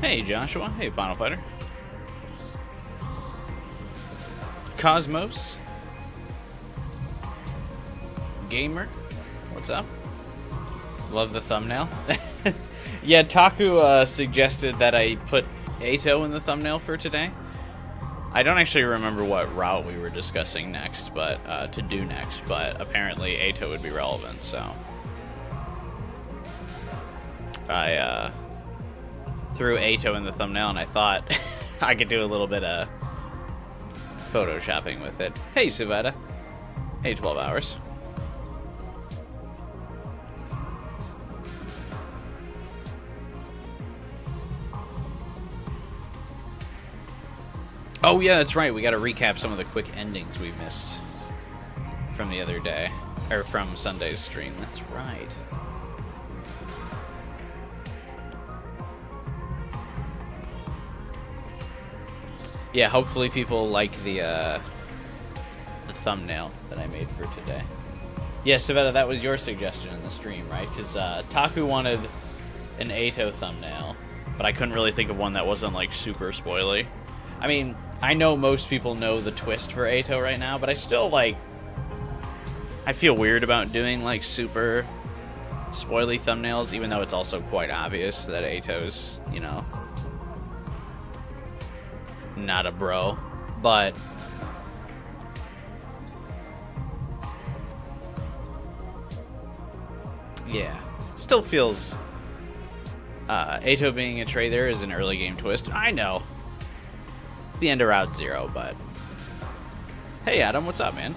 Hey, Joshua. Hey, Final Fighter. Cosmos. Gamer. What's up? Love the thumbnail. Yeah, Taku suggested that I put Ato in the thumbnail for today. I don't actually remember what route we were discussing next, but to do next, but apparently Ato would be relevant, so I threw Ato in the thumbnail, and I thought I could do a little bit of photoshopping with it. Hey, Savetta. Hey, 12 hours. Oh, yeah, that's right. We got to recap some of the quick endings we missed from the other day, or from Sunday's stream. That's right. Yeah, hopefully people like the thumbnail that I made for today. Yeah, Savetta, that was your suggestion in the stream, right? Because Taku wanted an Ato thumbnail, but I couldn't really think of one that wasn't, like, super spoily. I mean, I know most people know the twist for Ato right now, but I still, like, I feel weird about doing, like, super spoily thumbnails, even though it's also quite obvious that Ato's, you know, not a bro. But yeah, still feels Ato being a traitor is an early game twist. I know. It's the end of Route 0, but hey, Adam, what's up, man?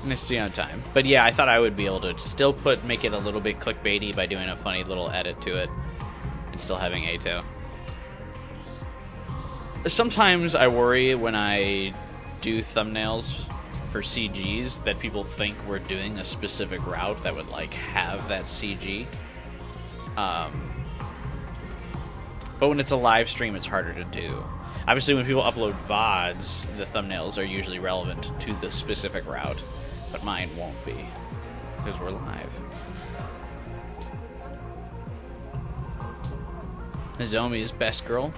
Nice to see you on time. But yeah, I thought I would be able to still make it a little bit clickbaity by doing a funny little edit to it and still having Ato. Sometimes I worry when I do thumbnails for CGs that people think we're doing a specific route that would, like, have that CG. But when it's a live stream, it's harder to do. Obviously, when people upload VODs, the thumbnails are usually relevant to the specific route, but mine won't be, because we're live. Nozomi is best girl.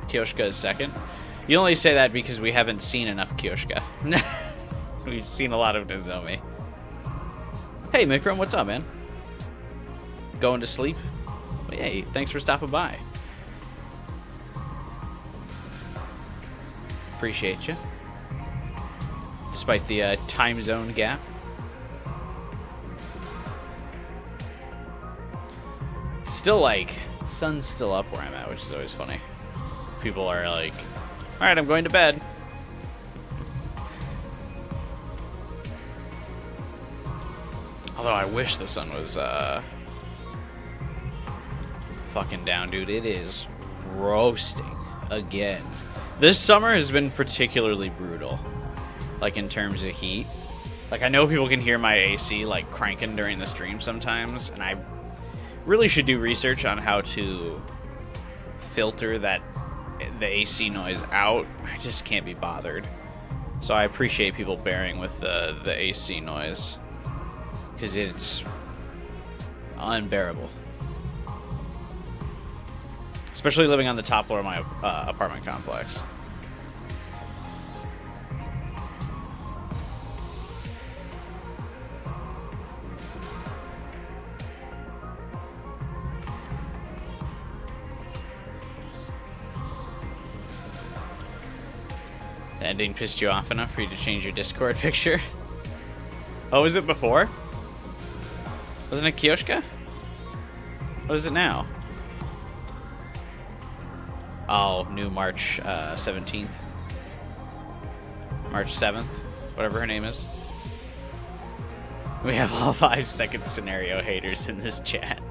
Kyoshka is second. You only say that because we haven't seen enough Kyoshka. We've seen a lot of Nozomi. Hey, Mikram, what's up, man? Going to sleep? Well, hey, thanks for stopping by. Appreciate you. Despite the time zone gap. Still, like, sun's still up where I'm at, which is always funny. People are like, alright, I'm going to bed. Although I wish the sun was fucking down, dude. It is roasting again. This summer has been particularly brutal, like, in terms of heat. Like, I know people can hear my AC, like, cranking during the stream sometimes, and I really should do research on how to filter the AC noise out. I just can't be bothered. So I appreciate people bearing with the AC noise, because it's unbearable. Especially living on the top floor of my apartment complex. The ending pissed you off enough for you to change your Discord picture? Oh, was it before? Wasn't it Kyoshka? What is it now? Oh, new March 17th. March 7th. Whatever her name is. We have all 5-second scenario haters in this chat.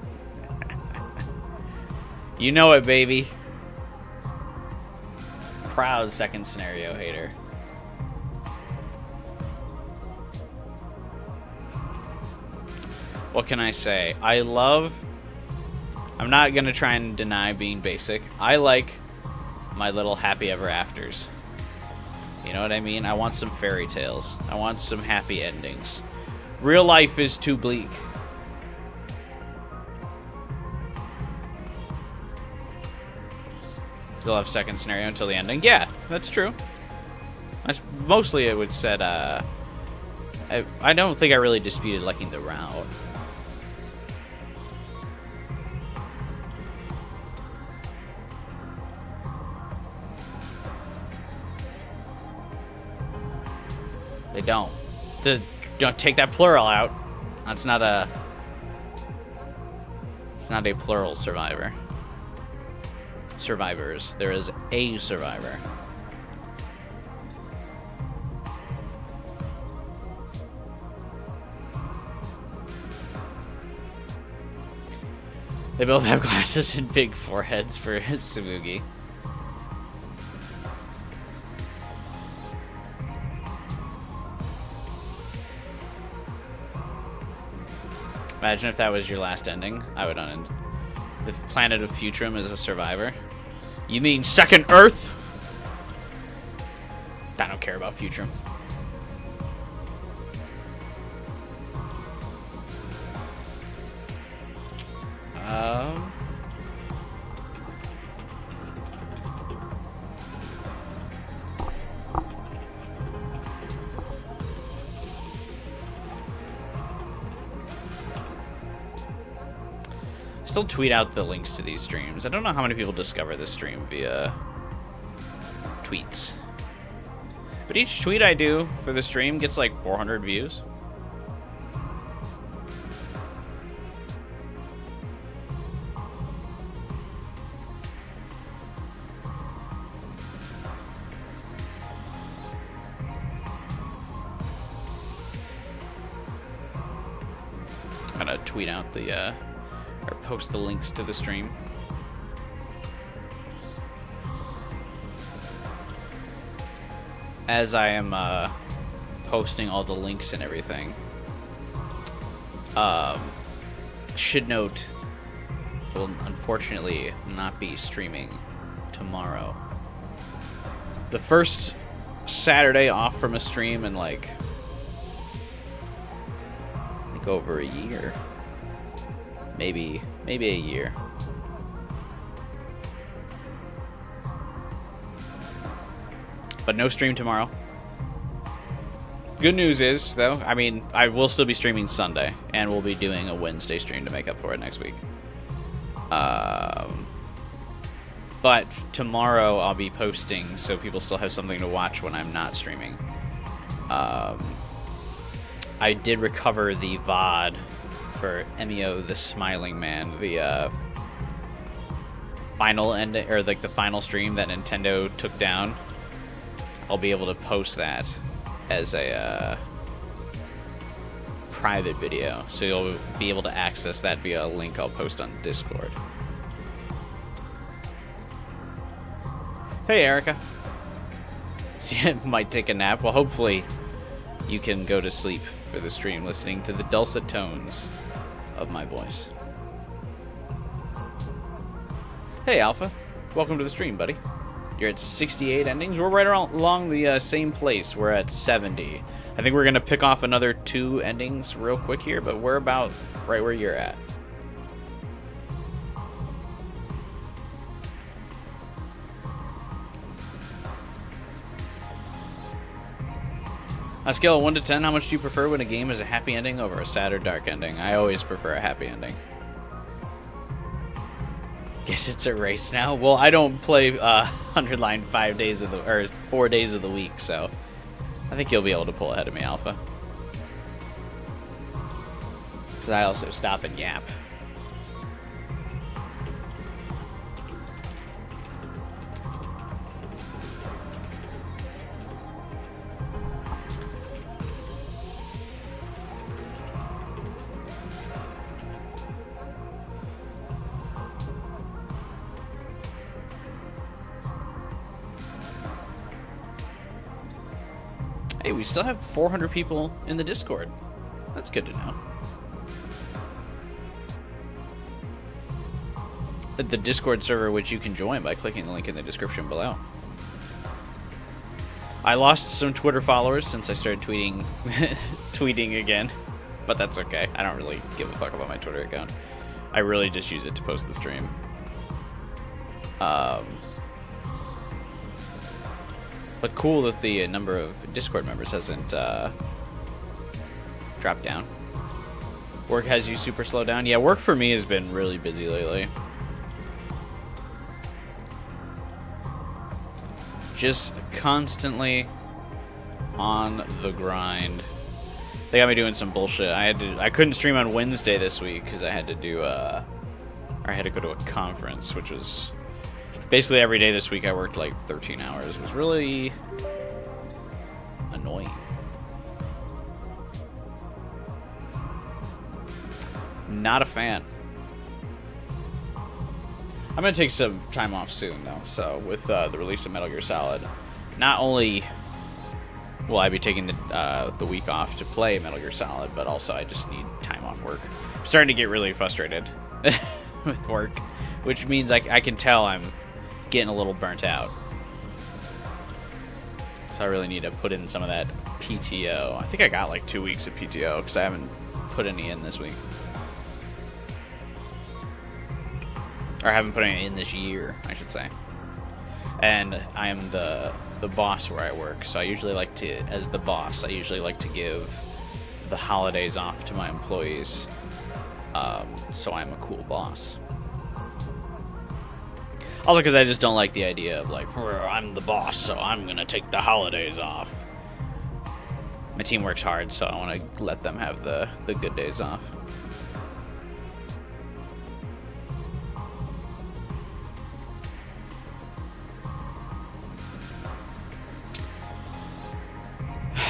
You know it, baby. Proud second scenario hater. What can I say? I'm not gonna try and deny being basic. I like my little happy ever afters. You know what I mean? I want some fairy tales. I want some happy endings. Real life is too bleak. You'll have second scenario until the ending. Yeah, that's true. That's mostly it would said. I don't think I really disputed liking the route. They don't. Don't take that plural out. That's not a. It's not a plural survivor. Survivors. There is a survivor. They both have glasses and big foreheads for Tsubugi. Imagine if that was your last ending. I would unend. The planet of Futrum is a survivor. You mean Second Earth? I don't care about Futrum. Still tweet out the links to these streams. I don't know how many people discover this stream via tweets. But each tweet I do for the stream gets like 400 views. I'm gonna tweet out the or post the links to the stream. As I am posting all the links and everything, should note I will unfortunately not be streaming tomorrow. The first Saturday off from a stream in like I think over a year. Maybe a year. But no stream tomorrow. Good news is, though, I mean, I will still be streaming Sunday, and we'll be doing a Wednesday stream to make up for it next week. But tomorrow I'll be posting, so people still have something to watch when I'm not streaming. I did recover the VOD for Emio the Smiling Man, the final ending, or like the final stream that Nintendo took down. I'll be able to post that as a private video, so you'll be able to access that via a link I'll post on Discord. Hey, Erica. So you might take a nap. Well, hopefully you can go to sleep for the stream listening to the dulcet tones of my voice. Hey, Alpha. Welcome to the stream, buddy. You're at 68 endings. We're right around along the same place. We're at 70. I think we're going to pick off another 2 endings real quick here, but we're about right where you're at. On a scale of 1 to 10, how much do you prefer when a game has a happy ending over a sad or dark ending? I always prefer a happy ending. Guess it's a race now. Well, I don't play Underline 4 days of the week, so I think you'll be able to pull ahead of me, Alpha. Because I also stop and yap. Hey, we still have 400 people in the Discord. That's good to know. The Discord server, which you can join by clicking the link in the description below. I lost some Twitter followers since I started tweeting again, but that's okay. I don't really give a fuck about my Twitter account. I really just use it to post the stream. But cool that the number of Discord members hasn't dropped down. Work has you super slowed down? Yeah, work for me has been really busy lately. Just constantly on the grind. They got me doing some bullshit. I couldn't stream on Wednesday this week because I had to do I had to go to a conference, which was basically every day this week. I worked like 13 hours. It was really annoying. Not a fan. I'm gonna take some time off soon though. So with the release of Metal Gear Solid, not only will I be taking the week off to play Metal Gear Solid, but also I just need time off work. I'm starting to get really frustrated with work, which means I can tell I'm getting a little burnt out. So I really need to put in some of that PTO. I think I got like 2 weeks of PTO because I haven't put any in this week. Or I haven't put any in this year, I should say. And I am the boss where I work, so I usually like to, as the boss, I usually like to give the holidays off to my employees. So I'm a cool boss. Also because I just don't like the idea of like, I'm the boss, so I'm gonna take the holidays off. My team works hard, so I want to let them have the good days off.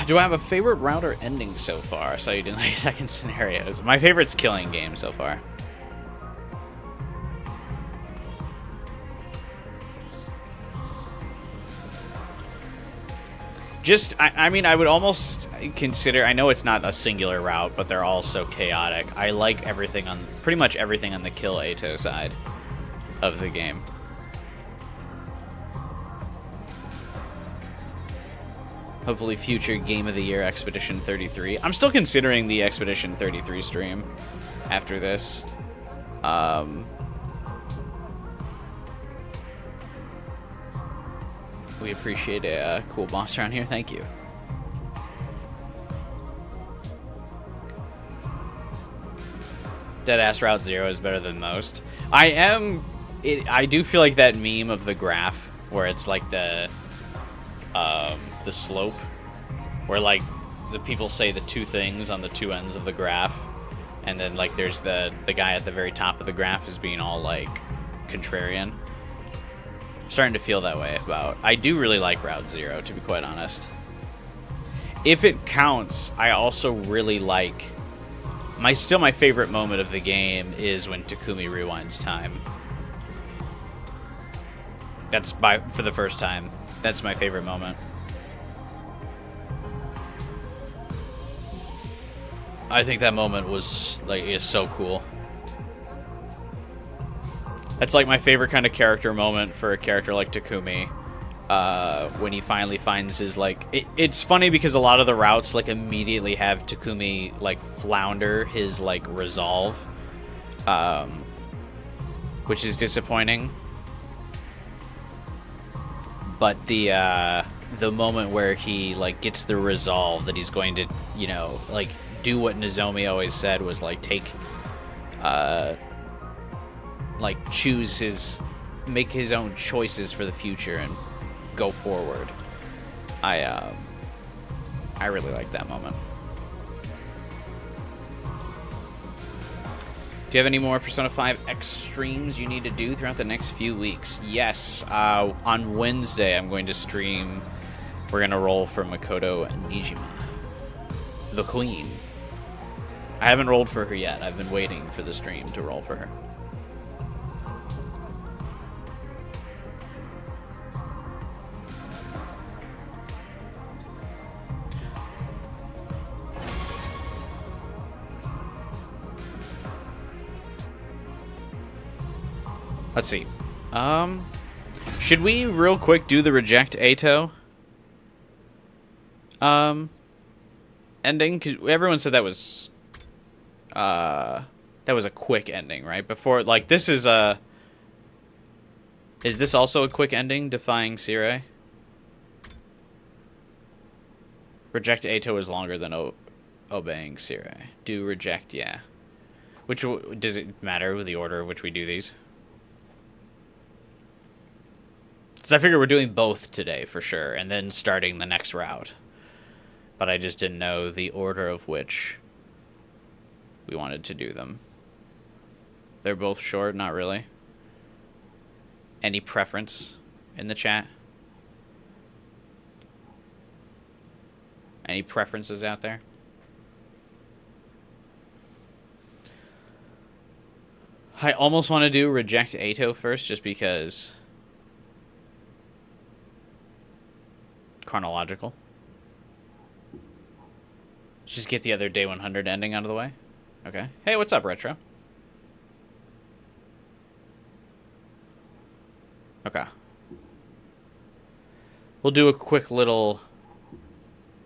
Do I have a favorite route or ending so far? So you didn't like second scenarios. My favorite's killing game so far. Just, I mean, I would almost consider, I know it's not a singular route, but they're all so chaotic. I like everything on, pretty much everything on the kill Ato side of the game. Hopefully future Game of the Year Expedition 33. I'm still considering the Expedition 33 stream after this. We appreciate a cool boss around here. Thank you. Deadass Route Zero is better than most. I do feel like that meme of the graph where it's like the slope, where like the people say the two things on the two ends of the graph, and then like there's the guy at the very top of the graph is being all like contrarian. I'm starting to feel that way about. I do really like Route Zero, to be quite honest. If it counts, I also really like my favorite moment of the game is when Takumi rewinds time. That's for the first time. That's my favorite moment. I think that moment was like is so cool. That's like my favorite kind of character moment for a character like Takumi. When he finally finds his like it's funny because a lot of the routes like immediately have Takumi like flounder his like resolve, which is disappointing. But the moment where he like gets the resolve that he's going to, you know, like do what Nozomi always said was like take like make his own choices for the future and go forward. I really like that moment. Do you have any more Persona 5 X streams you need to do throughout the next few weeks? Yes. On Wednesday, I'm going to stream. We're going to roll for Makoto Nijima, the queen. I haven't rolled for her yet. I've been waiting for the stream to roll for her. Let's see. Should we real quick do the reject Ato ending? Because everyone said that was a quick ending, right? Before, like, this is a... Is this also a quick ending, defying Sirei? Reject Ato is longer than obeying Sire. Do reject, yeah. Does it matter with the order of which we do these? Because I figure we're doing both today for sure, and then starting the next route. But I just didn't know the order of which we wanted to do them. They're both short, not really. Any preference in the chat? Any preferences out there? I almost want to do reject Ato first, just because chronological. Just get the other day 100 ending out of the way. Okay. Hey, what's up, Retro? Okay. We'll do a quick little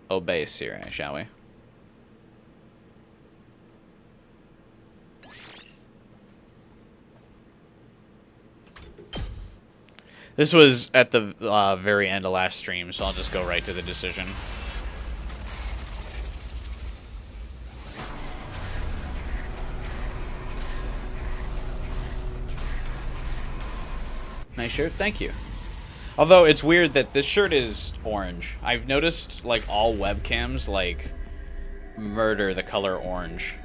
obey Sire, shall we? This was at the very end of last stream, so I'll just go right to the decision. Nice shirt, thank you. Although it's weird that this shirt is orange. I've noticed like all webcams like murder the color orange.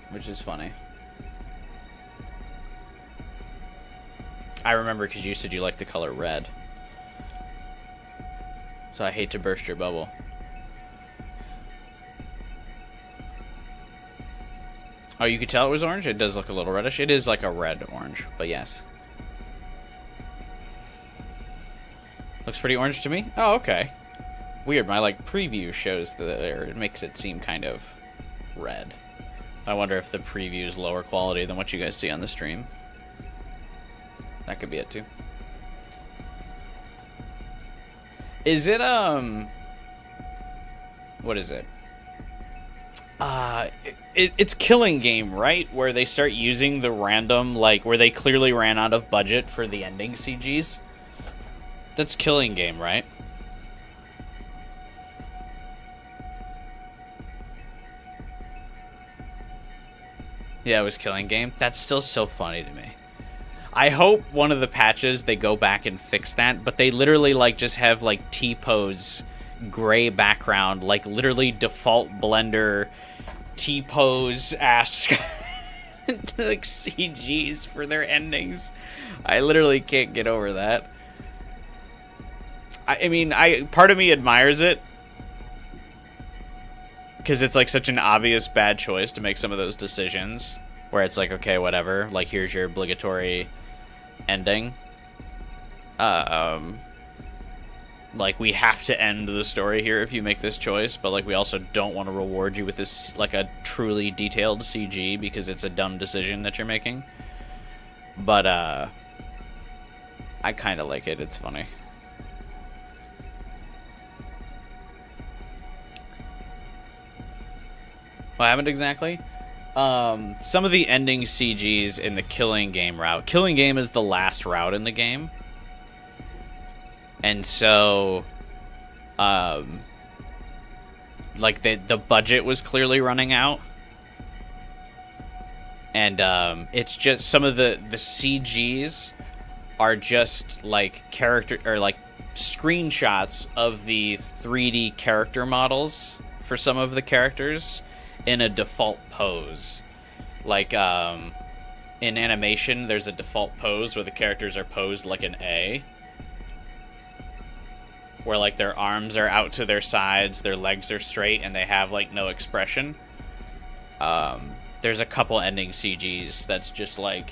Which is funny. I remember because you said you like the color red. So I hate to burst your bubble. Oh, you could tell it was orange? It does look a little reddish. It is like a red-orange, but yes. Looks pretty orange to me. Oh, okay. Weird, my like preview shows that it makes it seem kind of red. I wonder if the preview is lower quality than what you guys see on the stream. That could be it too. Is it, what is it? It's Killing Game, right? Where they start using the random, like, where they clearly ran out of budget for the ending CGs. That's Killing Game, right? Yeah, it was Killing Game. That's still so funny to me. I hope one of the patches they go back and fix that, but they literally, like, just have, like, T-pose gray background, like, literally default Blender T-pose ass like CGs for their endings. I literally can't get over that. I mean, part of me admires it because it's like such an obvious bad choice to make some of those decisions where it's like, okay, whatever, like here's your obligatory ending. Like, we have to end the story here if you make this choice, but, like, we also don't want to reward you with this, like, a truly detailed CG because it's a dumb decision that you're making. But, I kind of like it. It's funny. What happened exactly? Some of the ending CGs in the Killing Game route. Killing Game is the last route in the game. And so, like, the budget was clearly running out. And, it's just, some of the CGs are just, like, screenshots of the 3D character models for some of the characters in a default pose. Like, in animation, there's a default pose where the characters are posed like an A. Where, like, their arms are out to their sides, their legs are straight, and they have, like, no expression. There's a couple ending CGs that's just, like...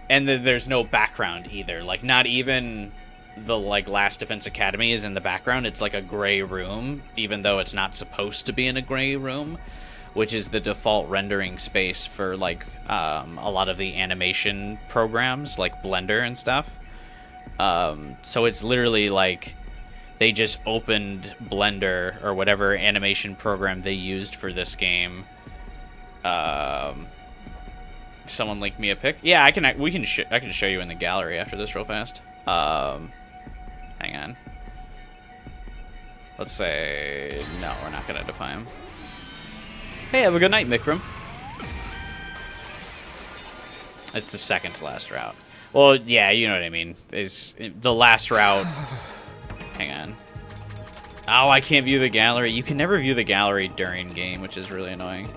And then there's no background, either. Like, not even the, like, Last Defense Academy is in the background. It's, like, a gray room, even though it's not supposed to be in a gray room, which is the default rendering space for, like, a lot of the animation programs, like Blender and stuff. So it's literally like they just opened Blender or whatever animation program they used for this game, Someone link me a pic. Yeah, I can show you in the gallery after this real fast. Hang on. Let's say no, we're not gonna defy him. Hey, have a good night, Mikram. It's the second to last route. Well, yeah, you know what I mean. Is the last route. Hang on. Oh, I can't view the gallery. You can never view the gallery during game, which is really annoying.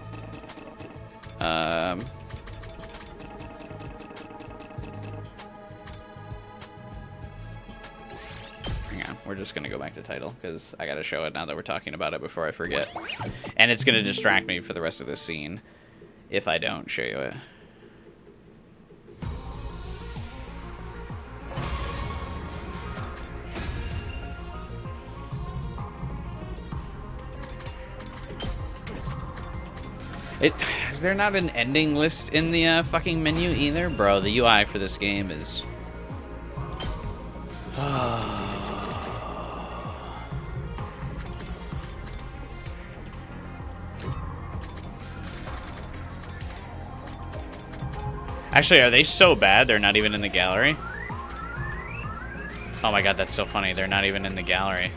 Hang on. We're just going to go back to title, because I got to show it now that we're talking about it before I forget. And it's going to distract me for the rest of the scene if I don't show you it. Is there not an ending list in the fucking menu either? Bro, the UI for this game is... Actually, are they so bad they're not even in the gallery? Oh my god, that's so funny. They're not even in the gallery.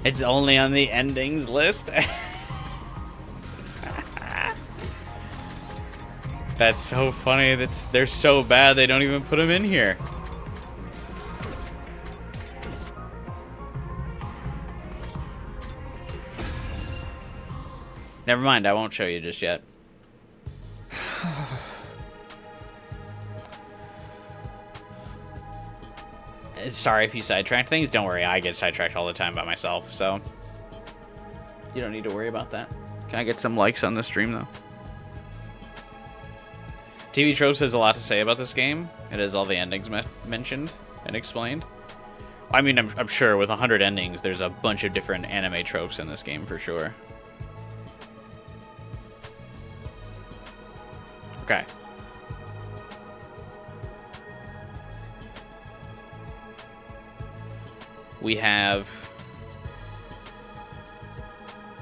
It's only on the endings list. That's so funny. They're so bad they don't even put them in here. Never mind, I won't show you just yet. Sorry if you sidetracked things. Don't worry, I get sidetracked all the time by myself, so you don't need to worry about that. Can I get some likes on the stream, though? TV Tropes has a lot to say about this game. It has all the endings mentioned and explained. I mean, I'm sure with 100 endings, there's a bunch of different anime tropes in this game for sure. Okay. We have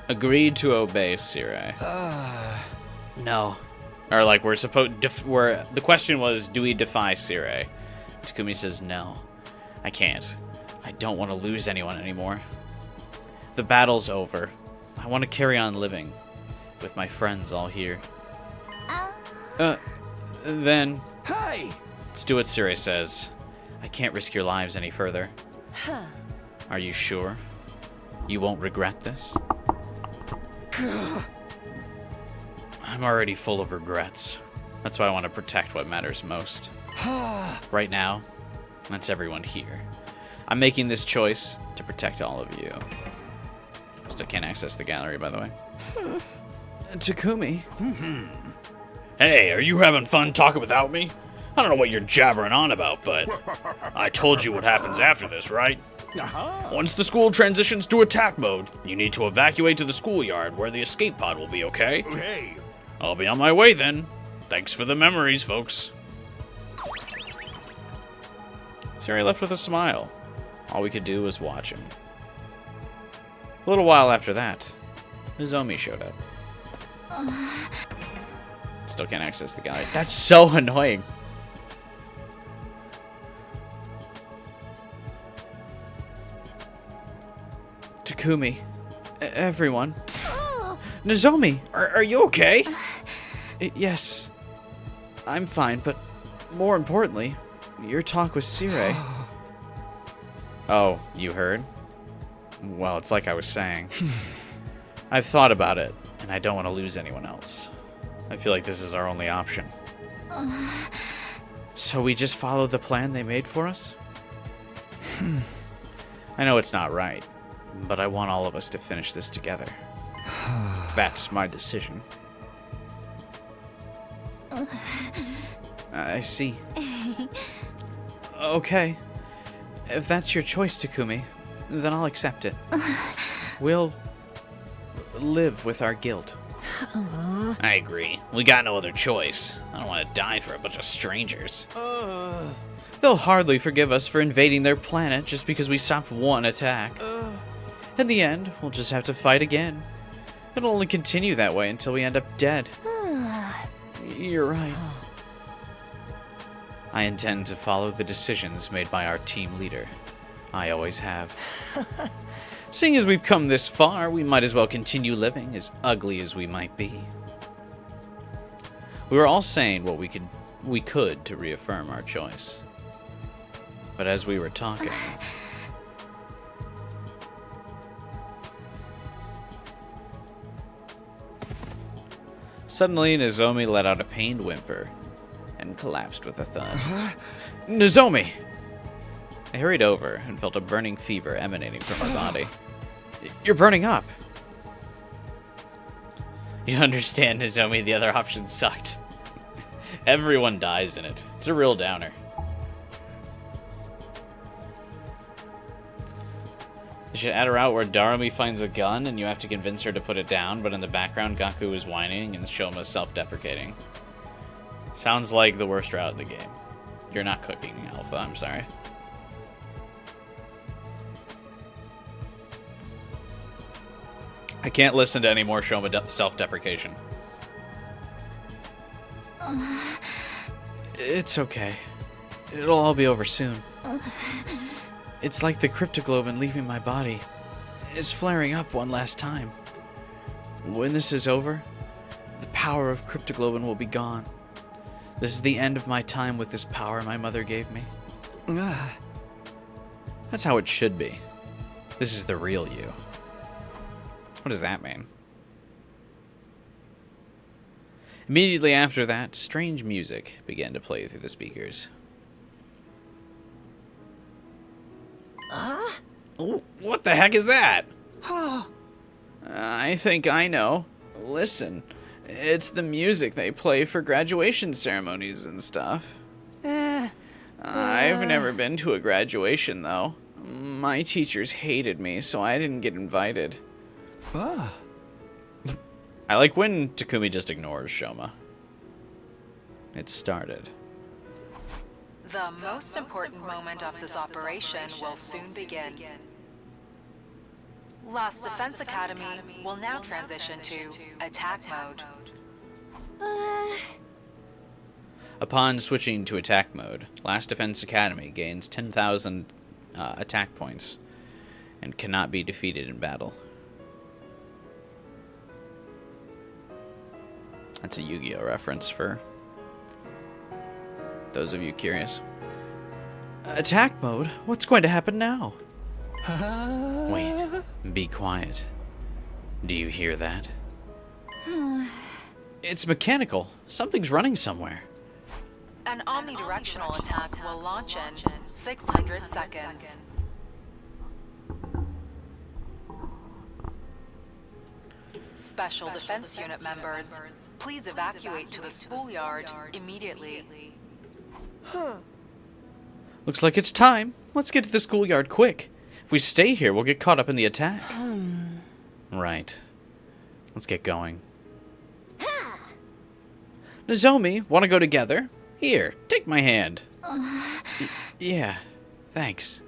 agreed to obey Sirai. No. Or like we're supposed the question was, do we defy Sirai? Takumi says no. I can't. I don't want to lose anyone anymore. The battle's over. I want to carry on living with my friends all here. Then hey, let's do what Sirai says. I can't risk your lives any further. Are you sure? You won't regret this? I'm already full of regrets. That's why I want to protect what matters most. Right now, that's everyone here. I'm making this choice to protect all of you. Still can't access the gallery, by the way. Takumi. Hey, are you having fun talking without me? I don't know what you're jabbering on about, but I told you what happens after this, right? Once the school transitions to attack mode, you need to evacuate to the schoolyard where the escape pod will be, okay? Hey. I'll be on my way then. Thanks for the memories, folks. Siri left with a smile. All we could do was watch him. A little while after that, Nozomi showed up. Still can't access the gallery. That's so annoying. Takumi. Everyone. Nozomi, are you okay? Yes. I'm fine, but more importantly, your talk with Sirai. Oh, you heard? Well, it's like I was saying. I've thought about it, and I don't want to lose anyone else. I feel like this is our only option. So we just follow the plan they made for us? I know it's not right, but I want all of us to finish this together. That's my decision. I see. Okay. If that's your choice, Takumi, then I'll accept it. We'll live with our guilt. I agree. We got no other choice. I don't want to die for a bunch of strangers. They'll hardly forgive us for invading their planet just because we stopped one attack. In the end, we'll just have to fight again. It'll only continue that way until we end up dead. You're right. I intend to follow the decisions made by our team leader. I always have. Seeing as we've come this far, we might as well continue living, as ugly as we might be. We were all saying what we could to reaffirm our choice. But as we were talking... Suddenly, Nozomi let out a pained whimper and collapsed with a thud. Nozomi! I hurried over and felt a burning fever emanating from her body. You're burning up. You don't understand, Nozomi. The other option sucked. Everyone dies in it. It's a real downer. You should add a route where Darumi finds a gun and you have to convince her to put it down, but in the background Gaku is whining and Shoma's self-deprecating. Sounds like the worst route in the game. You're not cooking, Alpha, I'm sorry. I can't listen to any more Shoma self-deprecation. It's okay. It'll all be over soon. It's like the cryptoglobin leaving my body is flaring up one last time. When this is over, the power of cryptoglobin will be gone. This is the end of my time with this power my mother gave me. That's how it should be. This is the real you. What does that mean? Immediately after that, strange music began to play through the speakers. Oh, what the heck is that? I think I know. Listen, it's the music they play for graduation ceremonies and stuff. I've never been to a graduation, though. My teachers hated me, so I didn't get invited. I like when Takumi just ignores Shoma. It started. The most important moment of this operation will soon begin. Last Defense Academy will now transition to attack mode. Upon switching to attack mode, Last Defense Academy gains 10,000 attack points and cannot be defeated in battle. That's a Yu-Gi-Oh! Reference for those of you curious. Attack mode? What's going to happen now? Wait, be quiet. Do you hear that? It's mechanical. Something's running somewhere. An omnidirectional attack will launch in 600 seconds. Special Defense Unit members, please evacuate to the schoolyard immediately. Looks like it's time. Let's get to the schoolyard quick. If we stay here, we'll get caught up in the attack. Right. Let's get going. Nozomi, want to go together? Here, take my hand. Yeah, thanks.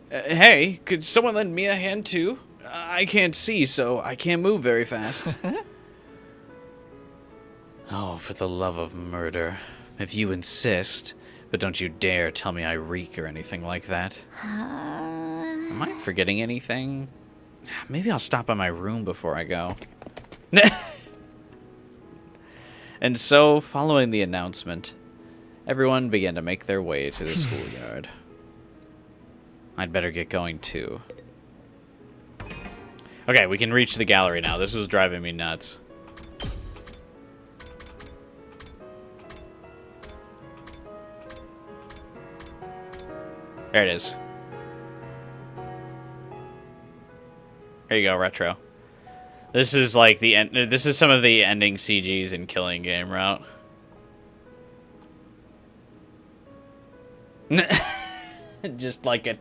Hey, could someone lend me a hand too? I can't see, so I can't move very fast. Oh, for the love of murder. If you insist, but don't you dare tell me I reek or anything like that. Am I forgetting anything? Maybe I'll stop by my room before I go. And so, following the announcement, everyone began to make their way to the schoolyard. I'd better get going too. Okay, we can reach the gallery now. This was driving me nuts. There it is. There you go, retro. This is like the end. This is some of the ending CGs in Killing Game route. Just like a.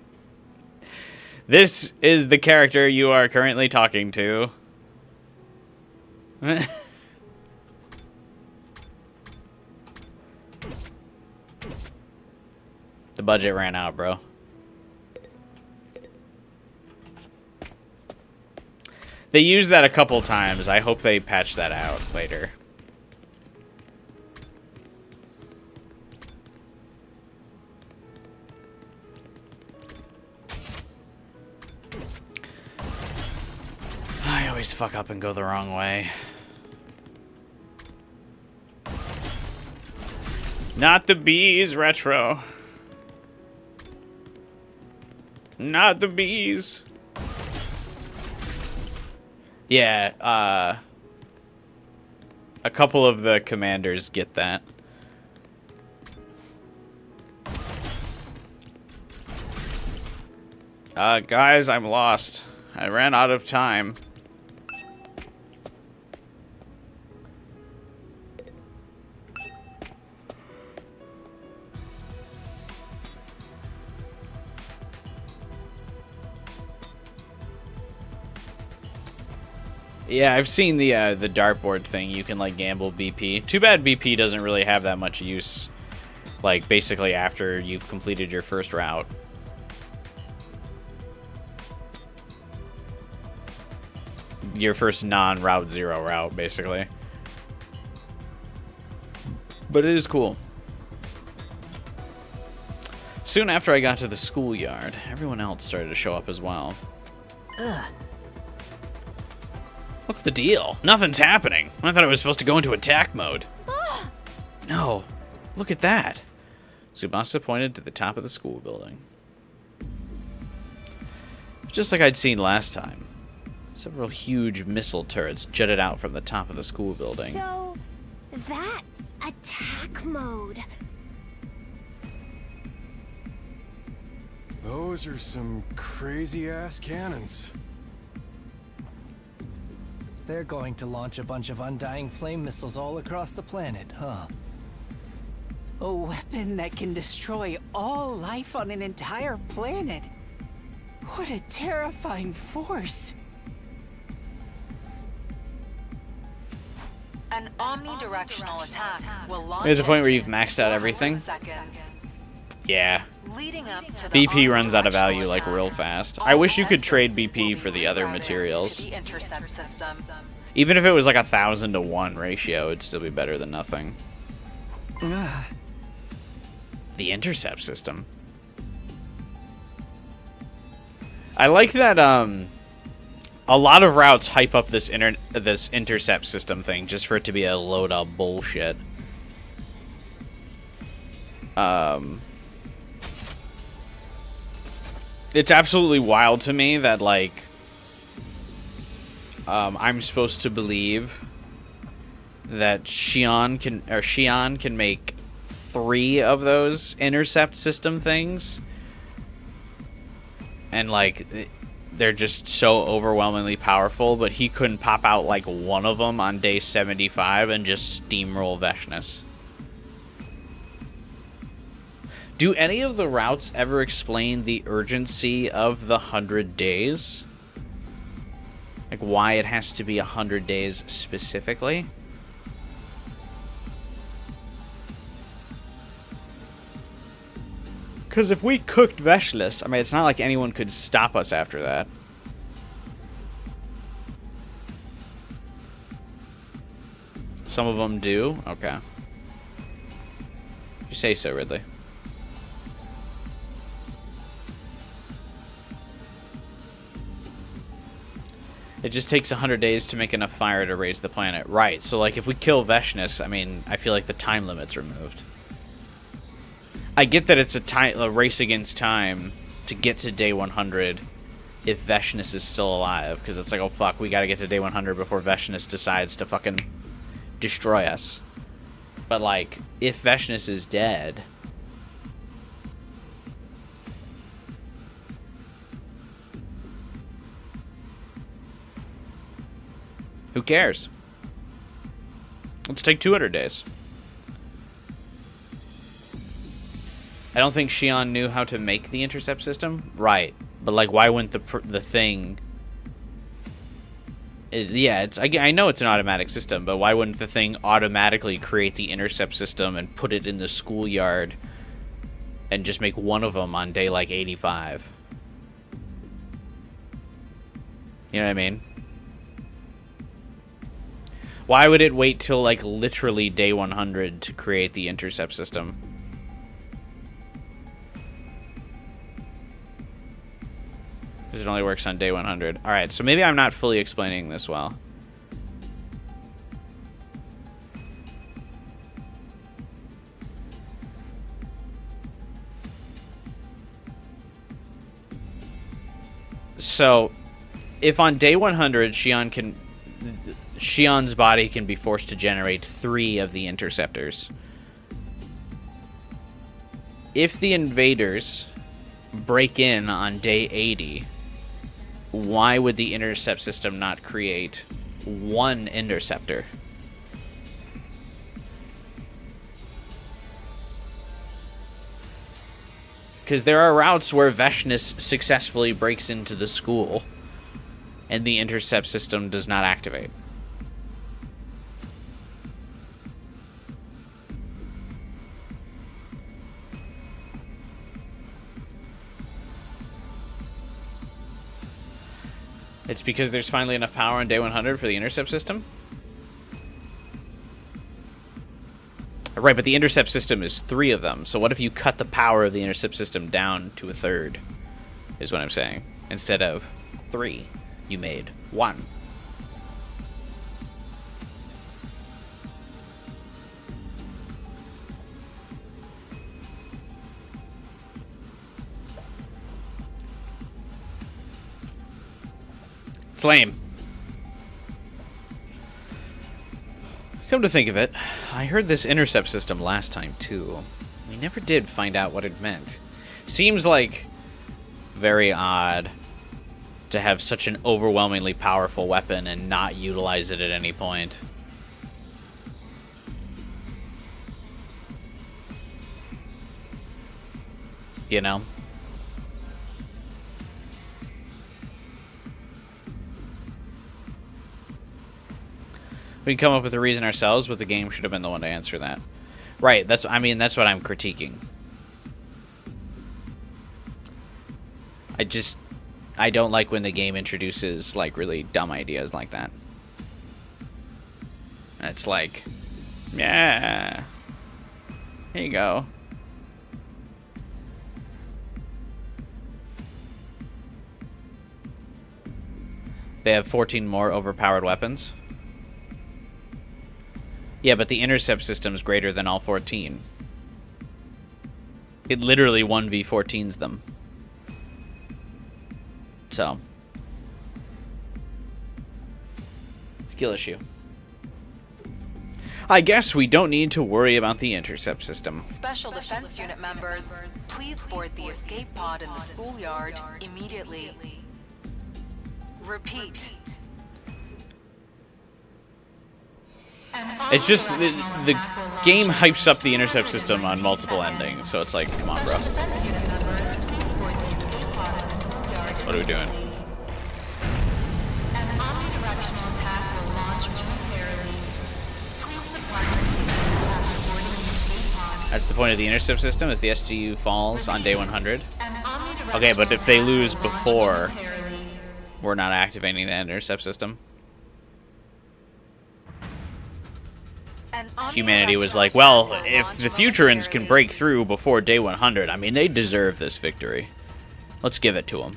This is the character you are currently talking to. The budget ran out, bro. They used that a couple times. I hope they patch that out later. I always fuck up and go the wrong way. Not the bees, retro. Not the bees. Yeah, a couple of the commanders get that. Guys, I'm lost. I ran out of time. Yeah, I've seen the dartboard thing. You can like gamble BP. Too bad BP doesn't really have that much use. Like basically after you've completed your first route. Your first non-Route 0 route, basically. But it is cool. Soon after I got to the schoolyard, everyone else started to show up as well. Ugh. What's the deal? Nothing's happening. I thought I was supposed to go into attack mode. No. Look at that. Tsubasa pointed to the top of the school building. Just like I'd seen last time. Several huge missile turrets jutted out from the top of the school building. So, that's attack mode. Those are some crazy-ass cannons. They're going to launch a bunch of undying flame missiles all across the planet, huh? A weapon that can destroy all life on an entire planet. What a terrifying force. An omnidirectional attack will launch At the point where you've maxed out everything? seconds. Yeah. Leading up to the BP runs out of value like omnidirectional real attack, fast. all I wish you could defenses trade will BP be for the other rerouted materials. to the intercept system. Even if it was like 1,000 to 1 ratio, it'd still be better than nothing. The intercept system. I like that a lot of routes hype up this intercept system thing just for it to be a load of bullshit. It's absolutely wild to me that like I'm supposed to believe that Shion can make 3 of those intercept system things, and like they're just so overwhelmingly powerful, but he couldn't pop out like one of them on day 75 and just steamroll Veshness. Do any of the routes ever explain the urgency of the 100 days? Like why it has to be 100 days specifically? Because if we cooked Veshless, I mean, it's not like anyone could stop us after that. Some of them do? Okay. You say so, Ridley. It just takes 100 days to make enough fire to raise the planet. Right, so like if we kill Veshness, I mean, I feel like the time limit's removed. I get that it's a race against time to get to day 100 if Veshness is still alive, because it's like, oh fuck, we gotta get to day 100 before Veshness decides to fucking destroy us. But like, if Veshness is dead, who cares? Let's take 200 days. I don't think Shion knew how to make the intercept system. Right. But, like, why wouldn't the thing Yeah, I know it's an automatic system, but why wouldn't the thing automatically create the intercept system and put it in the schoolyard and just make one of them on day like 85? You know what I mean? Why would it wait till like literally day 100 to create the intercept system? Because it only works on day 100. Alright, so maybe I'm not fully explaining this well. So, if on day 100 Shion's body can be forced to generate 3 of the interceptors. If the invaders break in on day 80, why would the intercept system not create 1 interceptor? Because there are routes where Veshness successfully breaks into the school and the intercept system does not activate. It's because there's finally enough power on day 100 for the intercept system? Right, but the intercept system is 3 of them. So what if you cut the power of the intercept system down to 1/3? Is what I'm saying. Instead of 3, you made 1. It's lame. Come to think of it, I heard this intercept system last time too. We never did find out what it meant. Seems like very odd to have such an overwhelmingly powerful weapon and not utilize it at any point. You know? We can come up with a reason ourselves, but the game should have been the one to answer that. Right, that's what I'm critiquing. I don't like when the game introduces, like, really dumb ideas like that. It's like, yeah, here you go. They have 14 more overpowered weapons. Yeah, but the intercept system's greater than all 14. It literally 1v14s them. So. Skill issue. I guess we don't need to worry about the intercept system. Special Defense Unit members, please board the escape pod in the schoolyard immediately. Repeat. It's just the game hypes up the intercept system on multiple endings, so it's like, come on, bro. What are we doing? That's the point of the intercept system, if the SGU falls on day 100. Okay, but if they lose before, we're not activating the intercept system. Humanity was like, well, if the Futurans can break through before day 100, I mean, they deserve this victory. Let's give it to them.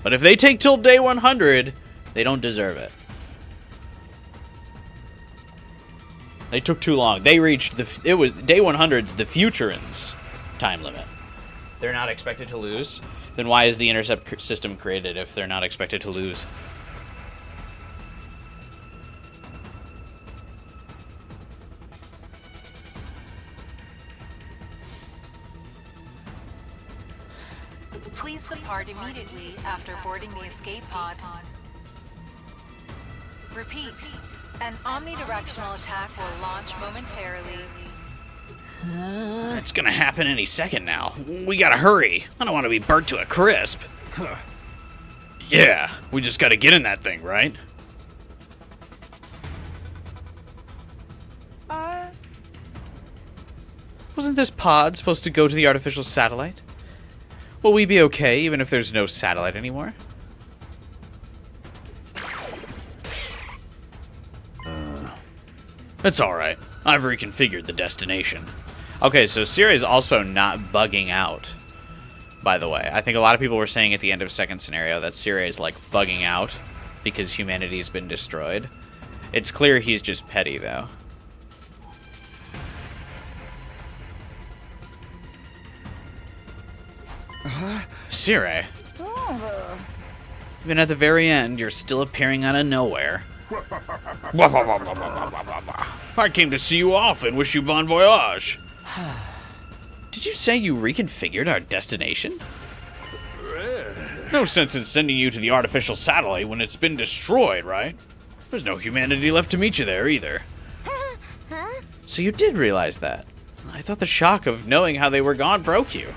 But if they take till day 100, they don't deserve it. They took too long. They reached it was day 100's the Futurans' time limit. They're not expected to lose. Then why is the intercept system created if they're not expected to lose? Please depart immediately after boarding the escape pod. Repeat. An omnidirectional attack will launch momentarily. It's gonna happen any second now. We gotta hurry. I don't want to be burnt to a crisp. Yeah, we just gotta get in that thing, right? Wasn't this pod supposed to go to the artificial satellite? Will we be okay even if there's no satellite anymore? That's alright. I've reconfigured the destination. Okay, so Siri's also not bugging out, by the way. I think a lot of people were saying at the end of second scenario that Siri is, like, bugging out because humanity's been destroyed. It's clear he's just petty, though. Siri. Even at the very end, you're still appearing out of nowhere. I came to see you off and wish you bon voyage. Did you say you reconfigured our destination? No sense in sending you to the artificial satellite when it's been destroyed, right? There's no humanity left to meet you there, either. So you did realize that. I thought the shock of knowing how they were gone broke you.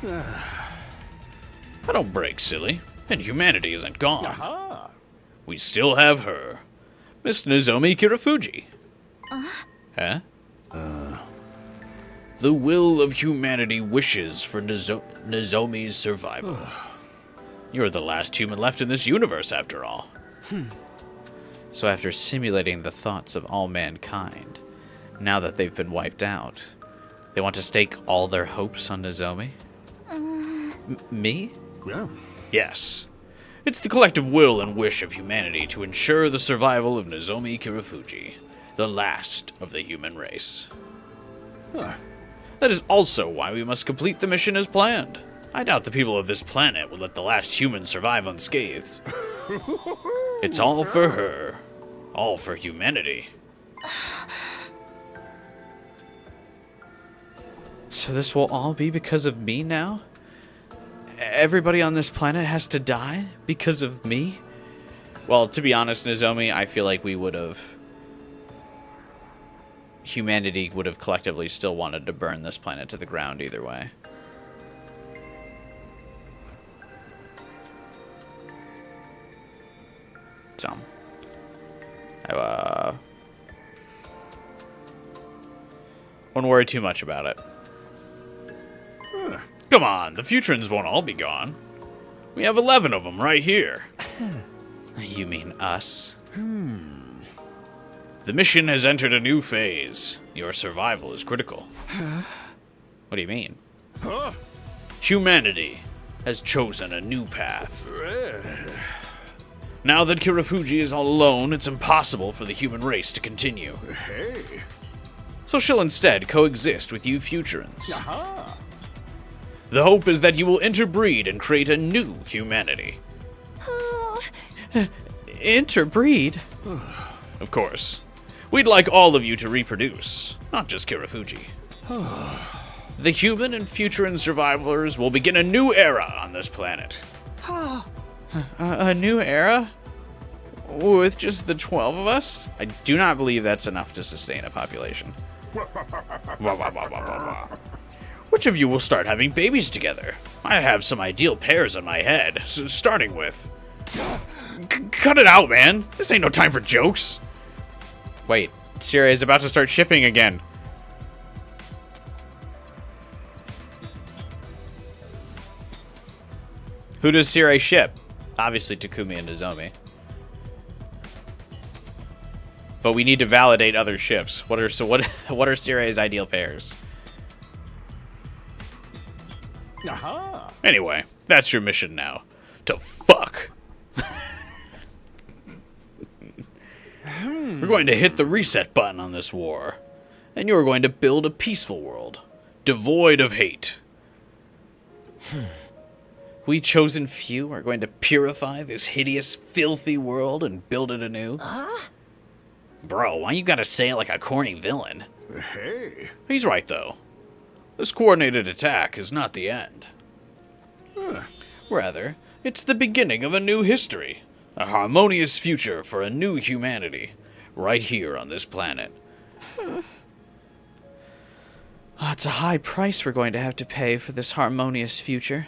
I don't break, silly. And humanity isn't gone. We still have her. Miss Nozomi Kirafuji. Huh? The will of humanity wishes for Nozomi's survival. You're the last human left in this universe, after all. So after simulating the thoughts of all mankind, now that they've been wiped out, they want to stake all their hopes on Nozomi? Me? Yeah. Yes. It's the collective will and wish of humanity to ensure the survival of Nozomi Kirafuji, the last of the human race. That is also why we must complete the mission as planned. I doubt the people of this planet will let the last human survive unscathed. It's all for her. All for humanity. So this will all be because of me now? Everybody on this planet has to die because of me? Well, to be honest, Nozomi, I feel like we would have... Humanity would have collectively still wanted to burn this planet to the ground either way. So... I won't worry too much about it. Come on, the Futurans won't all be gone. We have 11 of them right here. You mean us? The mission has entered a new phase. Your survival is critical. What do you mean? Humanity has chosen a new path. Now that Kirafuji is all alone, it's impossible for the human race to continue. So she'll instead coexist with you Futurans. The hope is that you will interbreed and create a new humanity. Interbreed? Of course. We'd like all of you to reproduce, not just Kirafuji. The human and Futuran survivors will begin a new era on this planet. A new era? With just the 12 of us? I do not believe that's enough to sustain a population. Which of you will start having babies together? I have some ideal pairs in my head, starting with... Cut it out, man! This ain't no time for jokes! Wait, Siri is about to start shipping again. Who does Siri ship? Obviously Takumi and Nozomi. But we need to validate other ships. What are Siri's ideal pairs? Anyway, that's your mission now. To fuck. We're going to hit the reset button on this war. And you're going to build a peaceful world. Devoid of hate. We chosen few are going to purify this hideous, filthy world and build it anew. Bro, why you gotta say it like a corny villain? Hey. He's right, though. This coordinated attack is not the end. Rather, it's the beginning of a new history. A harmonious future for a new humanity. Right here on this planet. It's a high price we're going to have to pay for this harmonious future.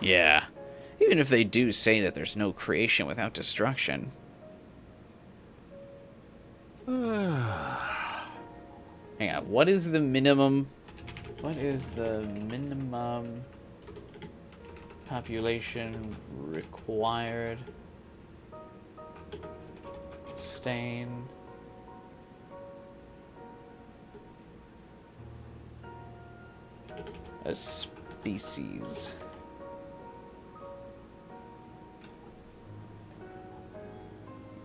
Yeah. Even if they do say that there's no creation without destruction. Hang on. What is the minimum? What is the minimum population required? Sustain. A species.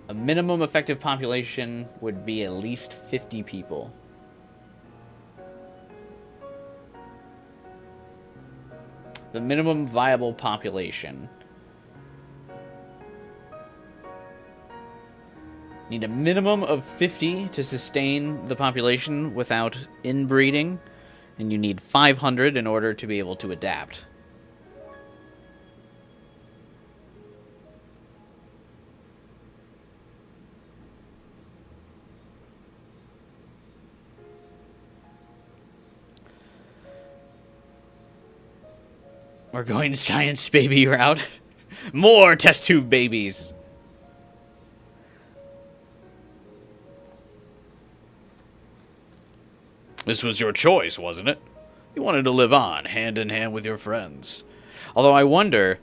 A minimum effective population would be at least 50 people. The minimum viable population. Need a minimum of 50 to sustain the population without inbreeding, and you need 500 in order to be able to adapt. We're going science baby route. More test tube babies. This was your choice, wasn't it? You wanted to live on, hand in hand with your friends. Although I wonder,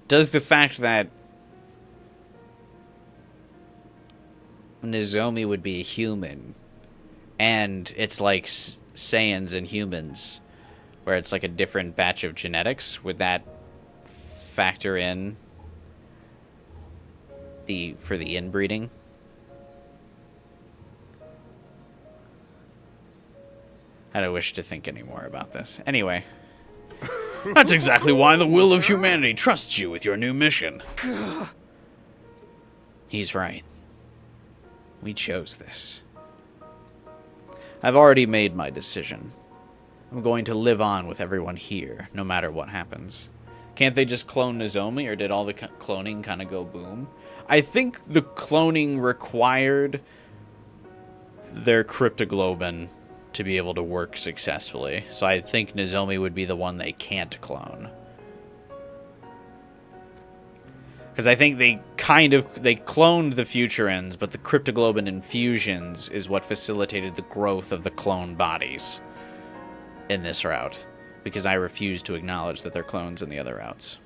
does the fact that Nozomi would be a human, and it's like Saiyans and humans, where it's like a different batch of genetics, would that factor in for the inbreeding? I don't wish to think any more about this. Anyway. That's exactly why the will of humanity trusts you with your new mission. He's right. We chose this. I've already made my decision. I'm going to live on with everyone here, no matter what happens. Can't they just clone Nozomi, or did all the cloning kind of go boom? I think the cloning required their cryptoglobin to be able to work successfully. So I think Nozomi would be the one they can't clone. Because I think they cloned the Futurans, but the cryptoglobin infusions is what facilitated the growth of the clone bodies in this route, because I refuse to acknowledge that they're clones in the other routes.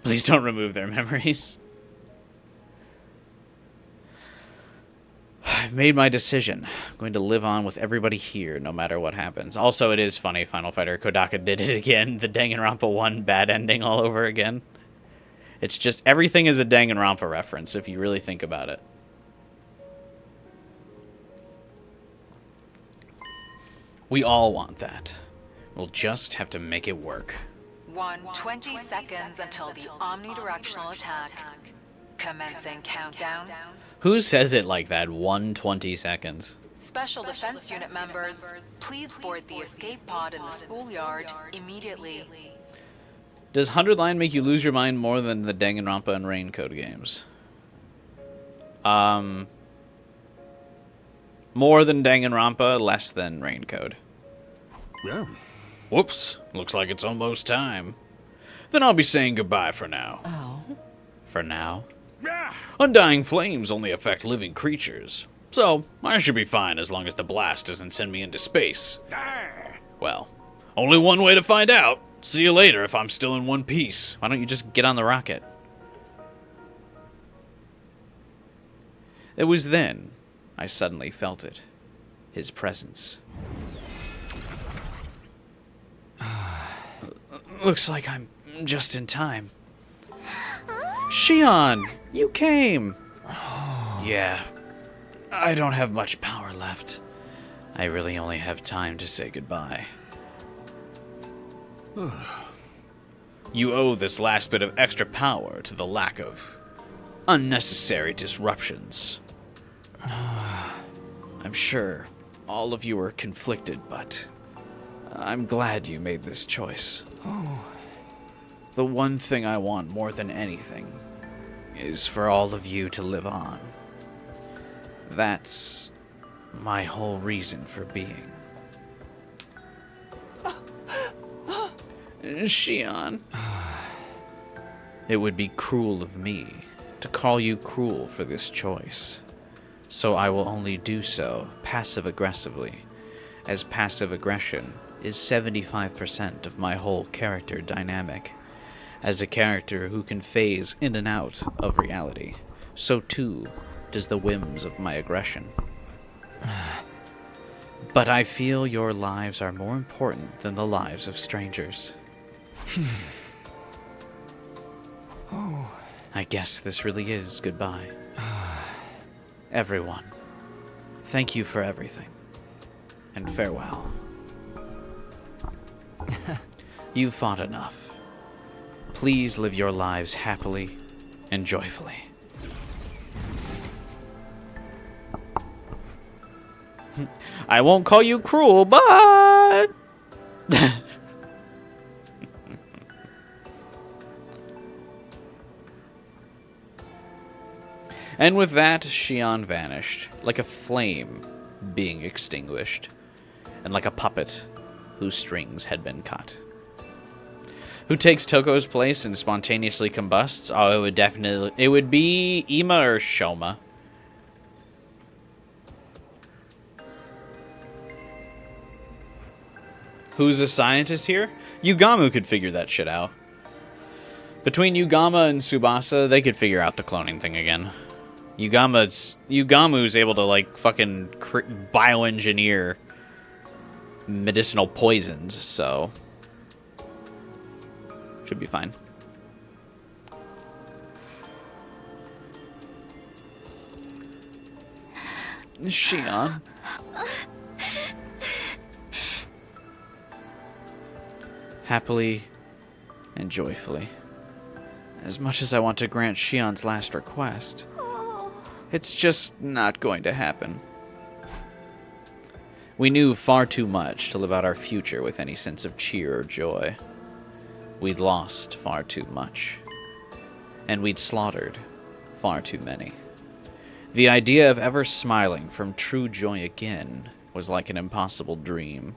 Please don't remove their memories. I've made my decision. I'm going to live on with everybody here, no matter what happens. Also, it is funny, Final Fighter Kodaka did it again. The Danganronpa 1 bad ending all over again. It's just, everything is a Danganronpa reference, if you really think about it. We all want that. We'll just have to make it work. 20 seconds until the omnidirectional attack. Commencing countdown. Who says it like that? 120 seconds. Special Defense Unit members, please board the escape pod in the schoolyard immediately. Does 100 Line make you lose your mind more than the Danganronpa and Raincoat games? More than Danganronpa, less than Raincoat. Yeah. Whoops. Looks like it's almost time. Then I'll be saying goodbye for now. Oh. For now? Yeah. Undying flames only affect living creatures. So, I should be fine as long as the blast doesn't send me into space. Well, only one way to find out. See you later if I'm still in one piece. Why don't you just get on the rocket? It was then I suddenly felt it. His presence. Looks like I'm just in time. Shion, you came. Yeah, I don't have much power left. I really only have time to say goodbye. You owe this last bit of extra power to the lack of unnecessary disruptions. I'm sure all of you are conflicted, but I'm glad you made this choice. The one thing I want more than anything is for all of you to live on. That's my whole reason for being. Shion. It would be cruel of me to call you cruel for this choice. So I will only do so passive-aggressively, as passive aggression is 75% of my whole character dynamic. As a character who can phase in and out of reality, so too does the whims of my aggression. But I feel your lives are more important than the lives of strangers. I guess this really is goodbye. Everyone, thank you for everything. And farewell. You fought enough. Please live your lives happily and joyfully. I won't call you cruel, but... And with that, Shion vanished, like a flame being extinguished, and like a puppet whose strings had been cut. Who takes Toko's place and spontaneously combusts? Oh, it would be Ima or Shoma. Who's a scientist here? Yugamu could figure that shit out. Between Yugama and Tsubasa, they could figure out the cloning thing again. Yugamu's able to, like, fucking bioengineer medicinal poisons, so... should be fine. Shion. Happily and joyfully. As much as I want to grant Shion's last request, it's just not going to happen. We knew far too much to live out our future with any sense of cheer or joy. We'd lost far too much. And we'd slaughtered far too many. The idea of ever smiling from true joy again was like an impossible dream.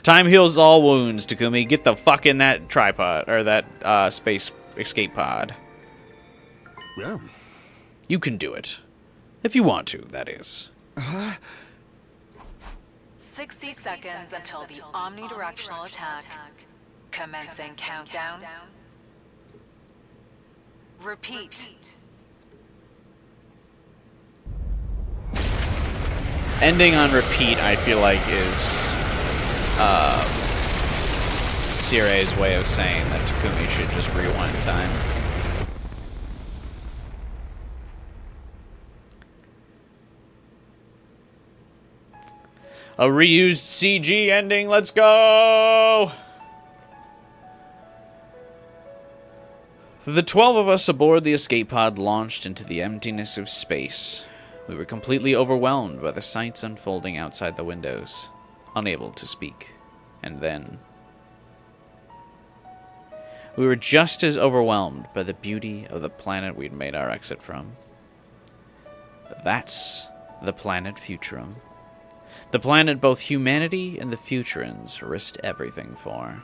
Time heals all wounds, Takumi. Get the fuck in that tripod, or that space escape pod. Yeah. You can do it. If you want to, that is. 60 seconds until the omnidirectional attack. Commencing countdown. Repeat. Ending on repeat, I feel like, is Sirei's way of saying that Takumi should just rewind time. A reused CG ending, let's go! The 12 of us aboard the escape pod launched into the emptiness of space. We were completely overwhelmed by the sights unfolding outside the windows, unable to speak. And then... we were just as overwhelmed by the beauty of the planet we'd made our exit from. That's the planet Futurum. The planet both humanity and the Futurans risked everything for.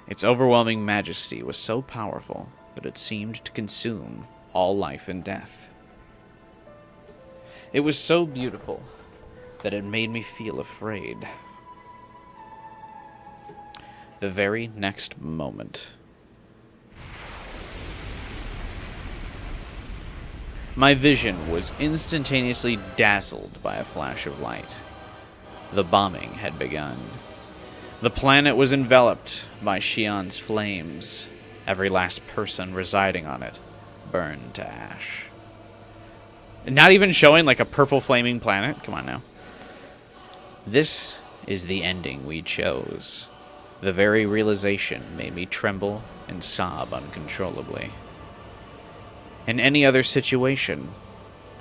Its overwhelming majesty was so powerful that it seemed to consume all life and death. It was so beautiful that it made me feel afraid. The very next moment, my vision was instantaneously dazzled by a flash of light. The bombing had begun. The planet was enveloped by Shion's flames. Every last person residing on it burned to ash. Not even showing like a purple flaming planet? Come on now. This is the ending we chose. The very realization made me tremble and sob uncontrollably. In any other situation,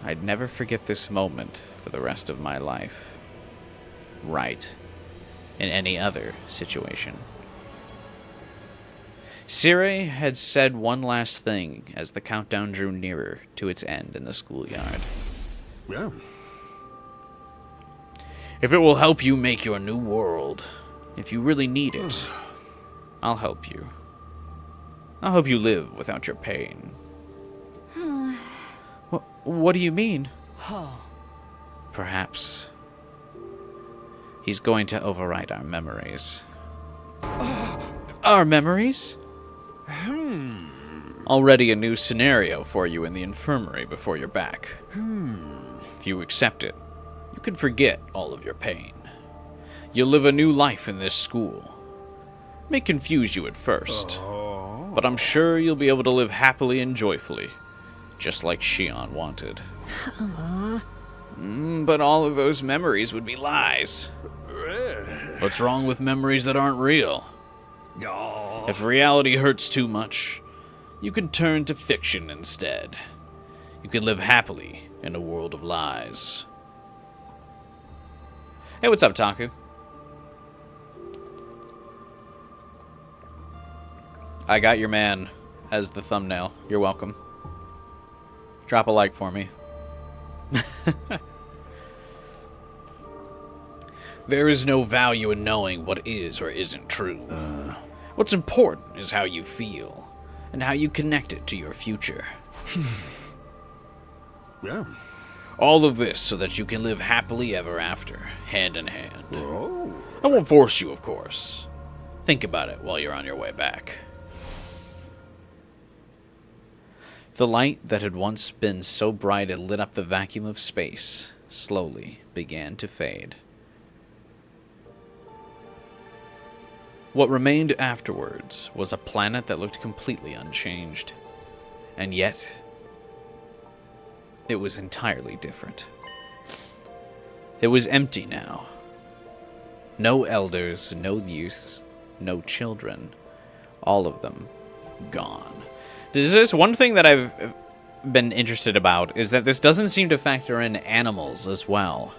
I'd never forget this moment for the rest of my life. Right. In any other situation. Sirei had said one last thing as the countdown drew nearer to its end in the schoolyard. Yeah. If it will help you make your new world, if you really need it, I'll help you. I'll help you live without your pain. What do you mean? perhaps he's going to overwrite our memories. Our memories? Already a new scenario for you in the infirmary before you're back. If you accept it, you can forget all of your pain. You'll live a new life in this school. It may confuse you at first, but I'm sure you'll be able to live happily and joyfully, just like Shion wanted. But all of those memories would be lies. What's wrong with memories that aren't real? If reality hurts too much, you can turn to fiction instead. You can live happily in a world of lies. Hey, what's up, Taku? I got your man as the thumbnail. You're welcome. Drop a like for me. There is no value in knowing what is or isn't true. What's important is how you feel, and how you connect it to your future. Yeah. All of this so that you can live happily ever after, hand in hand. Oh. I won't force you, of course. Think about it while you're on your way back. The light that had once been so bright it lit up the vacuum of space slowly began to fade. What remained afterwards was a planet that looked completely unchanged. And yet, it was entirely different. It was empty now. No elders, no youths, no children. All of them gone. There's this one thing that I've been interested about, is that this doesn't seem to factor in animals as well.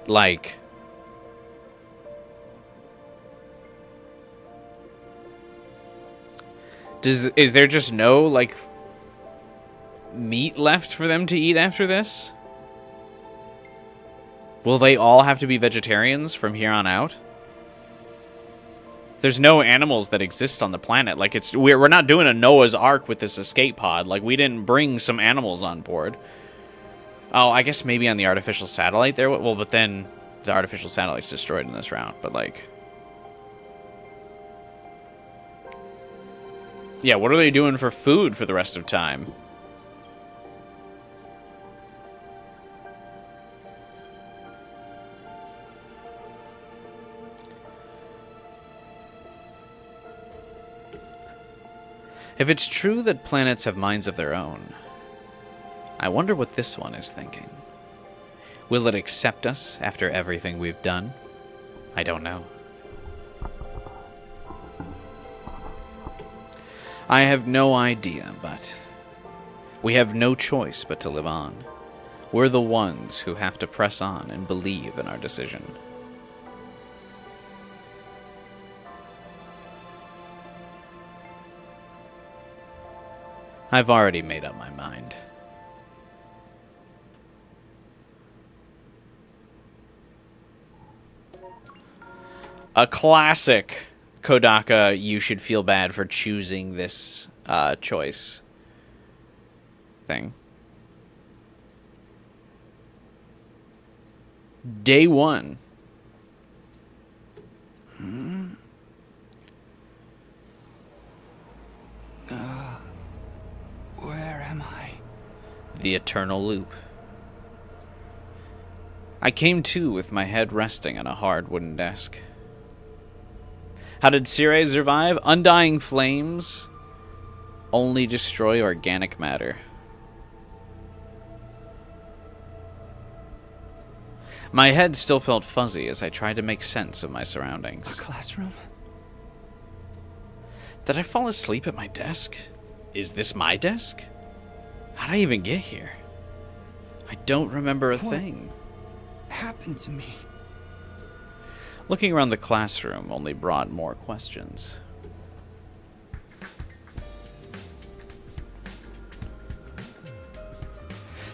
Like, is there just no, like, meat left for them to eat after this? Will they all have to be vegetarians from here on out? There's no animals that exist on the planet. Like, we're not doing a Noah's Ark with this escape pod. Like, we didn't bring some animals on board. Oh, I guess maybe on the artificial satellite there. Well, but then the artificial satellite's destroyed in this round. But, like, yeah, what are they doing for food for the rest of time? If it's true that planets have minds of their own, I wonder what this one is thinking. Will it accept us after everything we've done? I don't know. I have no idea, but we have no choice but to live on. We're the ones who have to press on and believe in our decision. I've already made up my mind. A classic Kodaka, you should feel bad for choosing this choice thing. Day one. Where am I? The eternal loop. I came to with my head resting on a hard wooden desk. How did Sirei survive? Undying flames only destroy organic matter. My head still felt fuzzy as I tried to make sense of my surroundings. A classroom? Did I fall asleep at my desk? Is this my desk? How'd I even get here? I don't remember a thing. Happened to me? Looking around the classroom only brought more questions.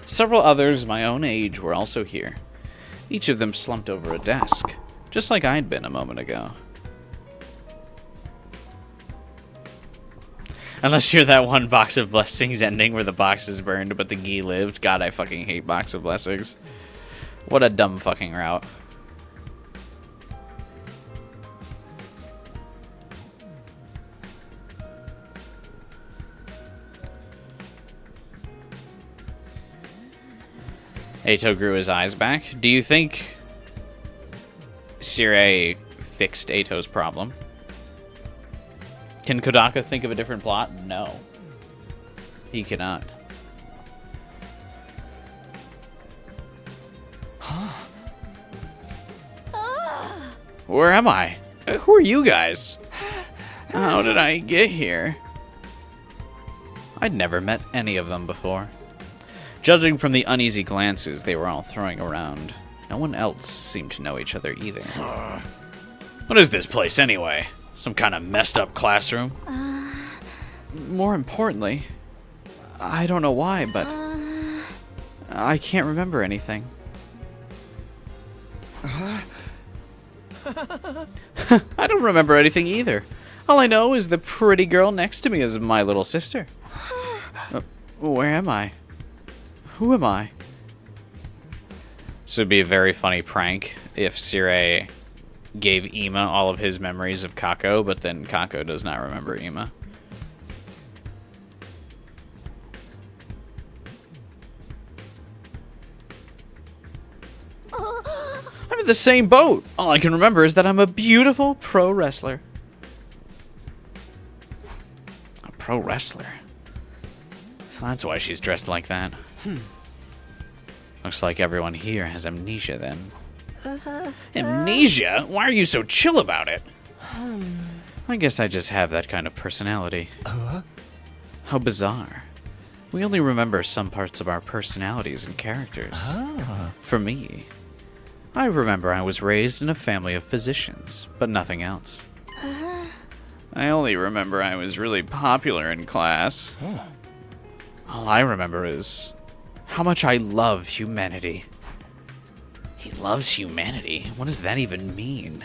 Several others my own age were also here. Each of them slumped over a desk, just like I'd been a moment ago. Unless you're that one Box of Blessings ending where the box is burned but the Gi lived. God, I fucking hate Box of Blessings. What a dumb fucking route. Ato grew his eyes back. Do you think Sire fixed Ato's problem? Can Kodaka think of a different plot? No. He cannot. Where am I? Who are you guys? How did I get here? I'd never met any of them before. Judging from the uneasy glances they were all throwing around, no one else seemed to know each other either. What is this place anyway? Some kind of messed up classroom? More importantly, I don't know why, but I can't remember anything. I don't remember anything either. All I know is the pretty girl next to me is my little sister. Where am I? Who am I? This would be a very funny prank if Sire gave Ima all of his memories of Kako, but then Kako does not remember Ima. I'm in the same boat. All I can remember is that I'm a beautiful pro wrestler. A pro wrestler? So that's why she's dressed like that. Looks like everyone here has amnesia then. Amnesia? Why are you so chill about it? I guess I just have that kind of personality. How bizarre. We only remember some parts of our personalities and characters. For me, I remember I was raised in a family of physicians, but nothing else. I only remember I was really popular in class. All I remember is how much I love humanity. He loves humanity? What does that even mean?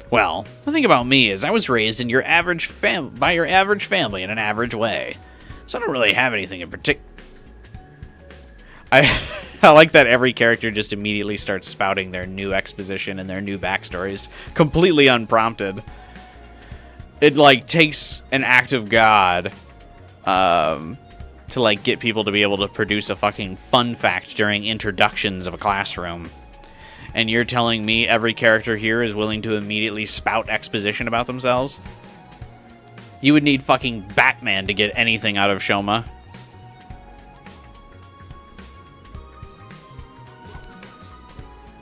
Well, the thing about me is I was raised in your average by your average family in an average way. So I don't really have anything in particular. I like that every character just immediately starts spouting their new exposition and their new backstories, completely unprompted. It, like, takes an act of God, to, like, get people to be able to produce a fucking fun fact during introductions of a classroom. And you're telling me every character here is willing to immediately spout exposition about themselves? You would need fucking Batman to get anything out of Shoma.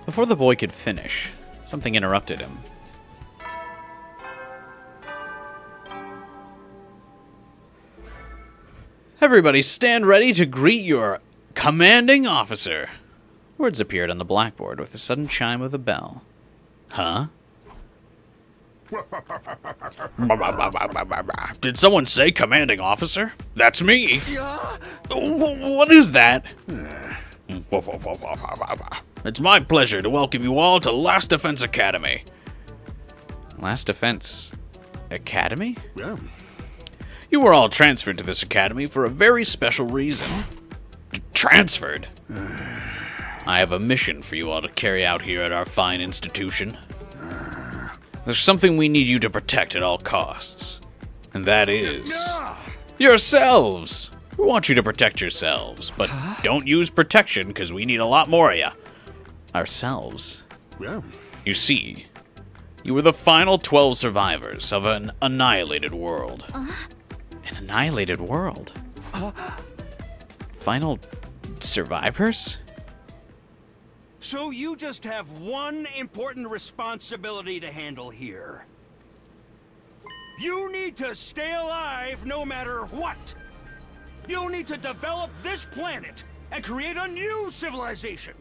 Before the boy could finish, something interrupted him. Everybody stand ready to greet your commanding officer. Words appeared on the blackboard with a sudden chime of the bell. Huh? Did someone say commanding officer? That's me. What is that? It's my pleasure to welcome you all to Last Defense Academy. Last Defense Academy? Yeah. You were all transferred to this academy for a very special reason. Transferred? I have a mission for you all to carry out here at our fine institution. There's something we need you to protect at all costs. And that is... yourselves! We want you to protect yourselves, but don't use protection because we need a lot more of you. Ourselves? Yeah. You see, you were the final 12 survivors of an annihilated world. An annihilated world? Final survivors? So you just have one important responsibility to handle here. You need to stay alive no matter what. You'll need to develop this planet and create a new civilization.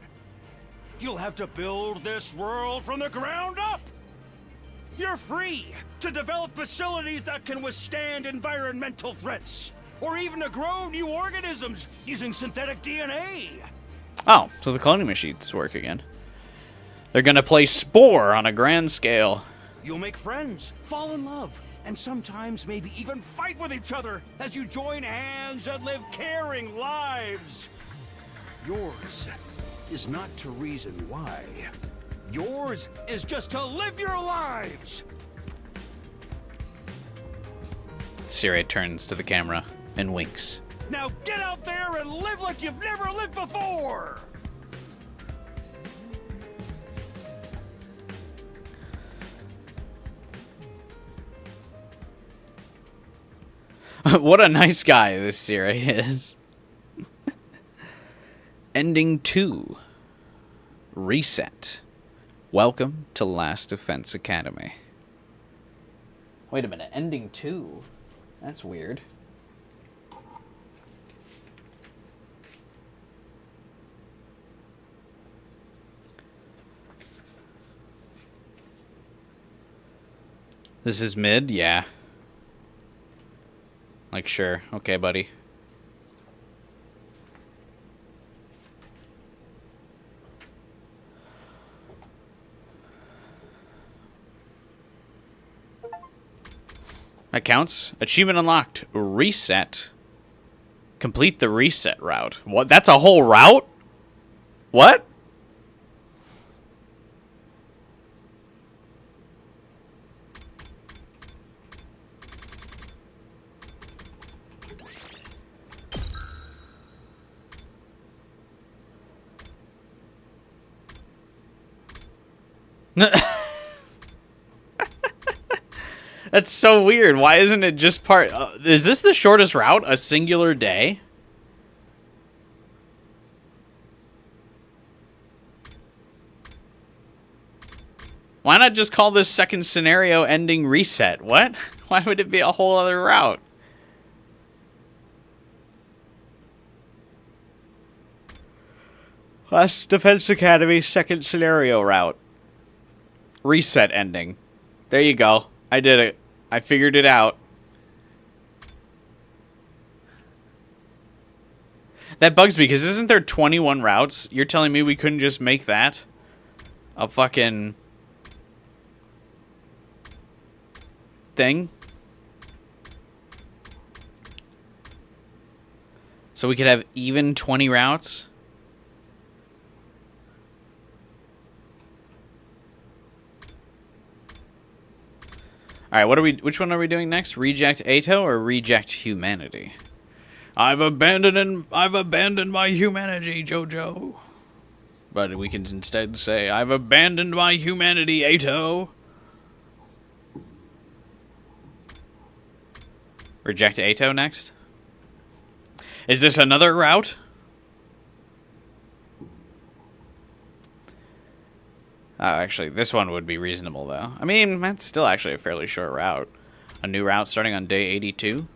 You'll have to build this world from the ground up. You're free to develop facilities that can withstand environmental threats, or even to grow new organisms using synthetic DNA. Oh, so the cloning machines work again. They're gonna play Spore on a grand scale. You'll make friends, fall in love, and sometimes maybe even fight with each other as you join hands and live caring lives. Yours is not to reason why. Yours is just to live your lives. Siri turns to the camera and winks. Now get out there and live like you've never lived before! What a nice guy this Siri is. Ending 2. Reset. Welcome to Last Defense Academy. Wait a minute, ending 2? That's weird. This is mid? Yeah. Like, sure. Okay, buddy. That counts. Achievement unlocked. Reset. Complete the reset route. What? That's a whole route? What? That's so weird. Why isn't it just part... is this the shortest route? A singular day? Why not just call this second scenario ending reset? What? Why would it be a whole other route? Last Defense Academy second scenario route. Reset ending. There you go. I did it. I figured it out. That bugs me, because isn't there 21 routes? You're telling me we couldn't just make that a fucking thing? So we could have even 20 routes? Alright, which one are we doing next? Reject Ato or reject humanity? I've abandoned my humanity, Jojo. But we can instead say, I've abandoned my humanity, Ato. Reject Ato next? Is this another route? Actually, this one would be reasonable, though. I mean, that's still actually a fairly short route. A new route starting on day 82.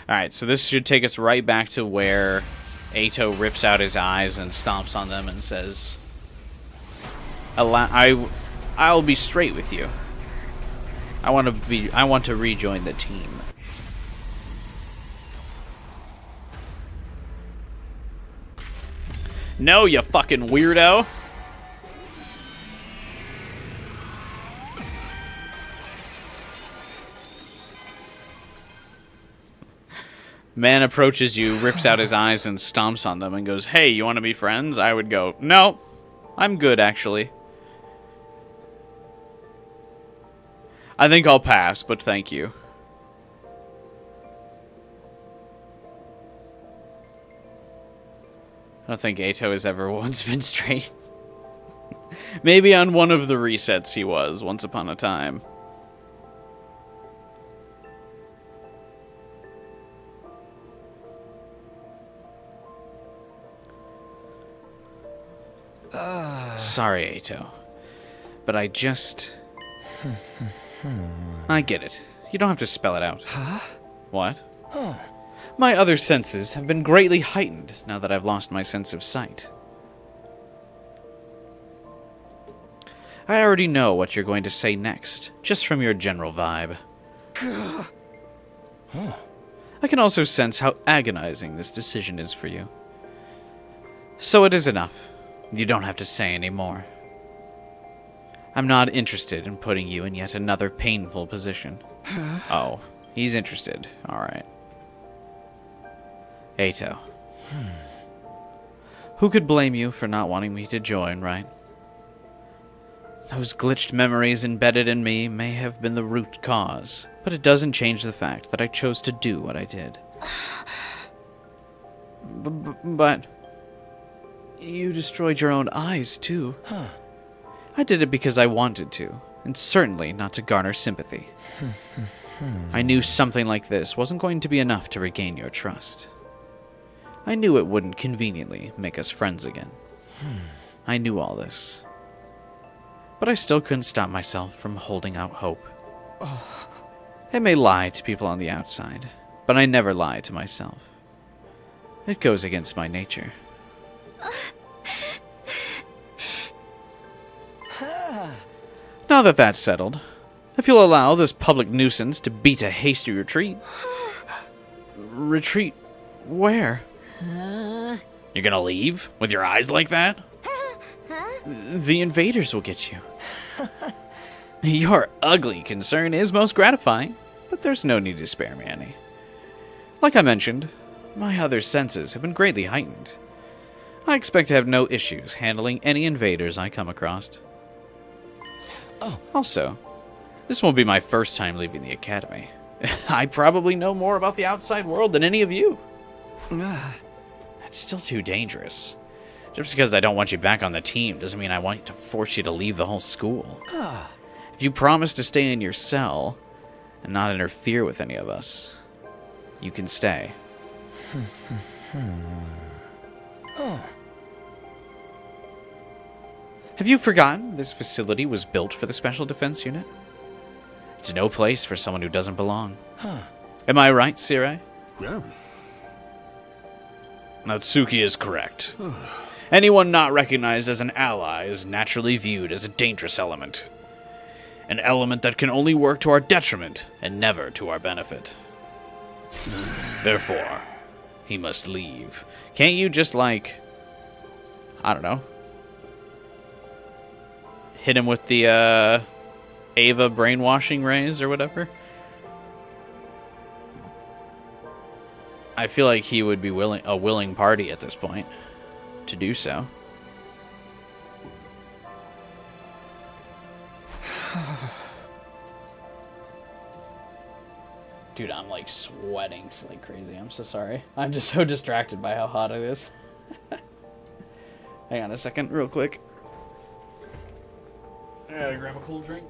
Alright, so this should take us right back to where Ato rips out his eyes and stomps on them and says, I'll be straight with you. I want to rejoin the team. No, you fucking weirdo. Man approaches you, rips out his eyes, and stomps on them and goes, hey, you want to be friends? I would go, no, I'm good, actually. I think I'll pass, but thank you. I don't think Ato has ever once been straight. Maybe on one of the resets he was, once upon a time. Sorry, Ato. But I just... I get it. You don't have to spell it out. Huh? What? Huh. My other senses have been greatly heightened now that I've lost my sense of sight. I already know what you're going to say next, just from your general vibe. Huh. I can also sense how agonizing this decision is for you. So it is enough. You don't have to say any more. I'm not interested in putting you in yet another painful position. Oh, he's interested. Alright. Ato. Who could blame you for not wanting me to join, right? Those glitched memories embedded in me may have been the root cause, but it doesn't change the fact that I chose to do what I did. But you destroyed your own eyes, too. Huh. I did it because I wanted to, and certainly not to garner sympathy. I knew something like this wasn't going to be enough to regain your trust. I knew it wouldn't conveniently make us friends again. I knew all this. But I still couldn't stop myself from holding out hope. I may lie to people on the outside, but I never lie to myself. It goes against my nature. Now that that's settled, if you'll allow this public nuisance to beat a hasty retreat... Retreat where? You're gonna leave? With your eyes like that? The invaders will get you. Your ugly concern is most gratifying, but there's no need to spare me any. Like I mentioned, my other senses have been greatly heightened. I expect to have no issues handling any invaders I come across. Oh. Also, this won't be my first time leaving the academy. I probably know more about the outside world than any of you. That's still too dangerous. Just because I don't want you back on the team doesn't mean I want to force you to leave the whole school. If you promise to stay in your cell and not interfere with any of us, you can stay. Have you forgotten this facility was built for the Special Defense Unit? It's no place for someone who doesn't belong. Am I right, Sirai? Yeah. Natsuki is correct. Anyone not recognized as an ally is naturally viewed as a dangerous element. An element that can only work to our detriment and never to our benefit. Therefore, he must leave. Can't you just, like, I don't know, hit him with the Ava brainwashing rays or whatever? I feel like he would be a willing party at this point to do so. Dude, I'm like sweating like crazy. I'm so sorry. I'm just so distracted by how hot it is. Hang on a second, real quick. I gotta grab a cool drink.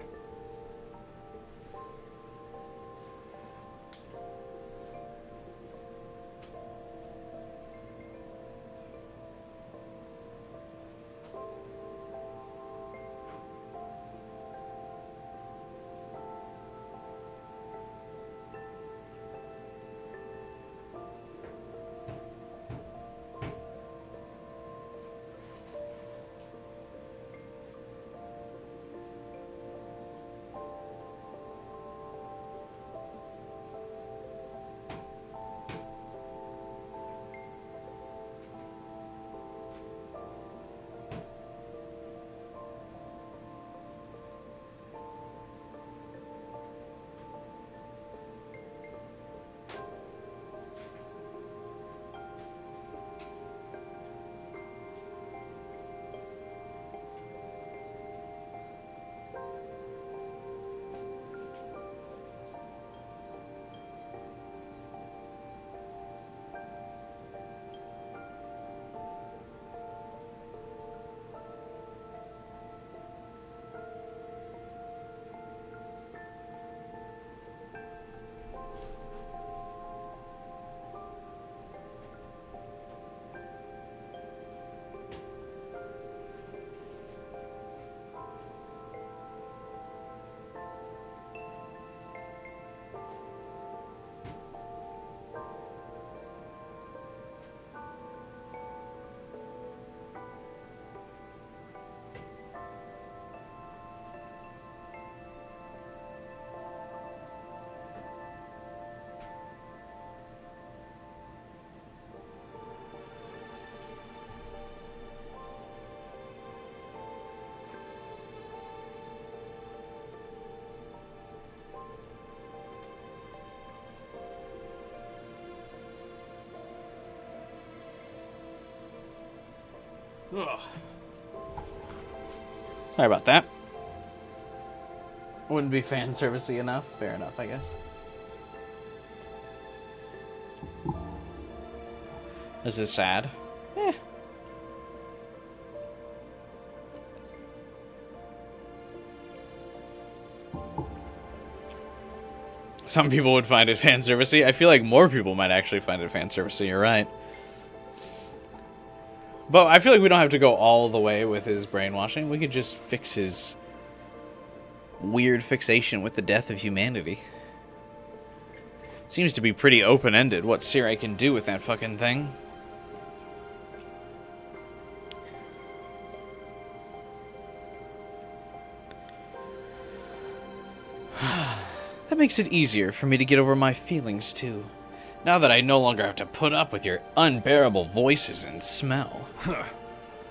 Ugh. Sorry about that. Wouldn't be fan servicey enough. Fair enough, I guess. This is sad. Eh. Some people would find it fan servicey. I feel like more people might actually find it fan servicey. You're right. But I feel like we don't have to go all the way with his brainwashing. We could just fix his weird fixation with the death of humanity. Seems to be pretty open-ended what Sirai can do with that fucking thing. That makes it easier for me to get over my feelings, too. Now that I no longer have to put up with your unbearable voices and smell.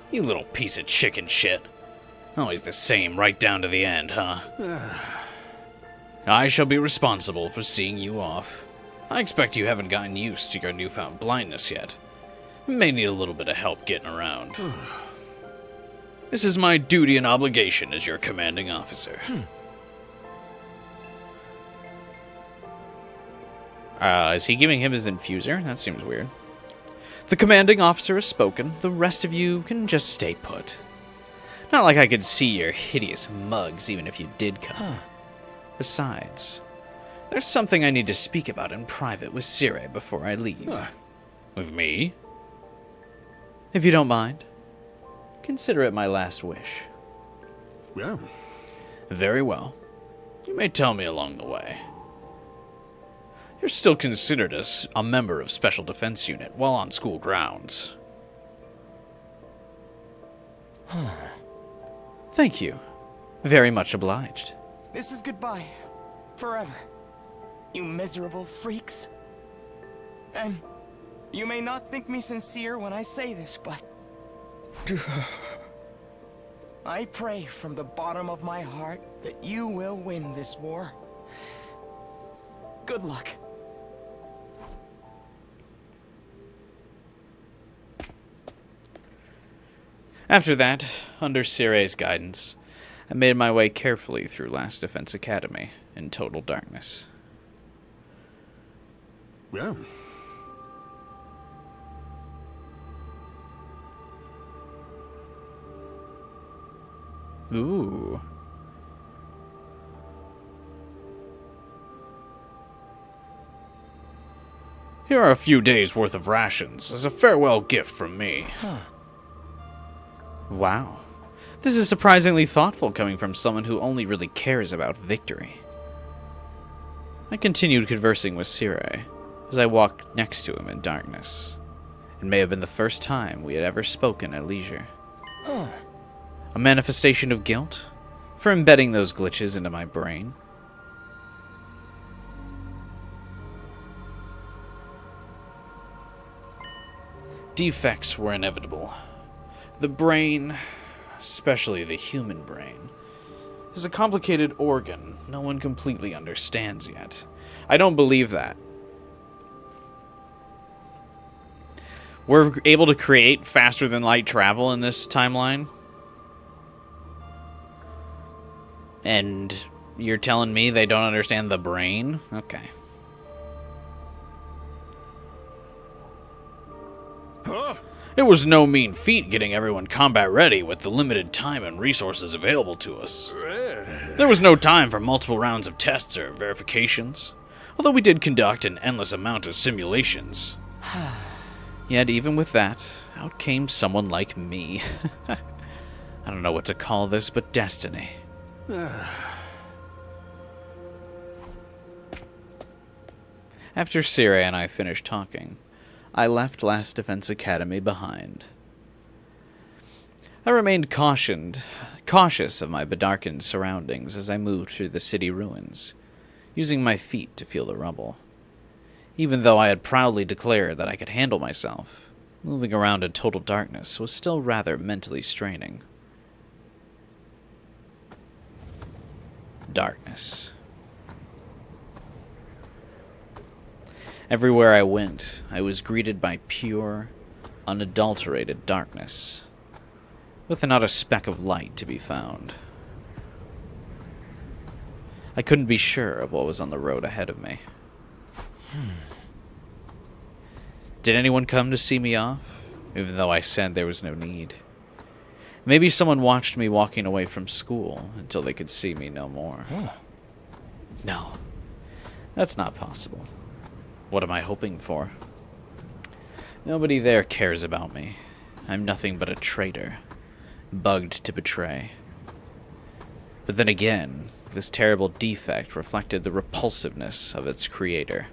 You little piece of chicken shit. Always the same right down to the end, huh? I shall be responsible for seeing you off. I expect you haven't gotten used to your newfound blindness yet. You may need a little bit of help getting around. This is my duty and obligation as your commanding officer. Is he giving him his infuser? That seems weird. The commanding officer has spoken. The rest of you can just stay put. Not like I could see your hideous mugs even if you did come. Besides, there's something I need to speak about in private with Sirai before I leave. With me? If you don't mind, consider it my last wish. Yeah. Very well. You may tell me along the way. You're still considered a member of Special Defense Unit while on school grounds. Thank you. Very much obliged. This is goodbye. Forever. You miserable freaks. And you may not think me sincere when I say this, but I pray from the bottom of my heart that you will win this war. Good luck. After that, under Sirai's guidance, I made my way carefully through Last Defense Academy in total darkness. Yeah. Ooh. Here are a few days' worth of rations as a farewell gift from me. Wow. This is surprisingly thoughtful coming from someone who only really cares about victory. I continued conversing with Sirai as I walked next to him in darkness. It may have been the first time we had ever spoken at leisure. A manifestation of guilt for embedding those glitches into my brain. Defects were inevitable. The brain, especially the human brain, is a complicated organ no one completely understands yet. I don't believe that. We're able to create faster than light travel in this timeline. And you're telling me they don't understand the brain? Okay. It was no mean feat getting everyone combat ready with the limited time and resources available to us. There was no time for multiple rounds of tests or verifications, although we did conduct an endless amount of simulations. Yet even with that, out came someone like me. I don't know what to call this, but destiny. After Sirai and I finished talking, I left Last Defense Academy behind. I remained cautious of my bedarkened surroundings as I moved through the city ruins, using my feet to feel the rubble. Even though I had proudly declared that I could handle myself, moving around in total darkness was still rather mentally straining. Darkness. Everywhere I went, I was greeted by pure, unadulterated darkness. with not a speck of light to be found. I couldn't be sure of what was on the road ahead of me. Did anyone come to see me off, even though I said there was no need? Maybe someone watched me walking away from school until they could see me no more. No, that's not possible. What am I hoping for? Nobody there cares about me. I'm nothing but a traitor, bugged to betray. But then again, this terrible defect reflected the repulsiveness of its creator,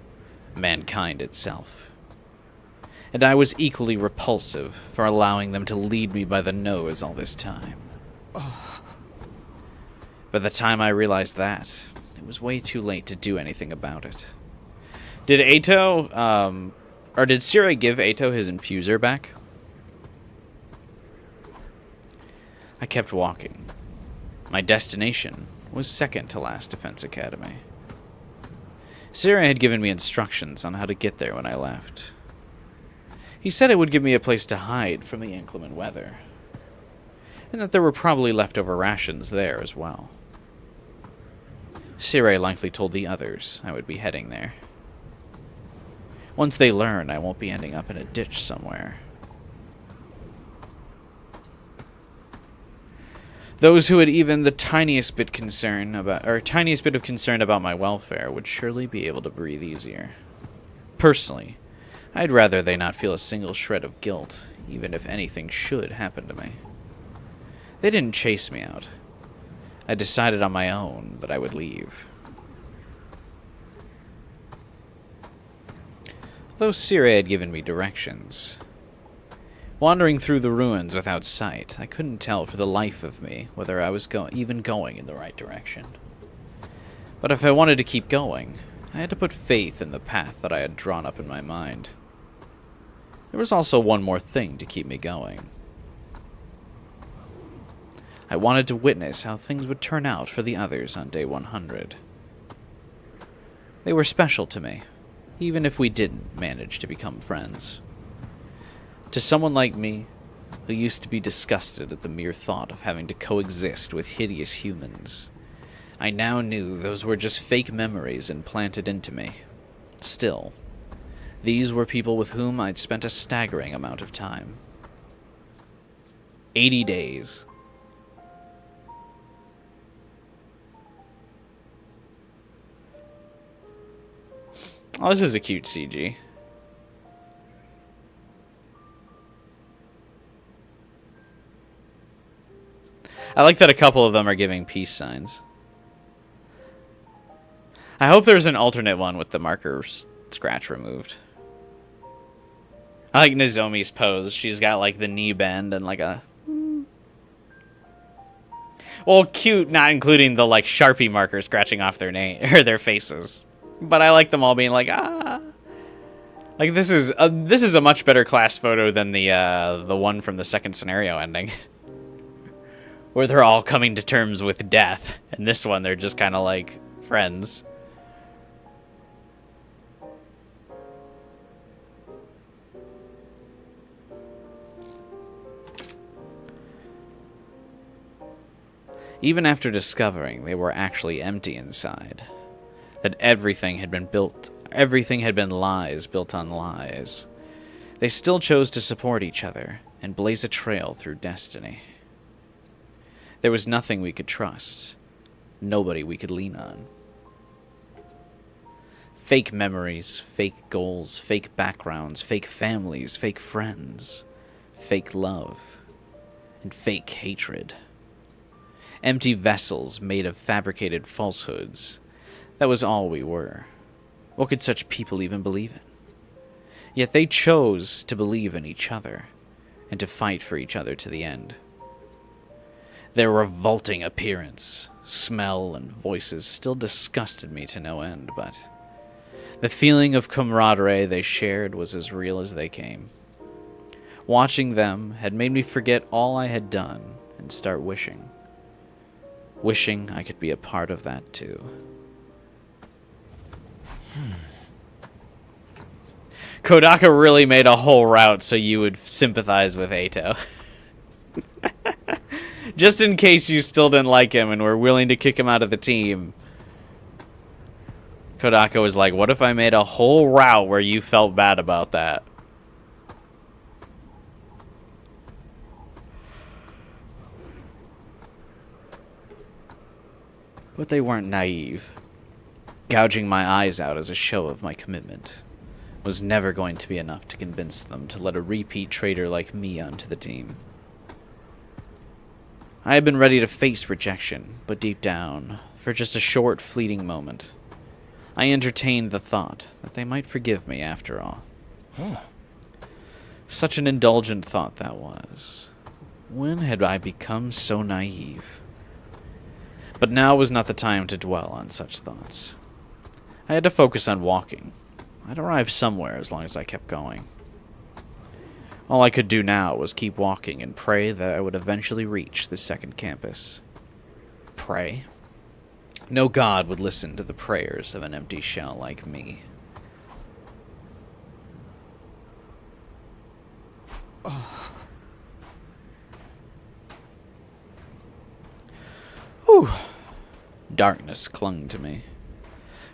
mankind itself. And I was equally repulsive for allowing them to lead me by the nose all this time. By the time I realized that, it was way too late to do anything about it. Did Ato, or did Sire give Ato his infuser back? I kept walking. My destination was second to last Defense Academy. Sire had given me instructions on how to get there when I left. He said it would give me a place to hide from the inclement weather, and that there were probably leftover rations there as well. Sire likely told the others I would be heading there. Once they learn, I won't be ending up in a ditch somewhere. Those who had even the tiniest bit of concern about my welfare would surely be able to breathe easier. Personally, I'd rather they not feel a single shred of guilt, even if anything should happen to me. They didn't chase me out. I decided on my own that I would leave. Though Sire had given me directions, wandering through the ruins without sight, I couldn't tell for the life of me whether I was even going in the right direction. But if I wanted to keep going, I had to put faith in the path that I had drawn up in my mind. There was also one more thing to keep me going. I wanted to witness how things would turn out for the others on day 100. They were special to me, even if we didn't manage to become friends. To someone like me, who used to be disgusted at the mere thought of having to coexist with hideous humans, I now knew those were just fake memories implanted into me. Still, these were people with whom I'd spent a staggering amount of time. 80 days. Oh, this is a cute CG. I like that a couple of them are giving peace signs. I hope there's an alternate one with the marker scratch removed. I like Nozomi's pose. She's got like the knee bend and like a... Well, cute, not including the like Sharpie marker scratching off their their faces. But I like them all being like, ah. Like this is a much better class photo than the one from the second scenario ending. Where they're all coming to terms with death. And this one, they're just kind of like friends. Even after discovering they were actually empty inside, that everything had been lies built on lies, they still chose to support each other and blaze a trail through destiny. There was nothing we could trust, nobody we could lean on. Fake memories, fake goals, fake backgrounds, fake families, fake friends, fake love, and fake hatred. Empty vessels made of fabricated falsehoods. That was all we were. What could such people even believe in? Yet they chose to believe in each other, and to fight for each other to the end. Their revolting appearance, smell, and voices still disgusted me to no end, but the feeling of camaraderie they shared was as real as they came. Watching them had made me forget all I had done and start wishing. Wishing I could be a part of that too. Kodaka really made a whole route so you would sympathize with Ato. Just in case you still didn't like him and were willing to kick him out of the team. Kodaka was like, what if I made a whole route where you felt bad about that? But they weren't naive. Gouging my eyes out as a show of my commitment was never going to be enough to convince them to let a repeat traitor like me onto the team. I had been ready to face rejection, but deep down, for just a short, fleeting moment, I entertained the thought that they might forgive me after all. Such an indulgent thought that was. When had I become so naive? But now was not the time to dwell on such thoughts. I had to focus on walking. I'd arrive somewhere as long as I kept going. All I could do now was keep walking and pray that I would eventually reach the second campus. Pray? No god would listen to the prayers of an empty shell like me. Whew. Darkness clung to me.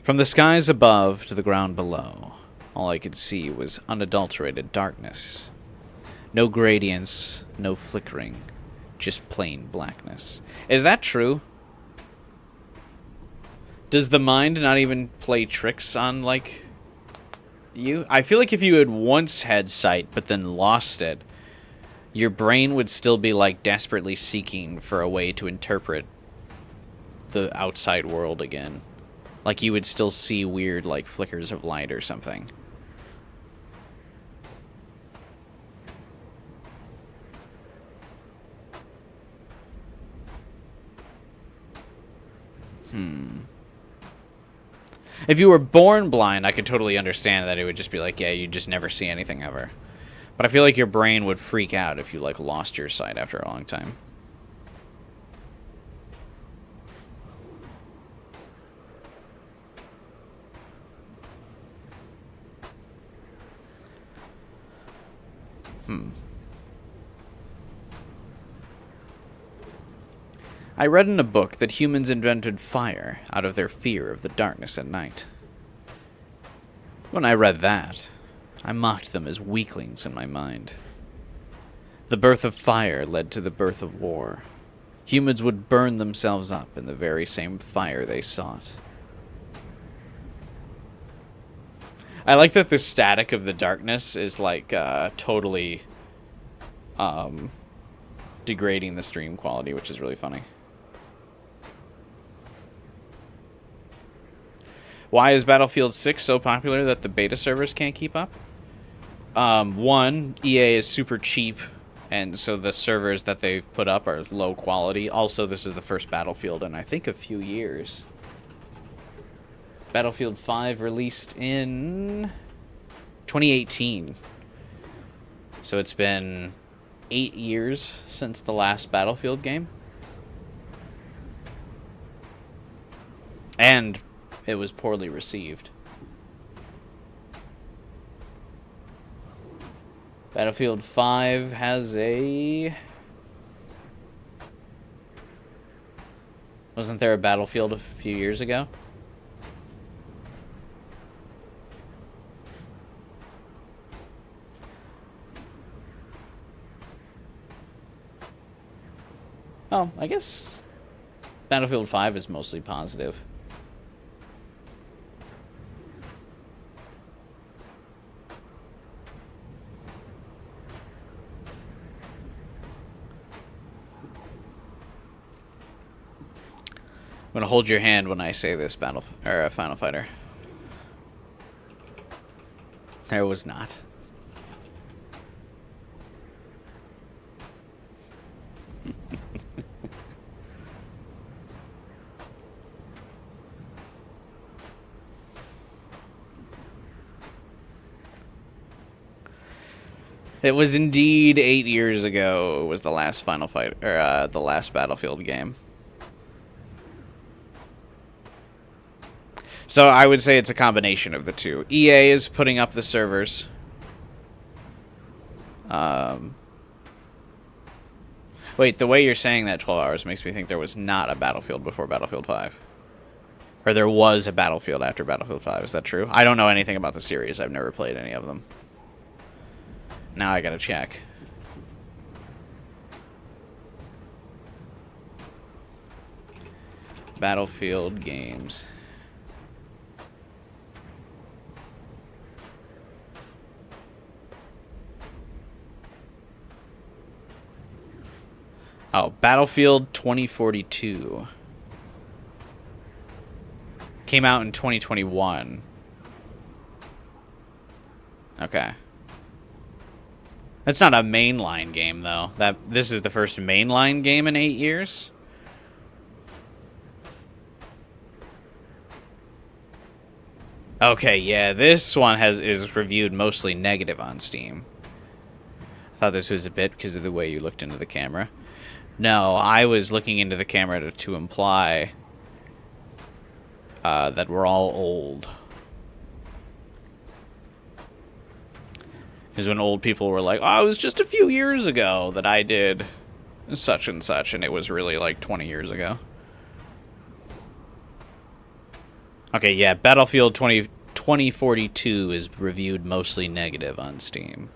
From the skies above to the ground below, all I could see was unadulterated darkness. No gradients, no flickering, just plain blackness. Is that true? Does the mind not even play tricks on, like, you? I feel like if you had once had sight, but then lost it, your brain would still be, like, desperately seeking for a way to interpret the outside world again. Like, you would still see weird, like, flickers of light or something. If you were born blind, I could totally understand that it would just be like, yeah, you just never see anything ever. But I feel like your brain would freak out if you, like, lost your sight after a long time. I read in a book that humans invented fire out of their fear of the darkness at night. When I read that, I mocked them as weaklings in my mind. The birth of fire led to the birth of war. Humans would burn themselves up in the very same fire they sought. I like that the static of the darkness is like totally degrading the stream quality, which is really funny. Why is Battlefield 6 so popular that the beta servers can't keep up? One, EA is super cheap, and so the servers that they've put up are low quality. Also, this is the first Battlefield in, I think, a few years. Battlefield 5 released in 2018. So it's been 8 years since the last Battlefield game. And it was poorly received. Battlefield 5 has a... Wasn't there a Battlefield a few years ago? Oh, I guess Battlefield 5 is mostly positive. I'm gonna hold your hand when I say this, Final Fighter. There was not. It was indeed 8 years ago. It was the last Final Fight, or the last Battlefield game. So I would say it's a combination of the two. EA is putting up the servers. Wait, the way you're saying that 12 hours makes me think there was not a Battlefield before Battlefield 5. Or there was a Battlefield after Battlefield 5. Is that true? I don't know anything about the series. I've never played any of them. Now I gotta check. Battlefield games. Oh, Battlefield 2042. Came out in 2021. Okay. That's not a mainline game, though. This is the first mainline game in 8 years? Okay, yeah, this one is reviewed mostly negative on Steam. I thought this was a bit because of the way you looked into the camera. No, I was looking into the camera to imply that we're all old. Because when old people were like, oh, it was just a few years ago that I did such and such, and it was really like 20 years ago. Okay, yeah, Battlefield 2042 is reviewed mostly negative on Steam.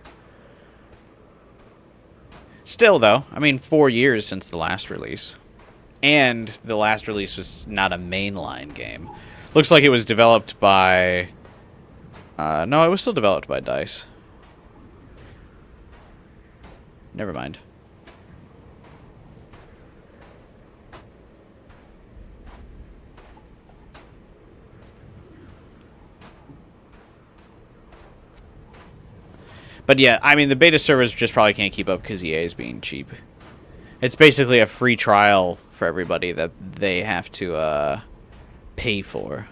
Still, though, I mean, 4 years since the last release. And the last release was not a mainline game. Looks like it was developed by... no, it was still developed by DICE. Never mind. But yeah, I mean, the beta servers just probably can't keep up because EA is being cheap. It's basically a free trial for everybody that they have to pay for.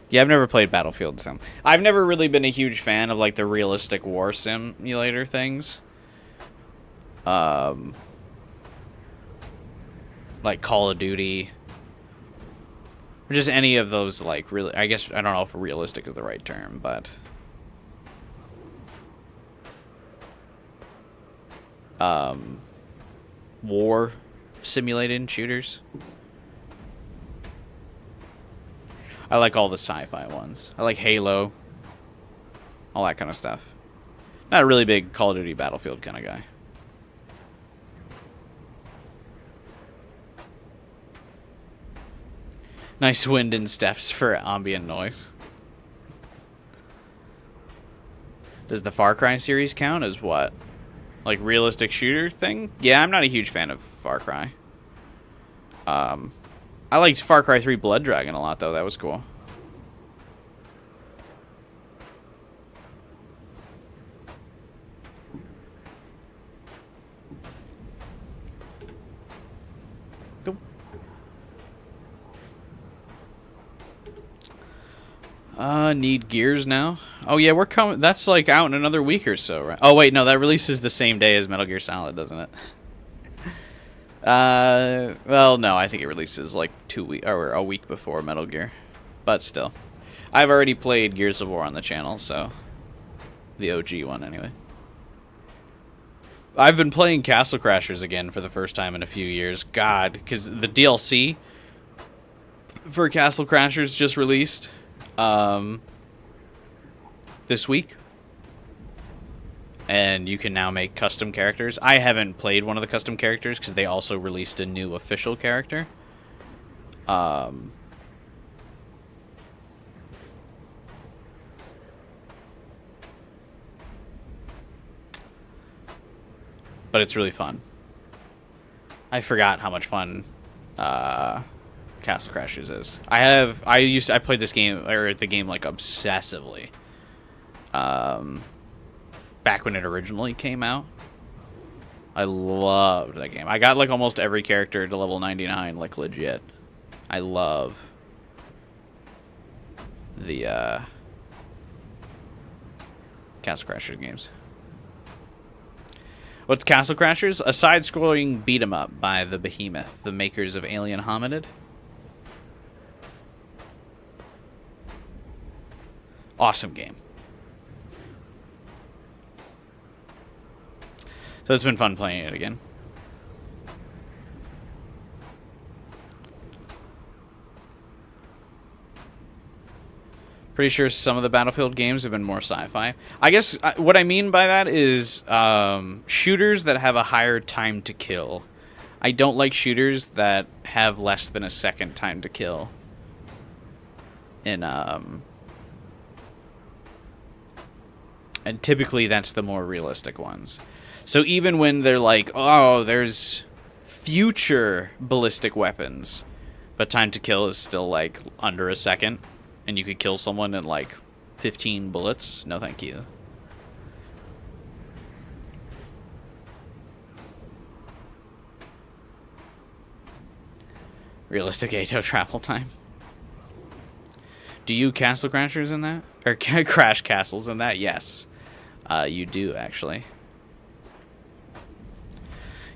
Yeah, I've never played Battlefield Sim. I've never really been a huge fan of like the realistic war simulator things. Like Call of Duty. Or just any of those like really, I guess, I don't know if realistic is the right term, but war simulated shooters. I like all the sci-fi ones. I like Halo. All that kind of stuff. Not a really big Call of Duty Battlefield kind of guy. Nice wind and steps for ambient noise. Does the Far Cry series count as what? Like realistic shooter thing? Yeah, I'm not a huge fan of Far Cry. I liked Far Cry 3 Blood Dragon a lot, though. That was cool. Need Gears now? Oh, yeah, we're coming. That's, like, out in another week or so, right? Oh, wait, no, that releases the same day as Metal Gear Solid, doesn't it? Well, no, I think it releases like 2 weeks or a week before Metal Gear, but still, I've already played Gears of War on the channel, so the OG one anyway. I've been playing Castle Crashers again for the first time in a few years. God, because the DLC for Castle Crashers just released this week. And you can now make custom characters. I haven't played one of the custom characters because they also released a new official character. But it's really fun. I forgot how much fun Castle Crashers is. I played this game, or the game, like obsessively. Back when it originally came out. I loved that game. I got like almost every character to level 99, like legit. I love the Castle Crashers games. What's Castle Crashers? A side-scrolling beat-em-up by the Behemoth, the makers of Alien Hominid. Awesome game. So it's been fun playing it again. Pretty sure some of the Battlefield games have been more sci-fi. I guess what I mean by that is shooters that have a higher time to kill. I don't like shooters that have less than a second time to kill. And typically that's the more realistic ones. So even when they're like, oh, there's future ballistic weapons, but time to kill is still like under a second, and you could kill someone in like 15 bullets, no thank you. Realistic ATO travel time. Do you Castle Crashers in that? Or Crash Castles in that? Yes. You do, actually.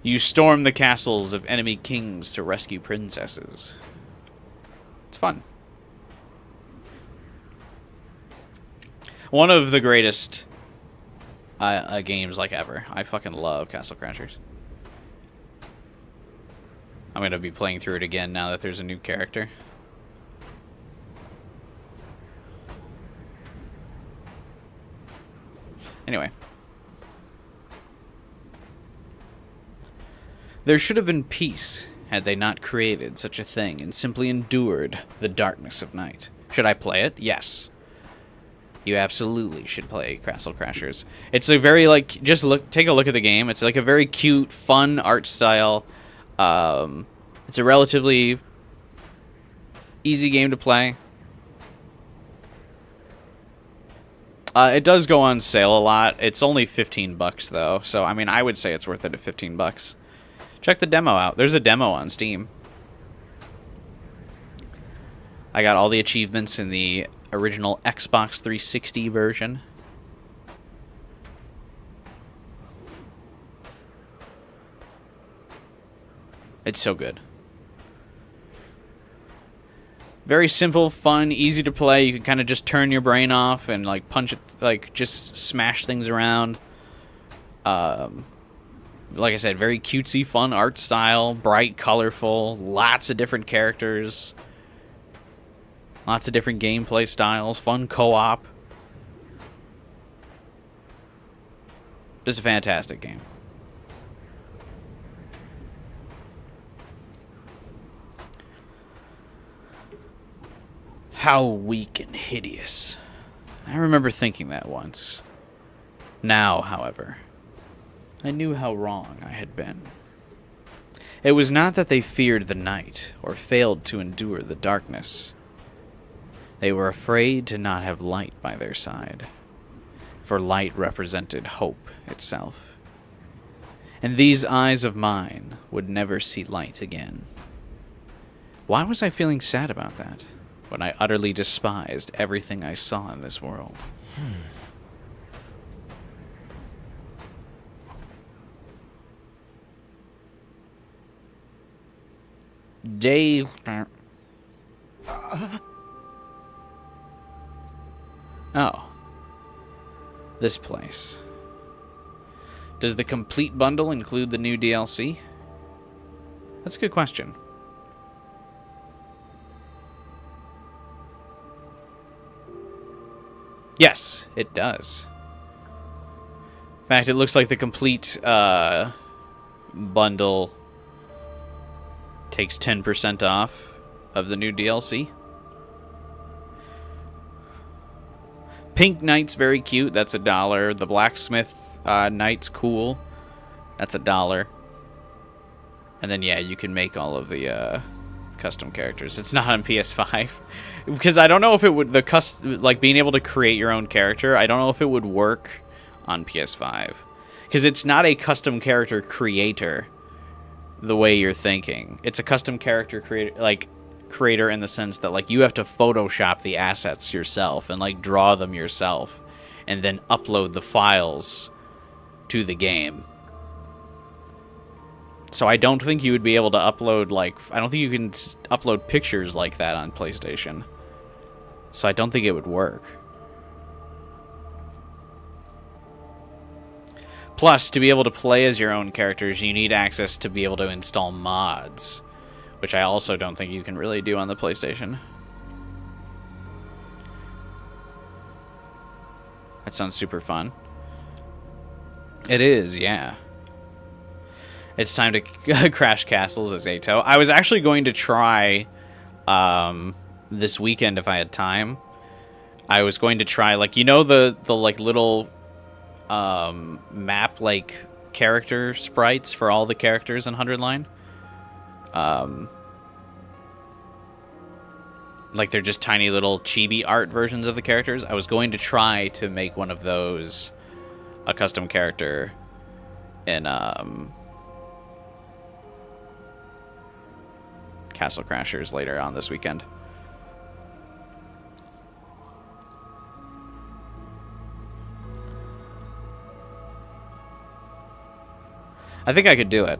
You storm the castles of enemy kings to rescue princesses. It's fun. One of the greatest games like ever. I fucking love Castle Crashers. I'm going to be playing through it again now that there's a new character. Anyway. There should have been peace had they not created such a thing and simply endured the darkness of night. Should I play it? Yes. You absolutely should play Castle Crashers. It's a very, like, take a look at the game. It's like a very cute, fun art style. It's a relatively easy game to play. It does go on sale a lot. It's only $15 though, so I mean, I would say it's worth it at $15. Check the demo out. There's a demo on Steam. I got all the achievements in the original Xbox 360 version. It's so good. Very simple, fun, easy to play. You can kind of just turn your brain off and like punch it, like just smash things around. Like I said, very cutesy, fun art style, bright, colorful, lots of different characters, lots of different gameplay styles, fun co-op. Just a fantastic game. How weak and hideous. I remember thinking that once. Now, however, I knew how wrong I had been. It was not that they feared the night or failed to endure the darkness. They were afraid to not have light by their side, for light represented hope itself. And these eyes of mine would never see light again. Why was I feeling sad about that, when I utterly despised everything I saw in this world? Dave. Oh. This place. Does the complete bundle include the new DLC? That's a good question. Yes, it does. In fact, it looks like the complete bundle takes 10% off of the new DLC. Pink Knight's very cute. That's $1. The Blacksmith Knight's cool. That's $1. And then, yeah, you can make all of the custom characters. It's not on PS5 because I don't know if it would like being able to create your own character. I don't know if it would work on PS5 because it's not a custom character creator the way you're thinking. It's a custom character creator in the sense that like you have to Photoshop the assets yourself and like draw them yourself. and then upload the files to the game. So I don't think you would be able to upload, like, I don't think you can upload pictures like that on PlayStation. So I don't think it would work. Plus, to be able to play as your own characters, you need access to be able to install mods, which I also don't think you can really do on the PlayStation. That sounds super fun. It is, yeah. It's time to crash castles as Ato. I was actually going to try this weekend if I had time. I was going to try, like, you know, the like little map like character sprites for all the characters in 100 Line. Like they're just tiny little chibi art versions of the characters. I was going to try to make one of those a custom character in Castle Crashers later on this weekend. I think I could do it.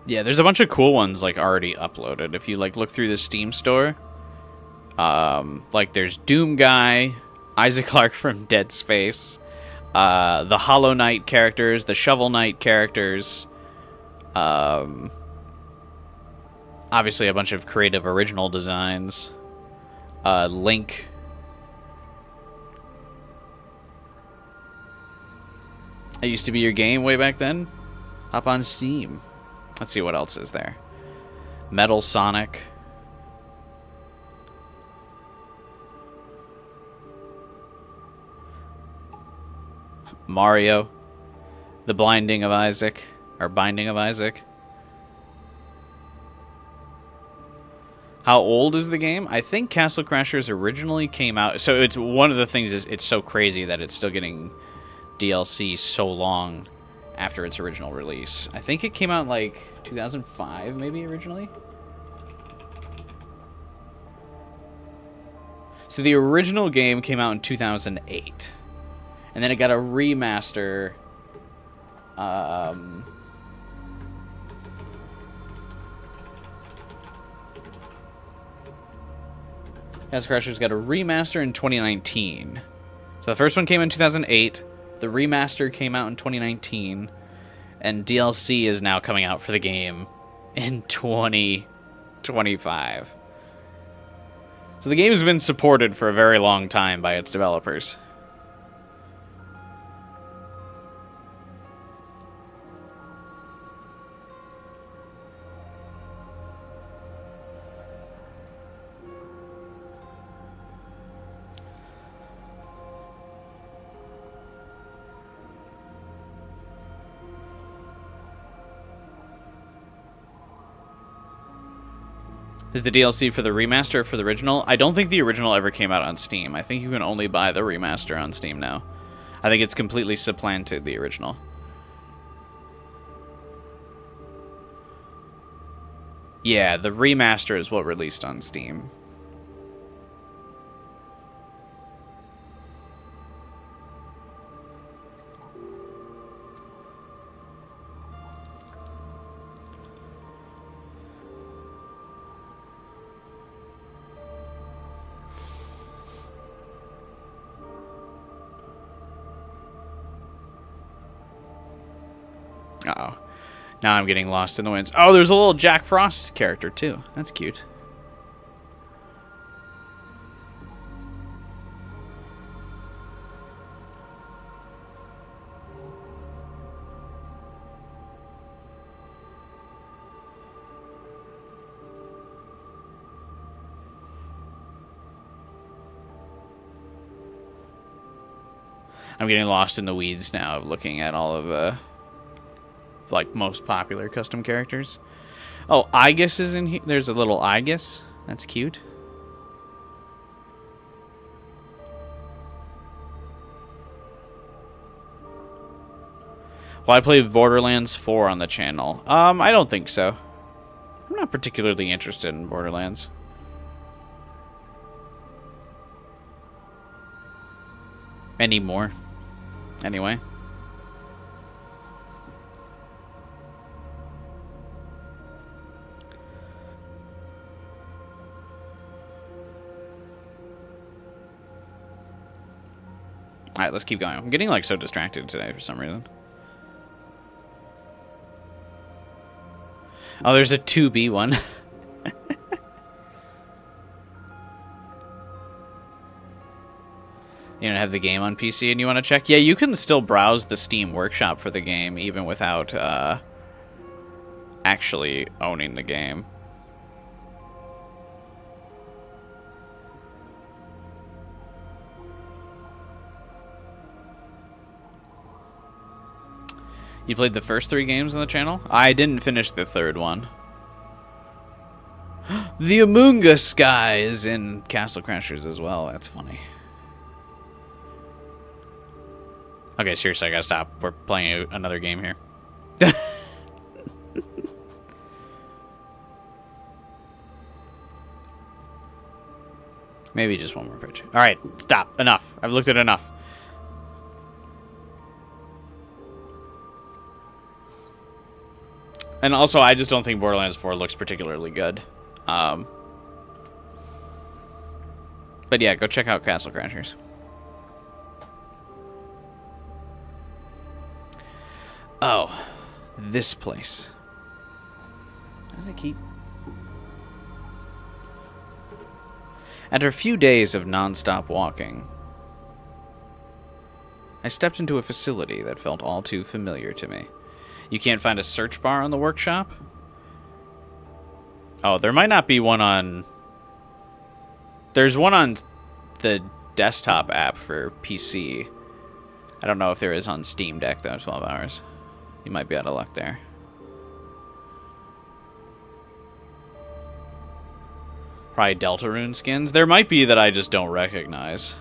Yeah, there's a bunch of cool ones like already uploaded. If you like look through the Steam store, like there's Doom Guy, Isaac Clarke from Dead Space, the Hollow Knight characters, the Shovel Knight characters, obviously a bunch of creative original designs, Link. It used to be your game way back then. Hop on Steam. Let's see what else is there. Metal Sonic. Mario. The Blinding of Isaac. Or Binding of Isaac. How old is the game? I think Castle Crashers originally came out... So it's one of the things is it's so crazy that it's still getting DLC so long after its original release. I think it came out like 2005 maybe originally. So the original game came out in 2008. And then it got a remaster Castle Crashers got a remaster in 2019. So the first one came in 2008. The remaster came out in 2019, and DLC is now coming out for the game in 2025. So the game has been supported for a very long time by its developers. Is the DLC for the remaster or for the original? I don't think the original ever came out on Steam. I think you can only buy the remaster on Steam now. I think it's completely supplanted the original. Yeah, the remaster is what released on Steam. Uh-oh. Now I'm getting lost in the winds. Oh, there's a little Jack Frost character, too. That's cute. I'm getting lost in the weeds now of looking at all of the like most popular custom characters. Oh, Aegis is in here. There's a little Aegis. That's cute. Will I play Borderlands 4 on the channel? I don't think so. I'm not particularly interested in Borderlands. Anymore. Anyway. Alright, let's keep going. I'm getting, like, so distracted today for some reason. Oh, there's a 2B one. You don't have the game on PC and you want to check? Yeah, you can still browse the Steam Workshop for the game even without actually owning the game. You played the first 3 games on the channel? I didn't finish the 3rd one. The Among Us guy is in Castle Crashers as well. That's funny. Okay, seriously, I gotta stop. We're playing another game here. Maybe just one more pitch. Alright, stop. Enough. I've looked at enough. And also, I just don't think Borderlands 4 looks particularly good. But yeah, go check out Castle Crashers. Oh, this place. Does it keep... After a few days of non-stop walking, I stepped into a facility that felt all too familiar to me. You can't find a search bar on the workshop? Oh, there might not be one on... There's one on the desktop app for PC. I don't know if there is on Steam Deck, though, 12 hours. You might be out of luck there. Probably Deltarune skins. There might be that I just don't recognize.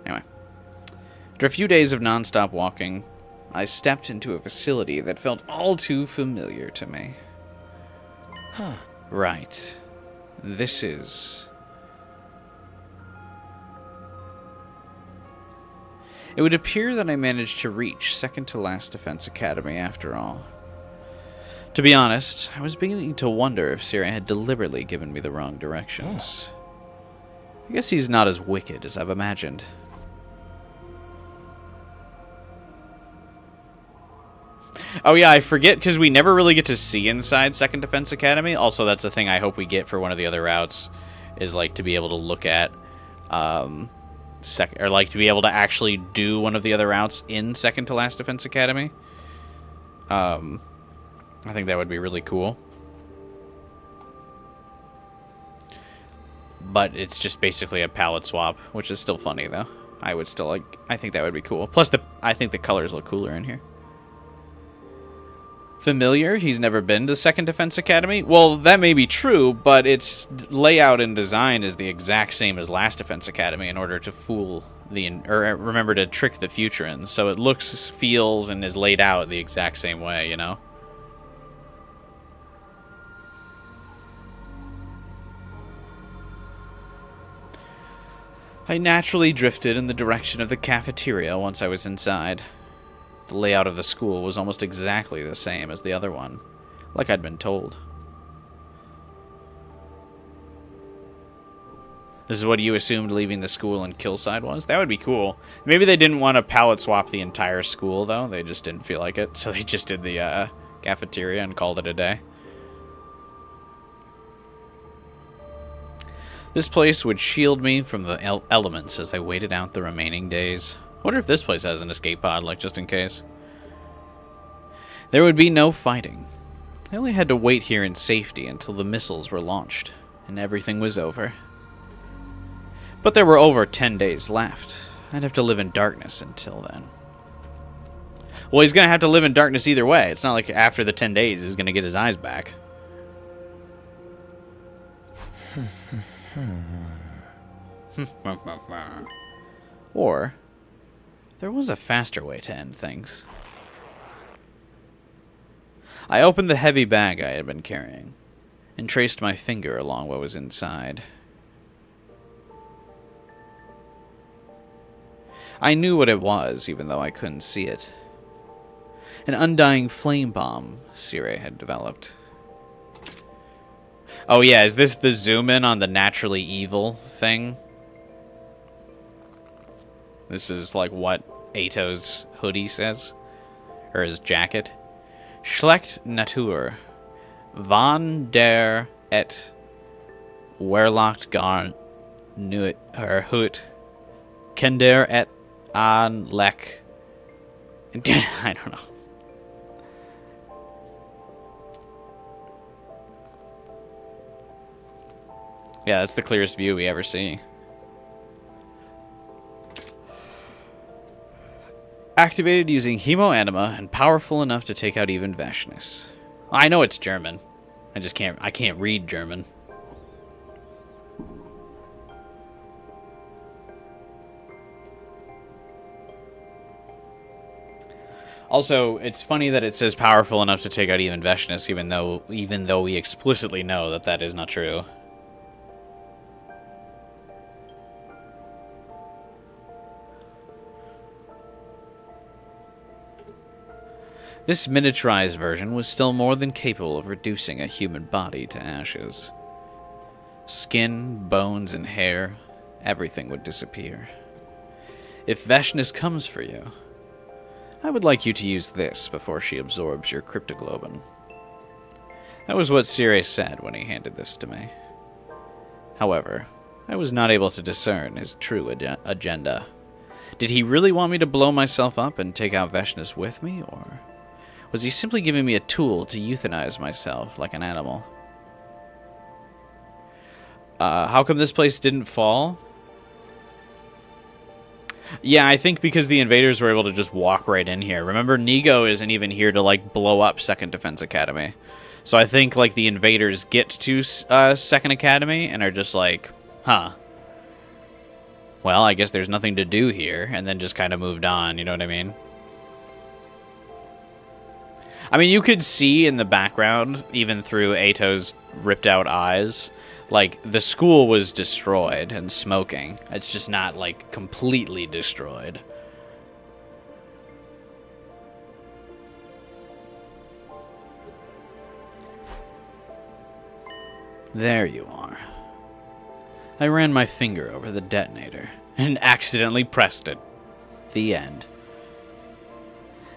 Anyway. After a few days of non-stop walking, I stepped into a facility that felt all too familiar to me. Huh. Right. This is... It would appear that I managed to reach second to last Defense Academy after all. To be honest, I was beginning to wonder if Siri had deliberately given me the wrong directions. I guess he's not as wicked as I've imagined. Oh yeah, I forget, because we never really get to see inside 2nd Defense Academy. Also, that's the thing I hope we get for one of the other routes, is like to be able to look at, or like to be able to actually do one of the other routes in 2nd to last Defense Academy. I think that would be really cool. But it's just basically a palette swap, which is still funny though. I would still like, I think that would be cool. Plus I think the colors look cooler in here. Familiar? He's never been to 2nd Defense Academy? Well, that may be true, but its layout and design is the exact same as last Defense Academy in order to fool or remember to trick the Futurans. So it looks, feels, and is laid out the exact same way, you know? I naturally drifted in the direction of the cafeteria once I was inside. The layout of the school was almost exactly the same as the other one, like I'd been told. This is what you assumed leaving the school in Killside was? That would be cool. Maybe they didn't want to palette swap the entire school, though. They just didn't feel like it, so they just did the cafeteria and called it a day. This place would shield me from the elements as I waited out the remaining days. I wonder if this place has an escape pod, like, just in case. There would be no fighting. I only had to wait here in safety until the missiles were launched. and everything was over. But there were over 10 days left. I'd have to live in darkness until then. Well, he's going to have to live in darkness either way. It's not like after the 10 days he's going to get his eyes back. Or, there was a faster way to end things. I opened the heavy bag I had been carrying, and traced my finger along what was inside. I knew what it was, even though I couldn't see it. An undying flame bomb Sire had developed. Oh yeah, is this the zoom in on the naturally evil thing? This is like what Ato's hoodie says? Or his jacket? Schlecht Natur. Van der et Werlacht gar nuit her hut. Kender et an lek. I don't know. Yeah, that's the clearest view we ever see. Activated using hemoanima and powerful enough to take out even Veshness. I know it's German. I can't read German. Also, it's funny that it says powerful enough to take out even Veshness, even though we explicitly know that that is not true. This miniaturized version was still more than capable of reducing a human body to ashes. Skin, bones, and hair, everything would disappear. If Veshness comes for you, I would like you to use this before she absorbs your cryptoglobin. That was what Sire said when he handed this to me. However, I was not able to discern his true agenda. Did he really want me to blow myself up and take out Veshness with me, or was he simply giving me a tool to euthanize myself like an animal? How come this place didn't fall? Yeah, I think because the invaders were able to just walk right in here. Remember, Nigo isn't even here to, like, blow up 2nd Defense Academy. So I think, like, the invaders get to 2nd Academy and are just like, huh. Well, I guess there's nothing to do here, and then just kind of moved on, you know what I mean? I mean, you could see in the background, even through Ato's ripped-out eyes, like, the school was destroyed and smoking. It's just not, like, completely destroyed. There you are. I ran my finger over the detonator and accidentally pressed it. The end.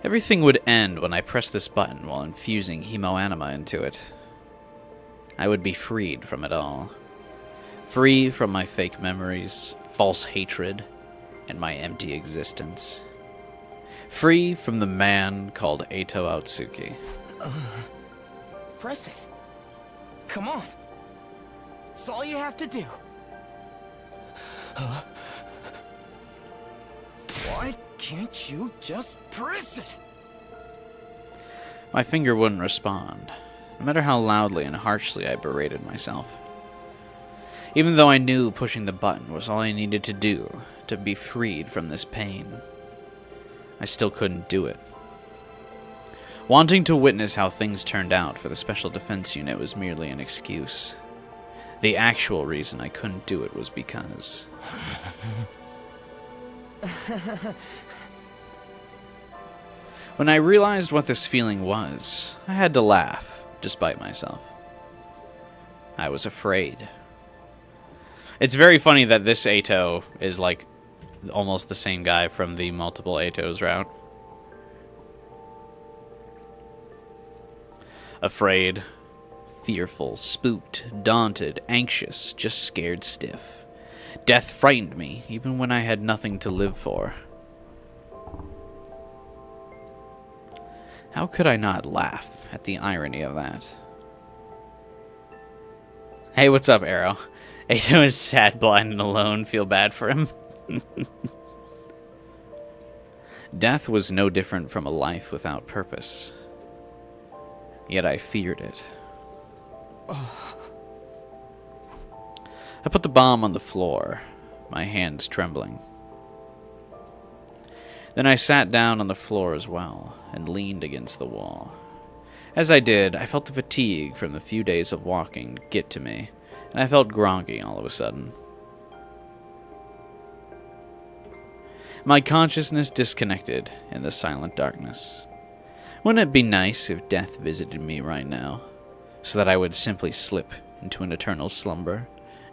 Everything would end when I pressed this button while infusing hemoanima into it. I would be freed from it all. Free from my fake memories, false hatred, and my empty existence. Free from the man called Ato Aotsuki. Press it. Come on. It's all you have to do. Why can't you just press it? My finger wouldn't respond, no matter how loudly and harshly I berated myself. Even though I knew pushing the button was all I needed to do to be freed from this pain, I still couldn't do it. Wanting to witness how things turned out for the Special Defense Unit was merely an excuse. The actual reason I couldn't do it was because... When I realized what this feeling was, I had to laugh, despite myself. I was afraid. It's very funny that this Ato is, like, almost the same guy from the multiple Atos route. Afraid, fearful, spooked, daunted, anxious, just scared stiff. Death frightened me, even when I had nothing to live for. How could I not laugh at the irony of that? Hey, what's up, Arrow? Ato is sad, blind, and alone. Feel bad for him. Death was no different from a life without purpose. Yet I feared it. I put the bomb on the floor, my hands trembling. Then I sat down on the floor as well, and leaned against the wall. As I did, I felt the fatigue from the few days of walking get to me, and I felt groggy all of a sudden. My consciousness disconnected in the silent darkness. Wouldn't it be nice if death visited me right now, so that I would simply slip into an eternal slumber,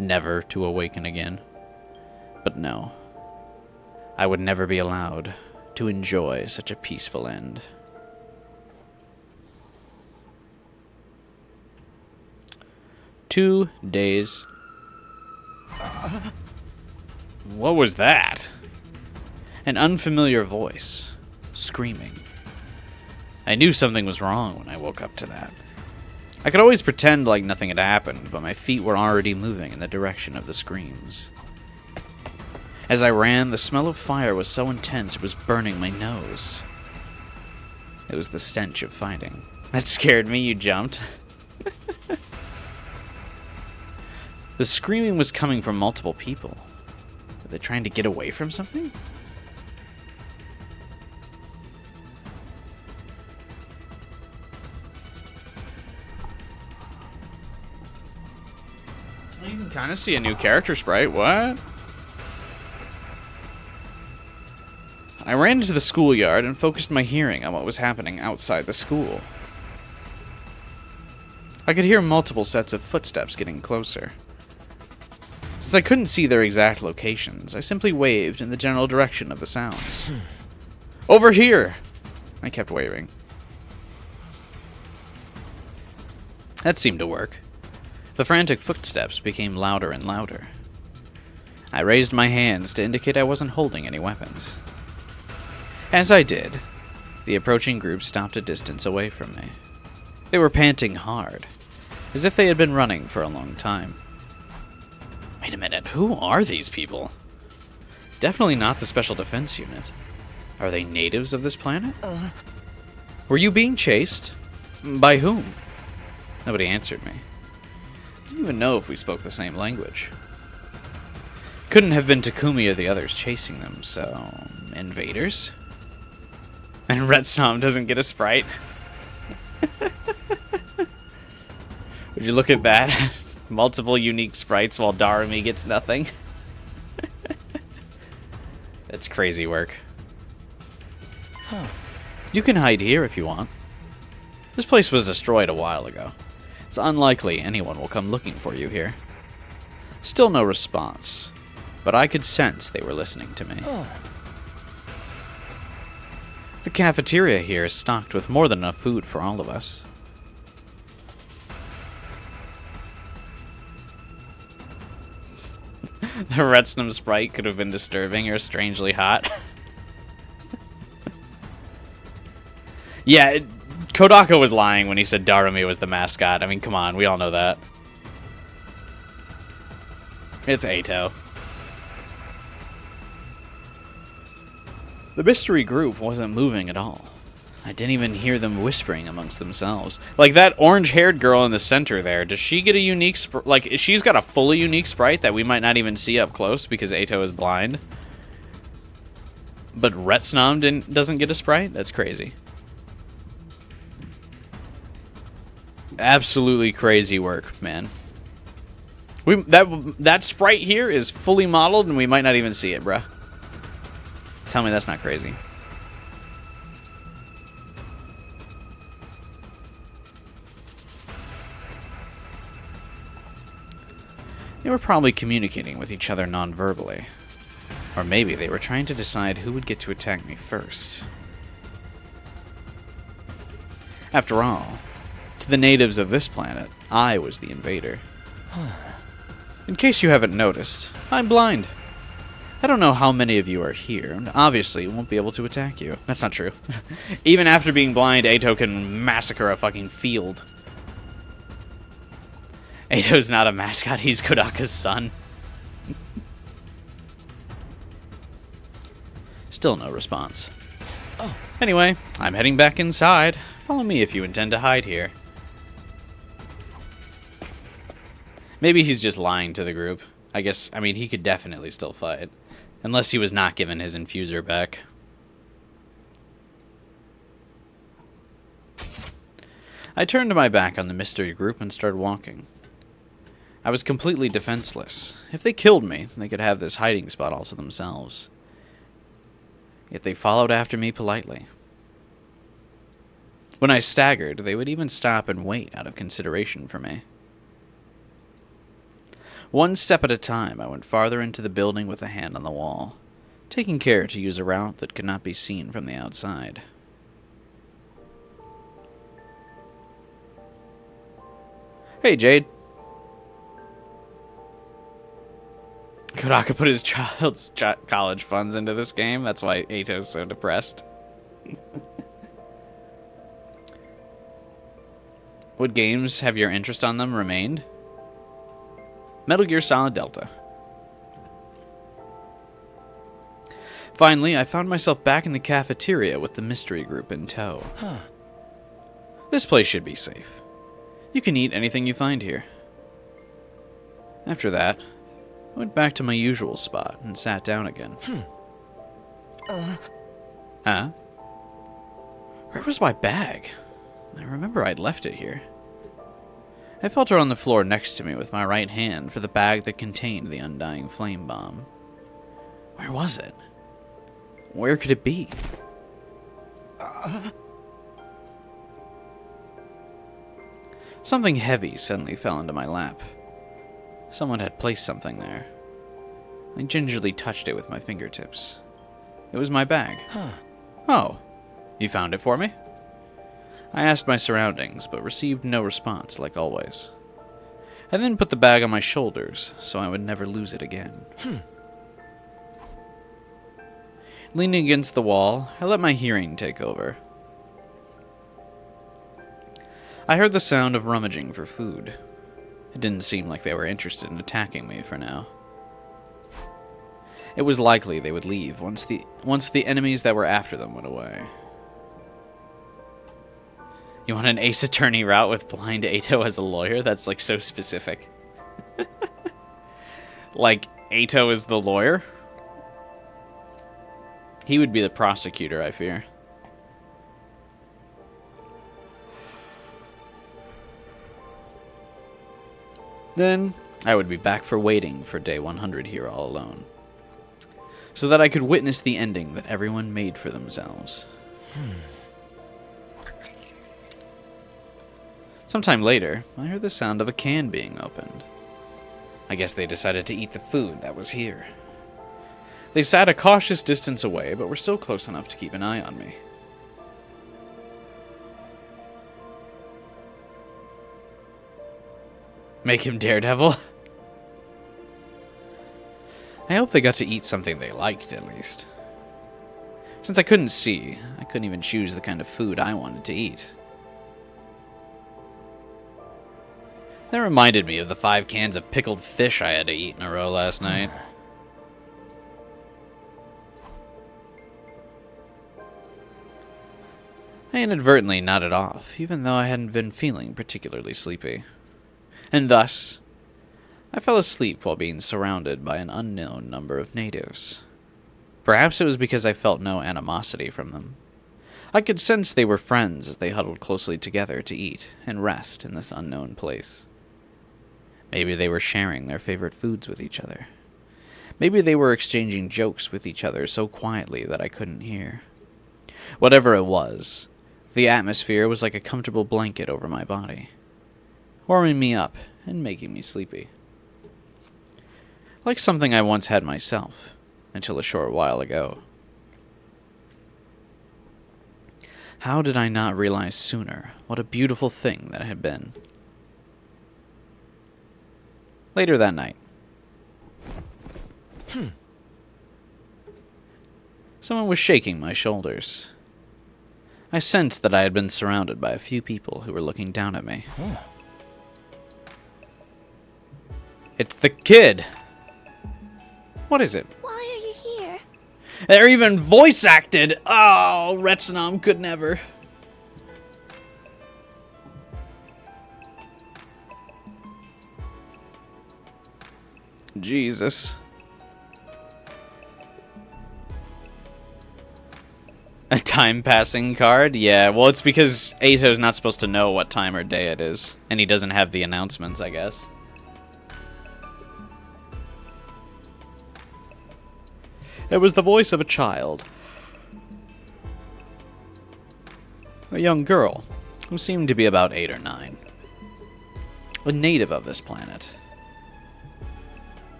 never to awaken again? But no. I would never be allowed to enjoy such a peaceful end. Two days. What was that? An unfamiliar voice, screaming. I knew something was wrong when I woke up to that. I could always pretend like nothing had happened, but my feet were already moving in the direction of the screams. As I ran, the smell of fire was so intense it was burning my nose. It was the stench of fighting. That scared me, you jumped. The screaming was coming from multiple people. Were they trying to get away from something? You can kind of see a new character sprite. What? I ran into the schoolyard and focused my hearing on what was happening outside the school. I could hear multiple sets of footsteps getting closer. Since I couldn't see their exact locations, I simply waved in the general direction of the sounds. Over here! I kept waving. That seemed to work. The frantic footsteps became louder and louder. I raised my hands to indicate I wasn't holding any weapons. As I did, the approaching group stopped a distance away from me. They were panting hard, as if they had been running for a long time. Wait a minute, who are these people? Definitely not the Special Defense Unit. Are they natives of this planet? Were you being chased? By whom? Nobody answered me. I didn't even know if we spoke the same language. Couldn't have been Takumi or the others chasing them, so... invaders? And Red Som doesn't get a sprite? Would you look at that? Multiple unique sprites while Darumi gets nothing. That's crazy work. You can hide here if you want. This place was destroyed a while ago. It's unlikely anyone will come looking for you here. Still no response, but I could sense they were listening to me. The cafeteria here is stocked with more than enough food for all of us. The Retsnum sprite could have been disturbing or strangely hot. Yeah, Kodaka was lying when he said Darumi was the mascot. I mean, come on, we all know that. It's Ato. The mystery group wasn't moving at all. I didn't even hear them whispering amongst themselves. Like that orange-haired girl in the center there, does she get a unique sprite? Like, she's got a fully unique sprite that we might not even see up close because Ato is blind. But Retsnam doesn't get a sprite? That's crazy. Absolutely crazy work, man. That sprite here is fully modeled and we might not even see it, bruh. Tell me that's not crazy. They were probably communicating with each other non-verbally. Or maybe they were trying to decide who would get to attack me first. After all, to the natives of this planet, I was the invader. In case you haven't noticed, I'm blind. I don't know how many of you are here, and obviously won't be able to attack you. That's not true. Even after being blind, Ato can massacre a fucking field. Ato's not a mascot, he's Kodaka's son. Still no response. Oh. Anyway, I'm heading back inside. Follow me if you intend to hide here. Maybe he's just lying to the group. I mean, he could definitely still fight. Unless he was not given his infuser back. I turned my back on the mystery group and started walking. I was completely defenseless. If they killed me, they could have this hiding spot all to themselves. Yet they followed after me politely. When I staggered, they would even stop and wait out of consideration for me. One step at a time, I went farther into the building with a hand on the wall, taking care to use a route that could not be seen from the outside. Hey, Jade. Kodaka put his child's college funds into this game. That's why Ato's so depressed. What games have your interest on them remained? Metal Gear Solid Delta. Finally, I found myself back in the cafeteria with the mystery group in tow. Huh. This place should be safe. You can eat anything you find here. After that, I went back to my usual spot and sat down again. Huh? Where was my bag? I remember I'd left it here. I felt her on the floor next to me with my right hand for the bag that contained the undying flame bomb. Where was it? Where could it be? Something heavy suddenly fell into my lap. Someone had placed something there. I gingerly touched it with my fingertips. It was my bag. Huh. Oh, you found it for me? I asked my surroundings, but received no response, like always. I then put the bag on my shoulders, so I would never lose it again. Leaning against the wall, I let my hearing take over. I heard the sound of rummaging for food. It didn't seem like they were interested in attacking me for now. It was likely they would leave once the enemies that were after them went away. You want an Ace Attorney route with blind Ato as a lawyer? That's like so specific. Like, Ato is the lawyer? He would be the prosecutor, I fear. Then, I would be back for waiting for day 100 here all alone. So that I could witness the ending that everyone made for themselves. Sometime later, I heard the sound of a can being opened. I guess they decided to eat the food that was here. They sat a cautious distance away, but were still close enough to keep an eye on me. Make him Daredevil? I hope they got to eat something they liked, at least. Since I couldn't see, I couldn't even choose the kind of food I wanted to eat. That reminded me of the 5 cans of pickled fish I had to eat in a row last night. I inadvertently nodded off, even though I hadn't been feeling particularly sleepy. And thus, I fell asleep while being surrounded by an unknown number of natives. Perhaps it was because I felt no animosity from them. I could sense they were friends as they huddled closely together to eat and rest in this unknown place. Maybe they were sharing their favorite foods with each other. Maybe they were exchanging jokes with each other so quietly that I couldn't hear. Whatever it was, the atmosphere was like a comfortable blanket over my body, warming me up and making me sleepy. Like something I once had myself, until a short while ago. How did I not realize sooner what a beautiful thing that had been? Later that night. Someone was shaking my shoulders. I sensed that I had been surrounded by a few people who were looking down at me. It's the kid. What is it? Why are you here? They're even voice acted. Oh, Retsunam could never. Jesus. A time passing card? Yeah, well, it's because Ato's not supposed to know what time or day it is, and he doesn't have the announcements, I guess. It was the voice of a child. A young girl who seemed to be about 8 or 9. A native of this planet.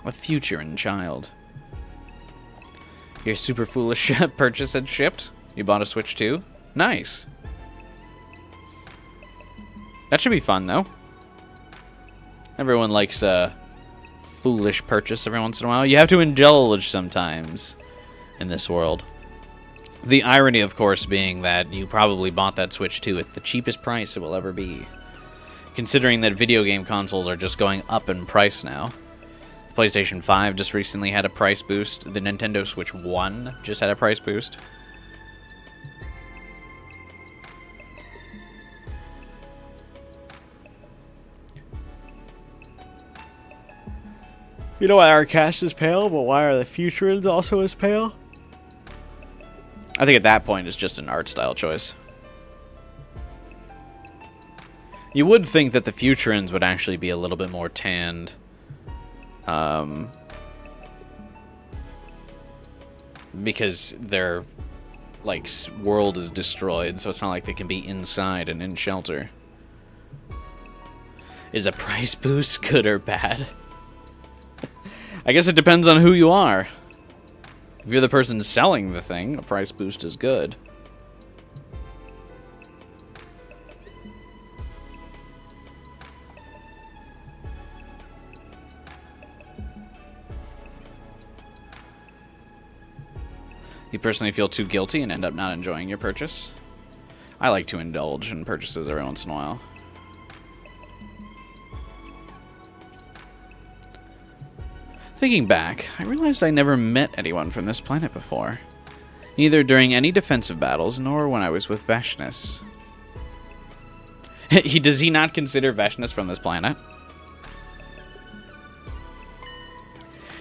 A futurin child. Your super foolish purchase had shipped? You bought a Switch too? Nice. That should be fun, though. Everyone likes a foolish purchase every once in a while. You have to indulge sometimes in this world. The irony, of course, being that you probably bought that Switch 2 at the cheapest price it will ever be. Considering that video game consoles are just going up in price now. PlayStation 5 just recently had a price boost. The Nintendo Switch 1 just had a price boost. You know why our cast is pale, but why are the Futurins also as pale? I think at that point it's just an art style choice. You would think that the Futurins would actually be a little bit more tanned. Because their, like, world is destroyed, so it's not like they can be inside and in shelter. Is a price boost good or bad? I guess it depends on who you are. If you're the person selling the thing, a price boost is good. You personally feel too guilty and end up not enjoying your purchase? I like to indulge in purchases every once in a while. Thinking back, I realized I never met anyone from this planet before. Neither during any defensive battles, nor when I was with Veshnus. Does he not consider Veshnus from this planet?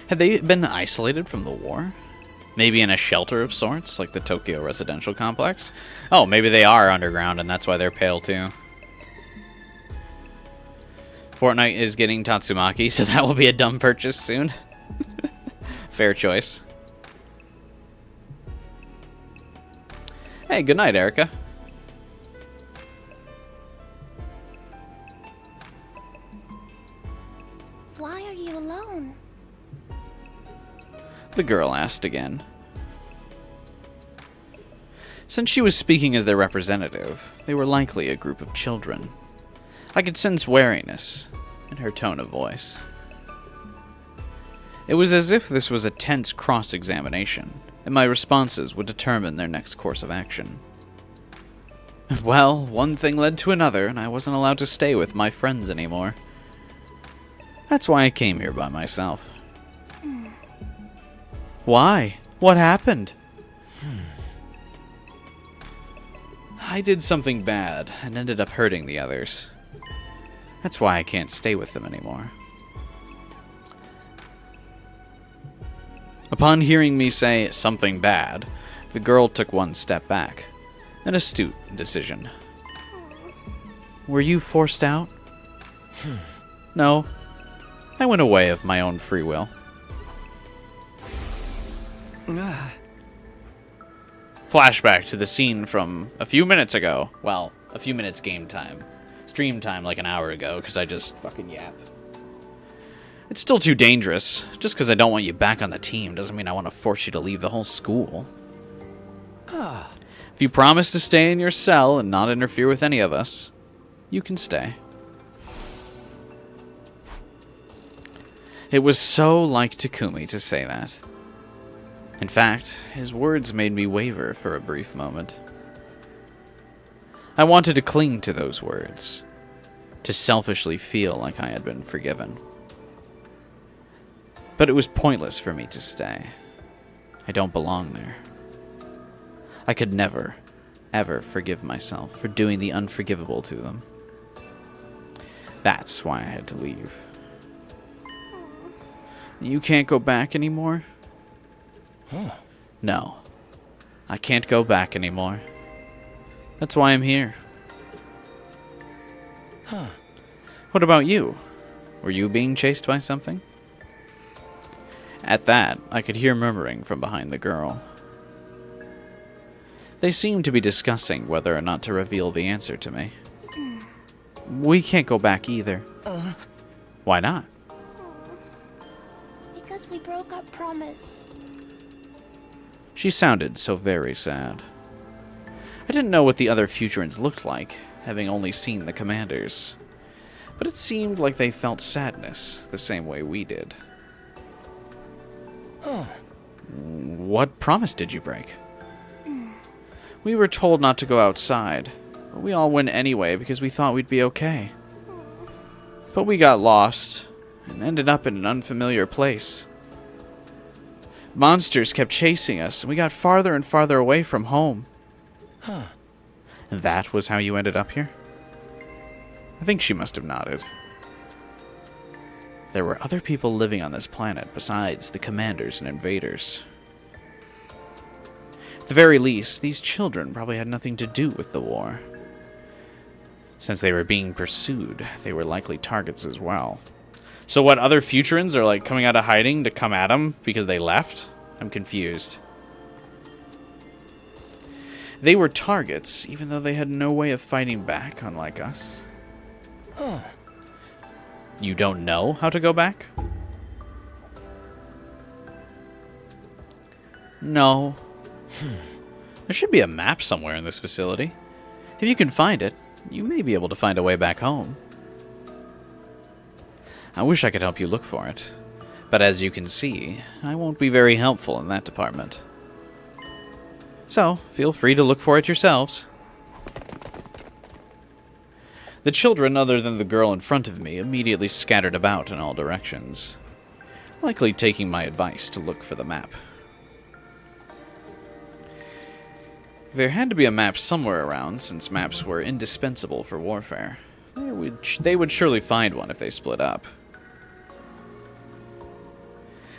Had they been isolated from the war? Maybe in a shelter of sorts, like the Tokyo residential complex? Oh, maybe they are underground and that's why they're pale too. Fortnite is getting Tatsumaki, so that will be a dumb purchase soon. Fair choice. Hey, good night, Erica. Why are you alone? The girl asked again. Since she was speaking as their representative, they were likely a group of children. I could sense wariness in her tone of voice. It was as if this was a tense cross-examination, and my responses would determine their next course of action. Well, one thing led to another, and I wasn't allowed to stay with my friends anymore. That's why I came here by myself. Why? What happened? I did something bad and ended up hurting the others. That's why I can't stay with them anymore. Upon hearing me say something bad, the girl took one step back. An astute decision. Were you forced out? No. I went away of my own free will. Flashback to the scene from a few minutes ago. Well, a few minutes game time. Stream time like an hour ago, because I just fucking yap. It's still too dangerous. Just because I don't want you back on the team doesn't mean I want to force you to leave the whole school. If you promise to stay in your cell and not interfere with any of us, you can stay. It was so like Takumi to say that. In fact, his words made me waver for a brief moment. I wanted to cling to those words. to selfishly feel like I had been forgiven. But it was pointless for me to stay. I don't belong there. I could never, ever forgive myself for doing the unforgivable to them. That's why I had to leave. You can't go back anymore? No. I can't go back anymore. That's why I'm here. What about you? Were you being chased by something? At that, I could hear murmuring from behind the girl. They seemed to be discussing whether or not to reveal the answer to me. We can't go back either. Why not? Because we broke our promise. She sounded so very sad. I didn't know what the other Futurans looked like, having only seen the commanders. But it seemed like they felt sadness the same way we did. What promise did you break? We were told not to go outside, but we all went anyway because we thought we'd be okay. But we got lost and ended up in an unfamiliar place. Monsters kept chasing us, and we got farther and farther away from home. And that was how you ended up here? I think she must have nodded. There were other people living on this planet besides the commanders and invaders. At the very least, these children probably had nothing to do with the war. Since they were being pursued, they were likely targets as well. So what, other Futurans are like coming out of hiding to come at them because they left? I'm confused. They were targets, even though they had no way of fighting back, unlike us. You don't know how to go back? No. There should be a map somewhere in this facility. If you can find it, you may be able to find a way back home. I wish I could help you look for it, but as you can see, I won't be very helpful in that department. So, feel free to look for it yourselves. The children, other than the girl in front of me, immediately scattered about in all directions, likely taking my advice to look for the map. There had to be a map somewhere around, since maps were indispensable for warfare. They would surely find one if they split up.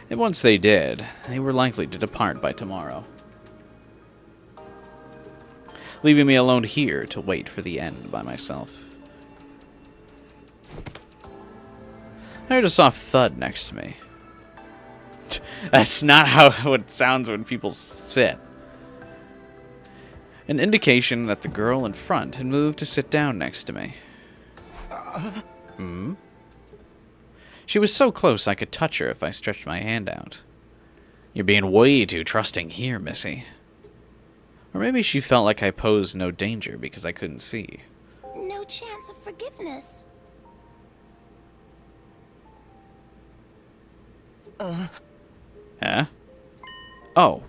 And once they did, they were likely to depart by tomorrow, leaving me alone here to wait for the end by myself. I heard a soft thud next to me. That's not how it sounds when people sit. An indication that the girl in front had moved to sit down next to me. She was so close I could touch her if I stretched my hand out. You're being way too trusting here, Missy. Or maybe she felt like I posed no danger because I couldn't see. No chance of forgiveness. Huh? Oh.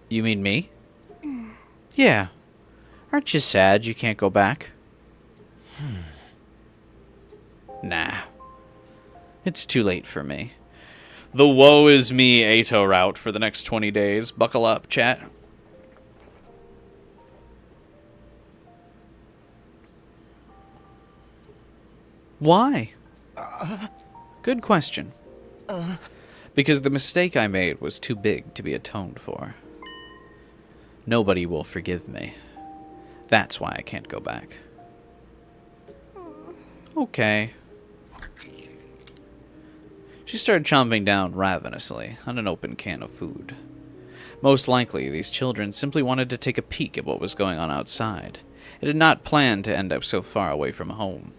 You mean me? Yeah. Aren't you sad you can't go back? Nah. It's too late for me. The woe is me Ato route for the next 20 days. Buckle up, chat. Why? Good question. Because the mistake I made was too big to be atoned for. Nobody will forgive me. That's why I can't go back. Okay. She started chomping down ravenously on an open can of food. Most likely, these children simply wanted to take a peek at what was going on outside. It had not planned to end up so far away from home.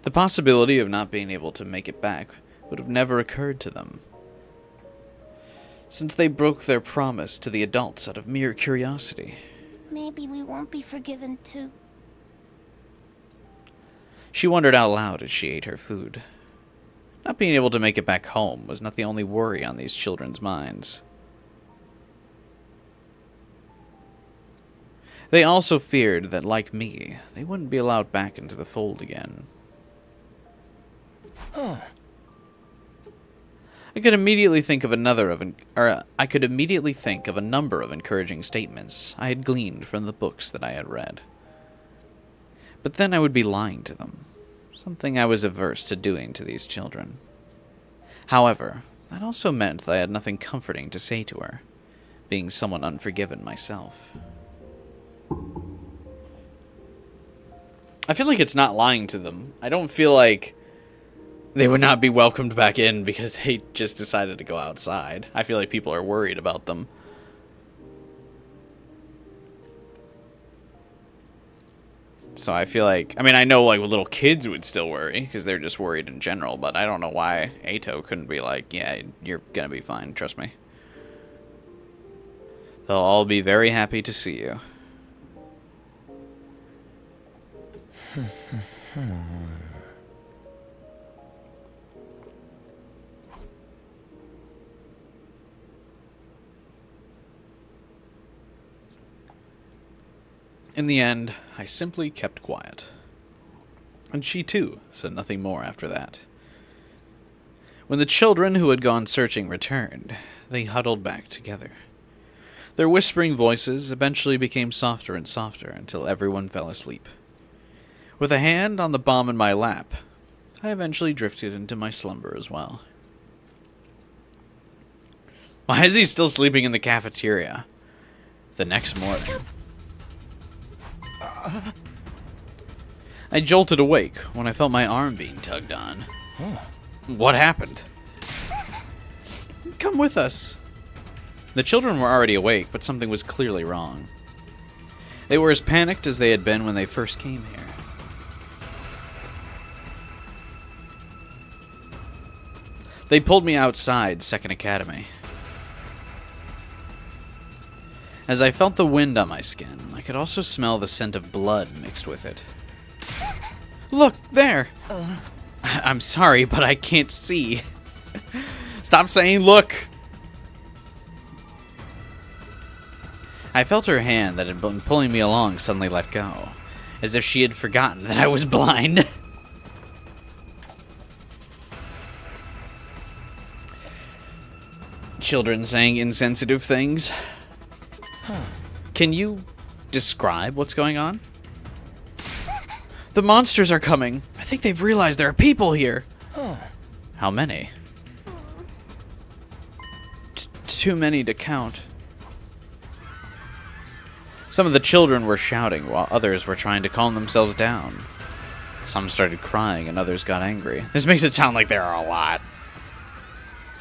The possibility of not being able to make it back would have never occurred to them, since they broke their promise to the adults out of mere curiosity. Maybe we won't be forgiven too. She wondered out loud as she ate her food. Not being able to make it back home was not the only worry on these children's minds. They also feared that, like me, they wouldn't be allowed back into the fold again. I could immediately think of a number of encouraging statements I had gleaned from the books that I had read. But then I would be lying to them, something I was averse to doing to these children. However, that also meant that I had nothing comforting to say to her, being somewhat unforgiven myself. I feel like it's not lying to them. I don't feel like they would not be welcomed back in because they just decided to go outside. I feel like people are worried about them. So I feel like, I mean, I know like little kids would still worry because they're just worried in general, but I don't know why Ato couldn't be like, yeah, you're gonna be fine, trust me. They'll all be very happy to see you. In the end, I simply kept quiet. And she too said nothing more after that. When the children who had gone searching returned, they huddled back together. Their whispering voices eventually became softer and softer until everyone fell asleep. With a hand on the bomb in my lap, I eventually drifted into my slumber as well. Why is he still sleeping in the cafeteria? The next morning, I jolted awake when I felt my arm being tugged on. What happened? Come with us. The children were already awake, but something was clearly wrong. They were as panicked as they had been when they first came here. They pulled me outside Second Academy. As I felt the wind on my skin, I could also smell the scent of blood mixed with it. Look, there! I'm sorry, but I can't see. Stop saying look! I felt her hand that had been pulling me along suddenly let go, as if she had forgotten that I was blind. Children saying insensitive things. Can you describe what's going on? The monsters are coming. I think they've realized there are people here. How many? Too many to count. Some of the children were shouting while others were trying to calm themselves down. Some started crying and others got angry. This makes it sound like there are a lot.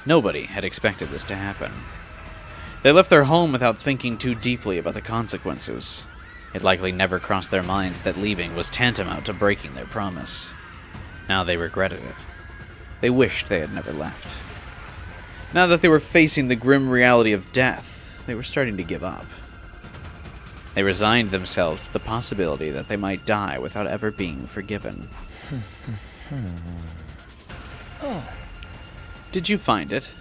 Nobody had expected this to happen. They left their home without thinking too deeply about the consequences. It likely never crossed their minds that leaving was tantamount to breaking their promise. Now they regretted it. They wished they had never left. Now that they were facing the grim reality of death, they were starting to give up. They resigned themselves to the possibility that they might die without ever being forgiven. Did you find it?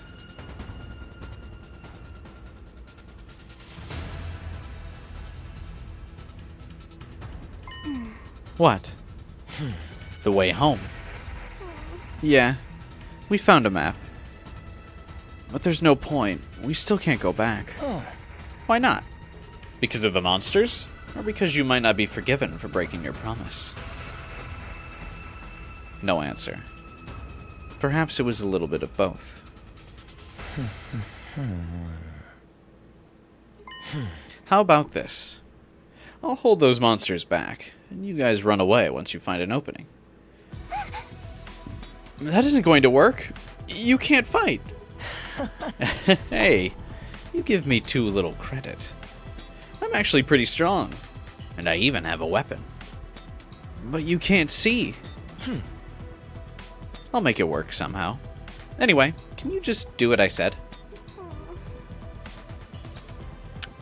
What? The way home. Yeah, we found a map. But there's no point. We still can't go back. Why not? Because of the monsters? Or because you might not be forgiven for breaking your promise? No answer. Perhaps it was a little bit of both. How about this? I'll hold those monsters back, and you guys run away once you find an opening. That isn't going to work. You can't fight. Hey, you give me too little credit. I'm actually pretty strong, and I even have a weapon. But you can't see. I'll make it work somehow. Anyway, can you just do what I said?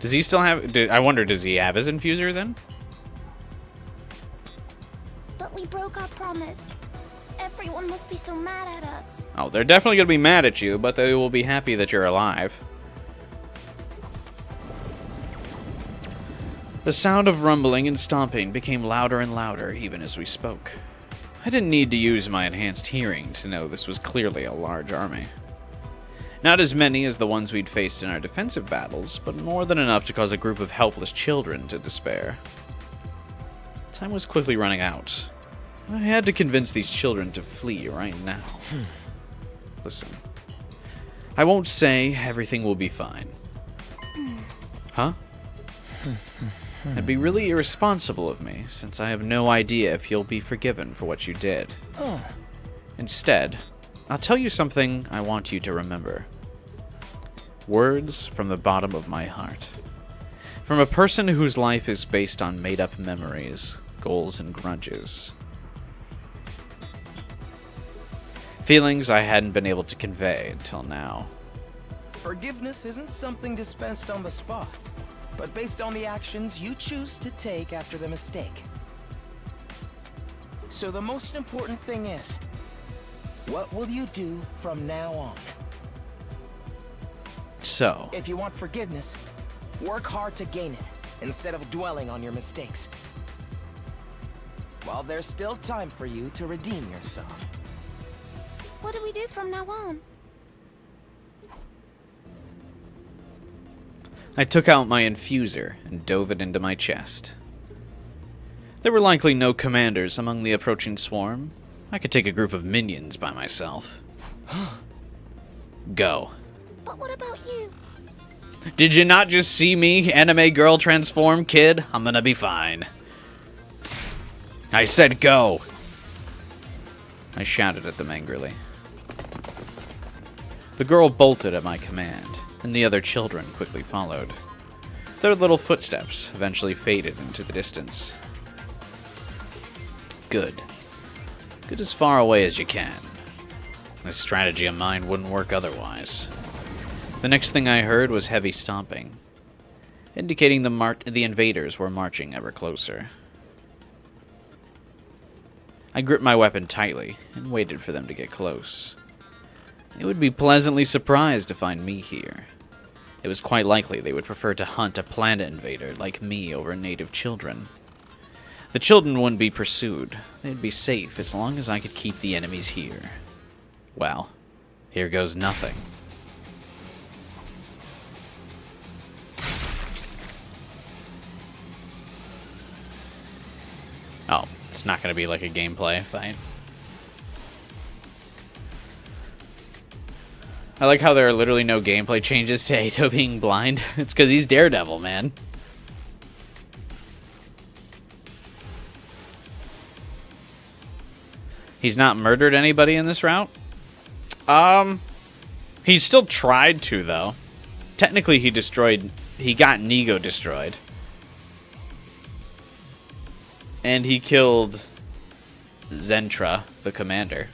Does he still have... I wonder, does he have his infuser then? But we broke our promise. Everyone must be so mad at us. Oh, they're definitely going to be mad at you, but they will be happy that you're alive. The sound of rumbling and stomping became louder and louder even as we spoke. I didn't need to use my enhanced hearing to know this was clearly a large army. Not as many as the ones we'd faced in our defensive battles, but more than enough to cause a group of helpless children to despair. Time was quickly running out. I had to convince these children to flee right now. Listen, I won't say everything will be fine. Huh? It'd be really irresponsible of me, since I have no idea if you'll be forgiven for what you did. Instead, I'll tell you something I want you to remember. Words from the bottom of my heart. From a person whose life is based on made-up memories, goals, and grudges. Feelings I hadn't been able to convey until now. Forgiveness isn't something dispensed on the spot, but based on the actions you choose to take after the mistake. So the most important thing is, what will you do from now on? So, If you want forgiveness, work hard to gain it, instead of dwelling on your mistakes. While there's still time for you to redeem yourself. What do we do from now on? I took out my infuser and dove it into my chest. There were likely no commanders among the approaching swarm. I could take a group of minions by myself. Go. But what about you? Did you not just see me, anime girl transform, kid? I'm gonna be fine. I said go! I shouted at them angrily. The girl bolted at my command, and the other children quickly followed. Their little footsteps eventually faded into the distance. Good. Get as far away as you can. This strategy of mine wouldn't work otherwise. The next thing I heard was heavy stomping, indicating the invaders were marching ever closer. I gripped my weapon tightly and waited for them to get close. They would be pleasantly surprised to find me here. It was quite likely they would prefer to hunt a planet invader like me over native children. The children wouldn't be pursued. They'd be safe as long as I could keep the enemies here. Well, here goes nothing. Oh, it's not going to be like a gameplay fight. I like how there are literally no gameplay changes to Ato being blind. It's because he's Daredevil, man. He's not murdered anybody in this route? He still tried to, though. Technically, he got Nigo destroyed. And he killed Zentra, the commander.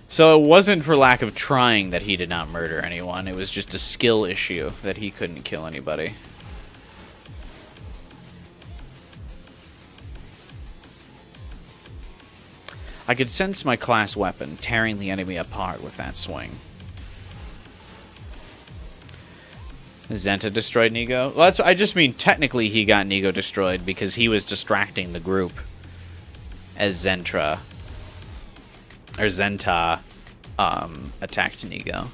So it wasn't for lack of trying that he did not murder anyone. It was just a skill issue that he couldn't kill anybody. I could sense my class weapon tearing the enemy apart with that swing. Zenta destroyed Nigo? Well, I just mean technically he got Nigo destroyed because he was distracting the group as Zenta attacked Nigo.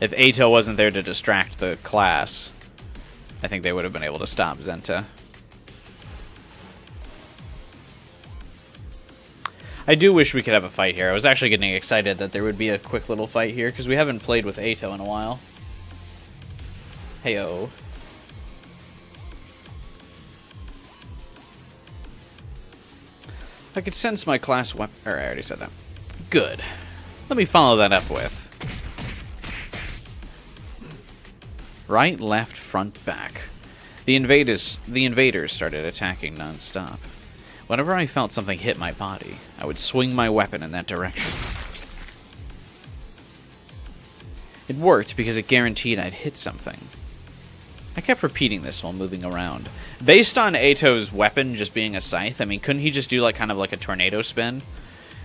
If Ato wasn't there to distract the class, I think they would have been able to stop Zenta. I do wish we could have a fight here. I was actually getting excited that there would be a quick little fight here because we haven't played with Ato in a while. Heyo. I could sense my class weapon. Or I already said that. Good. Let me follow that up with. Right, left, front, back. The invaders started attacking non-stop. Whenever I felt something hit my body, I would swing my weapon in that direction. It worked because it guaranteed I'd hit something. I kept repeating this while moving around. Based on Ato's weapon just being a scythe, I mean, couldn't he just do like kind of like a tornado spin?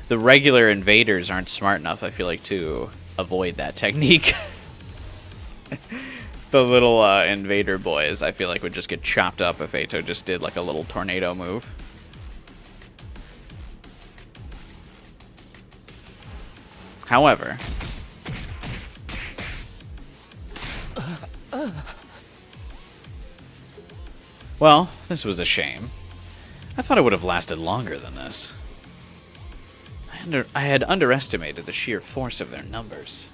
The regular invaders aren't smart enough, I feel like, to avoid that technique. The little invader boys, I feel like, would just get chopped up if Ato just did like a little tornado move. However, well, this was a shame. I thought it would have lasted longer than this. I had underestimated the sheer force of their numbers.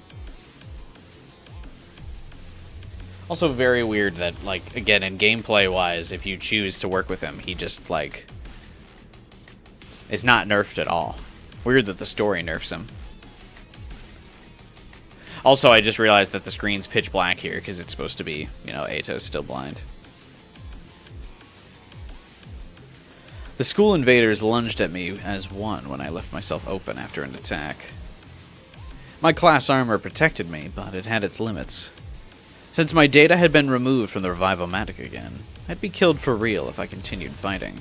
Also very weird that, like, again, in gameplay-wise, if you choose to work with him, he just, like, is not nerfed at all. Weird that the story nerfs him. Also, I just realized that the screen's pitch black here, because it's supposed to be, you know, Ato's still blind. The school invaders lunged at me as one when I left myself open after an attack. My class armor protected me, but it had its limits. Since my data had been removed from the Revivomatic again, I'd be killed for real if I continued fighting.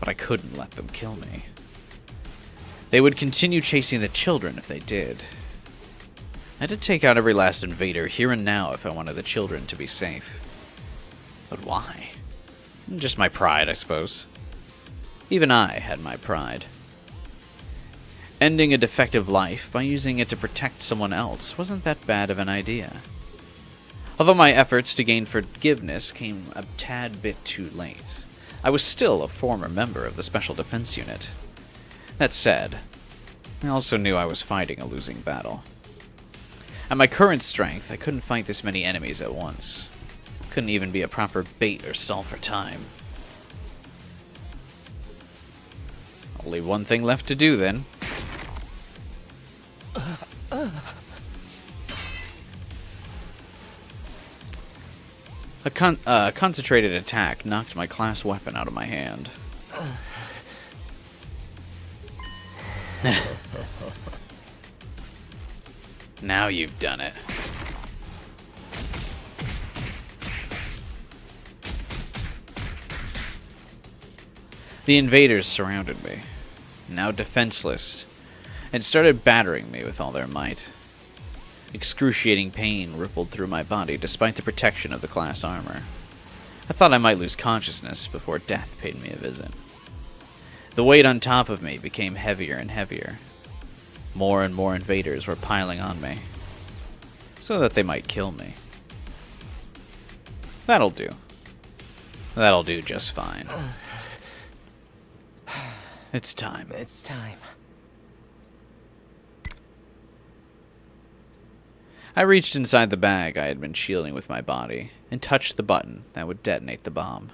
But I couldn't let them kill me. They would continue chasing the children if they did. I had to take out every last invader here and now if I wanted the children to be safe. But why? Just my pride, I suppose. Even I had my pride. Ending a defective life by using it to protect someone else wasn't that bad of an idea. Although my efforts to gain forgiveness came a tad bit too late, I was still a former member of the Special Defense Unit. That said, I also knew I was fighting a losing battle. At my current strength, I couldn't fight this many enemies at once. Couldn't even be a proper bait or stall for time. Only one thing left to do, then. A concentrated attack knocked my class weapon out of my hand. Now you've done it. The invaders surrounded me, now defenseless, and started battering me with all their might. Excruciating pain rippled through my body despite the protection of the class armor. I thought I might lose consciousness before death paid me a visit. The weight on top of me became heavier and heavier. More and more invaders were piling on me, so that they might kill me. That'll do. That'll do just fine. It's time. It's time. I reached inside the bag I had been shielding with my body and touched the button that would detonate the bomb.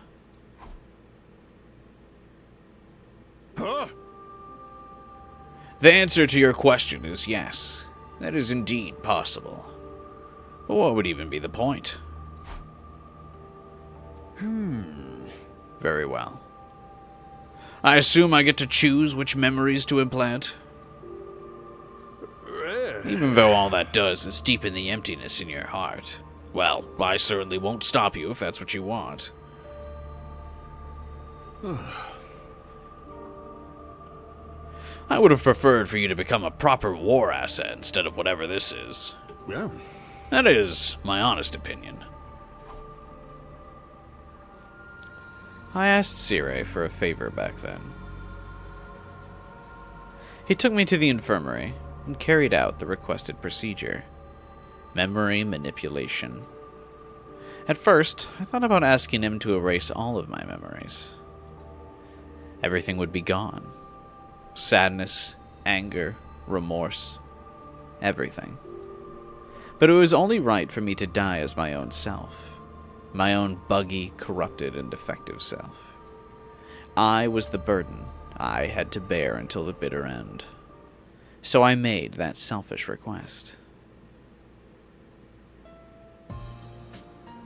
Huh? The answer to your question is yes. That is indeed possible. But what would even be the point? Very well. I assume I get to choose which memories to implant? Even though all that does is deepen the emptiness in your heart. Well, I certainly won't stop you if that's what you want. I would have preferred for you to become a proper war asset instead of whatever this is. Yeah. That is my honest opinion. I asked Sire for a favor back then. He took me to the infirmary and carried out the requested procedure. Memory manipulation. At first, I thought about asking him to erase all of my memories. Everything would be gone. Sadness, anger, remorse, everything. But it was only right for me to die as my own self. My own buggy, corrupted, and defective self. I was the burden I had to bear until the bitter end. So I made that selfish request.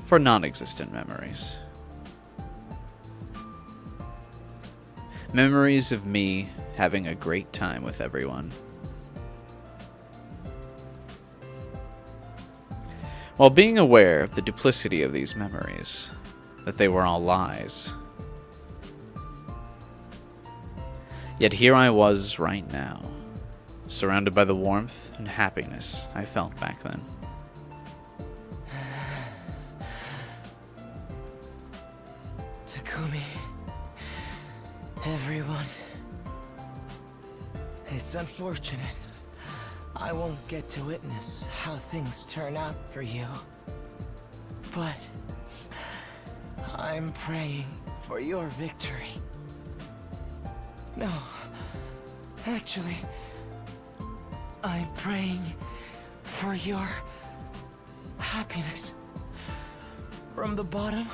For non-existent memories. Memories of me having a great time with everyone. While being aware of the duplicity of these memories, that they were all lies. Yet here I was right now, surrounded by the warmth and happiness I felt back then. Takumi, everyone. It's unfortunate I won't get to witness how things turn out for you. But I'm praying for your victory. No, actually, I'm praying for your happiness. From the bottom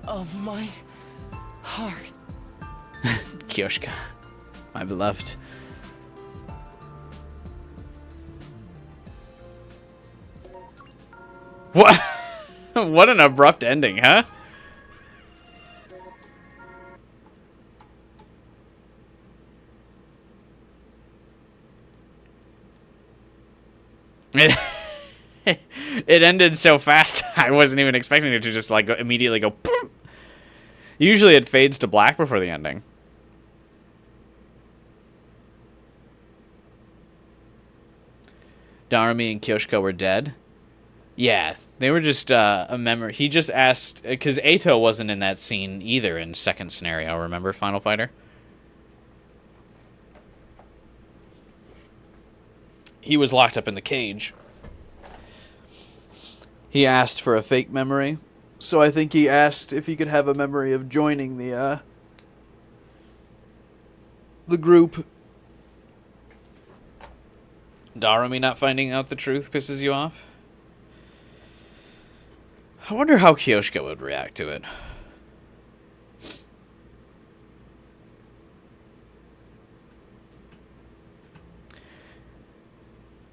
of my heart. Kyoshka, my beloved. What? What an abrupt ending, huh? It it ended so fast. I wasn't even expecting it to just like immediately go. Boom. Usually it fades to black before the ending. Darumi and Kyoshika were dead. Yeah, they were just a memory. He just asked because Eito wasn't in that scene either in second scenario. Remember Final Fighter? He was locked up in the cage. He asked for a fake memory, so I think he asked if he could have a memory of joining the group. Darumi not finding out the truth pisses you off? I wonder how Kyoshika would react to it.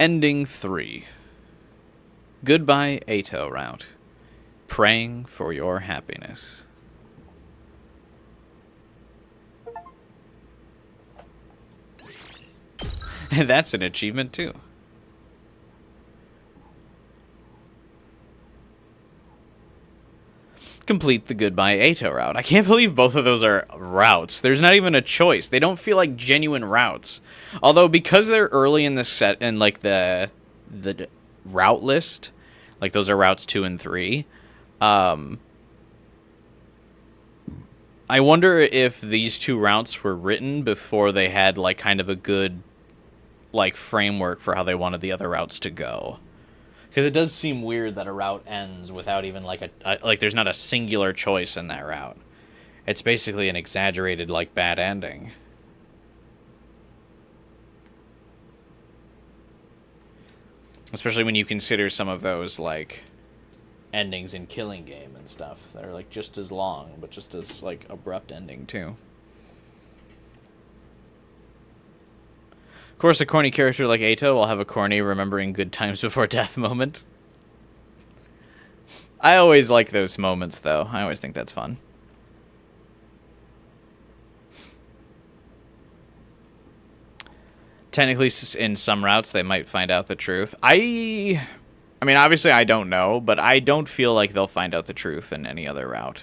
Ending 3. Goodbye, Eito route. Praying for your happiness. And that's an achievement, too. Complete the Goodbye Eito route. I can't believe both of those are routes. There's not even a choice. They don't feel like genuine routes. Although, because they're early in the set, and like the route list, like those are routes 2 and 3, I wonder if these two routes were written before they had like kind of a good like framework for how they wanted the other routes to go. Because it does seem weird that a route ends without even like like there's not a singular choice in that route. It's basically an exaggerated like bad ending. Especially when you consider some of those like endings in Killing Game and stuff that are like just as long but just as like abrupt ending too. Of course, a corny character like Eito will have a corny remembering good times before death moment. I always like those moments, though. I always think that's fun. Technically, in some routes, they might find out the truth. I mean, obviously, I don't know, but I don't feel like they'll find out the truth in any other route.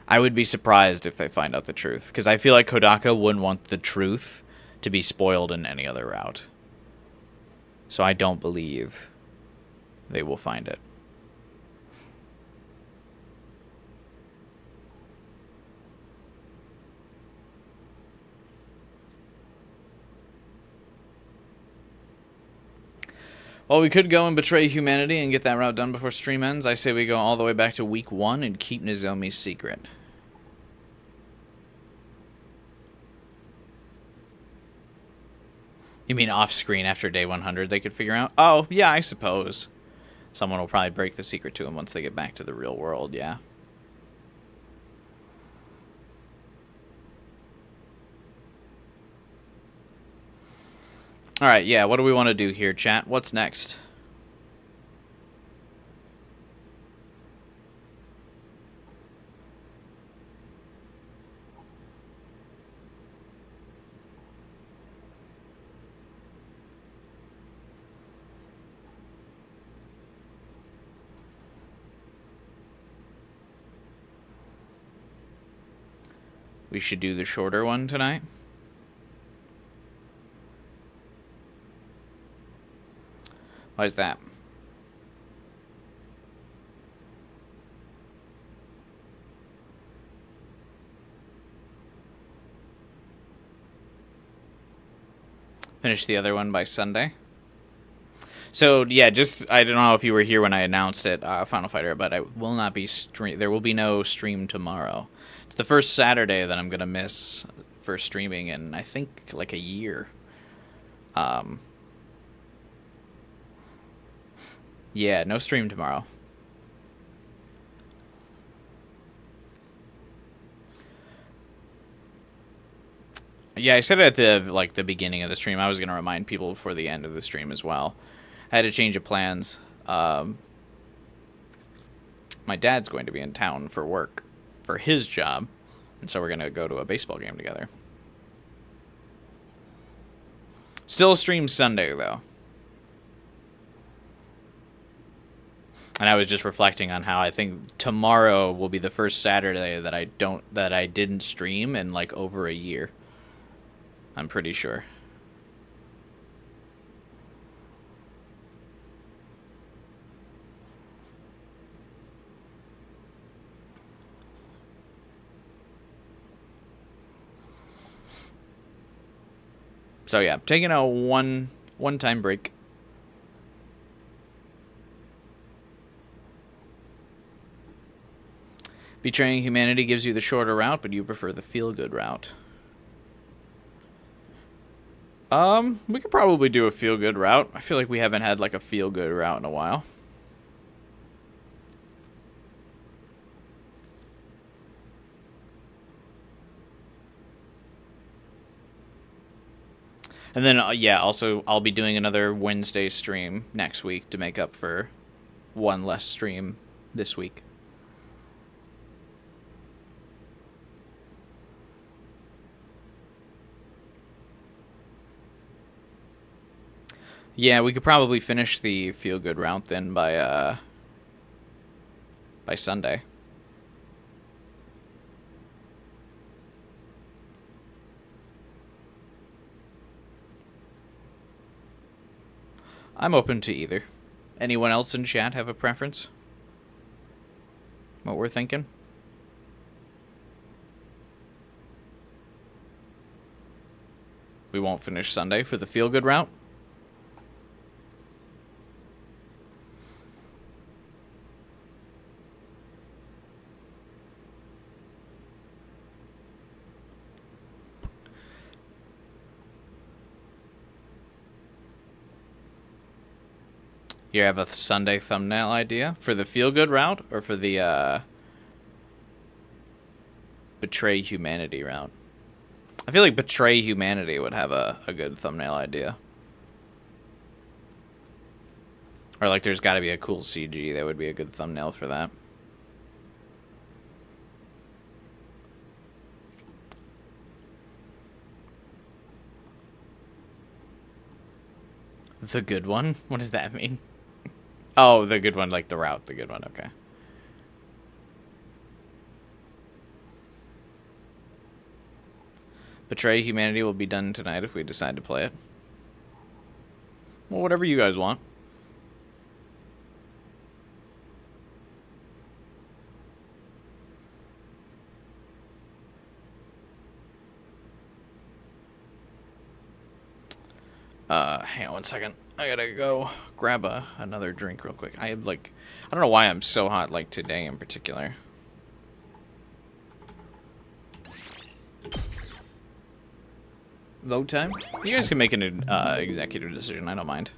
I would be surprised if they find out the truth, because I feel like Kodaka wouldn't want the truth to be spoiled in any other route. So I don't believe they will find it. Well, we could go and betray humanity and get that route done before stream ends. I say we go all the way back to week 1 and keep Nozomi's secret. You mean off-screen after day 100 they could figure out? Oh, yeah, I suppose. Someone will probably break the secret to him once they get back to the real world, yeah. Alright, yeah, what do we want to do here, chat? What's next? We should do the shorter one tonight. Why is that? Finish the other one by Sunday. So yeah, just I don't know if you were here when I announced it, Final Fighter, but I will not be there will be no stream tomorrow. It's the first Saturday that I'm gonna miss for streaming in I think like a year. Yeah, no stream tomorrow. Yeah, I said it at the beginning of the stream. I was gonna remind people before the end of the stream as well. I had a change of plans. My dad's going to be in town for work, for his job, and so we're gonna go to a baseball game together. Still stream Sunday though. And I was just reflecting on how I think tomorrow will be the first Saturday that I didn't stream in like over a year. I'm pretty sure. So yeah, taking a one-time break. Betraying humanity gives you the shorter route, but you prefer the feel-good route. We could probably do a feel-good route. I feel like we haven't had like a feel-good route in a while. And then, yeah, also I'll be doing another Wednesday stream next week to make up for one less stream this week. Yeah, we could probably finish the feel-good route then by Sunday. I'm open to either. Anyone else in chat have a preference? What we're thinking? We won't finish Sunday for the feel-good route? You have a Sunday thumbnail idea for the feel-good route or for the betray humanity route? I feel like betray humanity would have a good thumbnail idea. Or like there's got to be a cool CG that would be a good thumbnail for that. The good one? What does that mean? Oh, the good one, like the route. The good one, okay. Betray Humanity will be done tonight if we decide to play it. Well, whatever you guys want. Hang on one second. I gotta go grab another drink real quick. I don't know why I'm so hot like today in particular. Vote time? You guys can make an executive decision. I don't mind.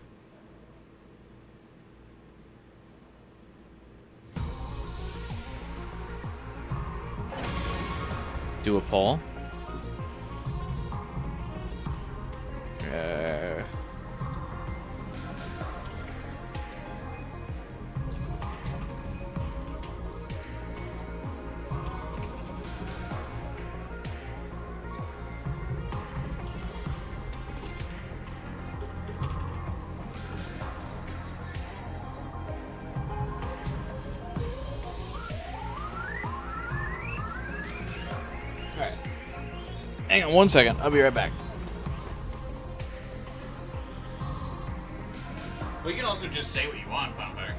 Do a poll. Hang on one second. I'll be right back. We can also just say what you want, Vampire.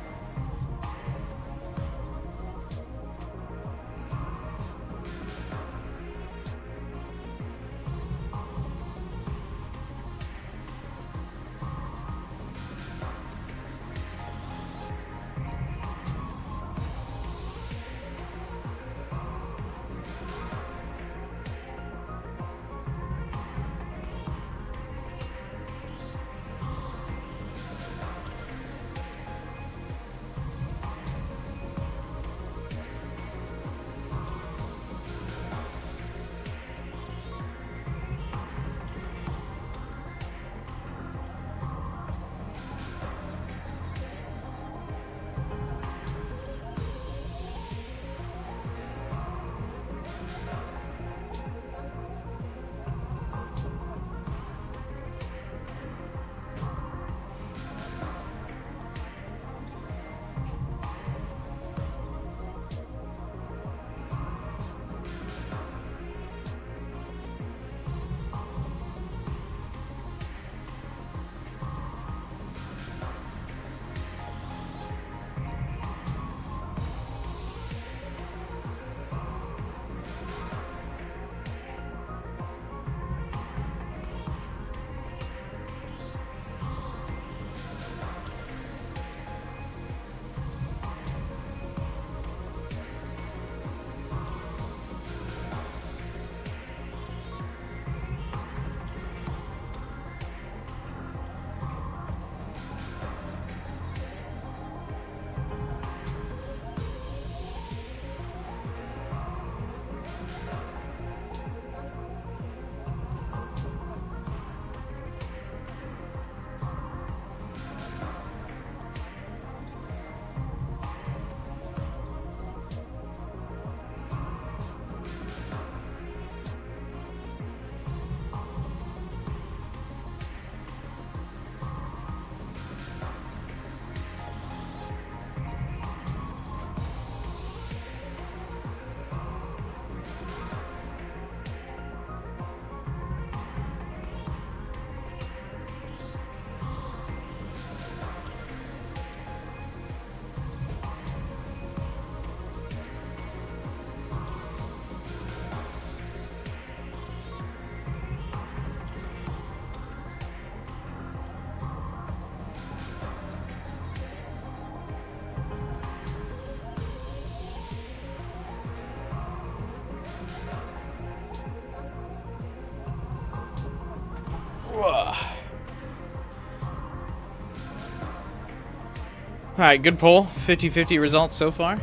Alright, good poll. 50-50 results so far.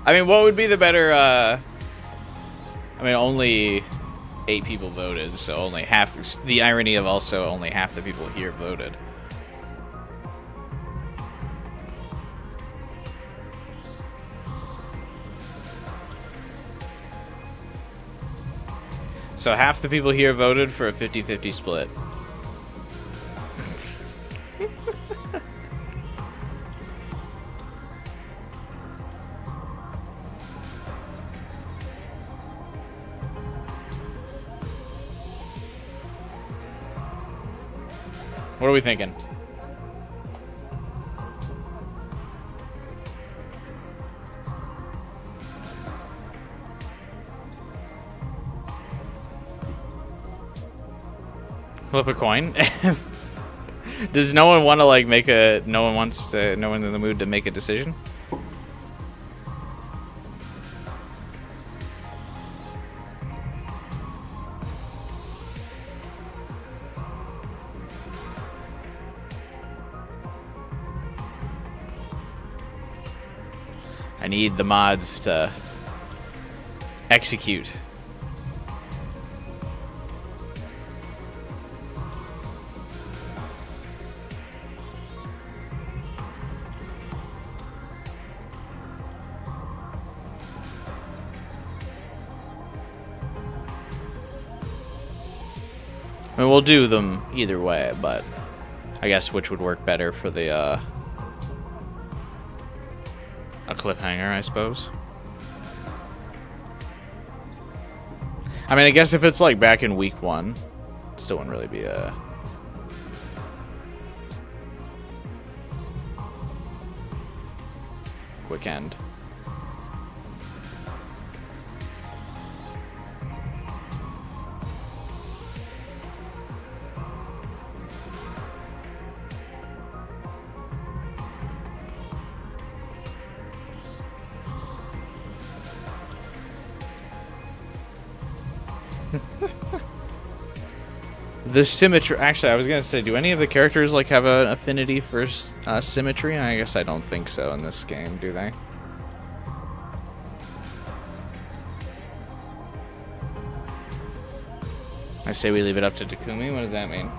I mean, what would be the better, I mean, only 8 people voted, so only half, the irony of also only half the people here voted. So half the people here voted for a 50-50 split. What are we thinking? Flip a coin. Does no one want to like make a? No one wants to. No one in the mood to make a decision. I need the mods to execute. I mean, we'll do them either way, but I guess which would work better for the, a cliffhanger, I suppose. I mean, I guess if it's like back in week 1, it still wouldn't really be a... quick end. The symmetry... Actually, I was going to say, do any of the characters like have an affinity for symmetry? I guess I don't think so in this game, do they? I say we leave it up to Takumi. What does that mean?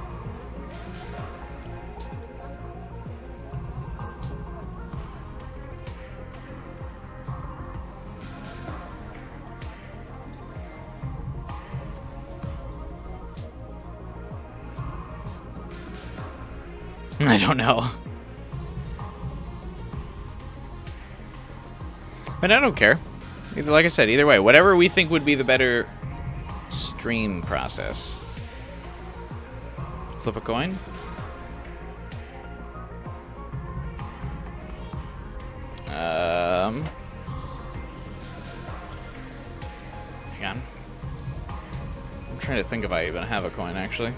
I don't know. But I don't care. Either, like I said, either way, whatever we think would be the better stream process. Flip a coin. Hang on. I'm trying to think if I even have a coin, actually.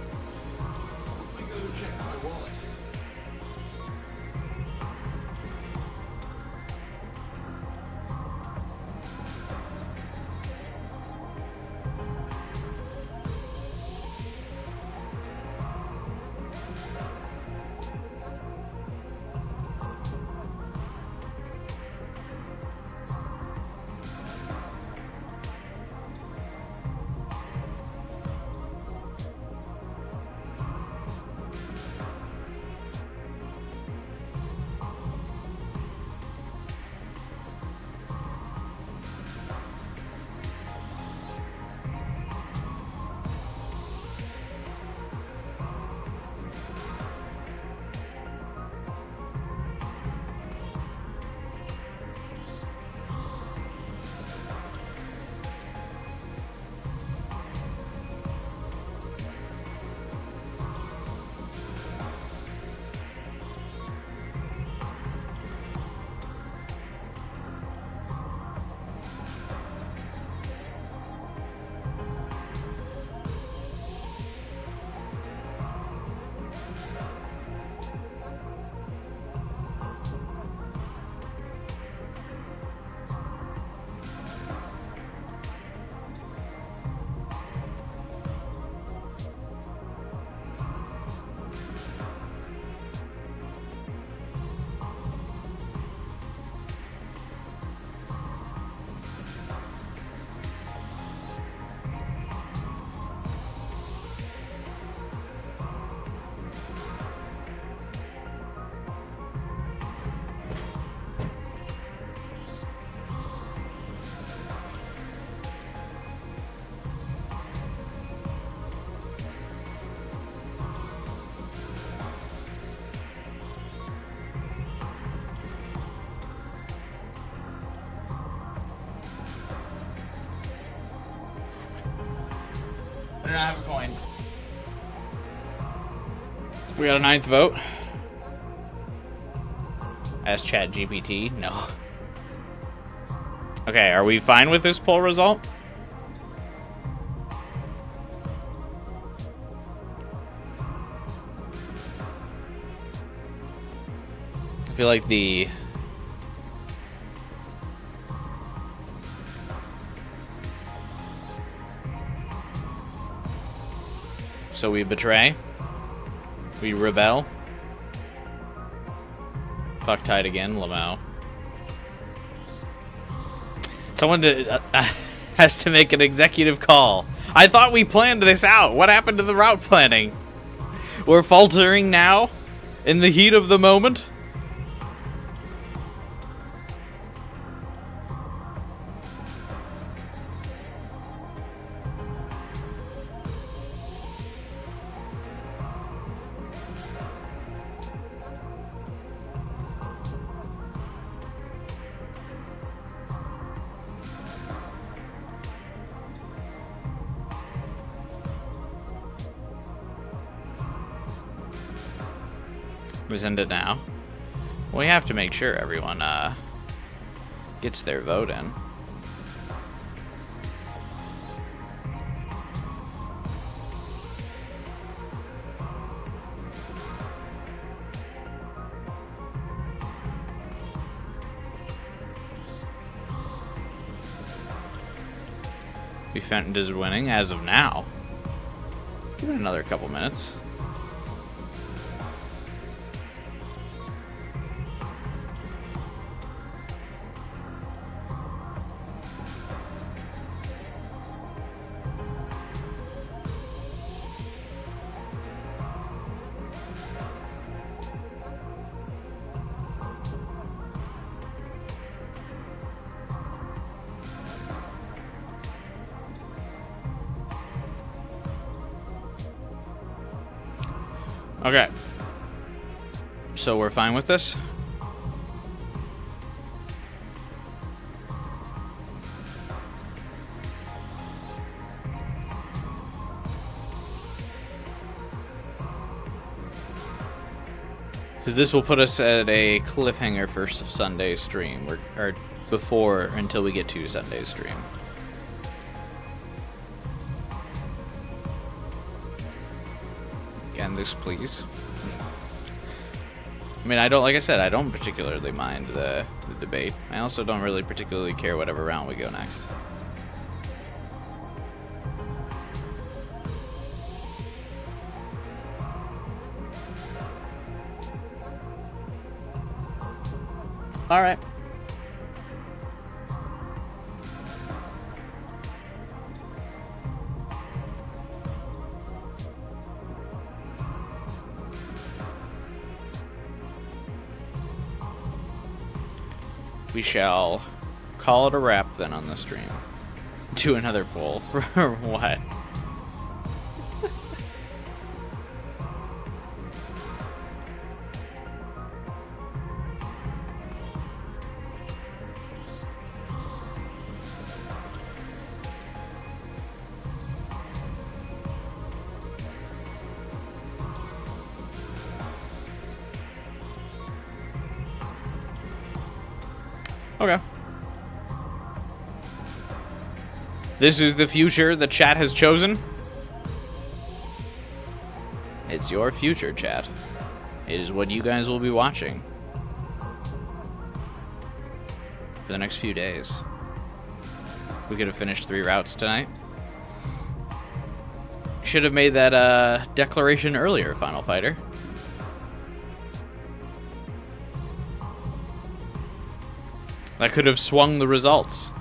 I do not have a coin. We got a 9th vote. Ask ChatGPT. No. Okay, are we fine with this poll result? I feel like the... So we betray. We rebel. Fuck tied again, Lamau. Someone has to make an executive call. I thought we planned this out. What happened to the route planning? We're faltering now? In the heat of the moment? We send it now. We have to make sure everyone gets their vote in. Fenton is winning as of now. Give it another couple minutes. Okay. So we're fine with this? Because this will put us at a cliffhanger for Sunday's stream, or before, until we get to Sunday's stream. End this, please. I mean, like I said, I don't particularly mind the debate. I also don't really particularly care whatever round we go next. All right. We shall call it a wrap then on the stream. Do another poll for what? Okay. This is the future the chat has chosen. It's your future, chat. It is what you guys will be watching for the next few days. We could have finished 3 routes tonight. Should have made that declaration earlier, Final Fighter. That could have swung the results.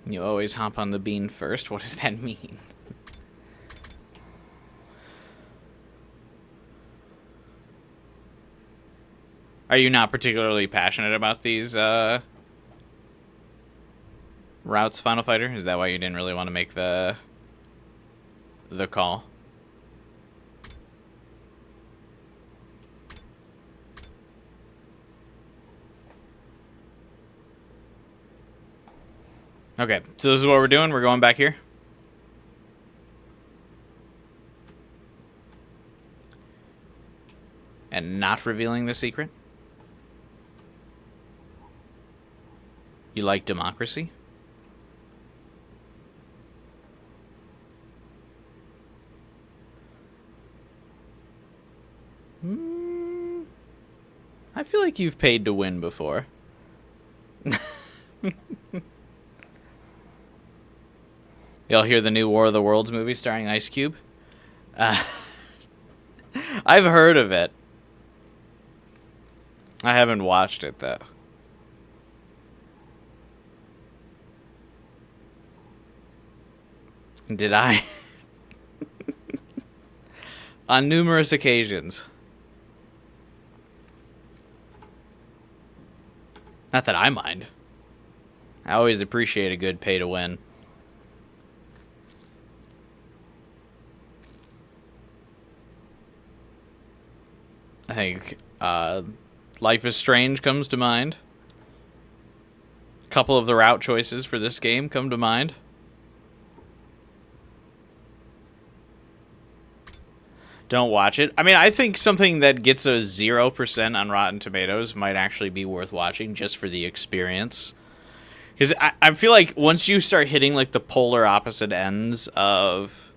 You always hop on the bean first. What does that mean? Are you not particularly passionate about these routes, Final Fighter? Is that why you didn't really want to make the call? Okay, so this is what we're doing. We're going back here. And not revealing the secret. You like democracy? I feel like you've paid to win before. Y'all hear the new War of the Worlds movie starring Ice Cube? I've heard of it. I haven't watched it, though. Did I? On numerous occasions. Not that I mind. I always appreciate a good pay to win. I think Life is Strange comes to mind. A couple of the route choices for this game come to mind. Don't watch it. I mean, I think something that gets a 0% on Rotten Tomatoes might actually be worth watching just for the experience. Because I feel like once you start hitting like the polar opposite ends of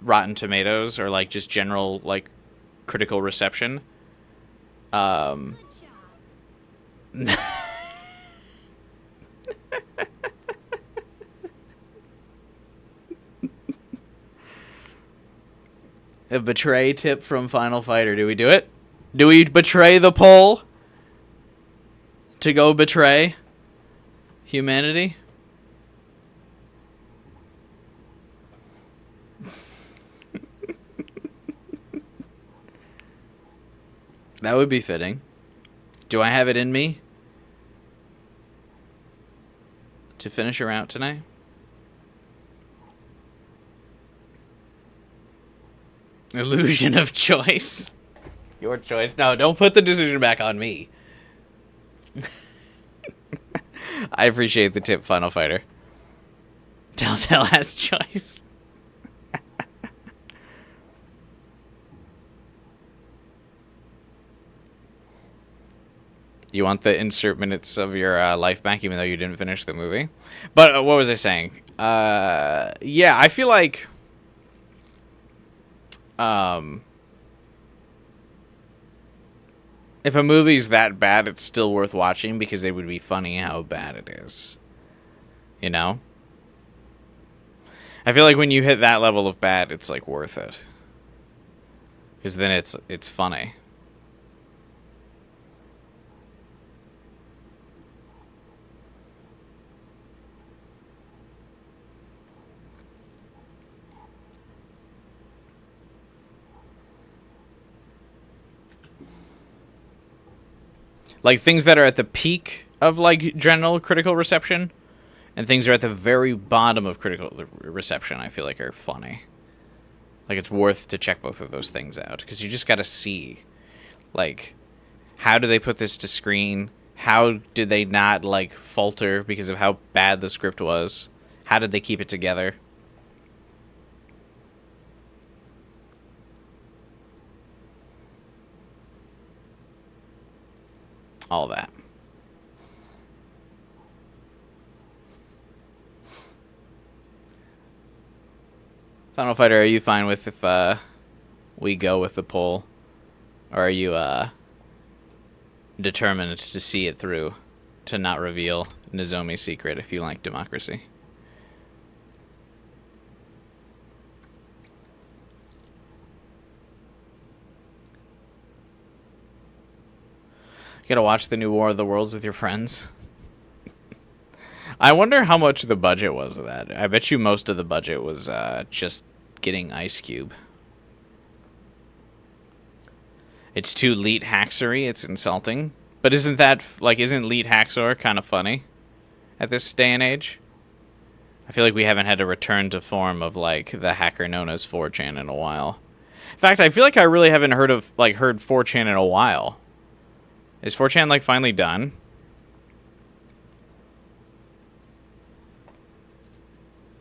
Rotten Tomatoes or like just general like critical reception, a betray tip from Final Fighter. Do we do it? Do we betray the poll? To go betray humanity? That would be fitting. Do I have it in me to finish her out tonight? Illusion of choice. Your choice. No, don't put the decision back on me. I appreciate the tip, Final Fighter. Telltale has choice. You want the insert minutes of your life back, even though you didn't finish the movie? But what was I saying? Yeah, I feel like... if a movie's that bad, it's still worth watching because it would be funny how bad it is. You know? I feel like when you hit that level of bad, it's like worth it. Because then it's funny. Like, things that are at the peak of, like, general critical reception, and things are at the very bottom of critical reception, I feel like are funny. Like, it's worth to check both of those things out, because you just gotta see, like, how do they put this to screen? How did they not, like, falter because of how bad the script was? How did they keep it together? All that. Final Fighter, are you fine with if we go with the poll? Or are you determined to see it through, to not reveal Nozomi's secret if you like democracy? You gotta watch the new War of the Worlds with your friends. I wonder how much the budget was of that. I bet you most of the budget was just getting Ice Cube. It's too Leet Haxory, it's insulting. But isn't that, like, isn't Leet Haxor kind of funny at this day and age? I feel like we haven't had a return to form of, like, the hacker known as 4chan in a while. In fact, I feel like I really haven't heard 4chan in a while. Is 4chan, like, finally done?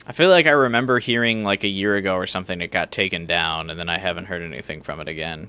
I feel like I remember hearing, like, a year ago or something it got taken down, and then I haven't heard anything from it again.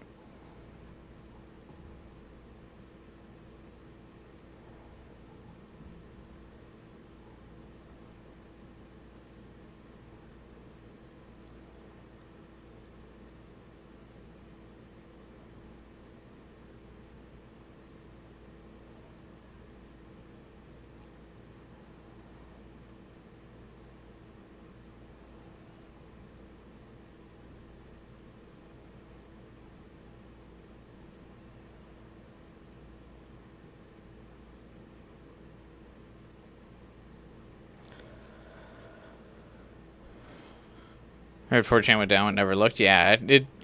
I heard 4chan went down and never looked. Yeah,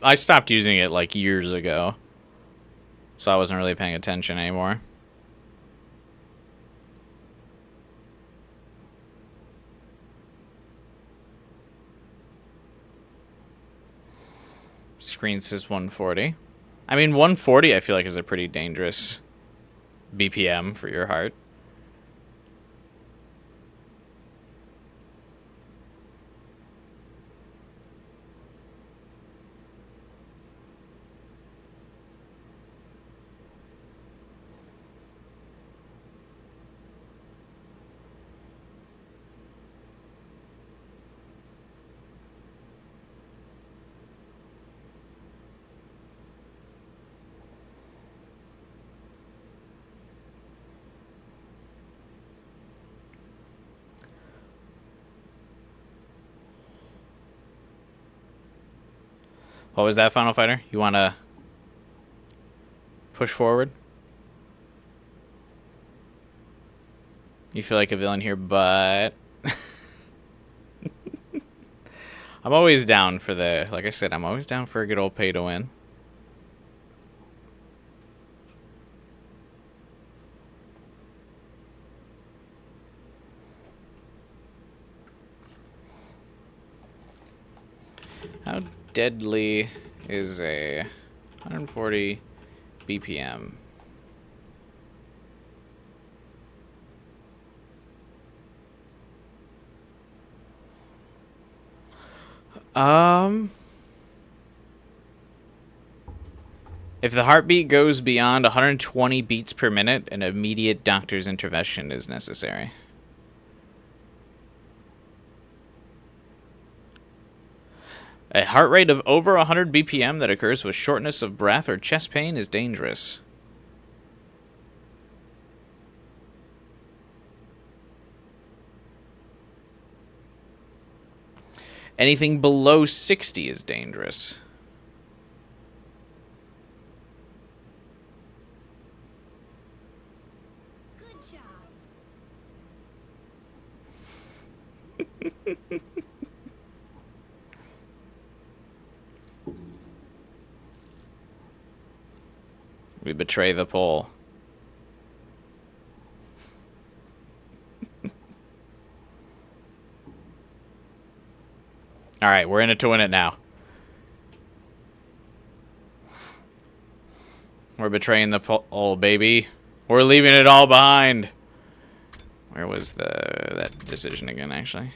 I stopped using it like years ago. So I wasn't really paying attention anymore. Screen says 140. I mean, 140 I feel like is a pretty dangerous BPM for your heart. What was that, Final Fighter? You want to push forward? You feel like a villain here, but... I'm always down for the... Like I said, I'm always down for a good old pay to win. How deadly is a 140 BPM? If the heartbeat goes beyond 120 beats per minute, an immediate doctor's intervention is necessary. A heart rate of over 100 BPM that occurs with shortness of breath or chest pain is dangerous. Anything below 60 is dangerous. Good job. We betray the poll. Alright, we're in it to win it now. We're betraying the poll, baby. We're leaving it all behind. Where was that decision again, actually?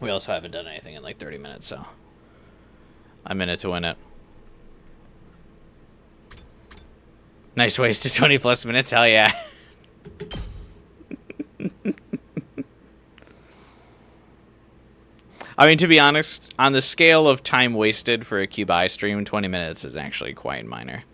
We also haven't done anything in like 30 minutes, so I'm in it to win it. Nice wasted 20 plus minutes, hell yeah. I mean, to be honest, on the scale of time wasted for a QBI stream, 20 minutes is actually quite minor.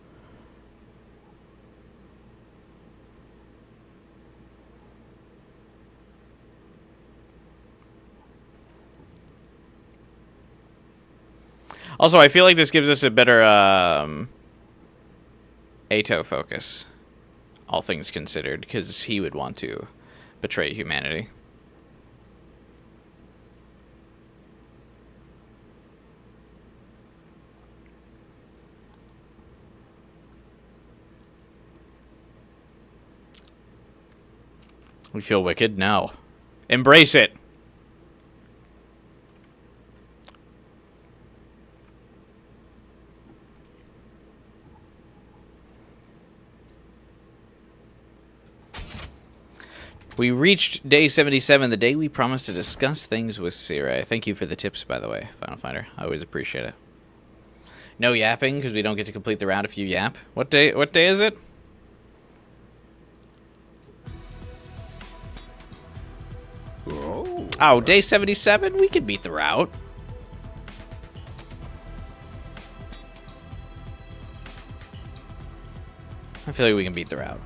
Also, I feel like this gives us a better Ato focus, all things considered, because he would want to betray humanity. We feel wicked? No. Embrace it! We reached day 77, the day we promised to discuss things with Sirei. Thank you for the tips, by the way, Final Fighter. I always appreciate it. No yapping, because we don't get to complete the round if you yap. What day is it? Oh, day 77? We could beat the route. I feel like we can beat the route.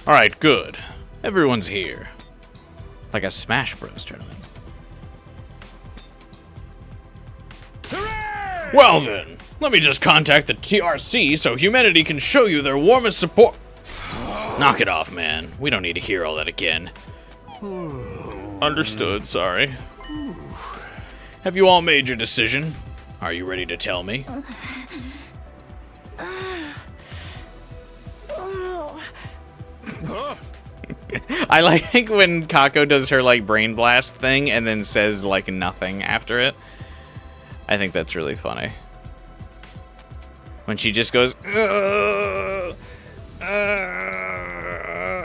Alright, good. Everyone's here. Like a Smash Bros. Tournament. Hooray! Well then, let me just contact the TRC so humanity can show you their warmest support. Knock it off, man. We don't need to hear all that again. Understood, sorry. Have you all made your decision? Are you ready to tell me? I like when Kako does her, like, brain blast thing and then says, like, nothing after it. I think that's really funny. When she just goes, and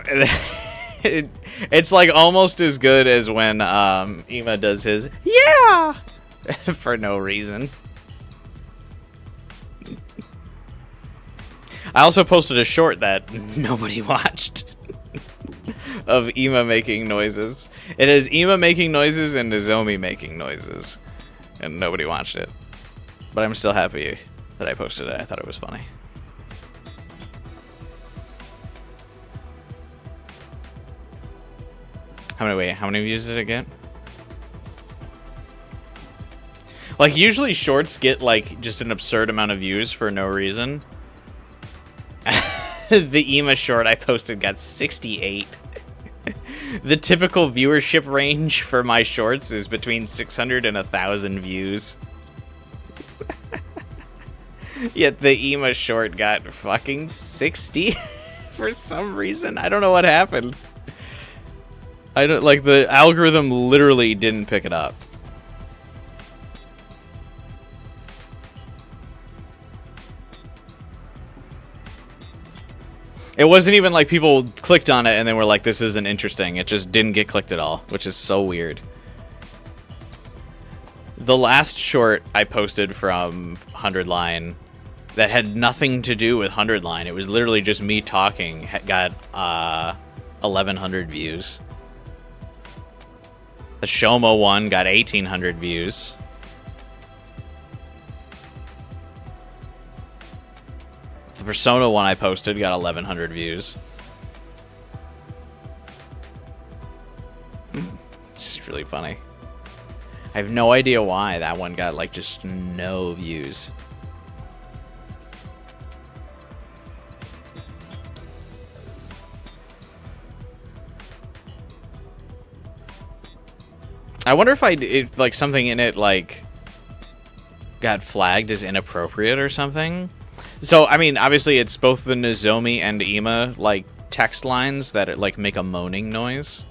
then it's, like, almost as good as when Ima does his, yeah, for no reason. I also posted a short that nobody watched of Ima making noises. It is Ima making noises and Nozomi making noises. And nobody watched it. But I'm still happy that I posted it. I thought it was funny. How many views did it get? Like, usually shorts get, like, just an absurd amount of views for no reason. The Ima short I posted got 68. The typical viewership range for my shorts is between 600 and 1,000 views. Yet the Ima short got fucking 60 for some reason. I don't know what happened. I don't, like, the algorithm literally didn't pick it up. It wasn't even like people clicked on it and then were like, this isn't interesting. It just didn't get clicked at all, which is so weird. The last short I posted from 100 Line that had nothing to do with 100 Line, it was literally just me talking, got 1,100 views. The Shoma one got 1,800 views. The Persona one I posted got 1,100 views. It's just really funny. I have no idea why that one got, like, just no views. I wonder if like, something in it, like, got flagged as inappropriate or something. So, I mean, obviously it's both the Nozomi and Ima, like, text lines that, like, make a moaning noise.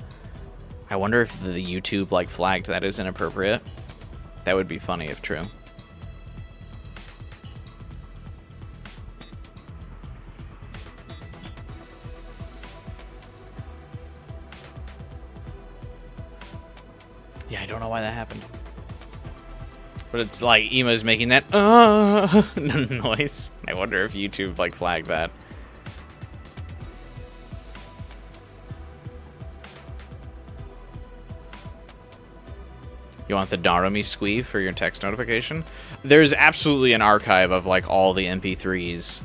I wonder if the YouTube, like, flagged that as inappropriate. That would be funny if true. Yeah, I don't know why that happened. But it's like Ima's making that noise. I wonder if YouTube, like, flagged that. You want the Darumi squeeze for your text notification? There's absolutely an archive of, like, all the MP3s.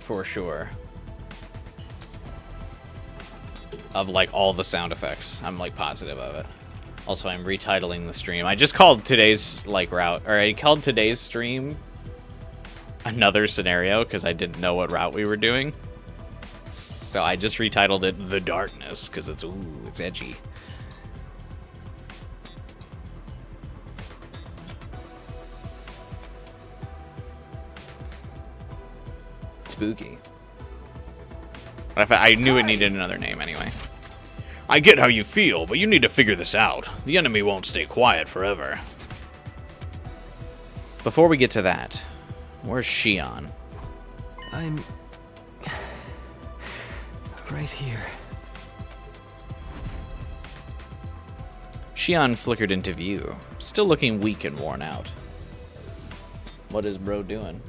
For sure. Of, like, all the sound effects. I'm, like, positive of it. Also, I'm retitling the stream. I just called today's, like, route, or I called today's stream another scenario because I didn't know what route we were doing. So I just retitled it The Darkness because it's, ooh, it's edgy. Spooky. But I knew it needed another name anyway. I get how you feel, but you need to figure this out. The enemy won't stay quiet forever. Before we get to that, where's Shion? I'm right here. Shion flickered into view, still looking weak and worn out. What is bro doing?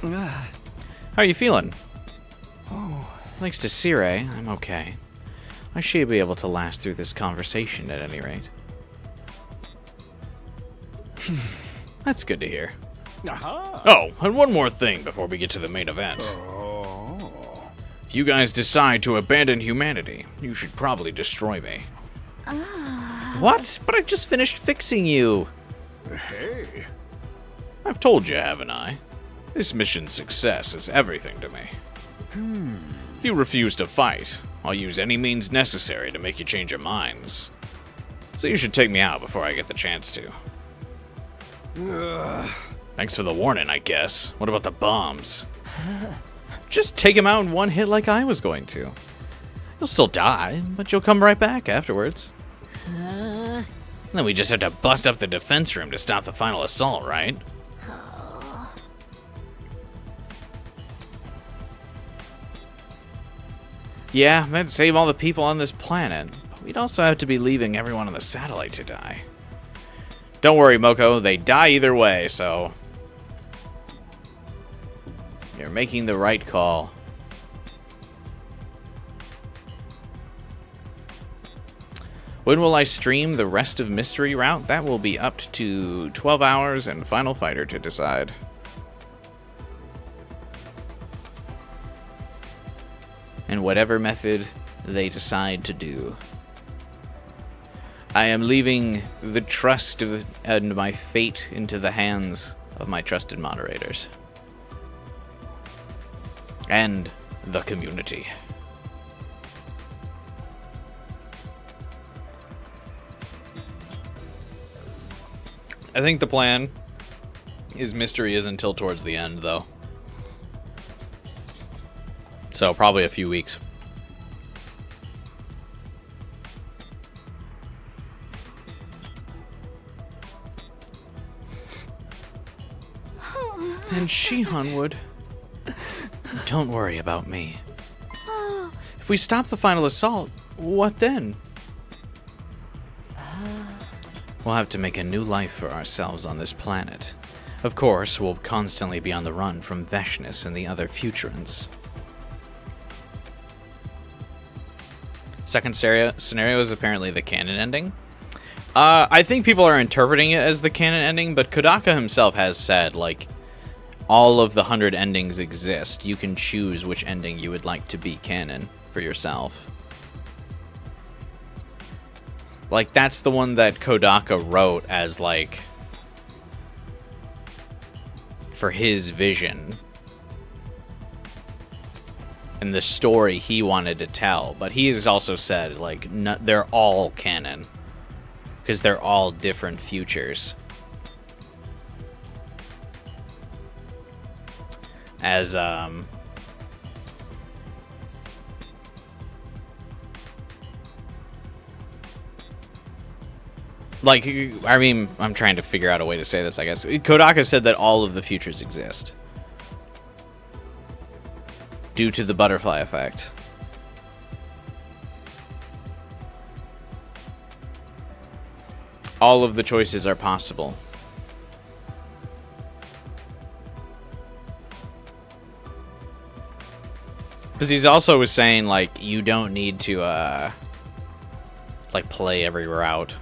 How are you feeling? Oh. Thanks to Sire, I'm okay. I should be able to last through this conversation at any rate. That's good to hear. Aha. Oh, and one more thing before we get to the main event. Oh. If you guys decide to abandon humanity, you should probably destroy me. What? But I just finished fixing you. Hey. I've told you, haven't I? This mission's success is everything to me. If you refuse to fight, I'll use any means necessary to make you change your minds. So you should take me out before I get the chance to. Thanks for the warning, I guess. What about the bombs? Just take him out in one hit like I was going to. You'll still die, but you'll come right back afterwards. Then we just have to bust up the defense room to stop the final assault, right? Yeah, that'd save all the people on this planet, but we'd also have to be leaving everyone on the satellite to die. Don't worry, Moko, they die either way, so... You're making the right call. When will I stream the rest of Mystery Route? That will be up to 12 hours and Final Fighter to decide. And whatever method they decide to do. I am leaving the trust and my fate into the hands of my trusted moderators. And the community. I think the plan is mystery is until towards the end, though. So probably a few weeks. And Shion would. Don't worry about me. If we stop the final assault, what then? We'll have to make a new life for ourselves on this planet. Of course, we'll constantly be on the run from Veshness and the other Futurans. Second scenario is apparently the canon ending. I think people are interpreting it as the canon ending, but Kodaka himself has said, like, all of the 100 endings exist. You can choose which ending you would like to be canon for yourself. Like, that's the one that Kodaka wrote as, like, for his vision. And the story he wanted to tell. But he has also said, like, they're all canon. Because they're all different futures. As, like, I mean, I'm trying to figure out a way to say this, I guess. Kodaka said that all of the futures exist. Due to the butterfly effect. All of the choices are possible. Because he's also was saying, like, you don't need to, like, play every route.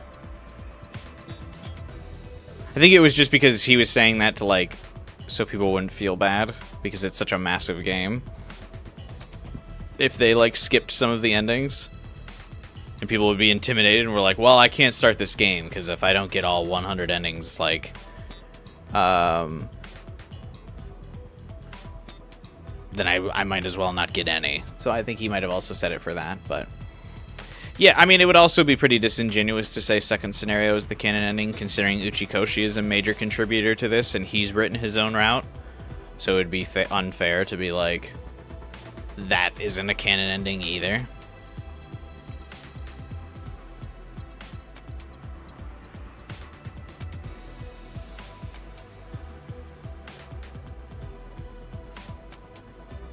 I think it was just because he was saying that to, like, so people wouldn't feel bad. Because it's such a massive game. If they, like, skipped some of the endings. And people would be intimidated and were like, well, I can't start this game. Because if I don't get all 100 endings, like, then I might as well not get any. So I think he might have also said it for that, but... Yeah, I mean, it would also be pretty disingenuous to say second scenario is the canon ending, considering Uchikoshi is a major contributor to this, and he's written his own route. So it would be unfair to be like, that isn't a canon ending either.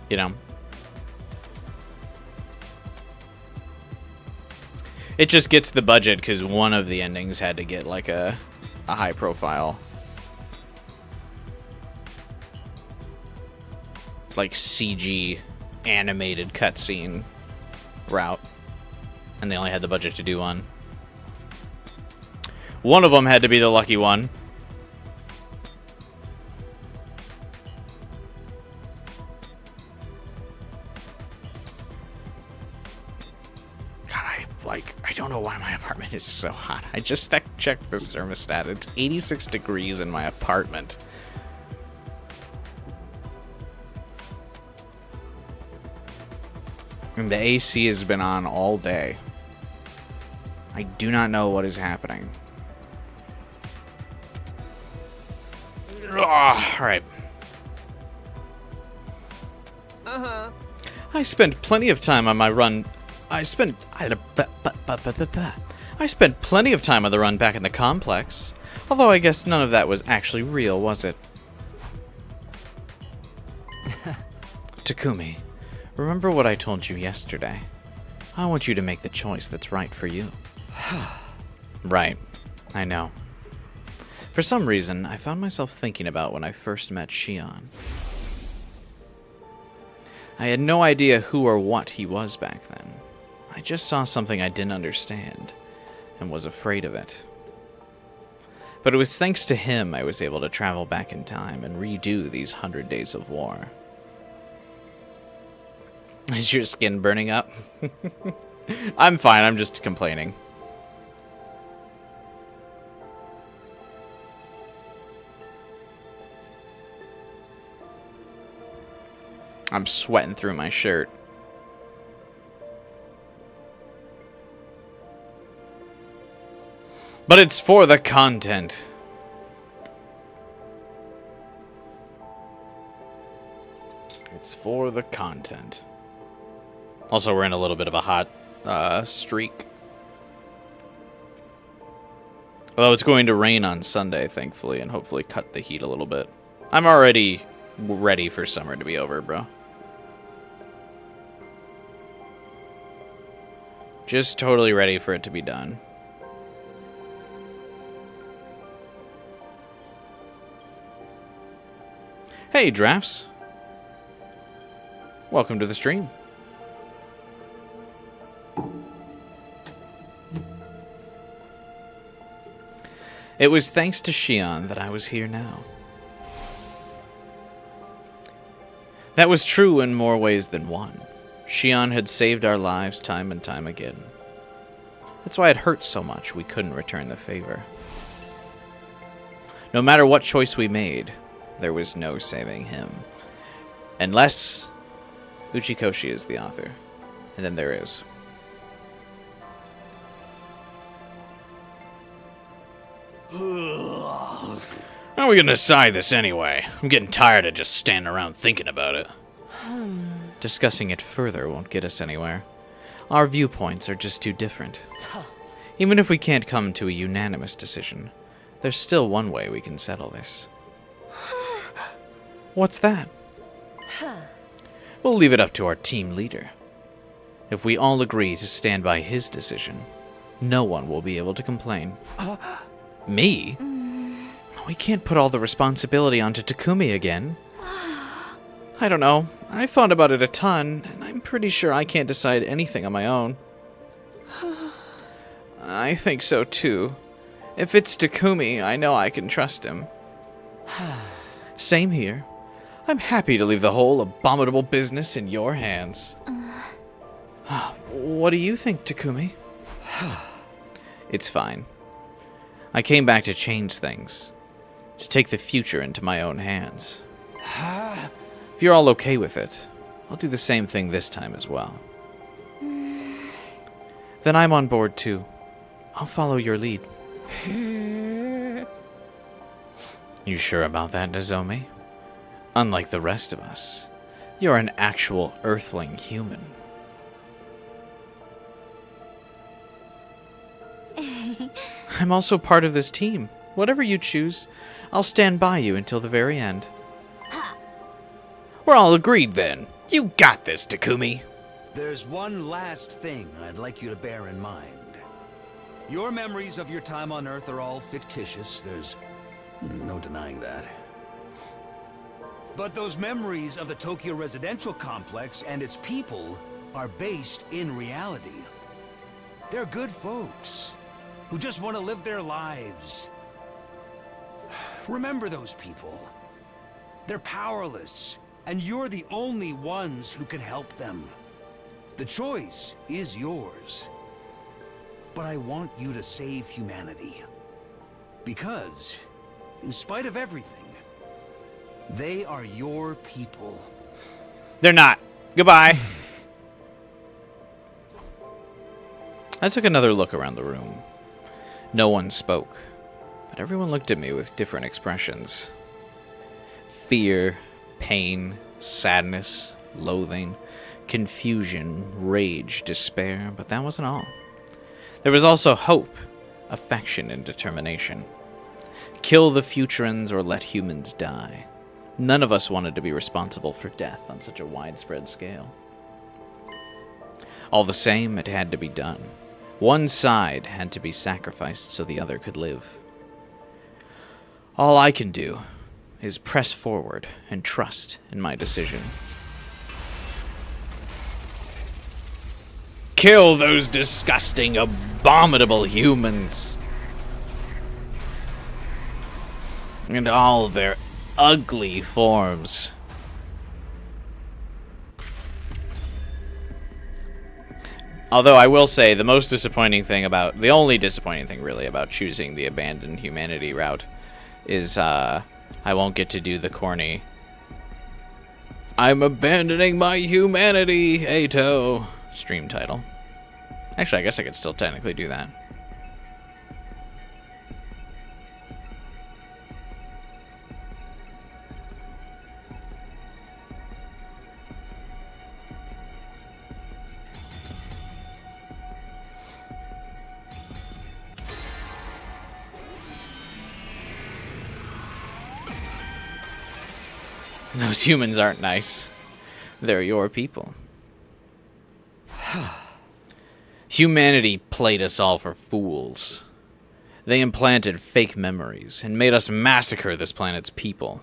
You know? It just gets the budget because one of the endings had to get like a high profile, like CG animated cutscene route, and they only had the budget to do one. One of them had to be the lucky one. I don't know why my apartment is so hot. I just checked the thermostat. It's 86 degrees in my apartment. And the AC has been on all day. I do not know what is happening. Alright. I spent plenty of time on my run. I spent plenty of time on the run back in the complex. Although I guess none of that was actually real, was it? Takumi, remember what I told you yesterday? I want you to make the choice that's right for you. Right, I know. For some reason, I found myself thinking about when I first met Shion. I had no idea who or what he was back then. I just saw something I didn't understand, and was afraid of it. But it was thanks to him I was able to travel back in time and redo these 100 days of war. Is your skin burning up? I'm fine, I'm just complaining. I'm sweating through my shirt. But it's for the content. It's for the content. Also, we're in a little bit of a hot streak. Although it's going to rain on Sunday, thankfully, and hopefully cut the heat a little bit. I'm already ready for summer to be over, bro. Just totally ready for it to be done. Hey, Drafts. Welcome to the stream. It was thanks to Shion that I was here now. That was true in more ways than one. Shion had saved our lives time and time again. That's why it hurt so much we couldn't return the favor. No matter what choice we made, there was no saving him. Unless Uchikoshi is the author. And then there is. How are we gonna decide this anyway? I'm getting tired of just standing around thinking about it. Discussing it further won't get us anywhere. Our viewpoints are just too different. Even if we can't come to a unanimous decision, there's still one way we can settle this. What's that? We'll leave it up to our team leader. If we all agree to stand by his decision, no one will be able to complain. Me? We can't put all the responsibility onto Takumi again. I don't know. I've thought about it a ton, and I'm pretty sure I can't decide anything on my own. I think so too. If it's Takumi, I know I can trust him. Same here. I'm happy to leave the whole abominable business in your hands. What do you think, Takumi? It's fine. I came back to change things. To take the future into my own hands. If you're all okay with it, I'll do the same thing this time as well. Then I'm on board too. I'll follow your lead. You sure about that, Nozomi? Unlike the rest of us, you're an actual Earthling human. I'm also part of this team. Whatever you choose, I'll stand by you until the very end. We're all agreed then. You got this, Takumi. There's one last thing I'd like you to bear in mind. Your memories of your time on Earth are all fictitious. There's no denying that. But those memories of the Tokyo residential complex and its people are based in reality. They're good folks who just want to live their lives. Remember those people. They're powerless, and you're the only ones who can help them. The choice is yours. But I want you to save humanity. Because, in spite of everything, they are your people. They're not. Goodbye. I took another look around the room. No one spoke, but everyone looked at me with different expressions. Fear, pain, sadness, loathing, confusion, rage, despair, but that wasn't all. There was also hope, affection, and determination. Kill the Futurans or let humans die. None of us wanted to be responsible for death on such a widespread scale. All the same, it had to be done. One side had to be sacrificed so the other could live. All I can do is press forward and trust in my decision. Kill those disgusting, abominable humans! And all their ugly forms. Although I will say the only disappointing thing really about choosing the abandoned humanity route is I won't get to do the corny "I'm abandoning my humanity, Ato" stream title. Actually, I guess I could still technically do that. Those humans aren't nice. They're your people. Humanity played us all for fools. They implanted fake memories and made us massacre this planet's people.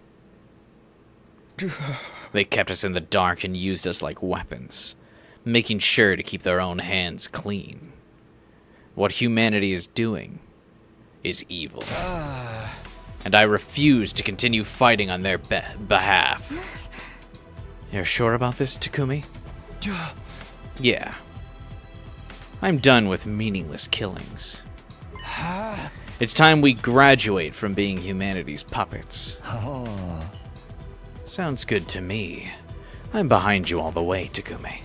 They kept us in the dark and used us like weapons, making sure to keep their own hands clean. What humanity is doing is evil. And I refuse to continue fighting on their behalf. You're sure about this, Takumi? Yeah. I'm done with meaningless killings. It's time we graduate from being humanity's puppets. Sounds good to me. I'm behind you all the way, Takumi.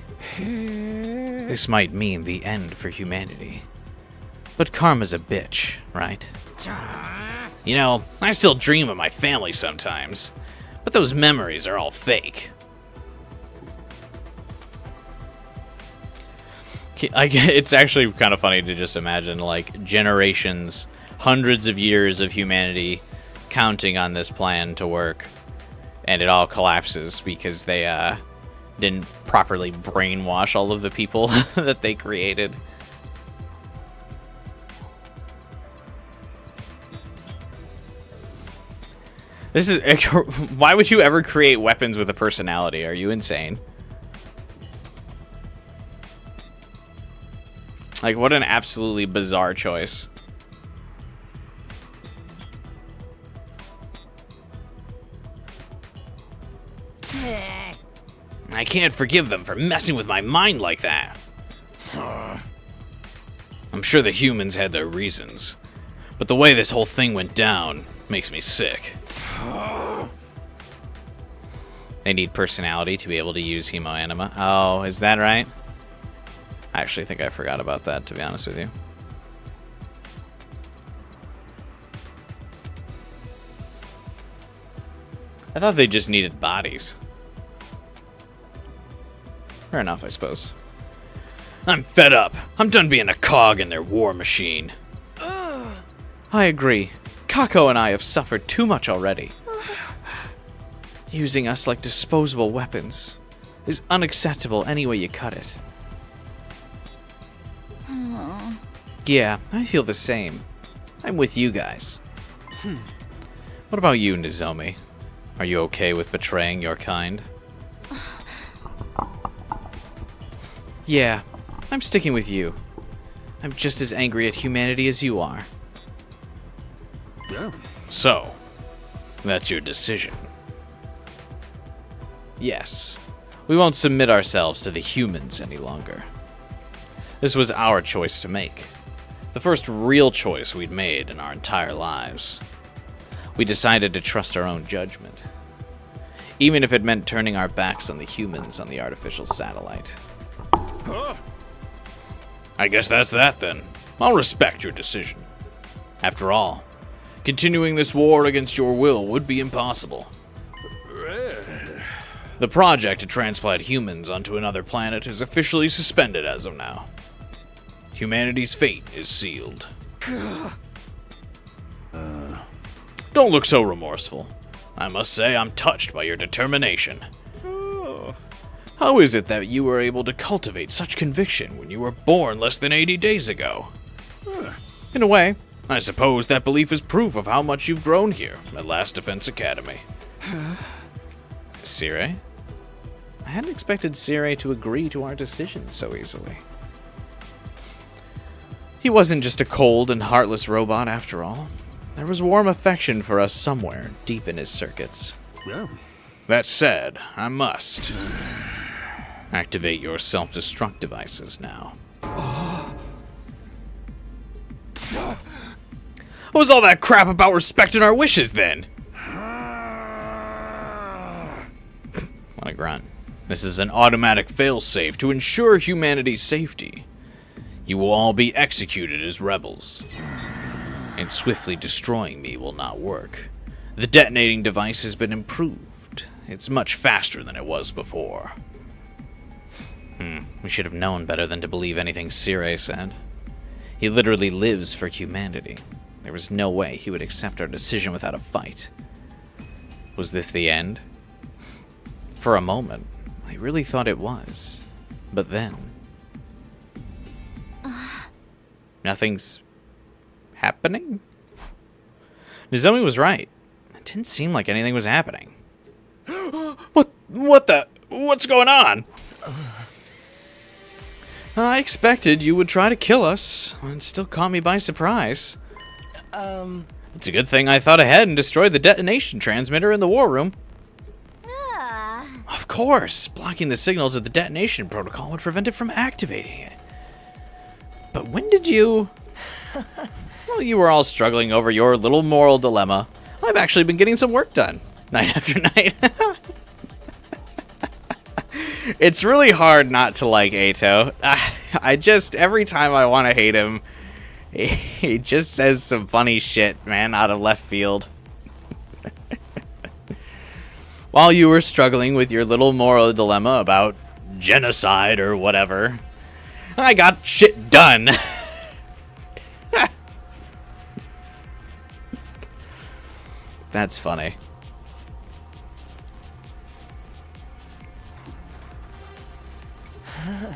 This might mean the end for humanity. But karma's a bitch, right? You know, I still dream of my family sometimes, but those memories are all fake. It's actually kind of funny to just imagine, like, generations, hundreds of years of humanity counting on this plan to work, and it all collapses because they didn't properly brainwash all of the people that they created. This is... Why would you ever create weapons with a personality? Are you insane? Like, what an absolutely bizarre choice. I can't forgive them for messing with my mind like that. I'm sure the humans had their reasons, but the way this whole thing went down makes me sick. They need personality to be able to use hemoanima. Oh, is that right? I actually think I forgot about that, to be honest with you. I thought they just needed bodies. Fair enough, I suppose. I'm fed up. I'm done being a cog in their war machine. I agree. Kako and I have suffered too much already. Using us like disposable weapons is unacceptable any way you cut it. Yeah, I feel the same. I'm with you guys. What about you, Nozomi? Are you okay with betraying your kind? Yeah, I'm sticking with you. I'm just as angry at humanity as you are. Yeah. So, that's your decision. Yes, we won't submit ourselves to the humans any longer. This was our choice to make. The first real choice we'd made in our entire lives. We decided to trust our own judgment, even if it meant turning our backs on the humans on the artificial satellite. I guess that's that then. I'll respect your decision. After all, continuing this war against your will would be impossible. The project to transplant humans onto another planet is officially suspended as of now. Humanity's fate is sealed. Don't look so remorseful. I must say I'm touched by your determination. How is it that you were able to cultivate such conviction when you were born less than 80 days ago? In a way, I suppose that belief is proof of how much you've grown here at Last Defense Academy. Sire? I hadn't expected Sire to agree to our decisions so easily. He wasn't just a cold and heartless robot after all. There was warm affection for us somewhere deep in his circuits. Yeah. That said, I must activate your self-destruct devices now. What was all that crap about respecting our wishes then? What a grunt. This is an automatic failsafe to ensure humanity's safety. You will all be executed as rebels. And swiftly destroying me will not work. The detonating device has been improved. It's much faster than it was before. We should have known better than to believe anything Sire said. He literally lives for humanity. There was no way he would accept our decision without a fight. Was this the end? For a moment, I really thought it was. But then... nothing's happening? Nozomi was right. It didn't seem like anything was happening. What's going on? I expected you would try to kill us. It still caught me by surprise. It's a good thing I thought ahead and destroyed the detonation transmitter in the war room. Of course, blocking the signal to the detonation protocol would prevent it from activating it. But when did you... Well, you were all struggling over your little moral dilemma. I've actually been getting some work done, night after night. It's really hard not to like Ato. Every time I want to hate him, he just says some funny shit, man, out of left field. While you were struggling with your little moral dilemma about genocide or whatever, I got shit done. That's funny.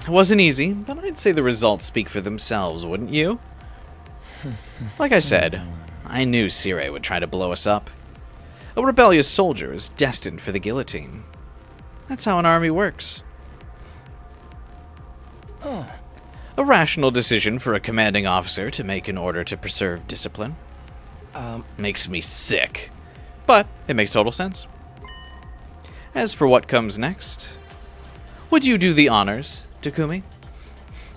It wasn't easy, but I'd say the results speak for themselves, wouldn't you? Like I said, I knew Sire would try to blow us up. A rebellious soldier is destined for the guillotine. That's how an army works. A rational decision for a commanding officer to make in order to preserve discipline. Makes me sick. But it makes total sense. As for what comes next, would you do the honors, Takumi?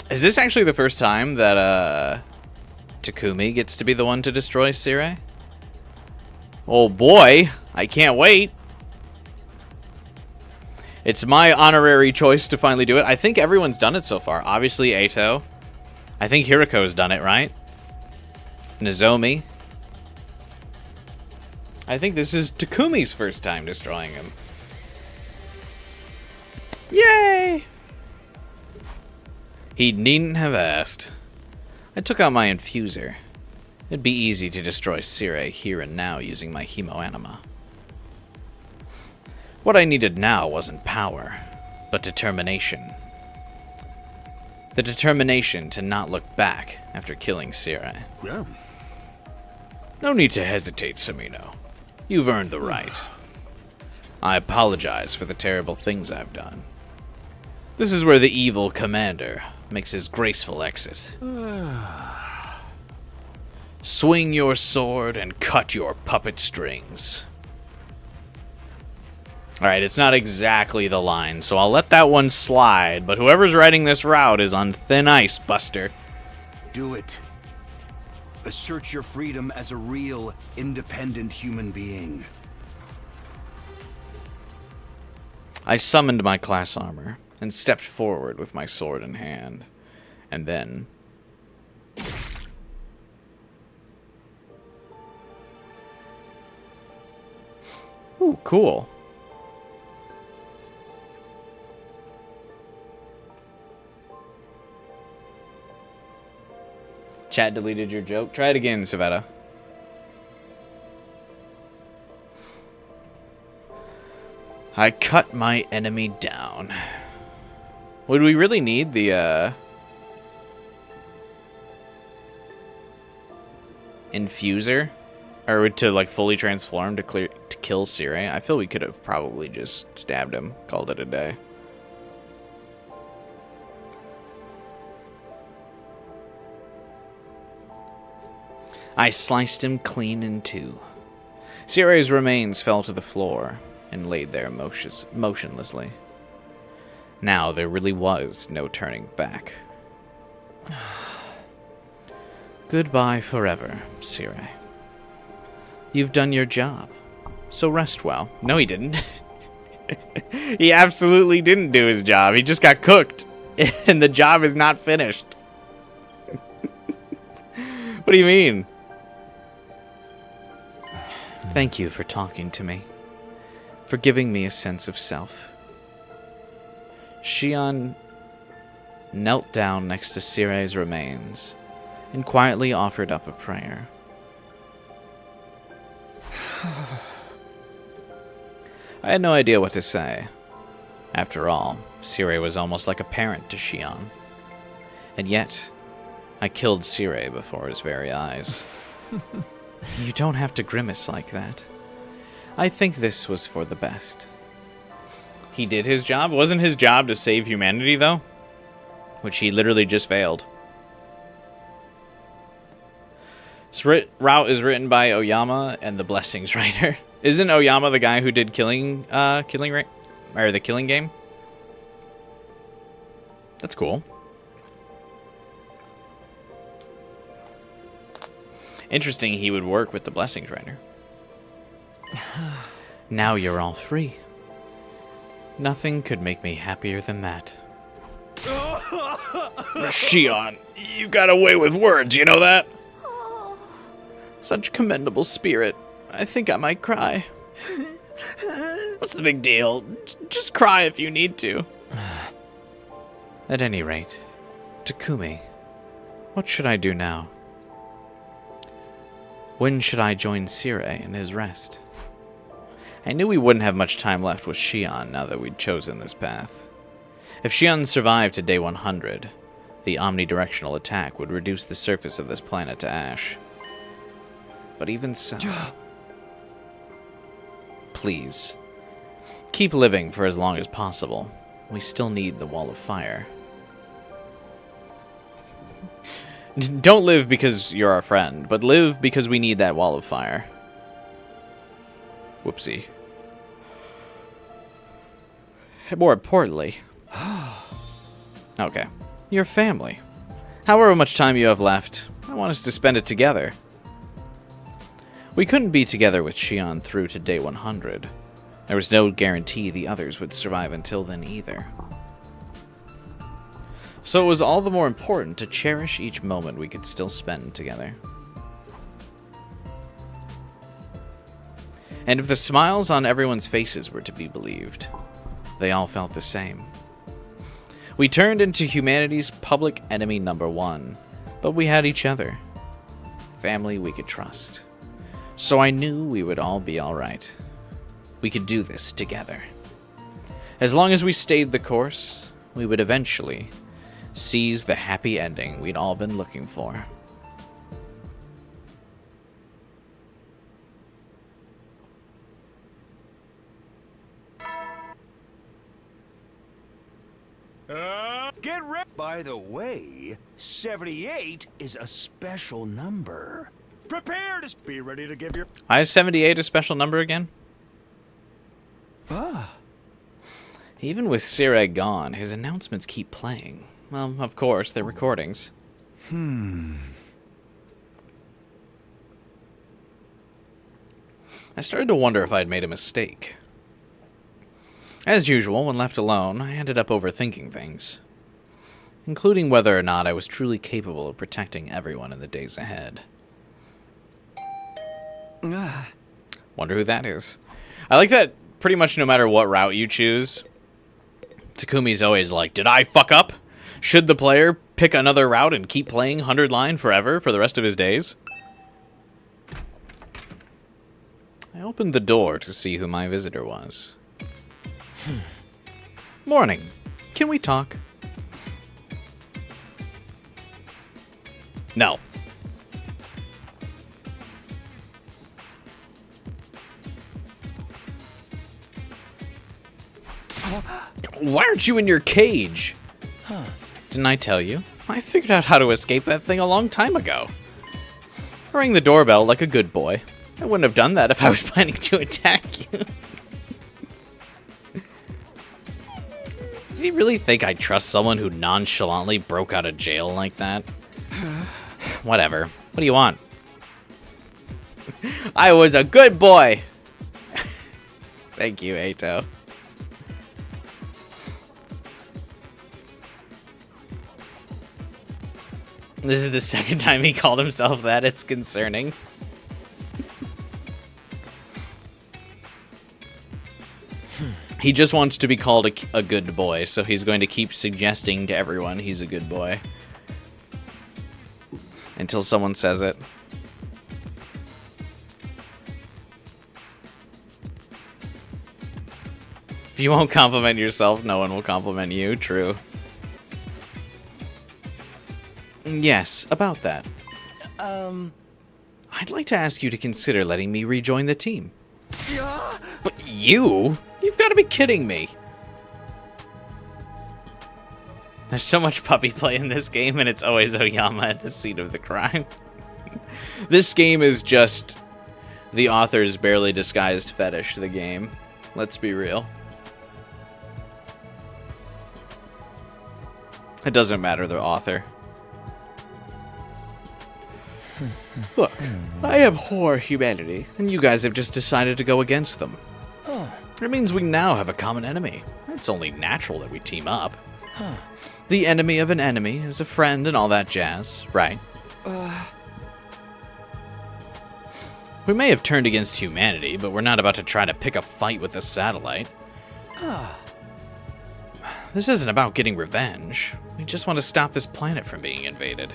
Is this actually the first time that Takumi gets to be the one to destroy Sire? Oh boy, I can't wait. It's my honorary choice to finally do it. I think everyone's done it so far. Obviously, Ato. I think Hiriko's done it, right? Nozomi. I think this is Takumi's first time destroying him. Yay! He needn't have asked. I took out my infuser. It'd be easy to destroy Sire here and now using my hemoanima. What I needed now wasn't power, but determination. The determination to not look back after killing Sire. Yeah. No need to hesitate, Samino. You've earned the right. I apologize for the terrible things I've done. This is where the evil commander makes his graceful exit. Swing your sword and cut your puppet strings. Alright, it's not exactly the line, so I'll let that one slide, but whoever's writing this route is on thin ice, Buster. Do it. Assert your freedom as a real, independent human being. I summoned my class armor and stepped forward with my sword in hand. And then, Ooh, cool. Chat deleted your joke. Try it again, Savetta. I cut my enemy down. Would we really need the, infuser? Or to, like, fully transform to kill Sire? I feel we could have probably just stabbed him, called it a day. I sliced him clean in two. Sire's remains fell to the floor and laid there motionlessly. Now there really was no turning back. Goodbye forever, Sire. You've done your job, so rest well. No, he didn't. He absolutely didn't do his job. He just got cooked, and the job is not finished. What do you mean? Thank you for talking to me, for giving me a sense of self. Shion knelt down next to Sire's remains and quietly offered up a prayer. I had no idea what to say. After all, Sire was almost like a parent to Shion. And yet, I killed Sire before his very eyes. You don't have to grimace like that. I think this was for the best. He did his job? Wasn't his job to save humanity, though? Which he literally just failed. This route is written by Oyama and the Blessings writer. Isn't Oyama the guy who did the Killing Game? That's cool. Interesting he would work with the Blessings writer. Now you're all free. Nothing could make me happier than that. Shion, you got away with words, you know that? Such commendable spirit. I think I might cry. What's the big deal? Just cry if you need to. At any rate, Takumi, what should I do now? When should I join Sire in his rest? I knew we wouldn't have much time left with Shion now that we'd chosen this path. If Shion survived to day 100, the omnidirectional attack would reduce the surface of this planet to ash. But even so... Please, keep living for as long as possible. We still need the Wall of Fire. Don't live because you're our friend, but live because we need that Wall of Fire. Whoopsie. More importantly... Okay. Your family. However much time you have left, I want us to spend it together. We couldn't be together with Shion through to day 100. There was no guarantee the others would survive until then either. So it was all the more important to cherish each moment we could still spend together. And if the smiles on everyone's faces were to be believed, they all felt the same. We turned into humanity's public enemy #1, but we had each other. Family we could trust. So I knew we would all be alright. We could do this together. As long as we stayed the course, we would eventually seize the happy ending we'd all been looking for. Get ready. By the way, 78 is a special number. Prepare to be ready to give your... Why is 78 a special number again? Even with Sire gone, his announcements keep playing. Well, of course, they're recordings. I started to wonder if I'd made a mistake. As usual, when left alone, I ended up overthinking things, including whether or not I was truly capable of protecting everyone in the days ahead. Wonder who that is. I like that pretty much no matter what route you choose, Takumi's always like, did I fuck up? Should the player pick another route and keep playing 100 line forever for the rest of his days? I opened the door to see who my visitor was. Morning. Can we talk? No. Why aren't you in your cage? Didn't I tell you? I figured out how to escape that thing a long time ago. I rang the doorbell like a good boy. I wouldn't have done that if I was planning to attack you. Did you really think I'd trust someone who nonchalantly broke out of jail like that? Whatever. What do you want? I was a good boy! Thank you, Eito. This is the second time he called himself that. It's concerning. He just wants to be called a good boy, so he's going to keep suggesting to everyone he's a good boy. Until someone says it. If you won't compliment yourself, no one will compliment you. True. Yes, about that. I'd like to ask you to consider letting me rejoin the team. But you? You've got to be kidding me. There's so much puppy play in this game, and it's always Oyama at the scene of the crime. This game is just the author's barely disguised fetish, the game. Let's be real. It doesn't matter, the author. Look, I abhor humanity, and you guys have just decided to go against them. It means we now have a common enemy. It's only natural that we team up. The enemy of an enemy is a friend and all that jazz, right? We may have turned against humanity, but we're not about to try to pick a fight with a satellite. This isn't about getting revenge. We just want to stop this planet from being invaded.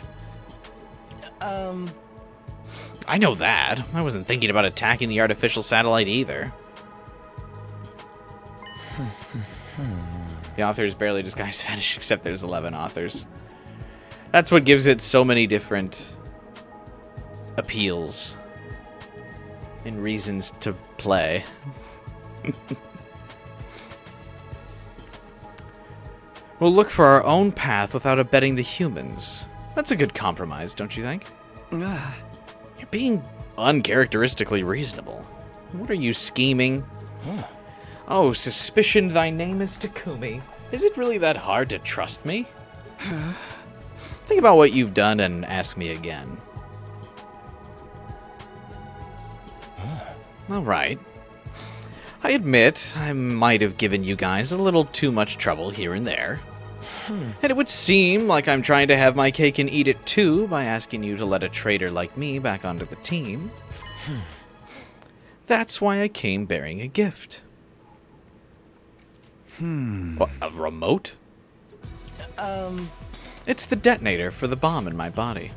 I know that. I wasn't thinking about attacking the artificial satellite either. The author's barely disguised fetish, except there's 11 authors. That's what gives it so many different appeals and reasons to play. We'll look for our own path without abetting the humans. That's a good compromise, don't you think? You're being uncharacteristically reasonable. What are you scheming? Oh, suspicion thy name is Takumi. Is it really that hard to trust me? Think about what you've done and ask me again. All right. I admit I might have given you guys a little too much trouble here and there. And it would seem like I'm trying to have my cake and eat it too by asking you to let a traitor like me back onto the team. That's why I came bearing a gift. What, a remote? It's the detonator for the bomb in my body.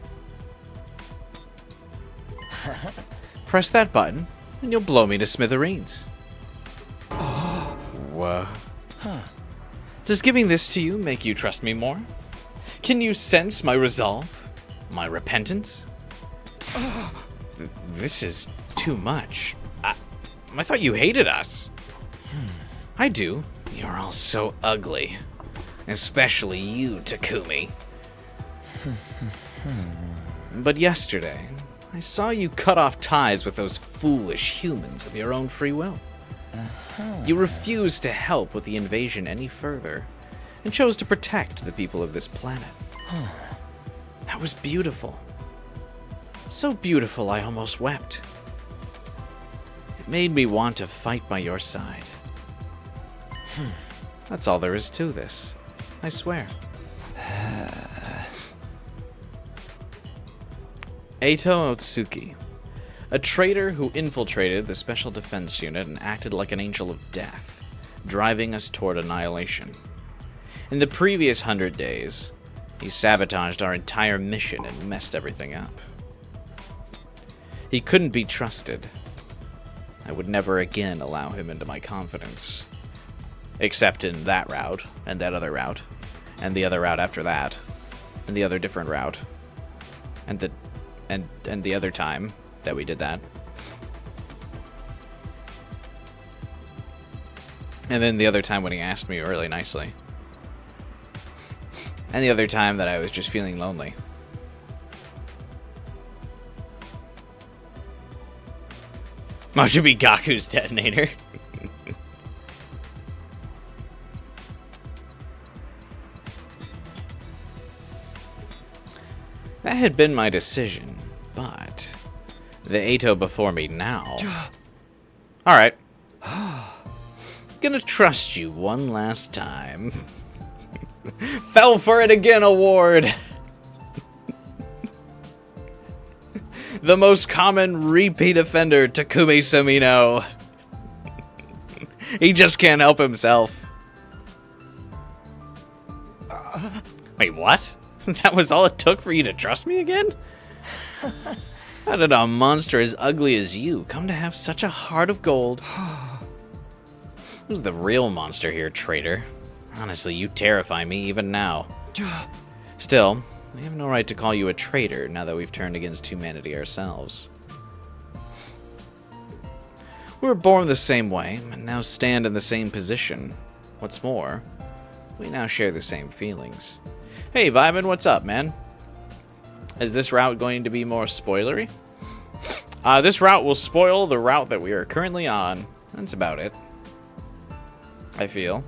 Press that button, and you'll blow me to smithereens. Whoa. Does giving this to you make you trust me more? Can you sense my resolve? My repentance? This is too much. I thought you hated us. I do. You're all so ugly. Especially you, Takumi. But yesterday, I saw you cut off ties with those foolish humans of your own free will. You refused to help with the invasion any further, and chose to protect the people of this planet. That was beautiful. So beautiful I almost wept. It made me want to fight by your side. That's all there is to this, I swear. Eito Otsuki. A traitor who infiltrated the Special Defense Unit and acted like an angel of death, driving us toward annihilation. In the previous 100 days, he sabotaged our entire mission and messed everything up. He couldn't be trusted. I would never again allow him into my confidence. Except in that route, and that other route, and the other route after that, and the other different route, and the other time that we did that. And then the other time when he asked me really nicely. And the other time that I was just feeling lonely. Oh, should be Gaku's detonator. That had been my decision, but the Ato before me now. Alright. Gonna trust you one last time. Fell for it again award. The most common repeat offender, Takumi Samino. He just can't help himself. Wait, what? That was all it took for you to trust me again? How did a monster as ugly as you come to have such a heart of gold? Who's the real monster here, traitor? Honestly, you terrify me even now. Still, we have no right to call you a traitor now that we've turned against humanity ourselves. We were born the same way, and now stand in the same position. What's more, we now share the same feelings. Hey, Vibin, what's up, man? Is this route going to be more spoilery? This route will spoil the route that we are currently on. That's about it, I feel.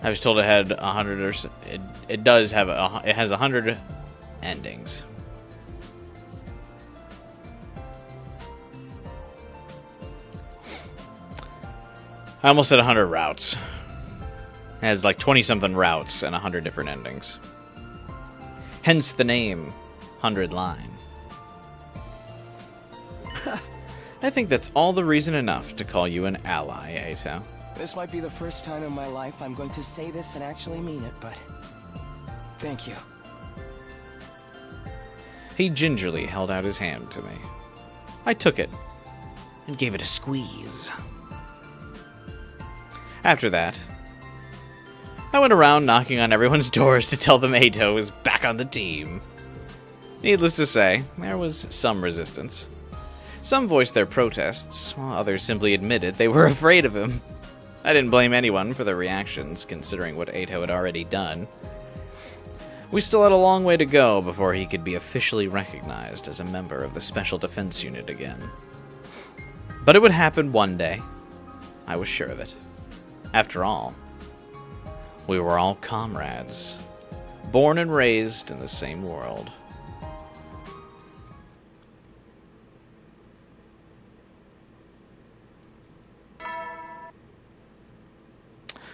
I was told it had 100 or so. It does have it has 100 endings. I almost said 100 routes. It has like 20 something routes and 100 different endings. Hence the name 100 Line. I think that's all the reason enough to call you an ally, Ato. This might be the first time in my life I'm going to say this and actually mean it, but thank you. He gingerly held out his hand to me. I took it and gave it a squeeze. After that, I went around knocking on everyone's doors to tell them Ato was back on the team. Needless to say, there was some resistance. Some voiced their protests, while others simply admitted they were afraid of him. I didn't blame anyone for their reactions, considering what Ato had already done. We still had a long way to go before he could be officially recognized as a member of the Special Defense Unit again. But it would happen one day. I was sure of it. After all, we were all comrades, born and raised in the same world.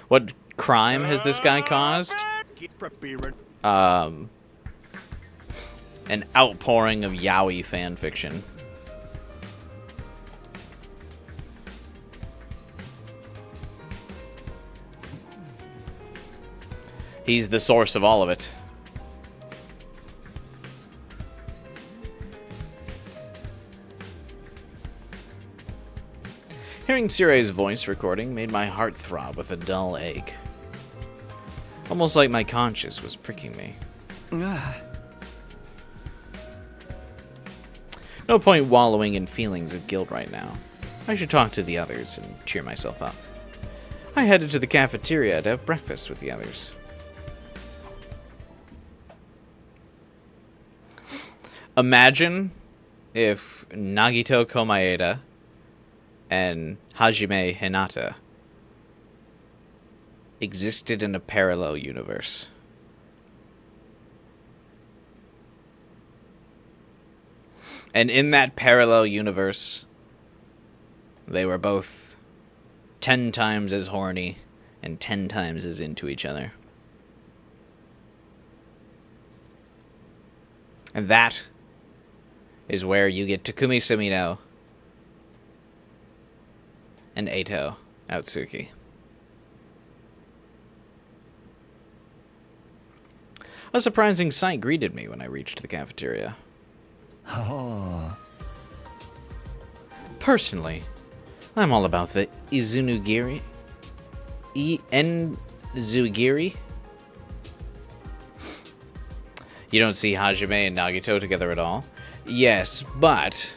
What crime has this guy caused? An outpouring of yaoi fanfiction. He's the source of all of it. Hearing Sire's voice recording made my heart throb with a dull ache. Almost like my conscience was pricking me. No point wallowing in feelings of guilt right now. I should talk to the others and cheer myself up. I headed to the cafeteria to have breakfast with the others. Imagine if Nagito Komaeda and Hajime Hinata existed in a parallel universe. And in that parallel universe, they were both 10 times as horny and 10 times as into each other. And that is where you get Takumi Sumino and Eito Atsuki. A surprising sight greeted me when I reached the cafeteria. Oh. Personally, I'm all about the Izunugiri. Enzugiri. You don't see Hajime and Nagito together at all? Yes, but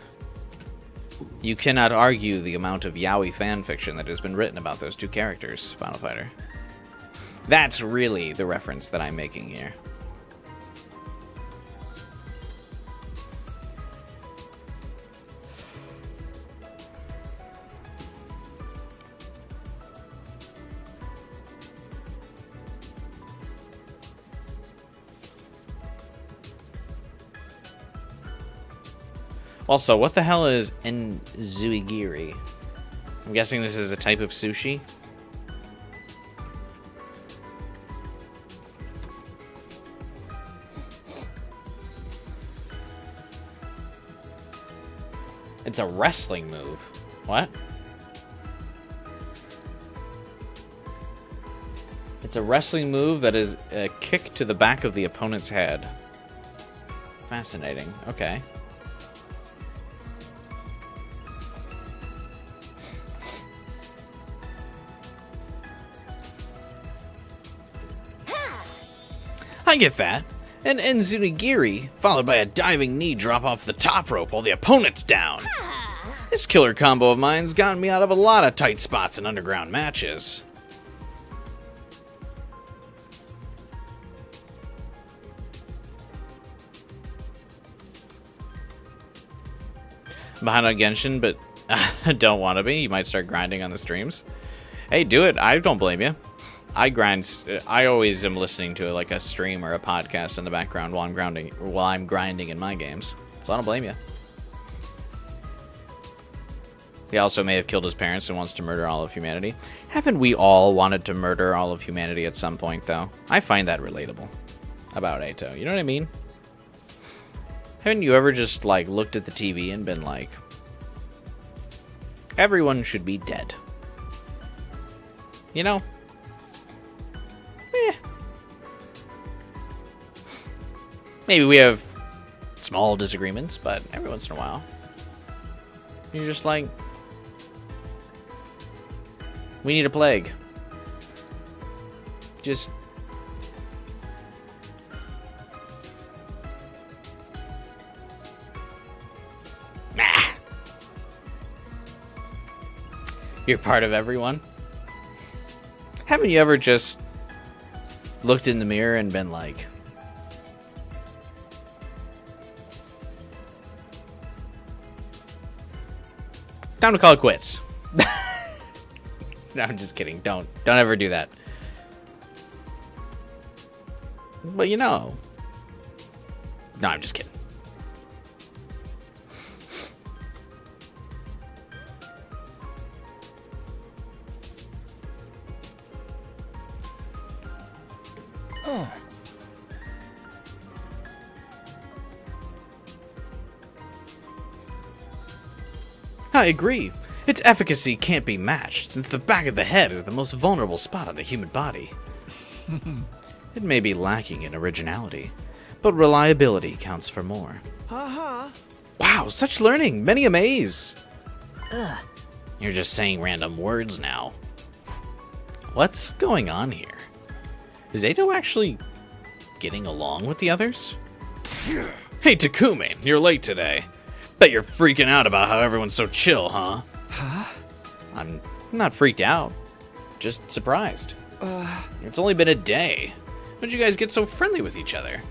you cannot argue the amount of yaoi fanfiction that has been written about those two characters, Final Fighter. That's really the reference that I'm making here. Also, what the hell is enzuigiri? I'm guessing this is a type of sushi. It's a wrestling move. What? It's a wrestling move that is a kick to the back of the opponent's head. Fascinating. Okay. I get that. An enzunigiri, followed by a diving knee drop off the top rope while the opponent's down. This killer combo of mine's gotten me out of a lot of tight spots in underground matches. Behind on Genshin, but don't want to be. You might start grinding on the streams. Hey, do it. I don't blame you. I grind. I always am listening to like a stream or a podcast in the background while I'm grinding in my games. So I don't blame you. He also may have killed his parents and wants to murder all of humanity. Haven't we all wanted to murder all of humanity at some point, though? I find that relatable about Eito. You know what I mean? Haven't you ever just like looked at the TV and been like, everyone should be dead? You know? Maybe we have small disagreements, but every once in a while, you're just like, we need a plague. Just you're part of everyone. Haven't you ever just looked in the mirror and been like, time to call it quits? No, I'm just kidding. Don't ever do that. But you know. No, I'm just kidding. Oh. I agree. Its efficacy can't be matched, since the back of the head is the most vulnerable spot on the human body. It may be lacking in originality, but reliability counts for more. Wow, such learning! Many amaze! Ugh. You're just saying random words now. What's going on here? Is Eito actually getting along with the others? Hey Takumi, you're late today. Bet you're freaking out about how everyone's so chill, huh? Huh? I'm not freaked out. Just surprised. It's only been a day. How'd you guys get so friendly with each other?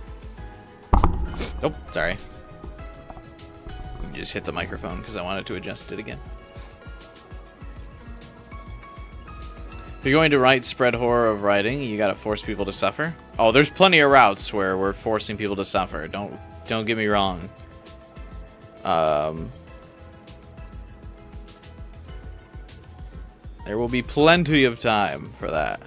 Oh, sorry. Just hit the microphone because I wanted to adjust it again. If you're going to write spread horror of writing, you gotta force people to suffer. Oh, there's plenty of routes where we're forcing people to suffer. Don't get me wrong. There will be plenty of time for that.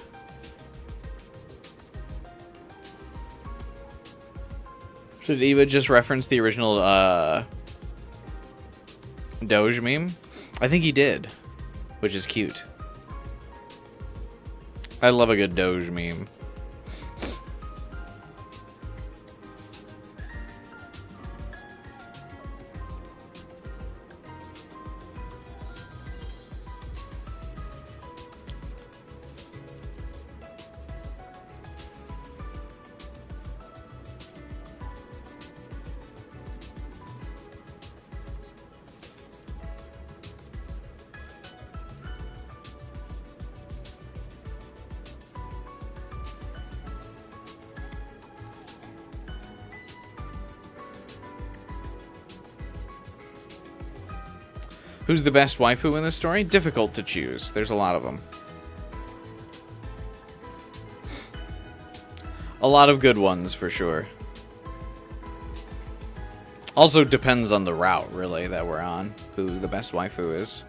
Should Eva just reference the original Doge meme? I think he did, which is cute. I love a good Doge meme. Who's the best waifu in this story? Difficult to choose. There's a lot of them. A lot of good ones, for sure. Also depends on the route, really, that we're on. Who the best waifu is.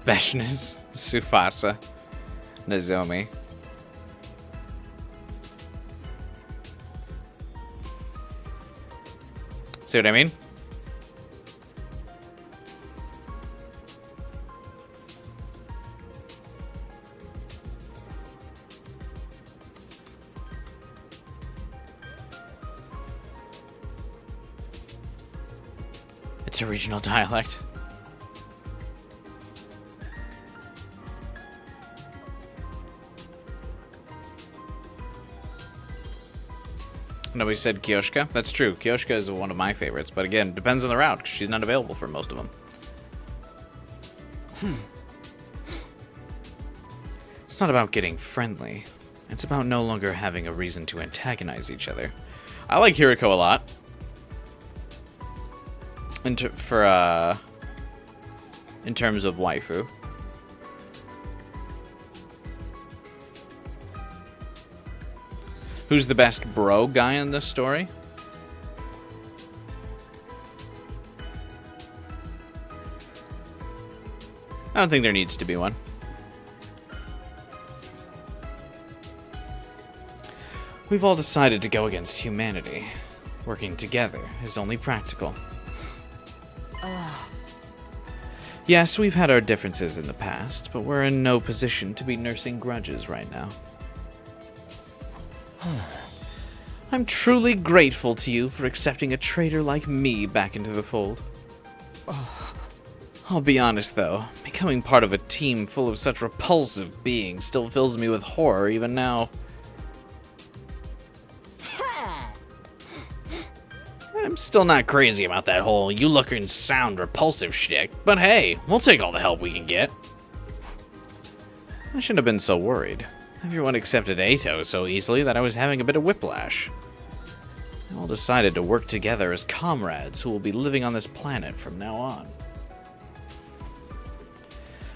Veshnas, Sufasa, Nozomi. See what I mean? It's a regional dialect. Nobody said Kyoshka. That's true. Kyoshka is one of my favorites, but again, depends on the route, because she's not available for most of them. It's not about getting friendly. It's about no longer having a reason to antagonize each other. I like Hiriko a lot. In terms of waifu. Who's the best bro guy in this story? I don't think there needs to be one. We've all decided to go against humanity. Working together is only practical. Yes, we've had our differences in the past, but we're in no position to be nursing grudges right now. I'm truly grateful to you for accepting a traitor like me back into the fold. I'll be honest though, becoming part of a team full of such repulsive beings still fills me with horror even now. I'm still not crazy about that whole you look and sound repulsive shtick, but hey, we'll take all the help we can get. I shouldn't have been so worried. Everyone accepted Ato so easily that I was having a bit of whiplash. They all decided to work together as comrades who will be living on this planet from now on.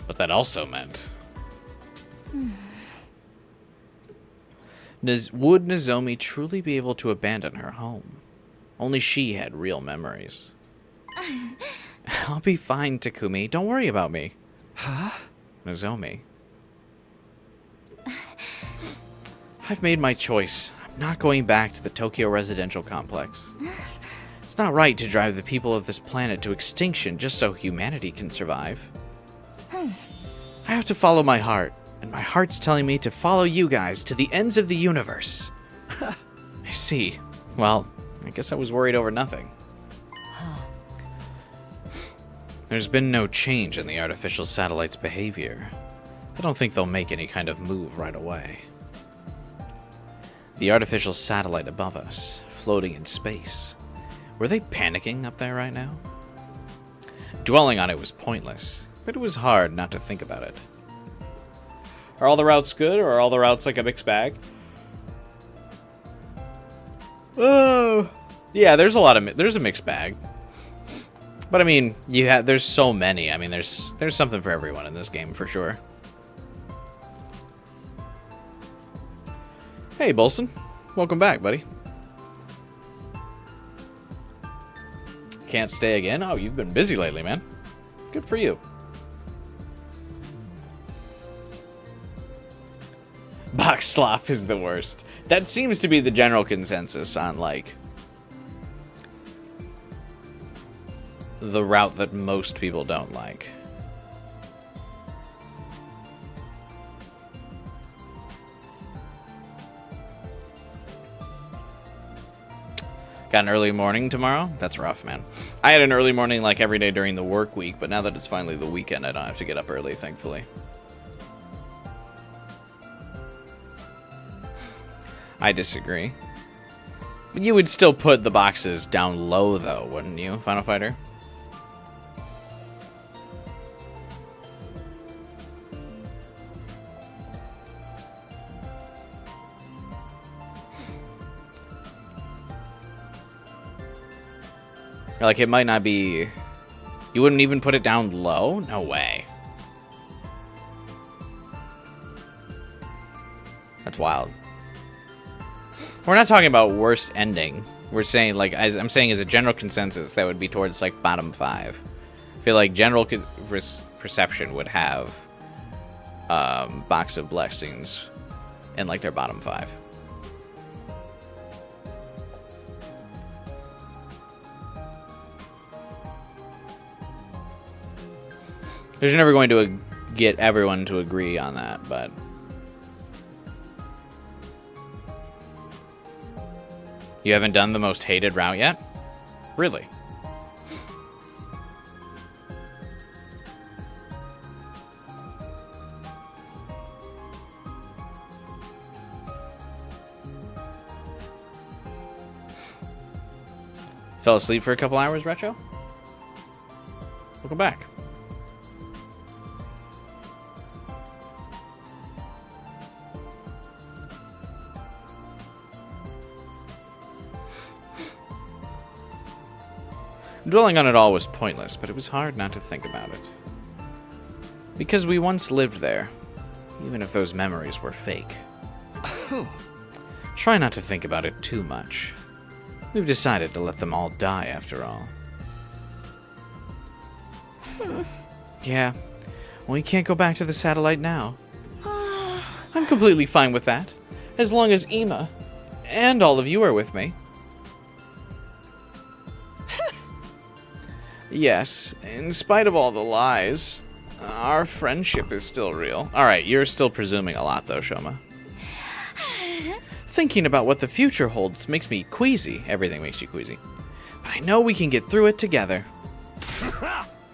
But that also meant... would Nozomi truly be able to abandon her home? Only she had real memories. I'll be fine, Takumi. Don't worry about me. Huh? Nozomi. I've made my choice. I'm not going back to the Tokyo residential complex. It's not right to drive the people of this planet to extinction just so humanity can survive. I have to follow my heart, and my heart's telling me to follow you guys to the ends of the universe. I see. Well, I guess I was worried over nothing. There's been no change in the artificial satellite's behavior. I don't think they'll make any kind of move right away. The artificial satellite above us, floating in space. Were they panicking up there right now? Dwelling on it was pointless, but it was hard not to think about it. Are all the routes good, or are all the routes like a mixed bag? Oh. Yeah, there's a mixed bag. But I mean, there's so many. I mean, there's something for everyone in this game for sure. Hey, Bolson. Welcome back, buddy. Can't stay again? Oh, you've been busy lately, man. Good for you. Box slop is the worst. That seems to be the general consensus on, like, the route that most people don't like. Got an early morning tomorrow? That's rough, man. I had an early morning like every day during the work week, but now that it's finally the weekend, I don't have to get up early, thankfully. I disagree. You would still put the boxes down low, though, wouldn't you, Final Fighter? Like, it might not be... You wouldn't even put it down low? No way. That's wild. We're not talking about worst ending. We're saying, like, I'm saying as a general consensus, that would be towards, like, bottom 5. I feel like general perception would have Box of Blessings in, like, their bottom 5. Because you're never going to get everyone to agree on that, but... You haven't done the most hated route yet? Really? Fell asleep for a couple hours, Retro? Welcome back. Dwelling on it all was pointless, but it was hard not to think about it. Because we once lived there, even if those memories were fake. Try not to think about it too much. We've decided to let them all die after all. Yeah, we can't go back to the satellite now. I'm completely fine with that, as long as Ima and all of you are with me. Yes, in spite of all the lies, our friendship is still real. Alright, you're still presuming a lot though, Shoma. Thinking about what the future holds makes me queasy. Everything makes you queasy. But I know we can get through it together.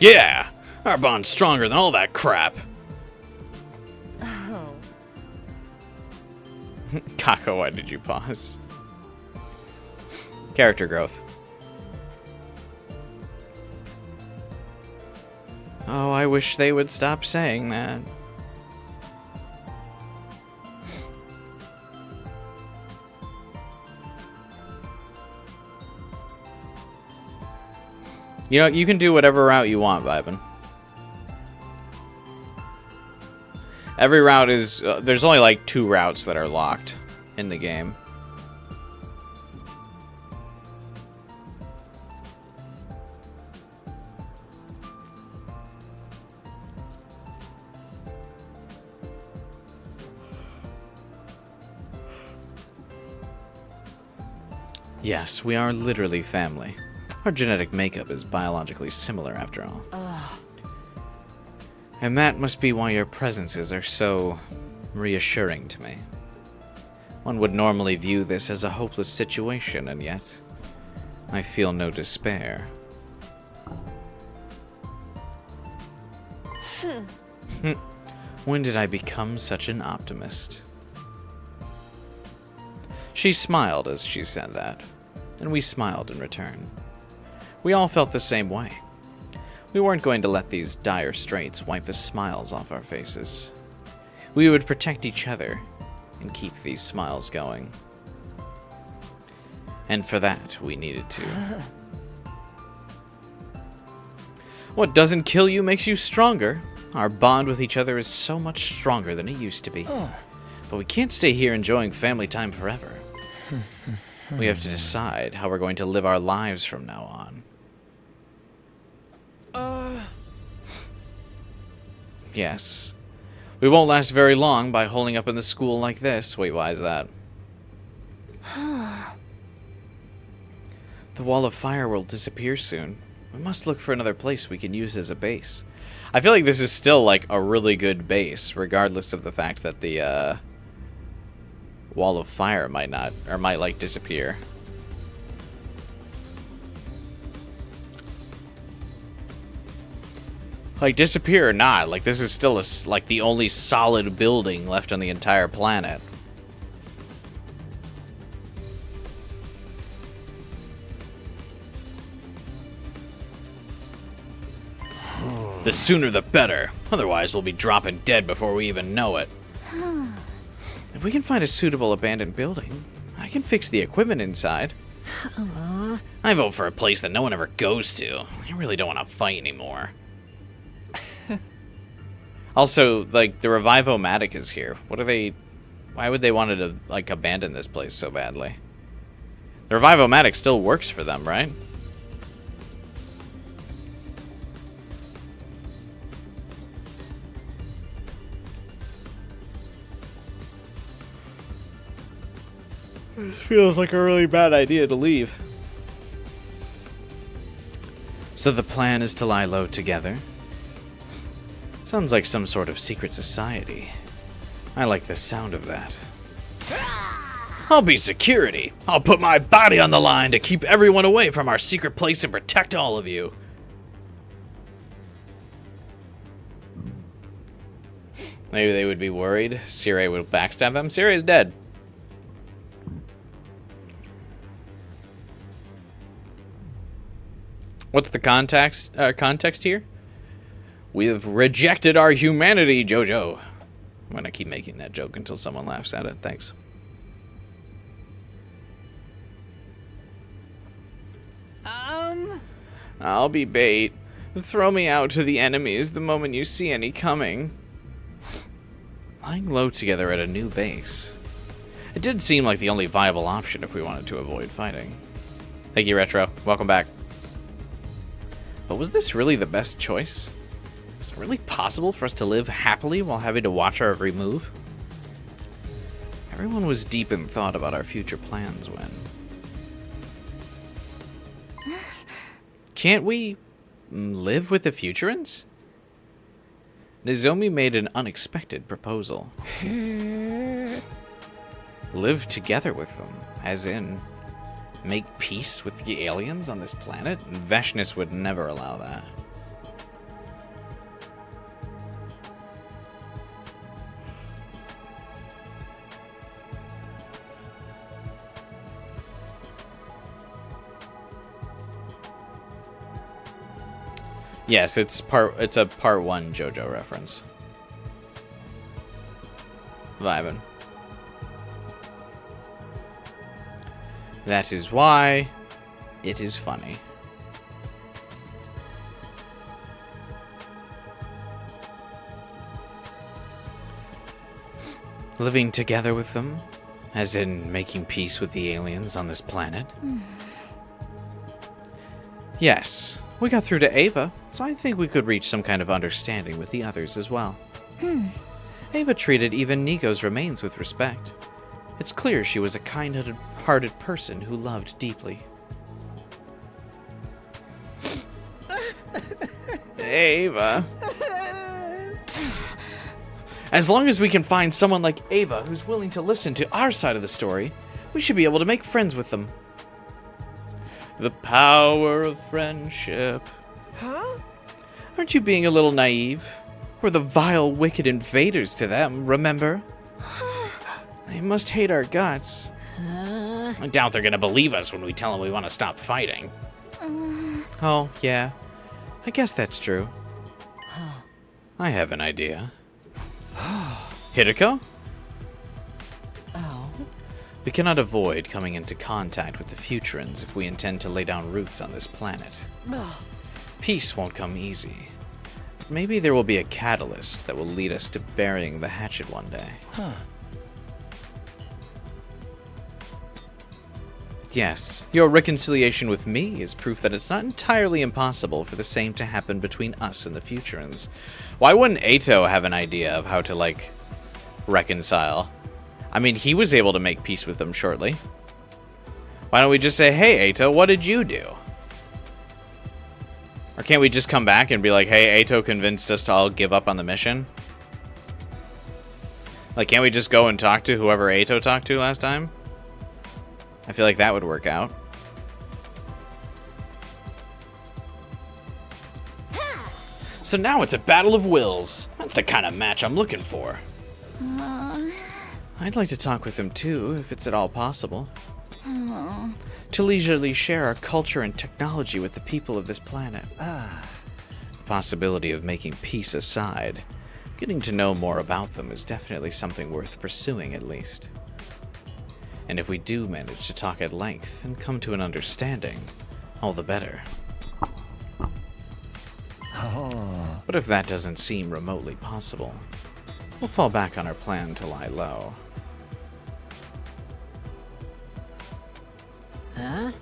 Yeah! Our bond's stronger than all that crap. Oh. Kako, why did you pause? Character growth. Oh, I wish they would stop saying that. You know, you can do whatever route you want, Vibin. Every route is... there's only like 2 routes that are locked in the game. Yes, we are literally family. Our genetic makeup is biologically similar, after all. And that must be why your presences are so reassuring to me. One would normally view this as a hopeless situation, and yet I feel no despair. When did I become such an optimist? She smiled as she said that, and we smiled in return. We all felt the same way. We weren't going to let these dire straits wipe the smiles off our faces. We would protect each other and keep these smiles going. And for that, we needed to. What doesn't kill you makes you stronger. Our bond with each other is so much stronger than it used to be. But we can't stay here enjoying family time forever. We have to decide how we're going to live our lives from now on. Yes. We won't last very long by holding up in the school like this. Wait, why is that? The wall of fire will disappear soon. We must look for another place we can use as a base. I feel like this is still, like, a really good base, regardless of the fact that the, wall of fire might not, or might, like, disappear. Like, disappear or not, like, this is still, like, the only solid building left on the entire planet. The sooner the better. Otherwise, we'll be dropping dead before we even know it. If we can find a suitable abandoned building, I can fix the equipment inside. I vote for a place that no one ever goes to. I really don't want to fight anymore. Also, like, the Revive-O-Matic is here. What are they... Why would they want to, like, abandon this place so badly? The Revive-O-Matic still works for them, right? This feels like a really bad idea to leave. So the plan is to lie low together? Sounds like some sort of secret society. I like the sound of that. I'll be security. I'll put my body on the line to keep everyone away from our secret place and protect all of you. Maybe they would be worried Sirei would backstab them. Sirei is dead. What's the context here? We have rejected our humanity, Jojo. I'm gonna keep making that joke until someone laughs at it. Thanks. I'll be bait. Throw me out to the enemies the moment you see any coming. Lying low together at a new base. It did seem like the only viable option if we wanted to avoid fighting. Thank you, Retro. Welcome back. But was this really the best choice? Is it really possible for us to live happily while having to watch our every move? Everyone was deep in thought about our future plans when... Can't we live with the Futurans? Nozomi made an unexpected proposal. Live together with them, as in... make peace with the aliens on this planet? Veshness would never allow that. Yes, it's a part 1 JoJo reference. Vibin'. That is why it is funny. Living together with them, as in making peace with the aliens on this planet. Yes, we got through to Ava, so I think we could reach some kind of understanding with the others as well. Ava treated even Nico's remains with respect. It's clear she was a kind-hearted person who loved deeply. Ava. As long as we can find someone like Ava who's willing to listen to our side of the story, we should be able to make friends with them. The power of friendship. Huh? Aren't you being a little naive? We're the vile, wicked invaders to them, remember? They must hate our guts. I doubt they're gonna believe us when we tell them we want to stop fighting. Oh, yeah. I guess that's true. I have an idea. Hideko? Oh. We cannot avoid coming into contact with the Futurans if we intend to lay down roots on this planet. Peace won't come easy. But maybe there will be a catalyst that will lead us to burying the hatchet one day. Yes, your reconciliation with me is proof that it's not entirely impossible for the same to happen between us and the Futurans. Why wouldn't Ato have an idea of how to, like, reconcile? I mean, he was able to make peace with them shortly. Why don't we just say, hey, Ato, what did you do? Or can't we just come back and be like, hey, Ato convinced us to all give up on the mission? Like, can't we just go and talk to whoever Ato talked to last time? I feel like that would work out. So now it's a battle of wills. That's the kind of match I'm looking for. I'd like to talk with him too, if it's at all possible. To leisurely share our culture and technology with the people of this planet. The possibility of making peace aside, getting to know more about them is definitely something worth pursuing at least. And if we do manage to talk at length and come to an understanding, all the better. But if that doesn't seem remotely possible, we'll fall back on our plan to lie low. Huh?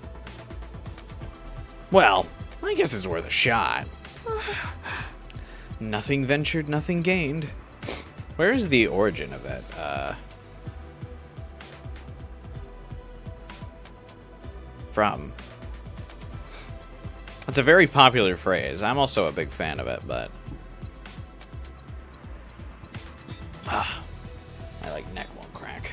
Well, I guess it's worth a shot. Nothing ventured, nothing gained. Where is the origin of it? From. It's a very popular phrase. I'm also a big fan of it, but my like neck won't crack.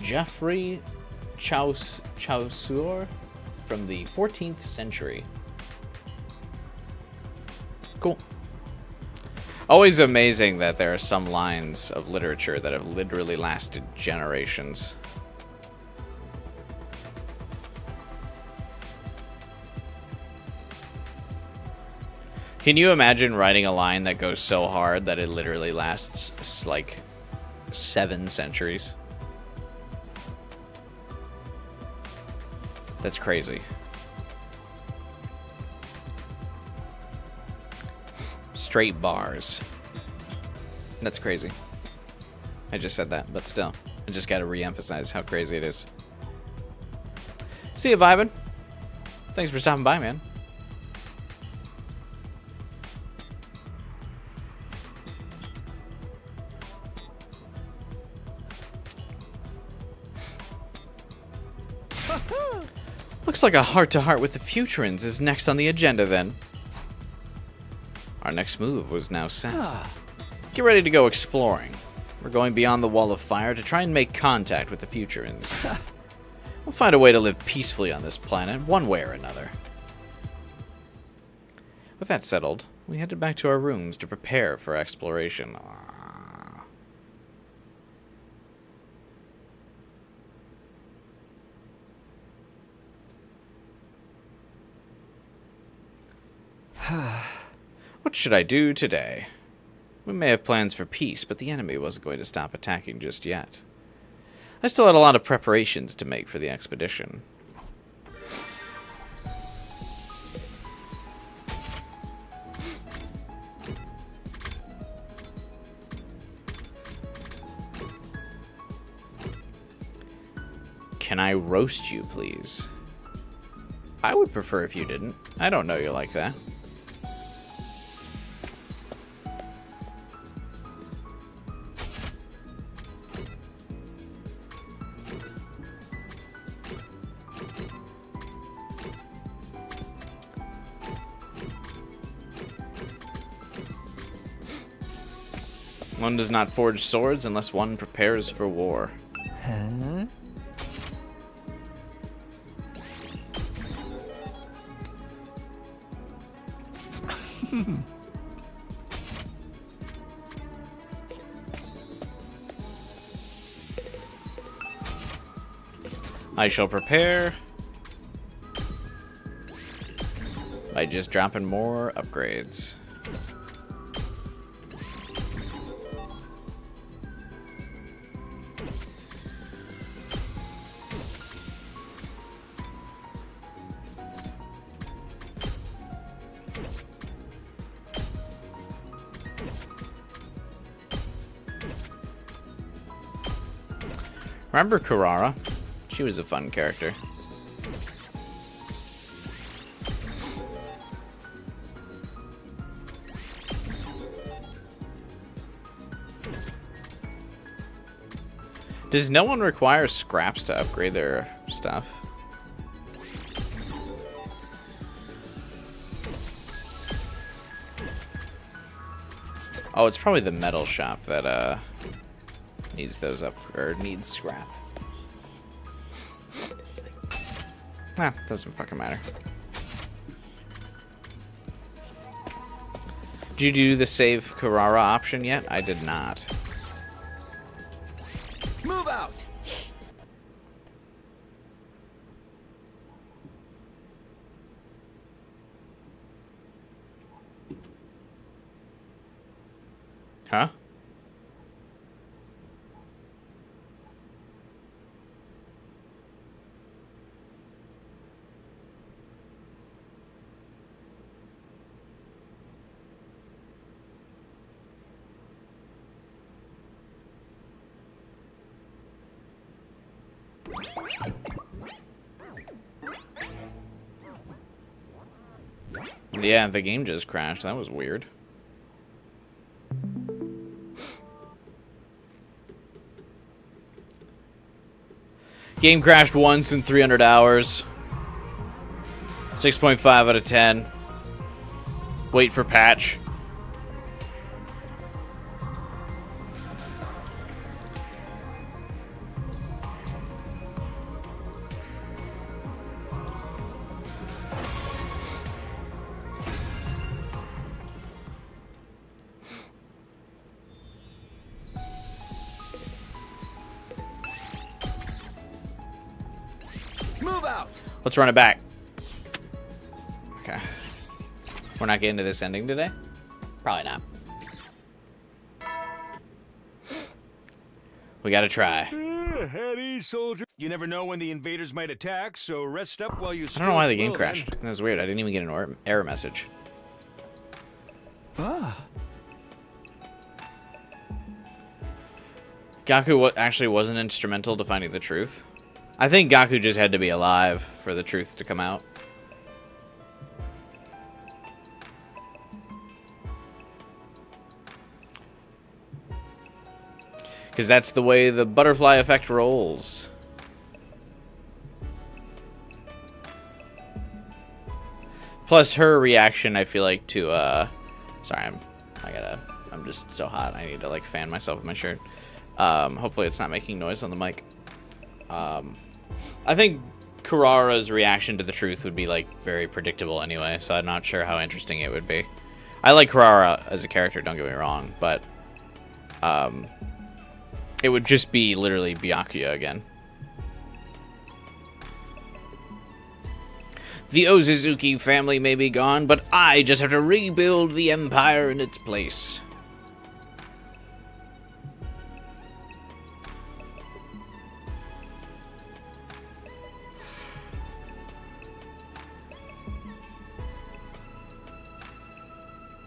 Geoffrey Chaucer from the 14th century. Cool. Always amazing that there are some lines of literature that have literally lasted generations. Can you imagine writing a line that goes so hard that it literally lasts like 7 centuries? That's crazy. Straight bars. That's crazy. I just said that, but still. I just gotta re-emphasize how crazy it is. See you, vibin'. Thanks for stopping by, man. Looks like a heart-to-heart with the Futurans is next on the agenda, then. Our next move was now set. Get ready to go exploring. We're going beyond the Wall of Fire to try and make contact with the Futurans. We'll find a way to live peacefully on this planet, one way or another. With that settled, we headed back to our rooms to prepare for exploration. What should I do today? We may have plans for peace, but the enemy wasn't going to stop attacking just yet. I still had a lot of preparations to make for the expedition. Can I roast you, please? I would prefer if you didn't. I don't know you like that. One does not forge swords unless one prepares for war. Huh? I shall prepare by just dropping more upgrades. Remember Karara? She was a fun character. Does no one require scraps to upgrade their stuff? Oh, it's probably the metal shop that needs those up, or needs scrap. Ah, doesn't fucking matter. Did you do the save Karara option yet? I did not. Move out! Huh? Yeah, the game just crashed. That was weird. Game crashed once in 300 hours. 6.5 out of 10. Wait for patch. Move out! Let's run it back. Okay. We're not getting to this ending today? Probably not. We gotta try. At ease, soldier. You never know when the invaders might attack, so rest up while you I still don't know why the game will, crashed. That was weird. I didn't even get an error message. Ah, Gaku actually wasn't instrumental to finding the truth. I think Gaku just had to be alive for the truth to come out. Because that's the way the butterfly effect rolls. Plus her reaction, I feel like, to sorry, I'm just so hot. I need to like fan myself with my shirt. Hopefully it's not making noise on the mic. I think Karara's reaction to the truth would be like very predictable anyway, so I'm not sure how interesting it would be. I like Karara as a character, don't get me wrong, but it would just be literally Byakuya again. The Ozuzuki family may be gone, but I just have to rebuild the empire in its place.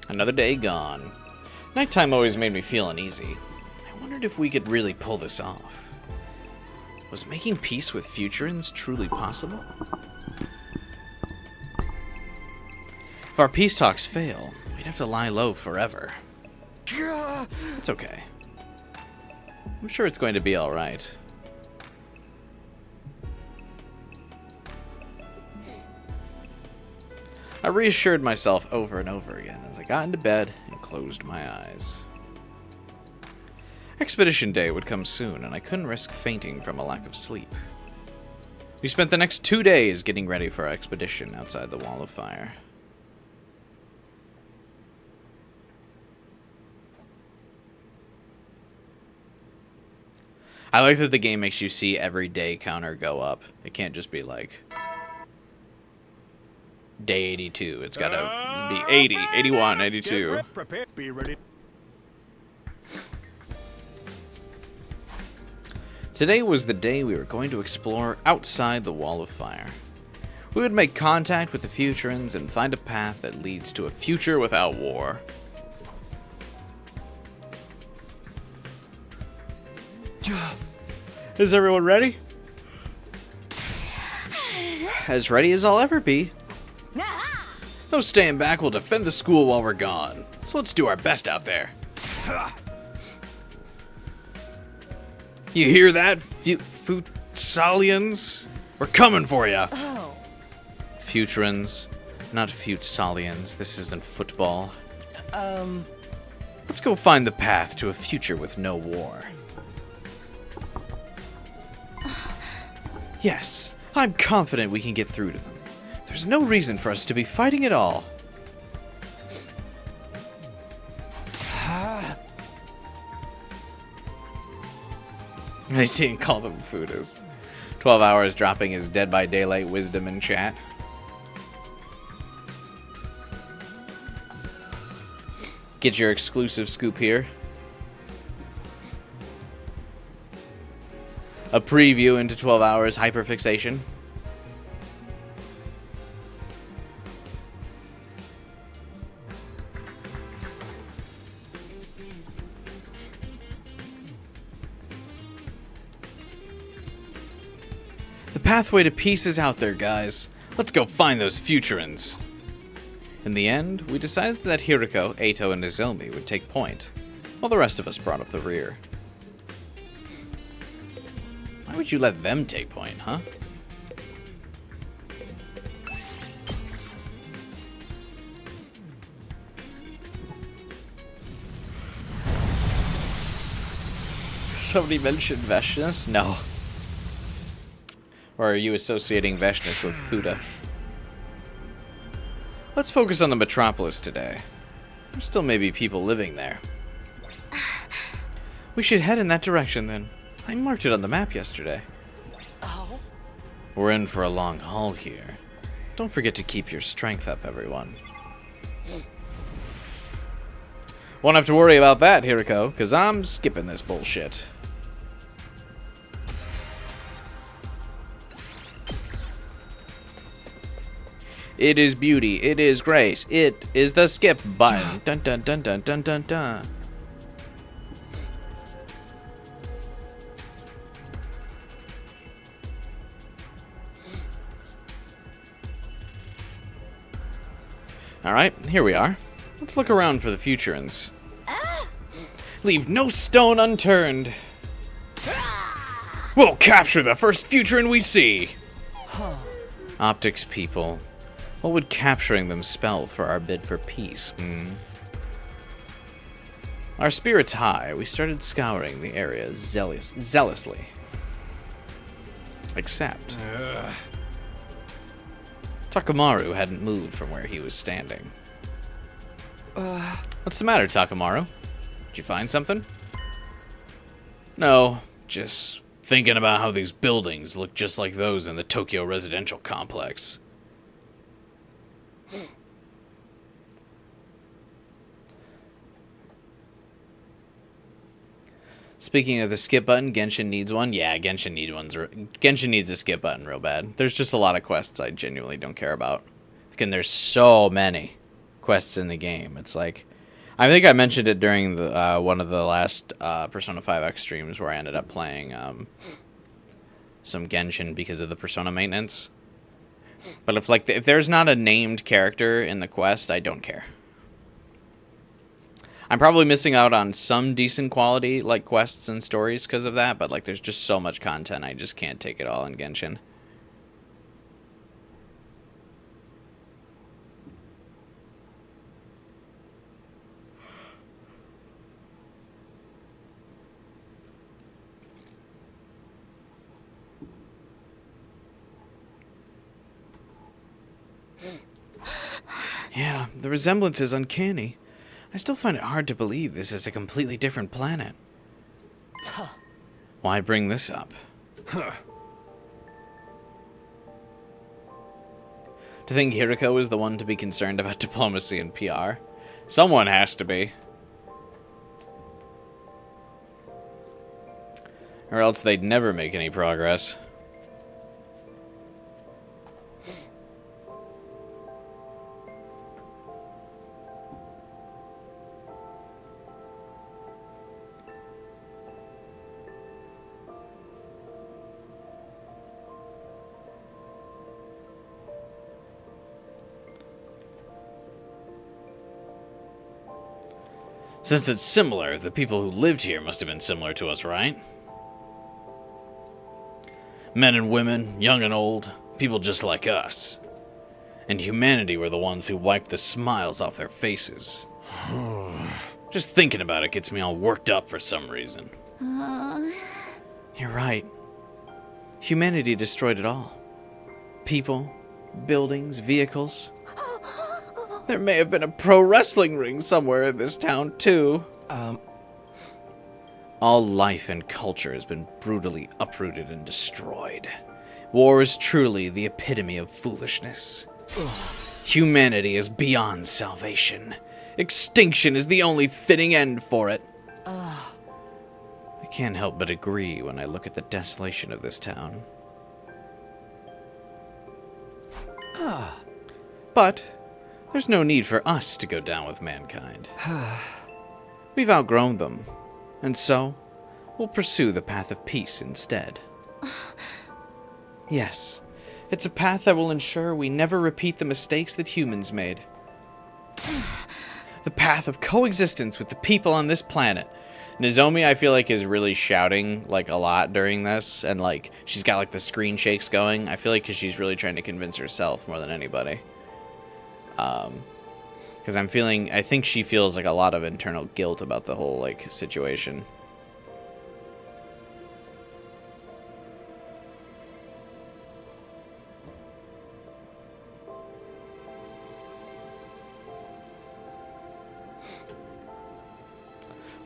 Another day gone. Nighttime always made me feel uneasy. I wondered if we could really pull this off. Was making peace with Futurans truly possible? If our peace talks fail, we'd have to lie low forever. It's okay. I'm sure it's going to be alright. I reassured myself over and over again as I got into bed and closed my eyes. Expedition day would come soon, and I couldn't risk fainting from a lack of sleep. We spent the next 2 days getting ready for our expedition outside the Wall of Fire. I like that the game makes you see every day counter go up. It can't just be like day 82. It's got to be 80, 81, 82. Prepare. Be ready. Today was the day we were going to explore outside the Wall of Fire. We would make contact with the Futurans and find a path that leads to a future without war. Is everyone ready? As ready as I'll ever be. No staying back, we'll defend the school while we're gone. So let's do our best out there. You hear that, Futsalians? We're coming for you. Oh. Futurans, not Futsalians. This isn't football. Let's go find the path to a future with no war. Yes, I'm confident we can get through to them. There's no reason for us to be fighting at all. I didn't call them foodies. 12 hours dropping his Dead by Daylight wisdom in chat. Get your exclusive scoop here. A preview into 12 hours hyperfixation. The pathway to peace is out there, guys. Let's go find those Futurans. In the end, we decided that Hiriko, Eito, and Nozomi would take point, while the rest of us brought up the rear. Why would you let them take point, huh? Somebody mentioned Veshness? No. Or are you associating Veshness with Fuda? Let's focus on the metropolis today. There still may be people living there. We should head in that direction then. I marked it on the map yesterday. Oh? We're in for a long haul here. Don't forget to keep your strength up, everyone. Won't have to worry about that, Hiriko, because I'm skipping this bullshit. It is beauty. It is grace. It is the skip button. Dun dun dun dun dun dun dun. Alright, here we are. Let's look around for the Futurans. Leave no stone unturned. We'll capture the first Futuran we see. Optics people. What would capturing them spell for our bid for peace, Our spirits high, we started scouring the area zealously. Except... Takamaru hadn't moved from where he was standing. What's the matter, Takamaru? Did you find something? No, just thinking about how these buildings look just like those in the Tokyo residential complex. Speaking of the skip button, Genshin needs one. Yeah, Genshin needs a skip button real bad. There's just a lot of quests I genuinely don't care about. And there's so many quests in the game. It's like, I think I mentioned it during the one of the last Persona 5X streams where I ended up playing some Genshin because of the Persona maintenance. But if there's not a named character in the quest, I don't care. I'm probably missing out on some decent quality quests and stories because of that, but there's just so much content I just can't take it all in Genshin. Yeah, the resemblance is uncanny. I still find it hard to believe this is a completely different planet. Why bring this up? Huh. To think Hiriko is the one to be concerned about diplomacy and PR? Someone has to be. Or else they'd never make any progress. Since it's similar, the people who lived here must have been similar to us, right? Men and women, young and old, people just like us. And humanity were the ones who wiped the smiles off their faces. Just thinking about it gets me all worked up for some reason. You're right. Humanity destroyed it all. People, buildings, vehicles. There may have been a pro wrestling ring somewhere in this town, too. All life and culture has been brutally uprooted and destroyed. War is truly the epitome of foolishness. Humanity is beyond salvation. Extinction is the only fitting end for it. I can't help but agree when I look at the desolation of this town. But there's no need for us to go down with mankind. We've outgrown them, and so we'll pursue the path of peace instead. Yes, it's a path that will ensure we never repeat the mistakes that humans made. The path of coexistence with the people on this planet. Nozomi, I feel like, is really shouting, like, a lot during this, and, like, she's got, like, the screen shakes going. I feel like because she's really trying to convince herself more than anybody. Because I think she feels, like, a lot of internal guilt about the whole, like, situation.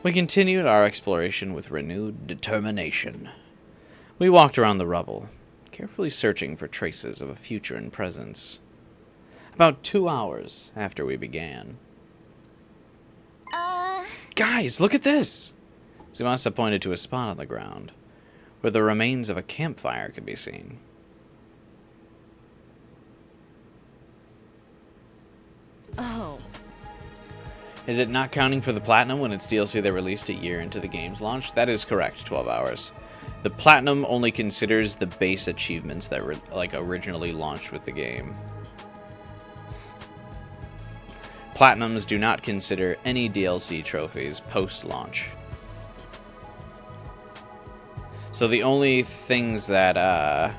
We continued our exploration with renewed determination. We walked around the rubble, carefully searching for traces of a future and presence. About 2 hours after we began. Guys, look at this! Tsumasa pointed to a spot on the ground, where the remains of a campfire could be seen. Oh. Is it not counting for the Platinum when it's DLC they released a year into the game's launch? That is correct, 12 hours. The Platinum only considers the base achievements that were, like, originally launched with the game. Platinums do not consider any DLC trophies post-launch. So the only things that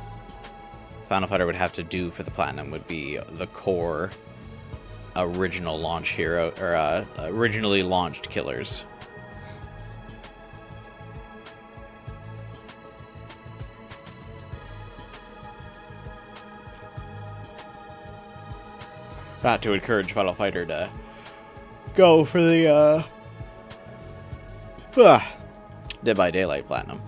Final Fighter would have to do for the Platinum would be the core original launch hero, or originally launched killers. Not to encourage Final Fighter to go for the Dead by Daylight Platinum.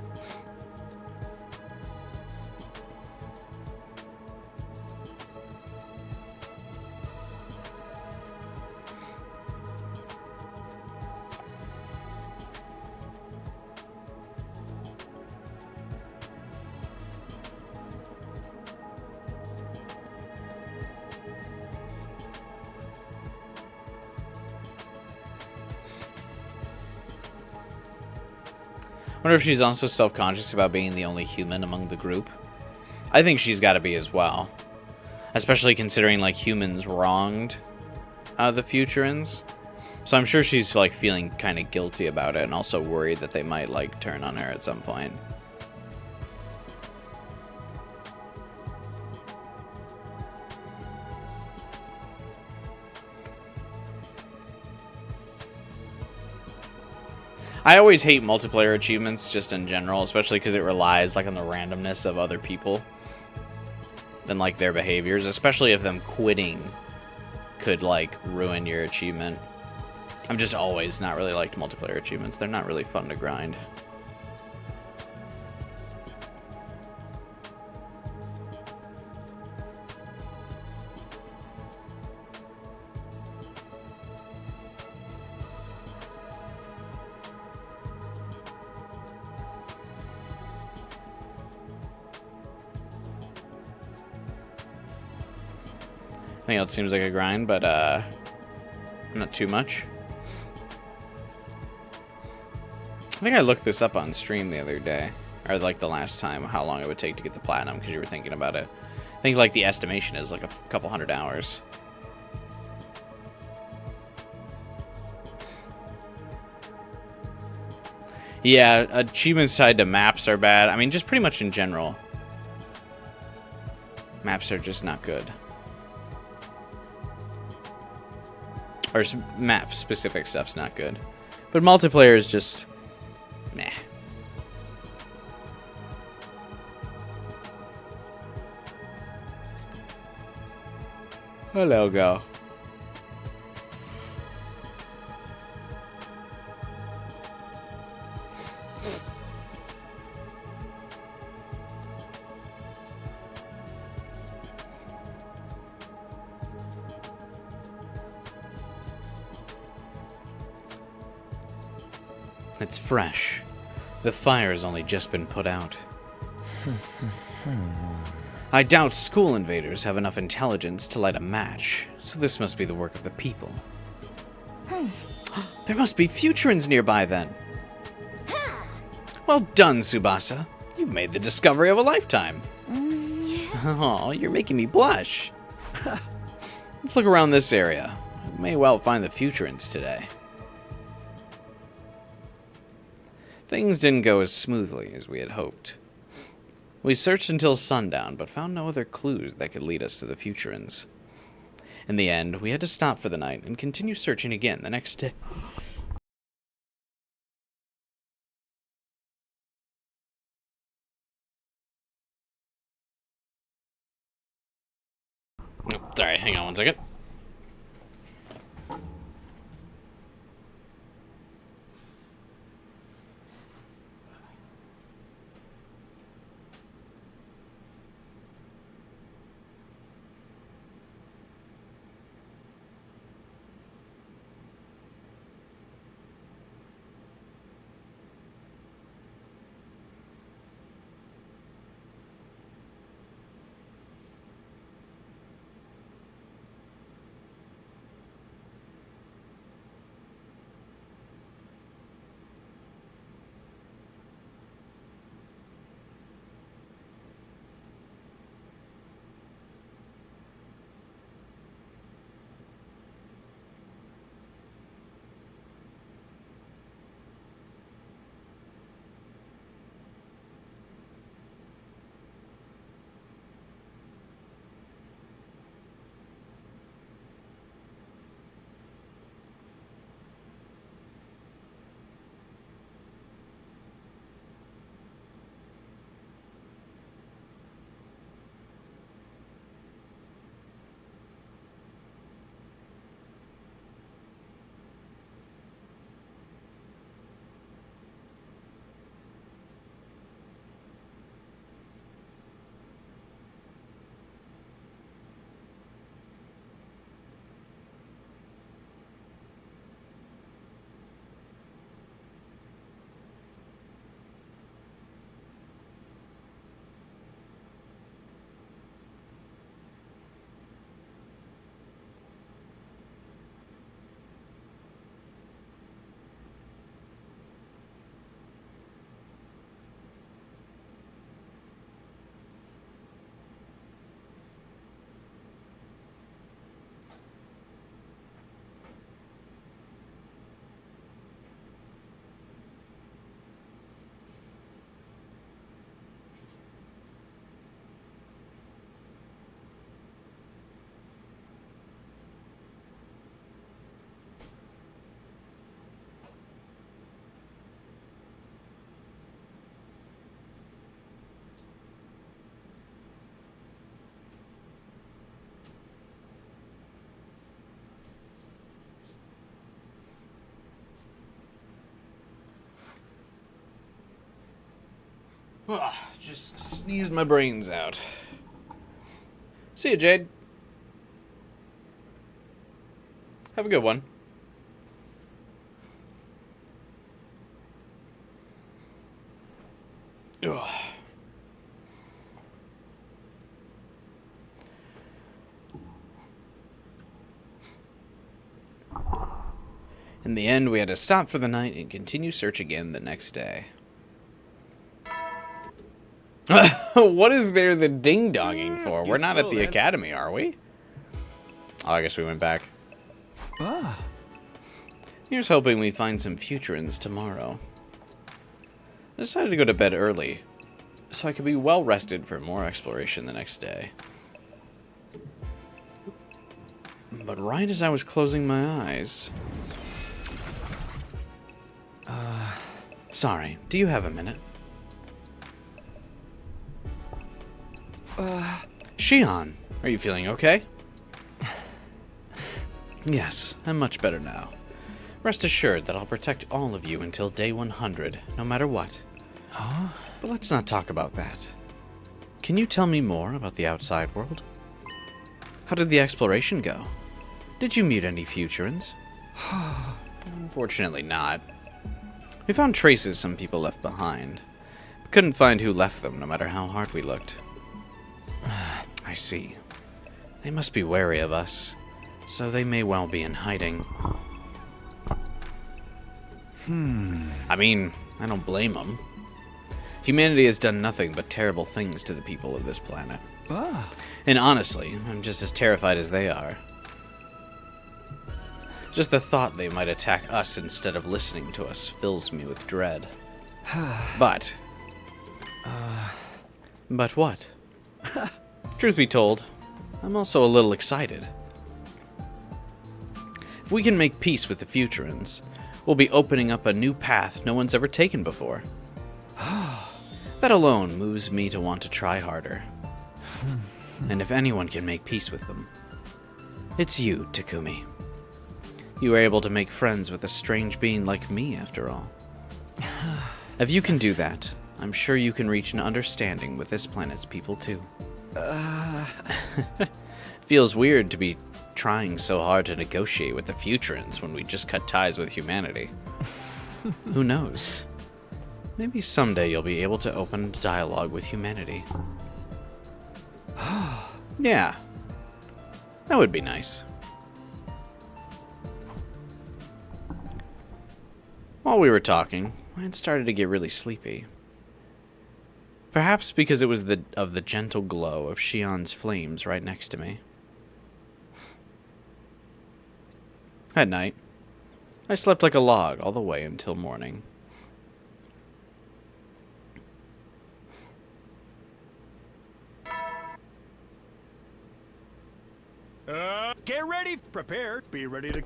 I wonder if she's also self-conscious about being the only human among the group. I think she's got to be as well. Especially considering, like, humans wronged the Futurans. So I'm sure she's, like, feeling kind of guilty about it and also worried that they might, like, turn on her at some point. I always hate multiplayer achievements just in general, especially because it relies, like, on the randomness of other people and, like, their behaviors, especially if them quitting could, like, ruin your achievement. I've just always not really liked multiplayer achievements. They're not really fun to grind. Everything else seems like a grind, but not too much. I think I looked this up on stream the other day, or like the last time, how long it would take to get the platinum, because you were thinking about it. I think like the estimation is like a couple hundred hours. Yeah, achievements tied to maps are bad. I mean, just pretty much in general. Maps are just not good. Or map-specific stuff's not good. But multiplayer is just... meh. Hello, go. It's fresh. The fire has only just been put out. I doubt school invaders have enough intelligence to light a match, so this must be the work of the people. There must be Futurans nearby then. Well done, Tsubasa. You've made the discovery of a lifetime. Oh, you're making me blush. Let's look around this area. We may well find the Futurans today. Things didn't go as smoothly as we had hoped. We searched until sundown, but found no other clues that could lead us to the Futurans. In the end, we had to stop for the night and continue searching again the next day. Oh, sorry, hang on one second. Just sneezed my brains out. See you, Jade. Have a good one. Ugh. In the end, we had to stop for the night and continue search again the next day. What is there the ding-donging for? We're not at the academy, are we? Oh, I guess we went back. Ah. Here's hoping we find some futurins tomorrow. I decided to go to bed early, so I could be well rested for more exploration the next day. But right as I was closing my eyes... Sorry, do you have a minute? Shion, are you feeling okay? Yes, I'm much better now. Rest assured that I'll protect all of you until day 100, no matter what. But let's not talk about that. Can you tell me more about the outside world? How did the exploration go? Did you meet any futurins? Unfortunately not. We found traces some people left behind. We couldn't find who left them, no matter how hard we looked. I see. They must be wary of us, so they may well be in hiding. I mean, I don't blame them. Humanity has done nothing but terrible things to the people of this planet. And honestly, I'm just as terrified as they are. Just the thought they might attack us instead of listening to us fills me with dread. But what? Truth be told, I'm also a little excited. If we can make peace with the futurins, we'll be opening up a new path no one's ever taken before. That alone moves me to want to try harder. And if anyone can make peace with them, it's you, Takumi. You were able to make friends with a strange being like me, after all. If you can do that, I'm sure you can reach an understanding with this planet's people, too. Feels weird to be trying so hard to negotiate with the futurins when we just cut ties with humanity. Who knows? Maybe someday you'll be able to open a dialogue with humanity. Yeah. That would be nice. While we were talking, I had started to get really sleepy. Perhaps because it was of the gentle glow of Shion's flames right next to me. At night, I slept like a log all the way until morning. Get ready, prepared, be ready to...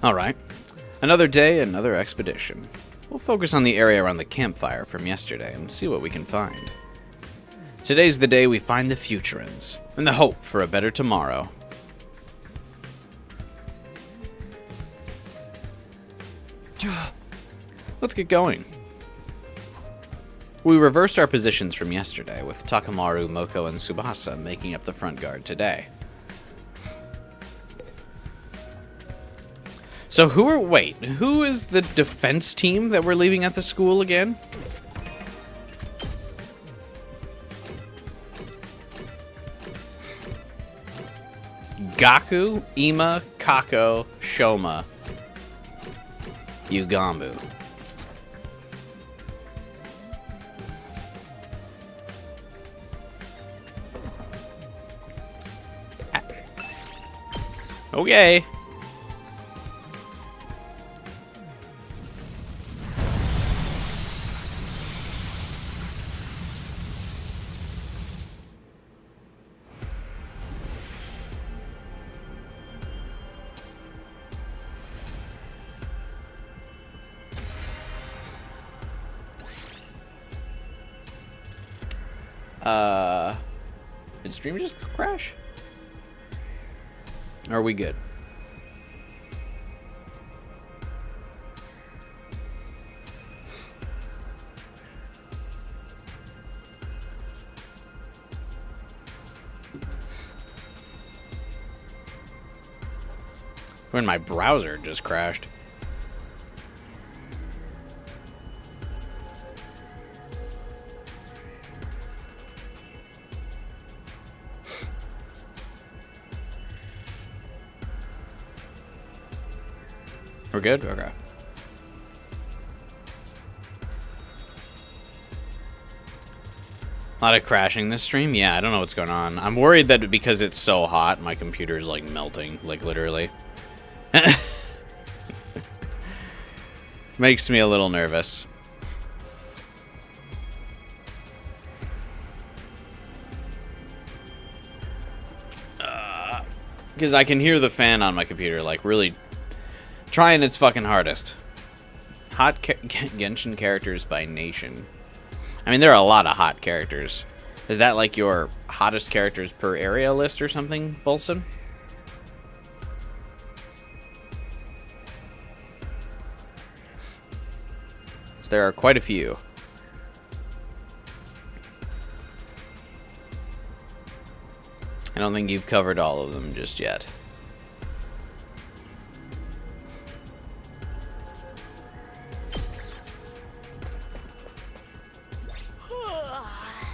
Alright, another day, another expedition. We'll focus on the area around the campfire from yesterday and see what we can find. Today's the day we find the futurins, and the hope for a better tomorrow. Let's get going. We reversed our positions from yesterday, with Takamaru, Moko, and Tsubasa making up the front guard today. So who is the defense team that we're leaving at the school again? Gaku, Ima, Kako, Shoma, Yugambu. Okay. Did stream just crash? Are we good? When my browser just crashed. We're good? Okay. A lot of crashing this stream? Yeah, I don't know what's going on. I'm worried that because it's so hot, my computer's like melting, like literally. Makes me a little nervous. Because I can hear the fan on my computer, like, really trying its fucking hardest. Hot Genshin characters by nation. I mean, there are a lot of hot characters. Is that, like, your hottest characters per area list or something, Bolson? So there are quite a few. I don't think you've covered all of them just yet.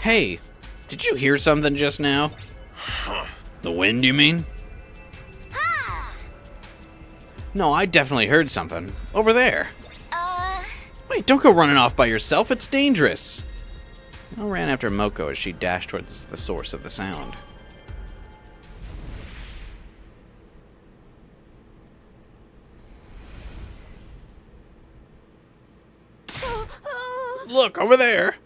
Hey, did you hear something just now? The wind, you mean? No, I definitely heard something. Over there. Wait, don't go running off by yourself. It's dangerous. I ran after Moko as she dashed towards the source of the sound. Look, over there.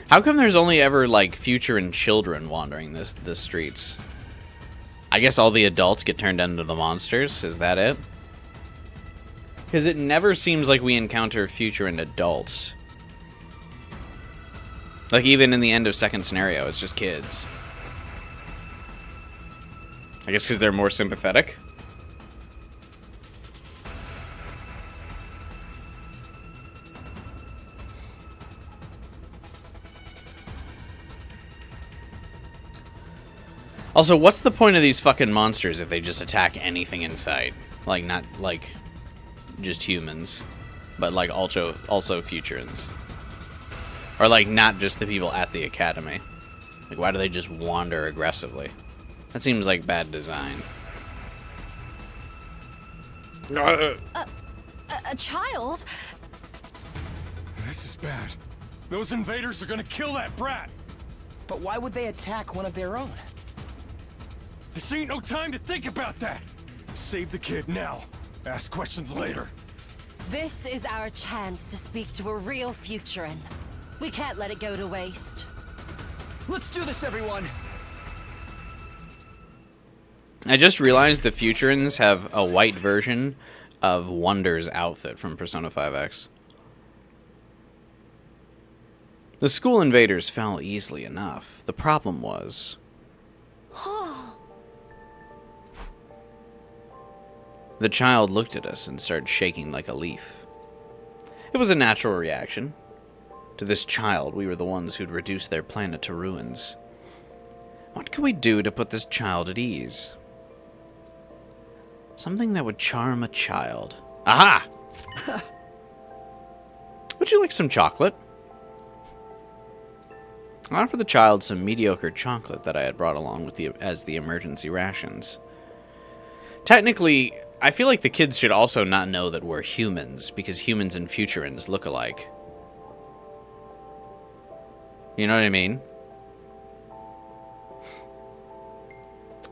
How come there's only ever, like, future and children wandering the streets? I guess all the adults get turned into the monsters? Is that it? Because it never seems like we encounter future and adults. Like, even in the end of second scenario, it's just kids. I guess because they're more sympathetic? Also, what's the point of these fucking monsters if they just attack anything in sight? Like, not, like, just humans, but, like, also futurans. Or, like, not just the people at the academy. Like, why do they just wander aggressively? That seems like bad design. A child? This is bad. Those invaders are gonna kill that brat. But why would they attack one of their own? This ain't no time to think about that. Save the kid now. Ask questions later. This is our chance to speak to a real futurin. We can't let it go to waste. Let's do this, everyone! I just realized the futurans have a white version of Wonder's outfit from Persona 5X. The school invaders fell easily enough. The problem was... The child looked at us and started shaking like a leaf. It was a natural reaction. To this child, we were the ones who'd reduced their planet to ruins. What could we do to put this child at ease? Something that would charm a child. Aha! Would you like some chocolate? I offered the child some mediocre chocolate that I had brought along with as the emergency rations. Technically, I feel like the kids should also not know that we're humans, because humans and futurans look alike. You know what I mean?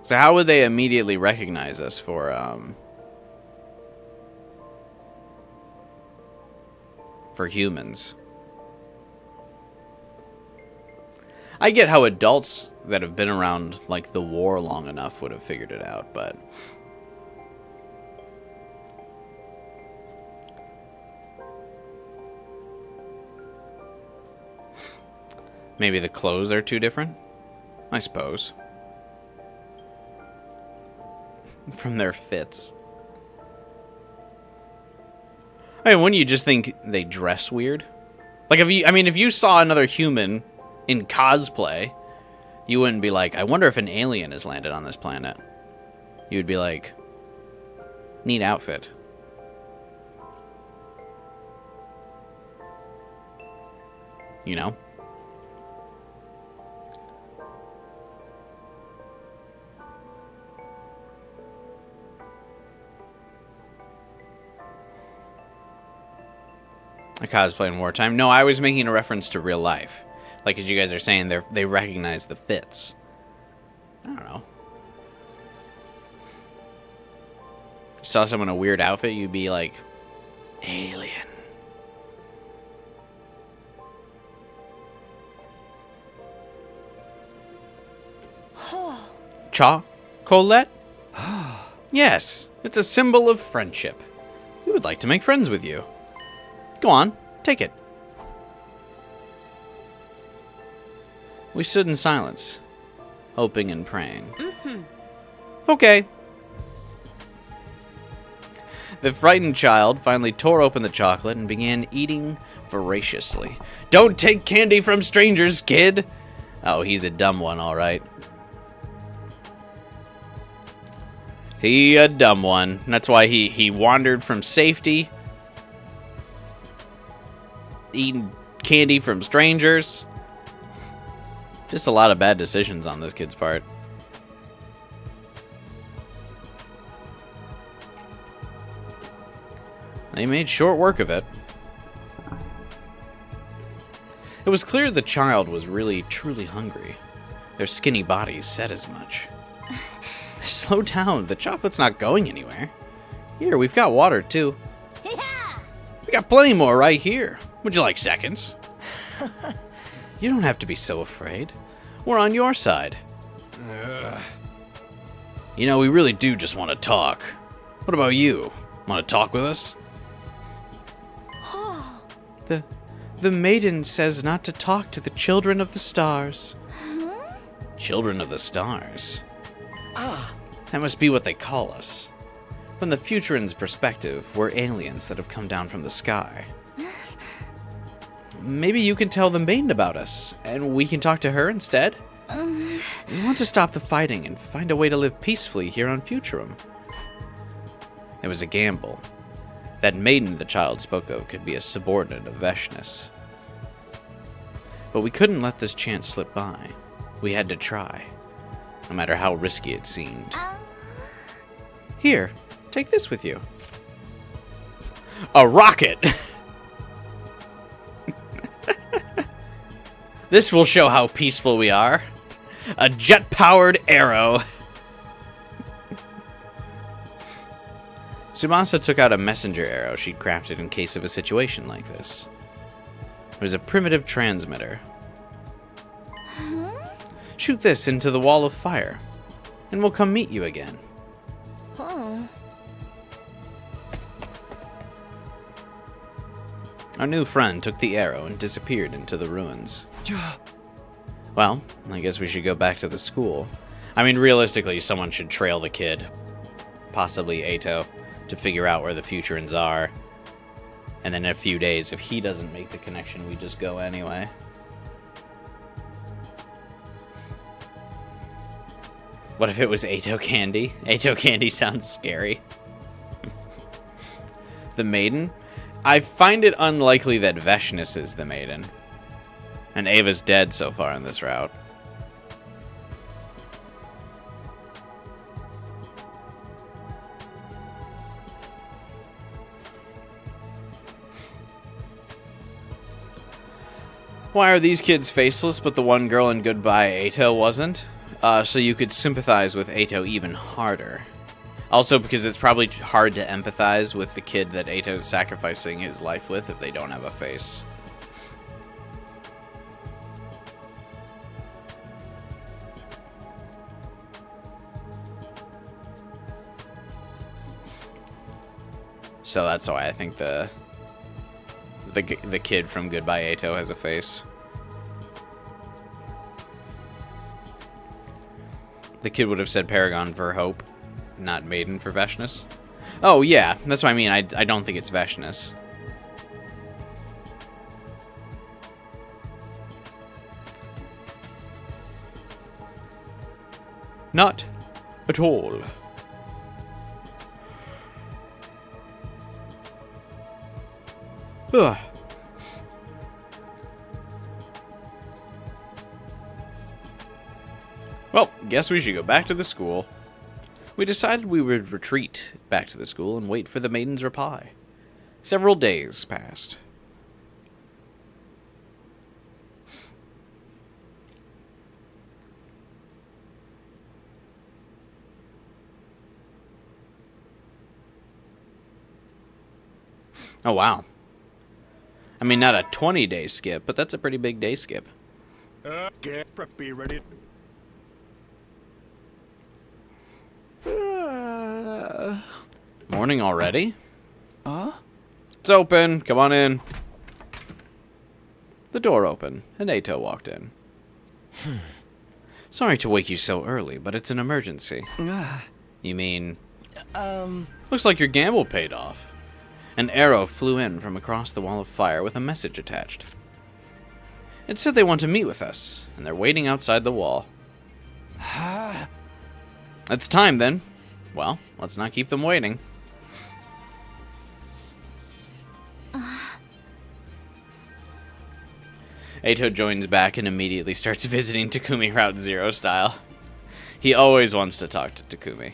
So how would they immediately recognize us for humans? I get how adults that have been around, like, the war long enough would have figured it out, but... Maybe the clothes are too different? I suppose. From their fits. I mean, wouldn't you just think they dress weird? Like, if you saw another human in cosplay, you wouldn't be like, I wonder if an alien has landed on this planet. You would be like, neat outfit. You know? A cosplay in wartime? No, I was making a reference to real life. Like, as you guys are saying, they recognize the fits. I don't know. If you saw someone in a weird outfit, you'd be like, alien. Chocolate? Yes, it's a symbol of friendship. We would like to make friends with you. Go on, take it. We stood in silence, hoping and praying. Okay. The frightened child finally tore open the chocolate and began eating voraciously. Don't take candy from strangers, kid! Oh, he's a dumb one, all right. He a dumb one. That's why he wandered from safety, eating candy from strangers. Just a lot of bad decisions on this kid's part. They made short work of it. It was clear the child was really, truly hungry. Their skinny bodies said as much. Slow down, the chocolate's not going anywhere. Here, we've got water, too. Yeah! We got plenty more right here. Would you like seconds? You don't have to be so afraid. We're on your side. You know, we really do just want to talk. What about you? Want to talk with us? The maiden says not to talk to the children of the stars. Children of the stars? That must be what they call us. From the Futuran's perspective, we're aliens that have come down from the sky. Maybe you can tell the maiden about us, and we can talk to her instead? We want to stop the fighting and find a way to live peacefully here on Futurum. It was a gamble. That maiden the child spoke of could be a subordinate of Veshness. But we couldn't let this chance slip by. We had to try, no matter how risky it seemed. Here, take this with you. A rocket! This will show how peaceful we are. A jet-powered arrow. Tsubasa took out a messenger arrow she'd crafted in case of a situation like this. It was a primitive transmitter. Shoot this into the wall of fire, and we'll come meet you again. Oh. Our new friend took the arrow and disappeared into the ruins. Well, I guess we should go back to the school. I mean, realistically, someone should trail the kid, possibly Eito, to figure out where the Futurans are. And then in a few days, if he doesn't make the connection, we just go anyway. What if it was Eito Candy? Eito Candy sounds scary. The maiden? I find it unlikely that Veshness is the maiden. And Ava's dead so far in this route. Why are these kids faceless, but the one girl in Goodbye Eito wasn't? So you could sympathize with Eito even harder. Also because it's probably hard to empathize with the kid that Eito is sacrificing his life with if they don't have a face. So that's why I think the kid from Goodbye Eito has a face. The kid would have said Paragon for Hope, not Maiden for Veshness. Oh yeah, that's what I mean. I don't think it's Veshness. Not at all. Ugh. Well, guess we should go back to the school. We decided we would retreat back to the school and wait for the maiden's reply. Several days passed. Oh, wow. I mean, not a 20-day skip, but that's a pretty big day skip. Okay, prep be ready. Morning already? Huh? It's open. Come on in. The door opened, and Ato walked in. Sorry to wake you so early, but it's an emergency. You mean... Looks like your gamble paid off. An arrow flew in from across the wall of fire with a message attached. It said they want to meet with us, and they're waiting outside the wall. It's time, then. Well, let's not keep them waiting. Ato joins back and immediately starts visiting Takumi Route Zero style. He always wants to talk to Takumi.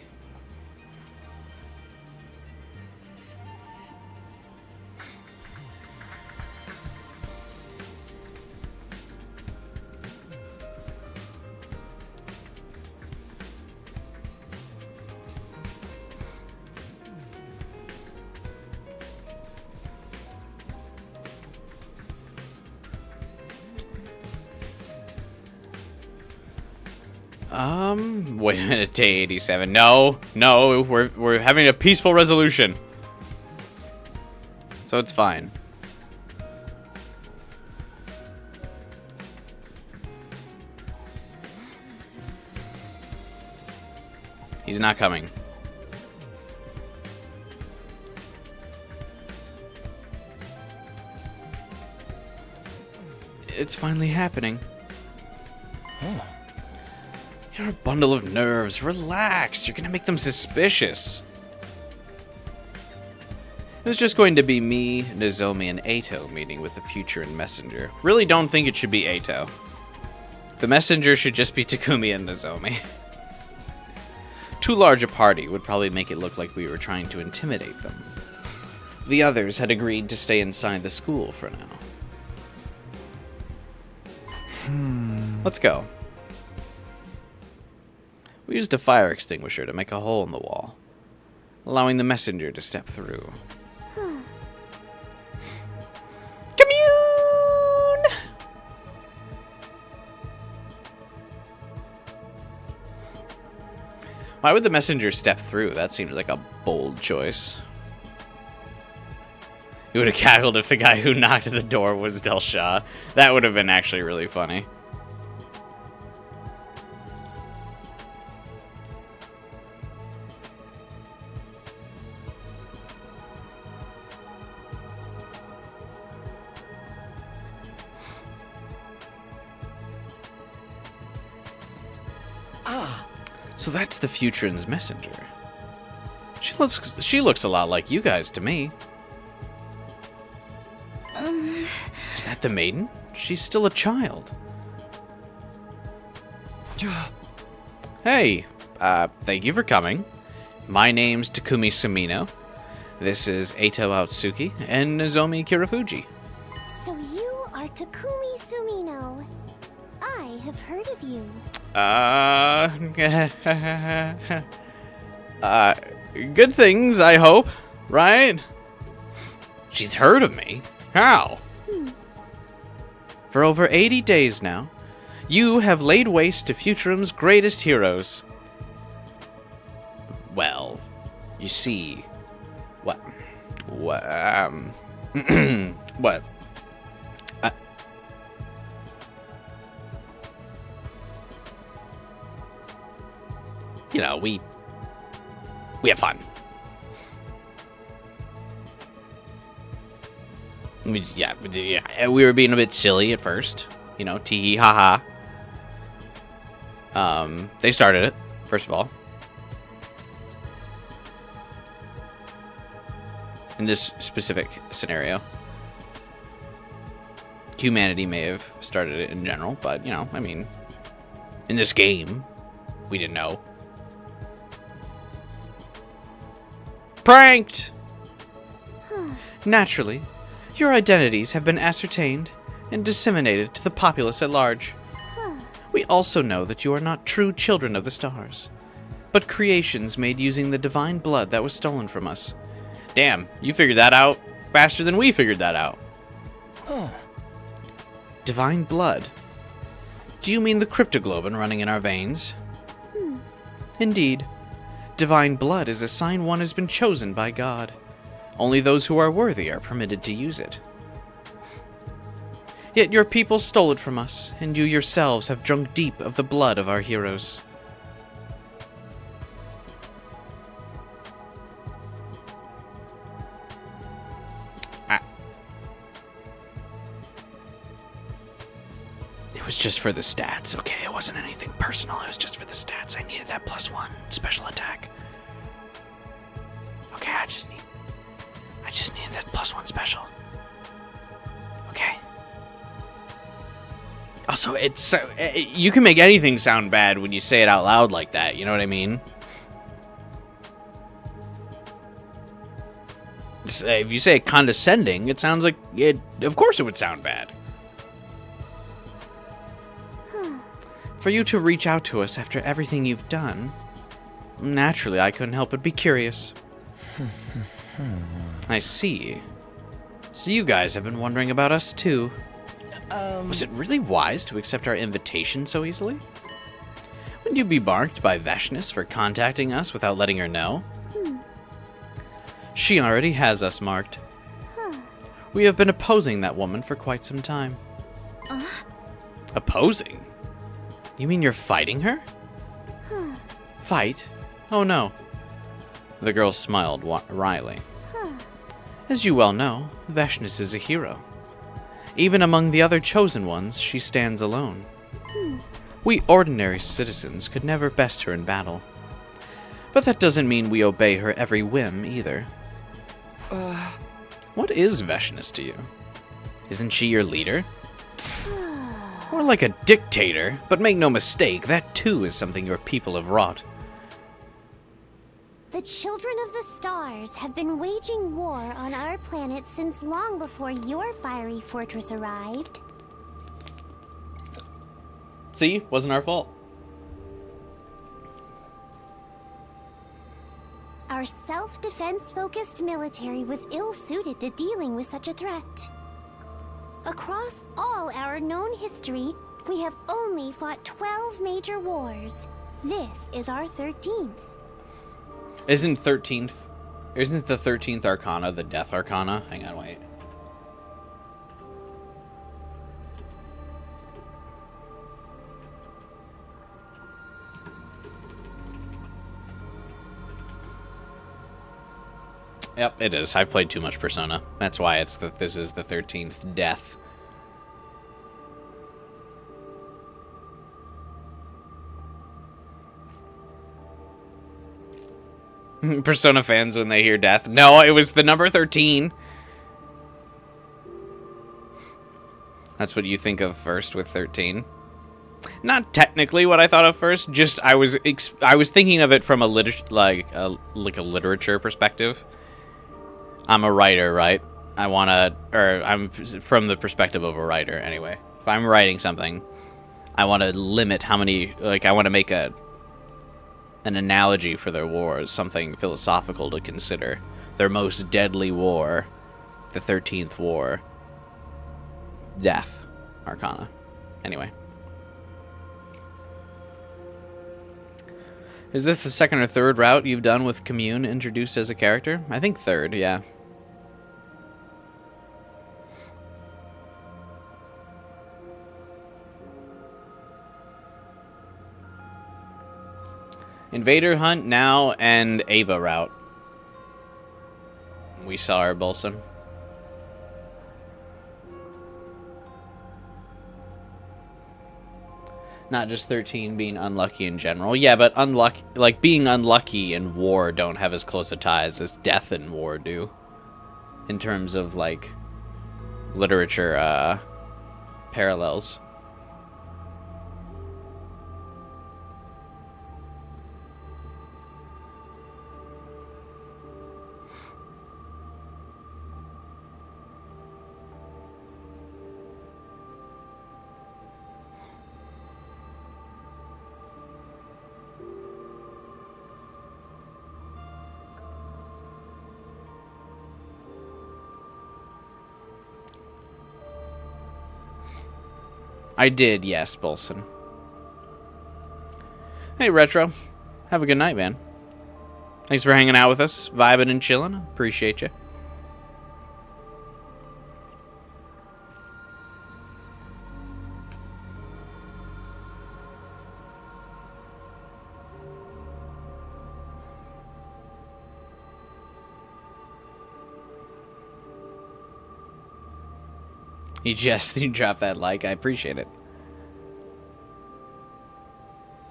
Wait a minute, day 87. No, we're having a peaceful resolution. So it's fine. He's not coming. It's finally happening. Oh. You're a bundle of nerves. Relax. You're gonna make them suspicious. It was just going to be me, Nozomi, and Ato meeting with the future and Messenger. Really don't think it should be Ato. The Messenger should just be Takumi and Nozomi. Too large a party would probably make it look like we were trying to intimidate them. The others had agreed to stay inside the school for now. Let's go. We used a fire extinguisher to make a hole in the wall, allowing the messenger to step through. Commune! Why would the messenger step through? That seems like a bold choice. He would have cackled if the guy who knocked at the door was Del Shah. That would have been actually really funny. So that's the Futurin's messenger. She looks a lot like you guys to me. Is that the maiden? She's still a child. Hey, thank you for coming. My name's Takumi Sumino. This is Ato Aotsuki and Nozomi Kirafuji. So you are Takumi Sumino. I have heard of you. Good things, I hope, right? She's heard of me. How? For over 80 days now, you have laid waste to Futurim's greatest heroes. Well, you see, what, what, you know, we have fun. We were being a bit silly at first, you know, tee ha ha. They started it, first of all. In this specific scenario. Humanity may have started it in general, but, you know, I mean, in this game, we didn't know. Pranked! Naturally, your identities have been ascertained and disseminated to the populace at large. We also know that you are not true children of the stars, but creations made using the divine blood that was stolen from us. Damn, you figured that out? faster than we figured that out. Huh. Divine blood. Do you mean the cryptoglobin running in our veins? Indeed. Divine blood is a sign one has been chosen by God. Only those who are worthy are permitted to use it. Yet your people stole it from us, and you yourselves have drunk deep of the blood of our heroes. It was just for the stats, okay? It wasn't anything personal, it was just for the stats. I needed that +1 special attack. Okay, I just needed that +1 special. Okay. Also, it's so you can make anything sound bad when you say it out loud like that, you know what I mean? If you say it condescending, it sounds like it. Of course it would sound bad. For you to reach out to us after everything you've done, naturally I couldn't help but be curious. I see. So you guys have been wondering about us too. Was it really wise to accept our invitation so easily? Wouldn't you be marked by Veshness for contacting us without letting her know? She already has us marked. We have been opposing that woman for quite some time. Opposing? You mean you're fighting her? Fight? Oh no. The girl smiled wryly. As you well know, Veshness is a hero. Even among the other chosen ones, she stands alone. We ordinary citizens could never best her in battle. But that doesn't mean we obey her every whim either. What is Veshness to you? Isn't she your leader? More like a dictator, but make no mistake, that too is something your people have wrought. The children of the stars have been waging war on our planet since long before your fiery fortress arrived. See? Wasn't our fault. Our self-defense-focused military was ill-suited to dealing with such a threat. Across all our known history, we have only fought 12 major wars. This is our 13th. Isn't the 13th Arcana the Death Arcana? Hang on, wait. Yep, it is. I've played too much Persona. That's why this is the 13th Death. Persona fans when they hear death. No, it was the number 13. That's what you think of first with 13. Not technically what I thought of first. Just I was thinking of it from a literature perspective. I'm a writer, right? I'm from the perspective of a writer anyway. If I'm writing something, I want to limit how many, I want to make an analogy for their wars, something philosophical to consider. Their most deadly war, the 13th war, Death Arcana. Anyway. Is this the second or third route you've done with Commune introduced as a character? I think third, yeah. Invader Hunt now and Ava route. We saw her, Bolson. Not just 13 being unlucky in general. Yeah, but unlucky, being unlucky in war don't have as close a ties as death in war do. In terms of, literature, parallels. I did, yes, Bolson. Hey, Retro. Have a good night, man. Thanks for hanging out with us, vibing and chilling. Appreciate you. You drop that like. I appreciate it.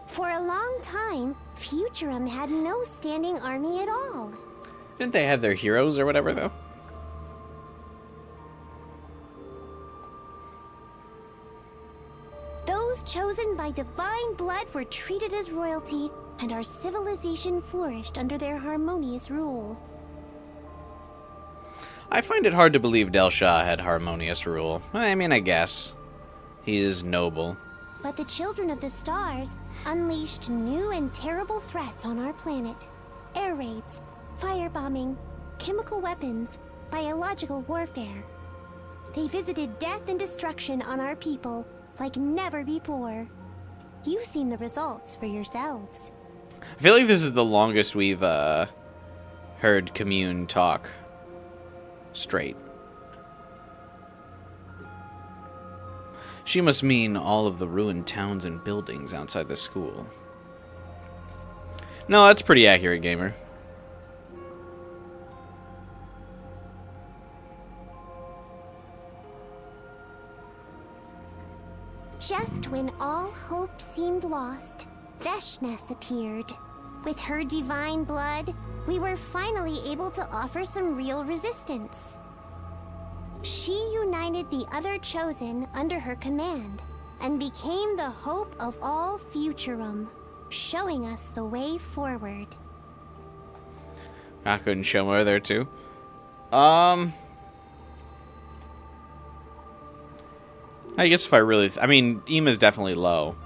For a long time, Futurum had no standing army at all. Didn't they have their heroes or whatever, though? Those chosen by divine blood were treated as royalty, and our civilization flourished under their harmonious rule. I find it hard to believe Del Shah had harmonious rule. I mean, I guess. He's noble. But the children of the stars unleashed new and terrible threats on our planet. Air raids, firebombing, chemical weapons, biological warfare. They visited death and destruction on our people like never before. You've seen the results for yourselves. I feel like this is the longest we've heard Commune talk straight. She must mean all of the ruined towns and buildings outside the school. No, that's pretty accurate, gamer. Just when all hope seemed lost, Veshness appeared. With her divine blood, we were finally able to offer some real resistance. She united the other chosen under her command, and became the hope of all Futurum, showing us the way forward. I couldn't show more there too. I guess if I really... I mean, Ima's definitely low.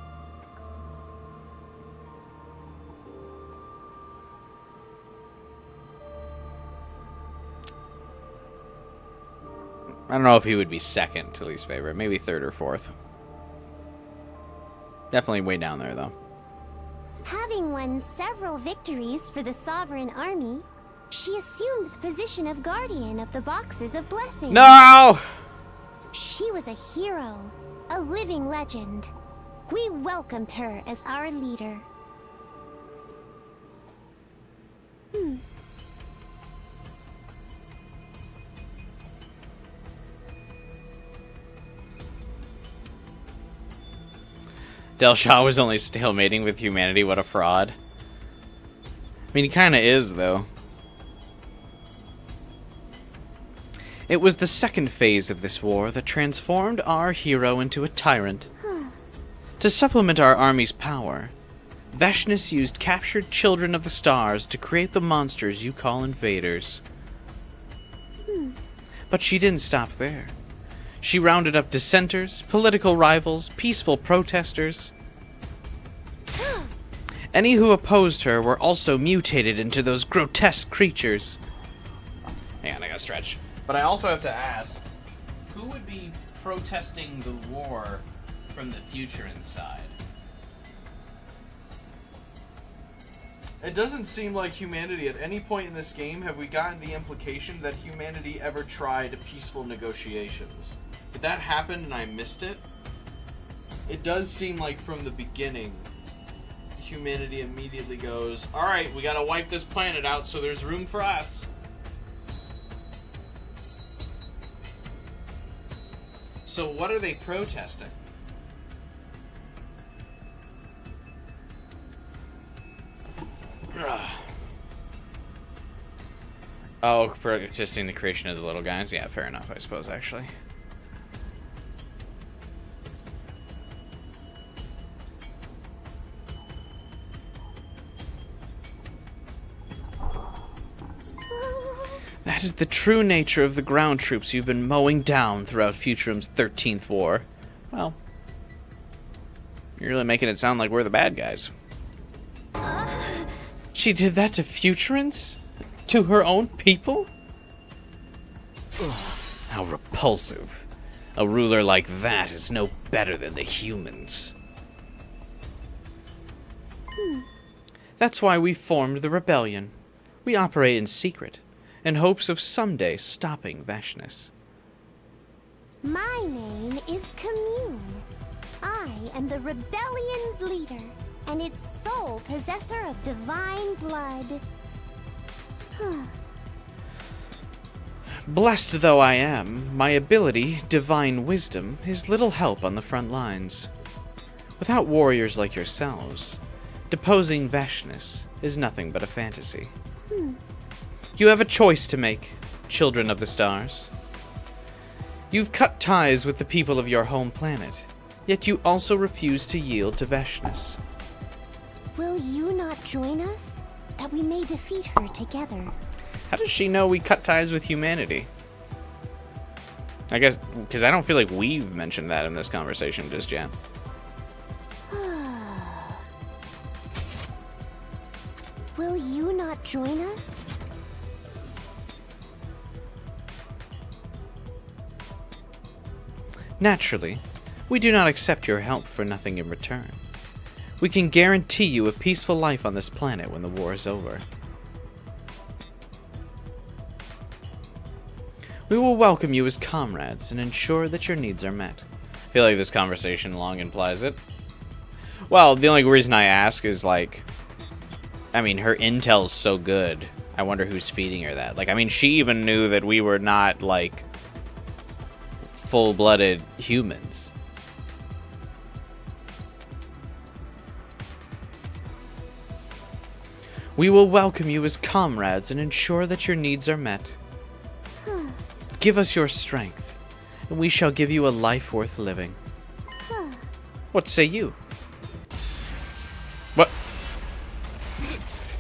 I don't know if he would be second to least favorite. Maybe third or fourth. Definitely way down there, though. Having won several victories for the Sovereign Army, she assumed the position of Guardian of the Boxes of Blessing. No! She was a hero, a living legend. We welcomed her as our leader. Del Shah was only stalemating with humanity. What a fraud. I mean, he kind of is, though. It was the second phase of this war that transformed our hero into a tyrant. To supplement our army's power, Veshness used captured children of the stars to create the monsters you call invaders. But she didn't stop there. She rounded up dissenters, political rivals, peaceful protesters. Any who opposed her were also mutated into those grotesque creatures. Hang on, I gotta stretch. But I also have to ask, who would be protesting the war from the future inside? It doesn't seem like humanity at any point in this game have we gotten the implication that humanity ever tried peaceful negotiations. Did that happen and I missed it? It does seem like from the beginning, humanity immediately goes, alright, we gotta wipe this planet out so there's room for us. So what are they protesting? Oh, protesting the creation of the little guys? Yeah, fair enough, I suppose, actually. That is the true nature of the ground troops you've been mowing down throughout Futurum's 13th war. Well, you're really making it sound like we're the bad guys. She did that to Futurans? To her own people? How repulsive. A ruler like that is no better than the humans. That's why we formed the rebellion. We operate in secret, in hopes of someday stopping Vashness. My name is Commune. I am the rebellion's leader, and its sole possessor of divine blood. Blessed though I am, my ability, divine wisdom, is little help on the front lines. Without warriors like yourselves, deposing Vashness is nothing but a fantasy. You have a choice to make, children of the stars. You've cut ties with the people of your home planet, yet you also refuse to yield to Vashness. Will you not join us, that we may defeat her together? How does she know we cut ties with humanity? I guess, because I don't feel like we've mentioned that in this conversation just yet. Will you not join us? Naturally, we do not accept your help for nothing in return. We can guarantee you a peaceful life on this planet when the war is over. We will welcome you as comrades and ensure that your needs are met. I feel like this conversation long implies it. Well, the only reason I ask is, like, I mean, her intel's so good. I wonder who's feeding her that. Like, I mean, she even knew that we were not, like, full-blooded humans. We will welcome you as comrades and ensure that your needs are met. Give us your strength, and we shall give you a life worth living. What say you? What?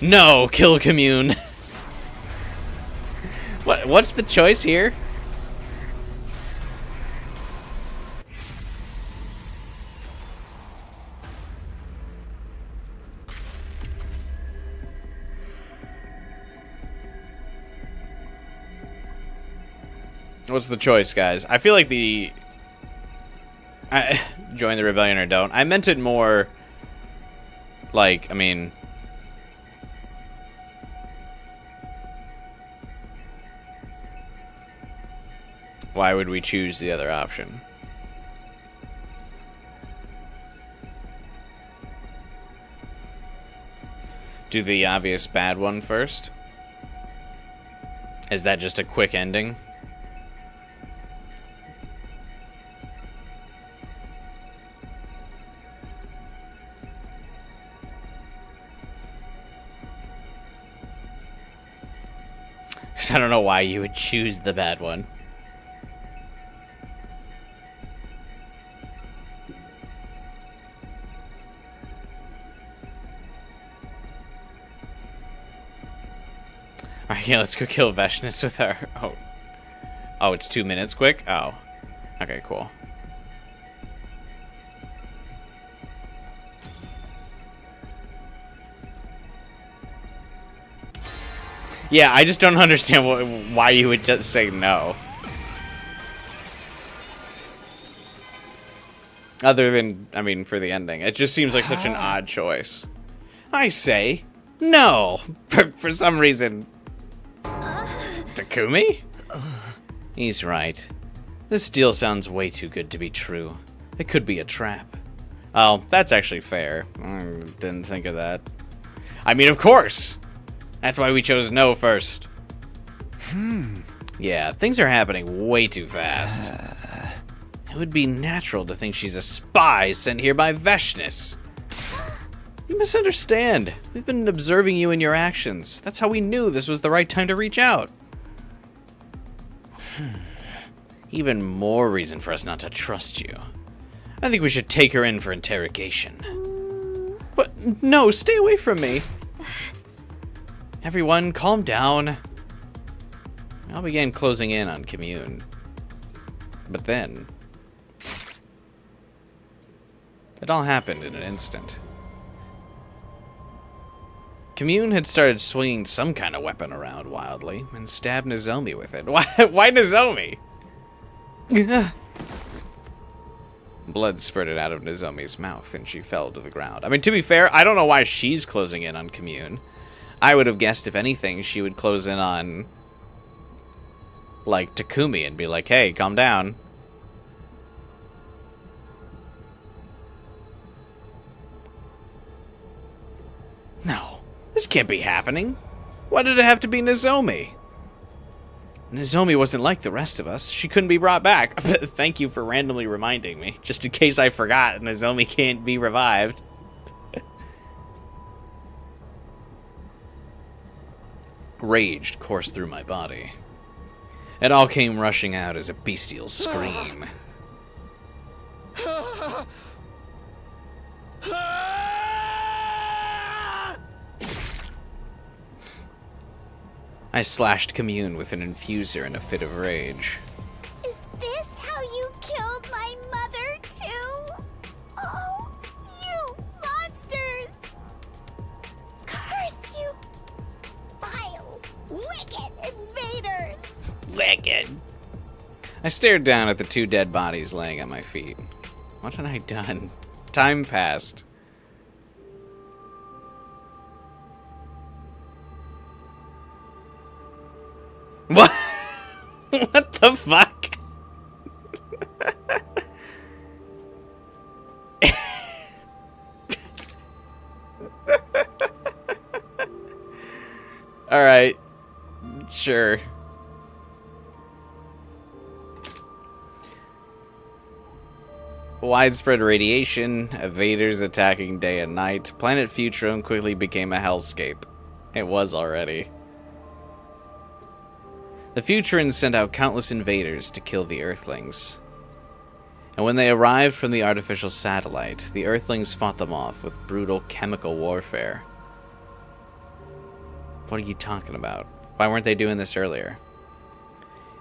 No, kill Commune. What's the choice here? What's the choice, guys? I feel like join the rebellion or don't. I meant it more like, I mean, why would we choose the other option? Do the obvious bad one first? Is that just a quick ending? I don't know why you would choose the bad one. Alright, yeah, let's go kill Vashness with our... Oh, it's 2 minutes quick? Oh. Okay, cool. Yeah, I just don't understand why you would just say no. Other than, I mean, for the ending. It just seems like such an odd choice. I say no. For some reason. Takumi? He's right. This deal sounds way too good to be true. It could be a trap. Oh, that's actually fair. Didn't think of that. I mean, of course. That's why we chose no first. Yeah, things are happening way too fast. It would be natural to think she's a spy sent here by Vashness. You misunderstand. We've been observing you and your actions. That's how we knew this was the right time to reach out. Even more reason for us not to trust you. I think we should take her in for interrogation. What? No, stay away from me. Everyone, calm down. I'll begin closing in on Commune. But then... it all happened in an instant. Commune had started swinging some kind of weapon around wildly and stabbed Nozomi with it. Why Nozomi? Blood spurted out of Nozomi's mouth, and she fell to the ground. I mean, to be fair, I don't know why she's closing in on Commune. I would have guessed, if anything, she would close in on, like, Takumi and be like, hey, calm down. No, this can't be happening. Why did it have to be Nozomi? Nozomi wasn't like the rest of us. She couldn't be brought back. Thank you for randomly reminding me. Just in case I forgot, Nozomi can't be revived. Rage coursed through my body. It all came rushing out as a bestial scream. I slashed Commune with an infuser in a fit of rage. Is this how you killed my mother, too? Oh, you monsters! Curse you, vile, wicked invaders! Wicked! I stared down at the two dead bodies laying at my feet. What had I done? Time passed. What? What the fuck? Alright. Sure. Widespread radiation, invaders attacking day and night. Planet Futrum quickly became a hellscape. It was already. The Futurans sent out countless invaders to kill the Earthlings. And when they arrived from the artificial satellite, the Earthlings fought them off with brutal chemical warfare. What are you talking about? Why weren't they doing this earlier?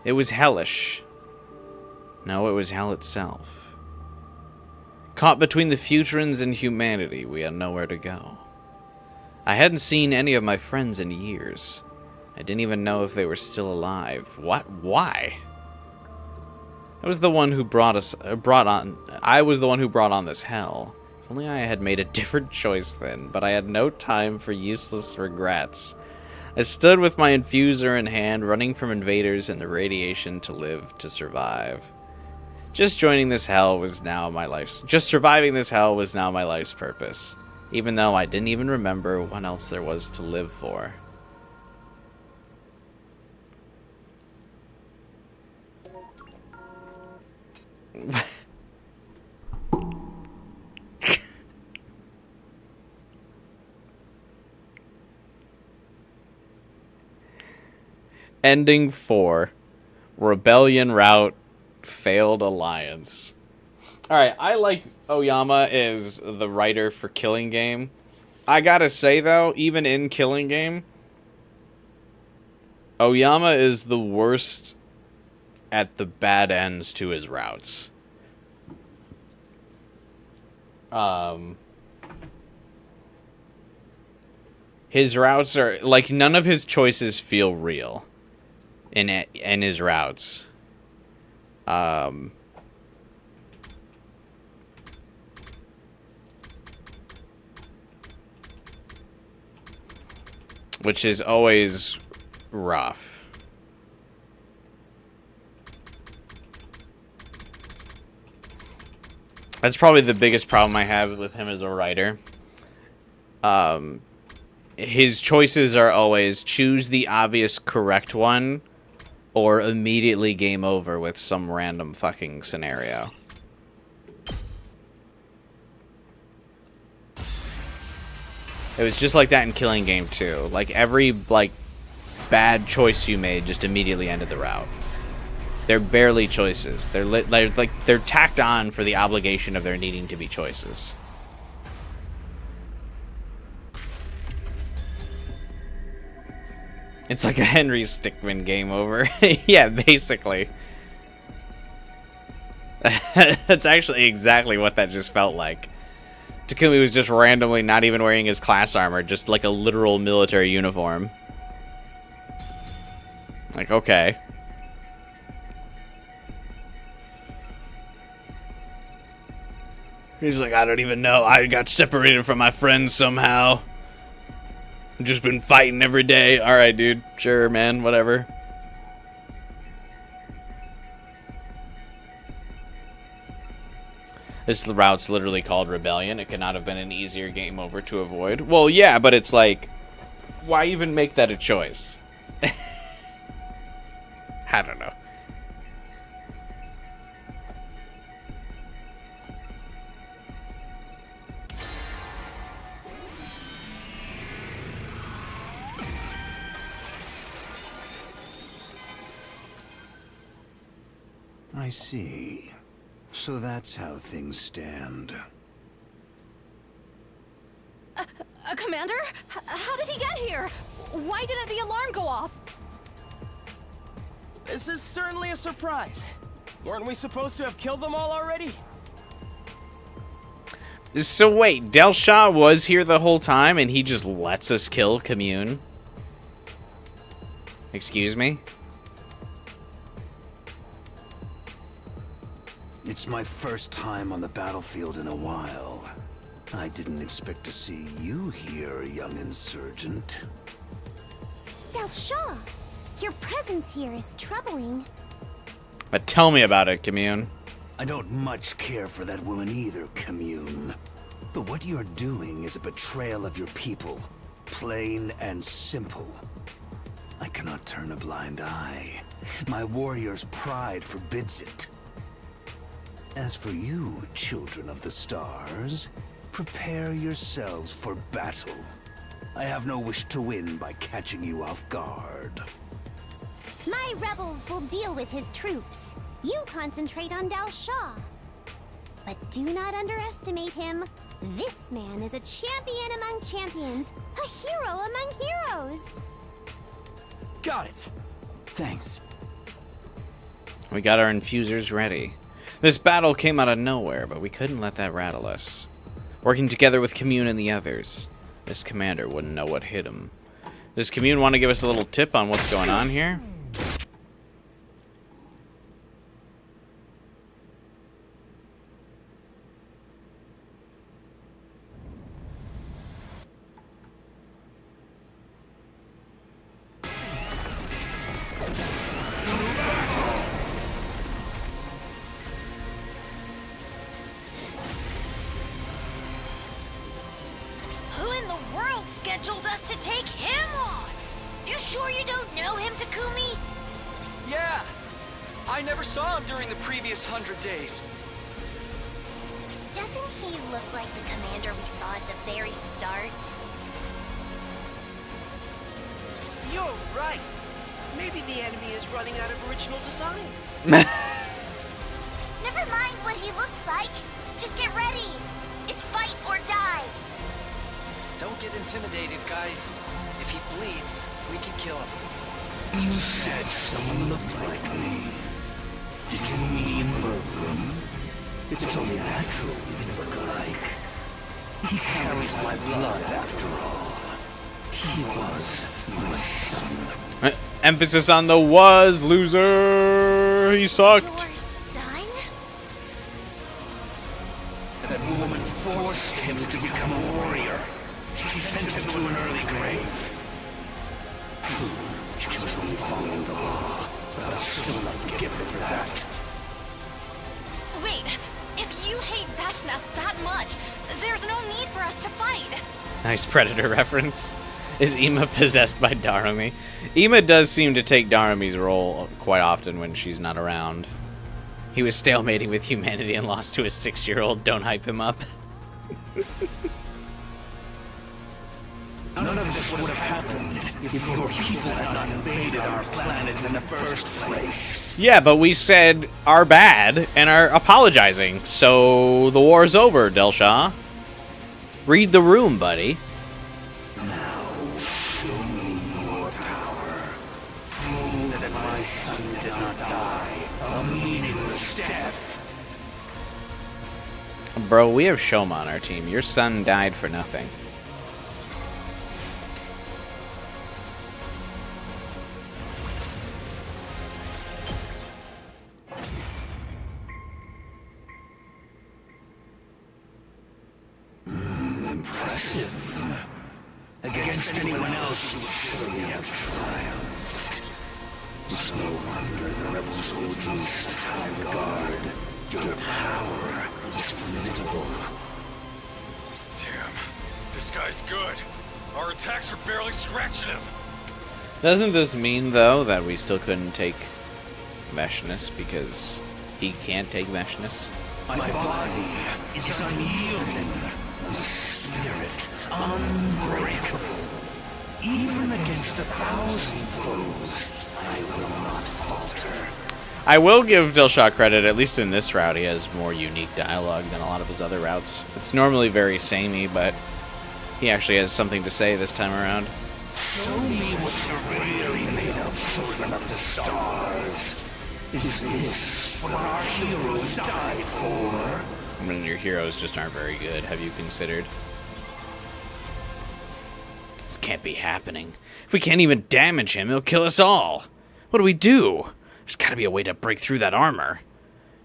It was hellish. No, it was hell itself. Caught between the Futurans and humanity, we had nowhere to go. I hadn't seen any of my friends in years. I didn't even know if they were still alive. What? Why? I was the one who brought on this hell. If only I had made a different choice then, but I had no time for useless regrets. I stood with my infuser in hand, running from invaders and the radiation to live, to survive. Just surviving this hell was now my life's purpose, even though I didn't even remember what else there was to live for. Ending 4. Rebellion route. Failed alliance. Alright, I like Oyama as the writer for Killing Game. I gotta say, though, even in Killing Game, Oyama is the worst at the bad ends to his routes. His routes are, like, none of his choices feel real in his routes. Which is always rough. That's probably the biggest problem I have with him as a writer. His choices are always choose the obvious correct one or immediately game over with some random fucking scenario. It was just like that in Killing Game 2. Like, every, like, bad choice you made just immediately ended the route. They're barely choices. They're tacked on for the obligation of there needing to be choices. It's like a Henry Stickmin game over. Yeah, basically. That's actually exactly what that just felt like. Takumi was just randomly not even wearing his class armor, just like a literal military uniform. Like, okay. He's like, I don't even know. I got separated from my friends somehow. I've just been fighting every day. Alright, dude. Sure, man. Whatever. This route's literally called Rebellion. It could not have been an easier game over to avoid. Well, yeah, but it's like, why even make that a choice? I don't know. I see. So that's how things stand. Commander? How did he get here? Why didn't the alarm go off? This is certainly a surprise. Weren't we supposed to have killed them all already? So wait, Del Shaw was here the whole time and he just lets us kill Commune? Excuse me? It's my first time on the battlefield in a while. I didn't expect to see you here, young insurgent. Del Shaw, your presence here is troubling. But tell me about it, Commune. I don't much care for that woman either, Commune. But what you're doing is a betrayal of your people. Plain and simple. I cannot turn a blind eye. My warrior's pride forbids it. As for you, children of the stars, prepare yourselves for battle. I have no wish to win by catching you off guard. My rebels will deal with his troops. You concentrate on Del Shaw. But do not underestimate him. This man is a champion among champions, a hero among heroes. Got it. Thanks. We got our infusers ready. This battle came out of nowhere, but we couldn't let that rattle us. Working together with Commune and the others, this commander wouldn't know what hit him. Does Commune want to give us a little tip on what's going on here? Who in the world scheduled us to take him on? You sure you don't know him, Takumi? Yeah! I never saw him during the previous 100 days. Doesn't he look like the commander we saw at the very start? You're right. Maybe the enemy is running out of original designs. Never mind what he looks like. Just get ready. It's fight or die. Don't get intimidated, guys. If he bleeds, we can kill him. You said someone looked like me. Did you mean Merlin? It's only natural we look alike. He carries my blood after all. He was my son. Emphasis on the was, loser. He sucked. Your son? That woman forced him to become a warrior. She sent him to an early grave. True, she was only following the law, but I'll still not forgive her for that. Wait, if you hate Vashnas that much, there's no need for us to fight. Nice Predator reference. Is Ima possessed by Darumi? Ima does seem to take Darumi's role quite often when she's not around. He was stalemating with humanity and lost to a 6-year-old. Don't hype him up. None of this would have happened if your people had not invaded our planet in the first place. Yeah, but we said our bad and are apologizing. So the war's over, Del Shaw. Read the room, buddy. Now, show me your power. Prove that my son did not die a meaningless death. Bro, we have Shoma on our team. Your son died for nothing. Impressive. Against anyone else, you would surely have triumphed. It's no wonder the rebels hold you in such high regard. Your power is formidable. Damn, this guy's good. Our attacks are barely scratching him. Doesn't this mean, though, that we still couldn't take Meshness because he can't take Meshness? My body is unyielding. My spirit unbreakable. Even against 1,000 foes, I will not falter. I will give Dilshot credit, at least in this route, he has more unique dialogue than a lot of his other routes. It's normally very samey, but he actually has something to say this time around. Show me what you're really made of, children of the stars. Is this what our heroes died for? I mean, your heroes just aren't very good. Have you considered? This can't be happening. If we can't even damage him, he'll kill us all. What do we do? There's gotta be a way to break through that armor.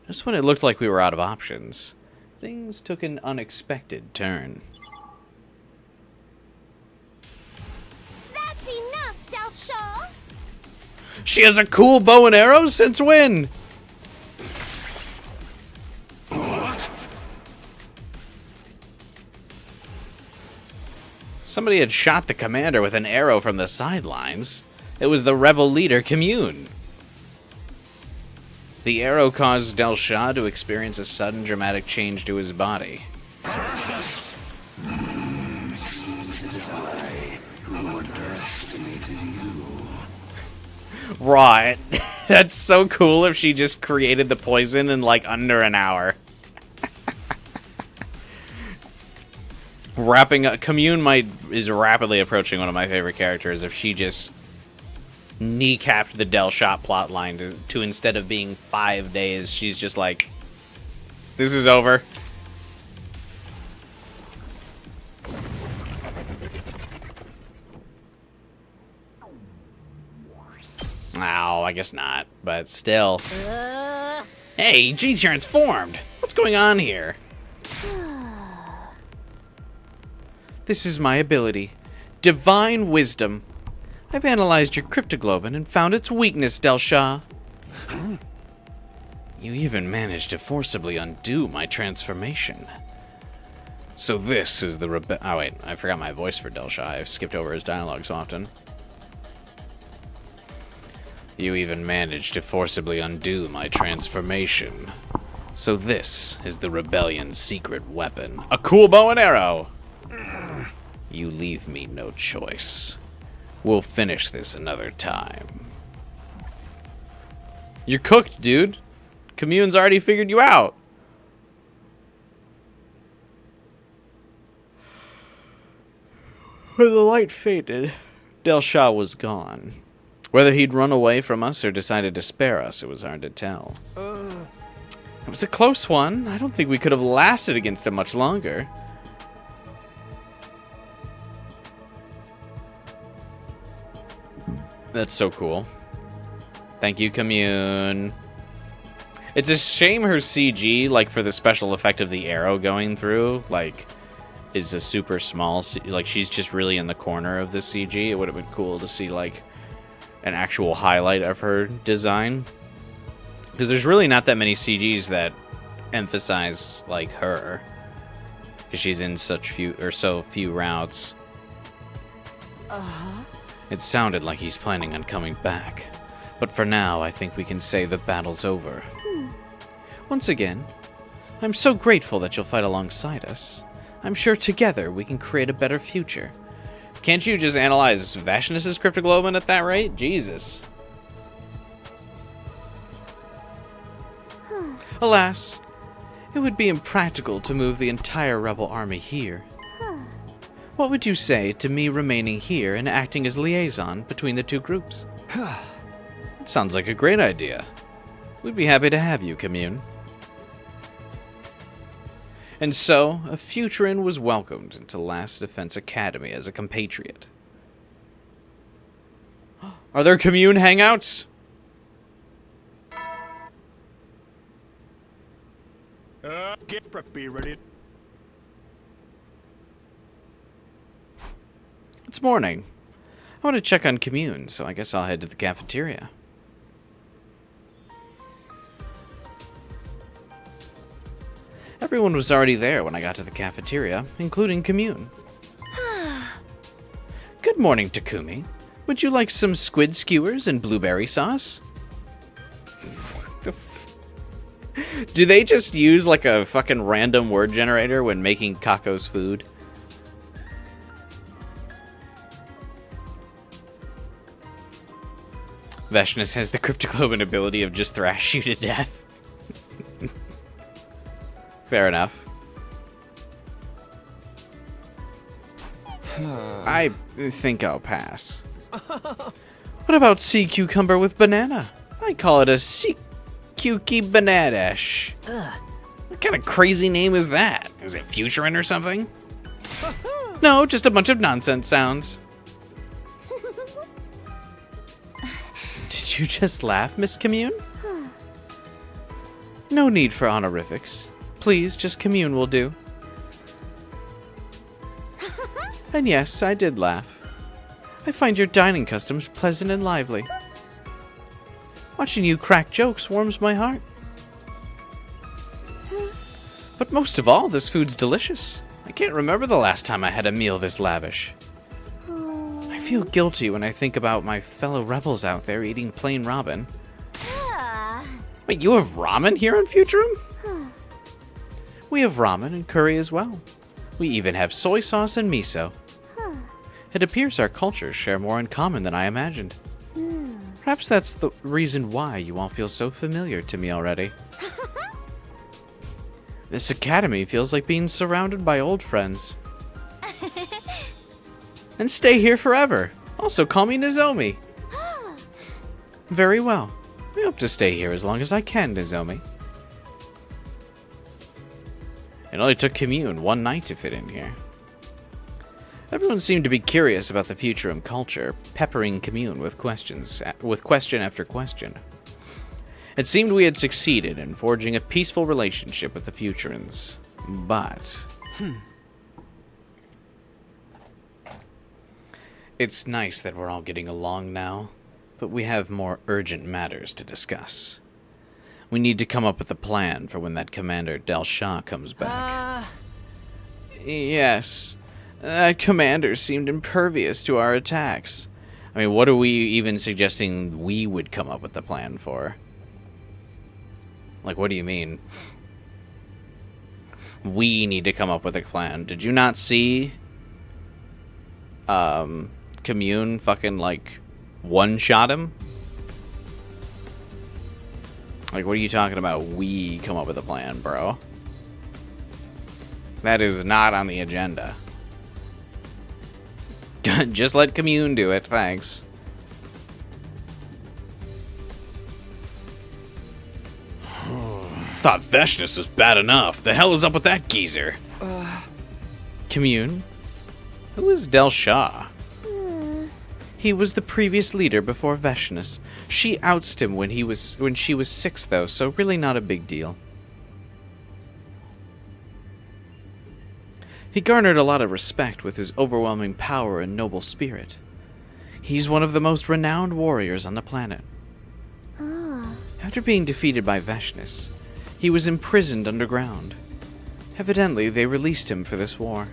Just when it looked like we were out of options, things took an unexpected turn. That's enough, Dalshaw! She has a cool bow and arrow? Since when? What? Somebody had shot the commander with an arrow from the sidelines. It was the rebel leader, Commune. The arrow caused Del Shah to experience a sudden dramatic change to his body. Seems it is I who underestimated you. Right. That's so cool if she just created the poison in like under an hour. Wrapping up, Commune is rapidly approaching one of my favorite characters if she just kneecapped the Del Shot plotline to instead of being 5 days, she's just like, this is over. Ow, I guess not, but still. Hey, G-transformed! What's going on here? This is my ability. Divine Wisdom. I've analyzed your cryptoglobin and found its weakness, Del Shah. You even managed to forcibly undo my transformation. So this is the oh wait, I forgot my voice for Del Shah. I've skipped over his dialogue so often. You even managed to forcibly undo my transformation. So this is the rebellion's secret weapon. A cool bow and arrow! You leave me no choice. We'll finish this another time. You're cooked, dude. Commune's already figured you out. When the light faded, Del Shah was gone. Whether he'd run away from us or decided to spare us, it was hard to tell. It was a close one. I don't think we could have lasted against him much longer. That's so cool. Thank you, Commune. It's a shame her CG, like, for the special effect of the arrow going through, like, is a super small... Like, she's just really in the corner of the CG. It would have been cool to see, like, an actual highlight of her design. Because there's really not that many CGs that emphasize, like, her. Because she's in such few, or so few routes. Uh-huh. It sounded like he's planning on coming back. But for now, I think we can say the battle's over. Once again, I'm so grateful that you'll fight alongside us. I'm sure together we can create a better future. Can't you just analyze Vashnus' cryptoglobin at that rate? Jesus. Alas, it would be impractical to move the entire rebel army here. What would you say to me remaining here and acting as liaison between the two groups? It sounds like a great idea. We'd be happy to have you, Commune. And so, a Futurin was welcomed into Last Defense Academy as a compatriot. Are there Commune hangouts? Get prep, be ready. It's morning. I want to check on Commune, so I guess I'll head to the cafeteria. Everyone was already there when I got to the cafeteria, including Commune. Good morning, Takumi. Would you like some squid skewers and blueberry sauce? Do they just use like a fucking random word generator when making Kako's food? Veshness has the Cryptoglobin ability of just thrash you to death. Fair enough. I think I'll pass. What about sea cucumber with banana? I call it a sea cukie bananash. What kind of crazy name is that? Is it Futurin or something? No, just a bunch of nonsense sounds. Did you just laugh, Miss Commune? No need for honorifics. Please, just Commune will do. And yes, I did laugh. I find your dining customs pleasant and lively. Watching you crack jokes warms my heart. But most of all, this food's delicious. I can't remember the last time I had a meal this lavish. I feel guilty when I think about my fellow rebels out there eating plain ramen. Wait, you have ramen here in Futurum? We have ramen and curry as well. We even have soy sauce and miso. It appears our cultures share more in common than I imagined. Perhaps that's the reason why you all feel so familiar to me already. This academy feels like being surrounded by old friends. And stay here forever. Also, call me Nozomi. Very well. I hope to stay here as long as I can, Nozomi. It only took Commune one night to fit in here. Everyone seemed to be curious about the Futurum culture, peppering Commune with question after question. It seemed we had succeeded in forging a peaceful relationship with the Futurans, but... It's nice that we're all getting along now, but we have more urgent matters to discuss. We need to come up with a plan for when that Commander Del Shah comes back. Yes. Commander seemed impervious to our attacks. I mean, what are we even suggesting we would come up with the plan for? Like, what do you mean? We need to come up with a plan. Did you not see Commune fucking, like, one-shot him? Like, what are you talking about? We come up with a plan, bro. That is not on the agenda. Just let Commune do it, thanks. Thought Veshness was bad enough. The hell is up with that geezer? Commune? Who is Del Shah? He was the previous leader before Veshness. She ousted him when she was 6, though, so really not a big deal. He garnered a lot of respect with his overwhelming power and noble spirit. He's one of the most renowned warriors on the planet. After being defeated by Veshness, he was imprisoned underground. Evidently, they released him for this war.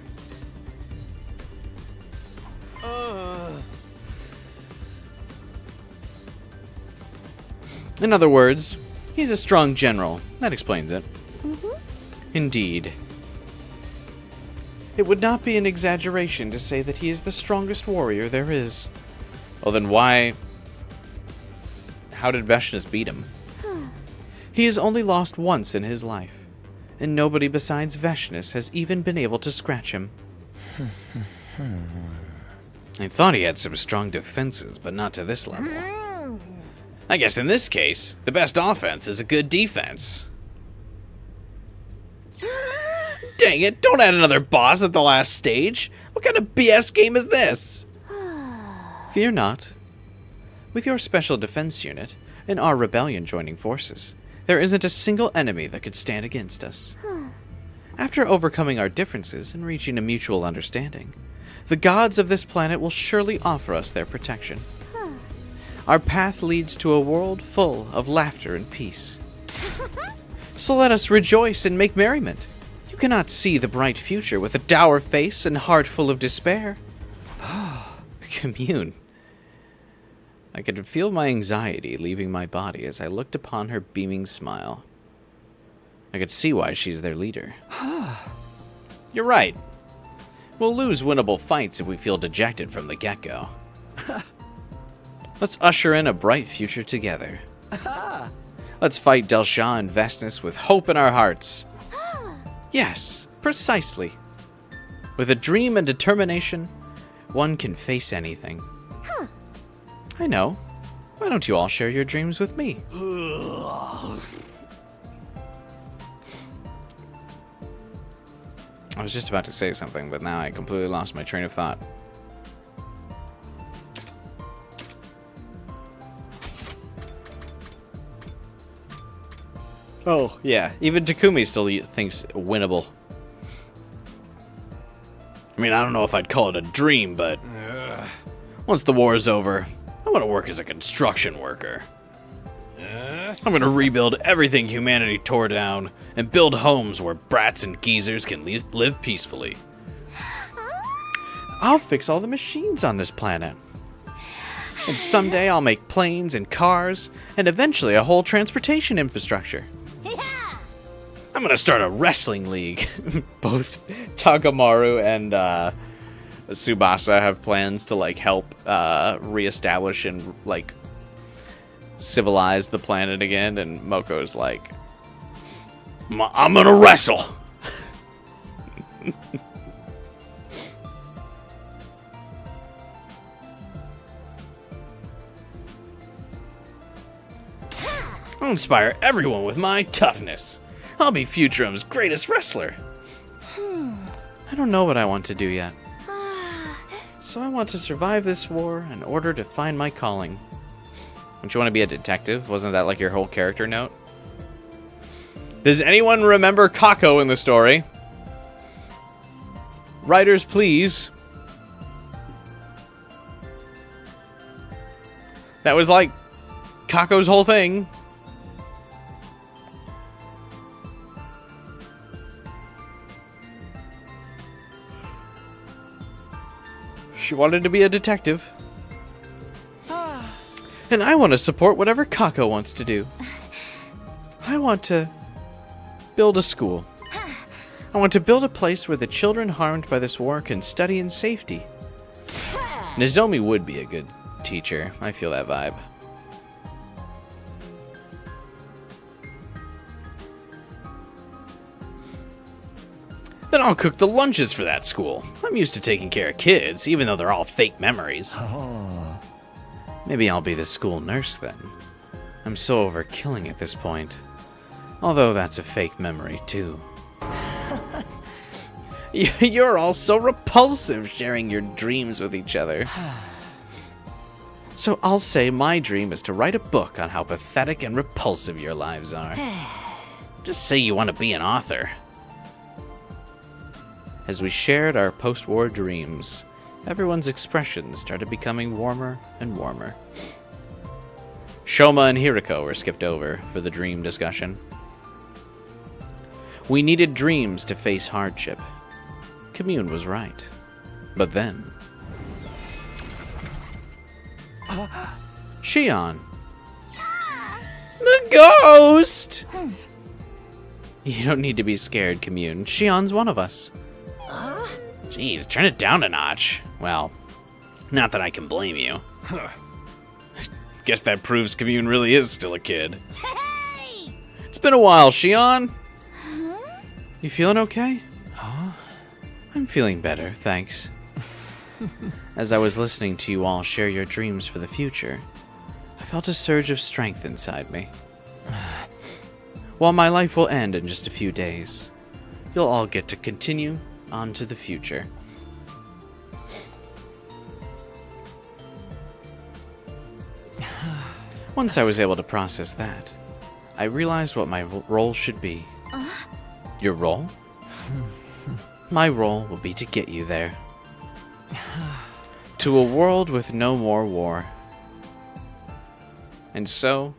In other words, he's a strong general. That explains it. Indeed. It would not be an exaggeration to say that he is the strongest warrior there is. Well, then why... How did Veshness beat him? He has only lost once in his life, and nobody besides Veshness has even been able to scratch him. I thought he had some strong defenses, but not to this level. I guess in this case, the best offense is a good defense. Dang it, don't add another boss at the last stage. What kind of BS game is this? Fear not. With your special defense unit, and our rebellion joining forces, there isn't a single enemy that could stand against us. After overcoming our differences and reaching a mutual understanding, the gods of this planet will surely offer us their protection. Our path leads to a world full of laughter and peace. So let us rejoice and make merriment. You cannot see the bright future with a dour face and heart full of despair. Commune. I could feel my anxiety leaving my body as I looked upon her beaming smile. I could see why she's their leader. You're right. We'll lose winnable fights if we feel dejected from the get-go. Let's usher in a bright future together. Let's fight Delsha and Vestnus with hope in our hearts. Yes, precisely. With a dream and determination, one can face anything. I know. Why don't you all share your dreams with me? I was just about to say something, but now I completely lost my train of thought. Oh, yeah. Even Takumi still thinks winnable. I mean, I don't know if I'd call it a dream, but once the war is over, I want to work as a construction worker. I'm going to rebuild everything humanity tore down and build homes where brats and geezers can live peacefully. I'll fix all the machines on this planet. And someday I'll make planes and cars and eventually a whole transportation infrastructure. I'm going to start a wrestling league. Both Takamaru and Tsubasa have plans to like help reestablish and like civilize the planet again, and Moko's like, I'm gonna wrestle. I'll inspire everyone with my toughness. I'll be Futurum's greatest wrestler. I don't know what I want to do yet. So I want to survive this war in order to find my calling. Don't you want to be a detective? Wasn't that like your whole character note? Does anyone remember Kako in the story? Writers, please. That was like Kako's whole thing. She wanted to be a detective. And I want to support whatever Kako wants to do. I want to build a school. I want to build a place where the children harmed by this war can study in safety. Nozomi would be a good teacher. I feel that vibe. Then I'll cook the lunches for that school. I'm used to taking care of kids, even though they're all fake memories. Maybe I'll be the school nurse then. I'm so over killing at this point. Although that's a fake memory too. You're all so repulsive sharing your dreams with each other. So I'll say my dream is to write a book on how pathetic and repulsive your lives are. Just say you want to be an author. As we shared our post-war dreams, everyone's expressions started becoming warmer and warmer. Shoma and Hiriko were skipped over for the dream discussion. We needed dreams to face hardship. Commune was right. But then... Shion! The ghost! You don't need to be scared, Commune. Shion's one of us. Jeez, turn it down a notch. Well, not that I can blame you. Guess that proves Commune really is still a kid. Hey! It's been a while, Shion. You feeling okay? I'm feeling better, thanks. As I was listening to you all share your dreams for the future, I felt a surge of strength inside me. While my life will end in just a few days, you'll all get to continue on to the future. Once I was able to process that, I realized what my role should be. Your role? My role will be to get you there. To a world with no more war. And so,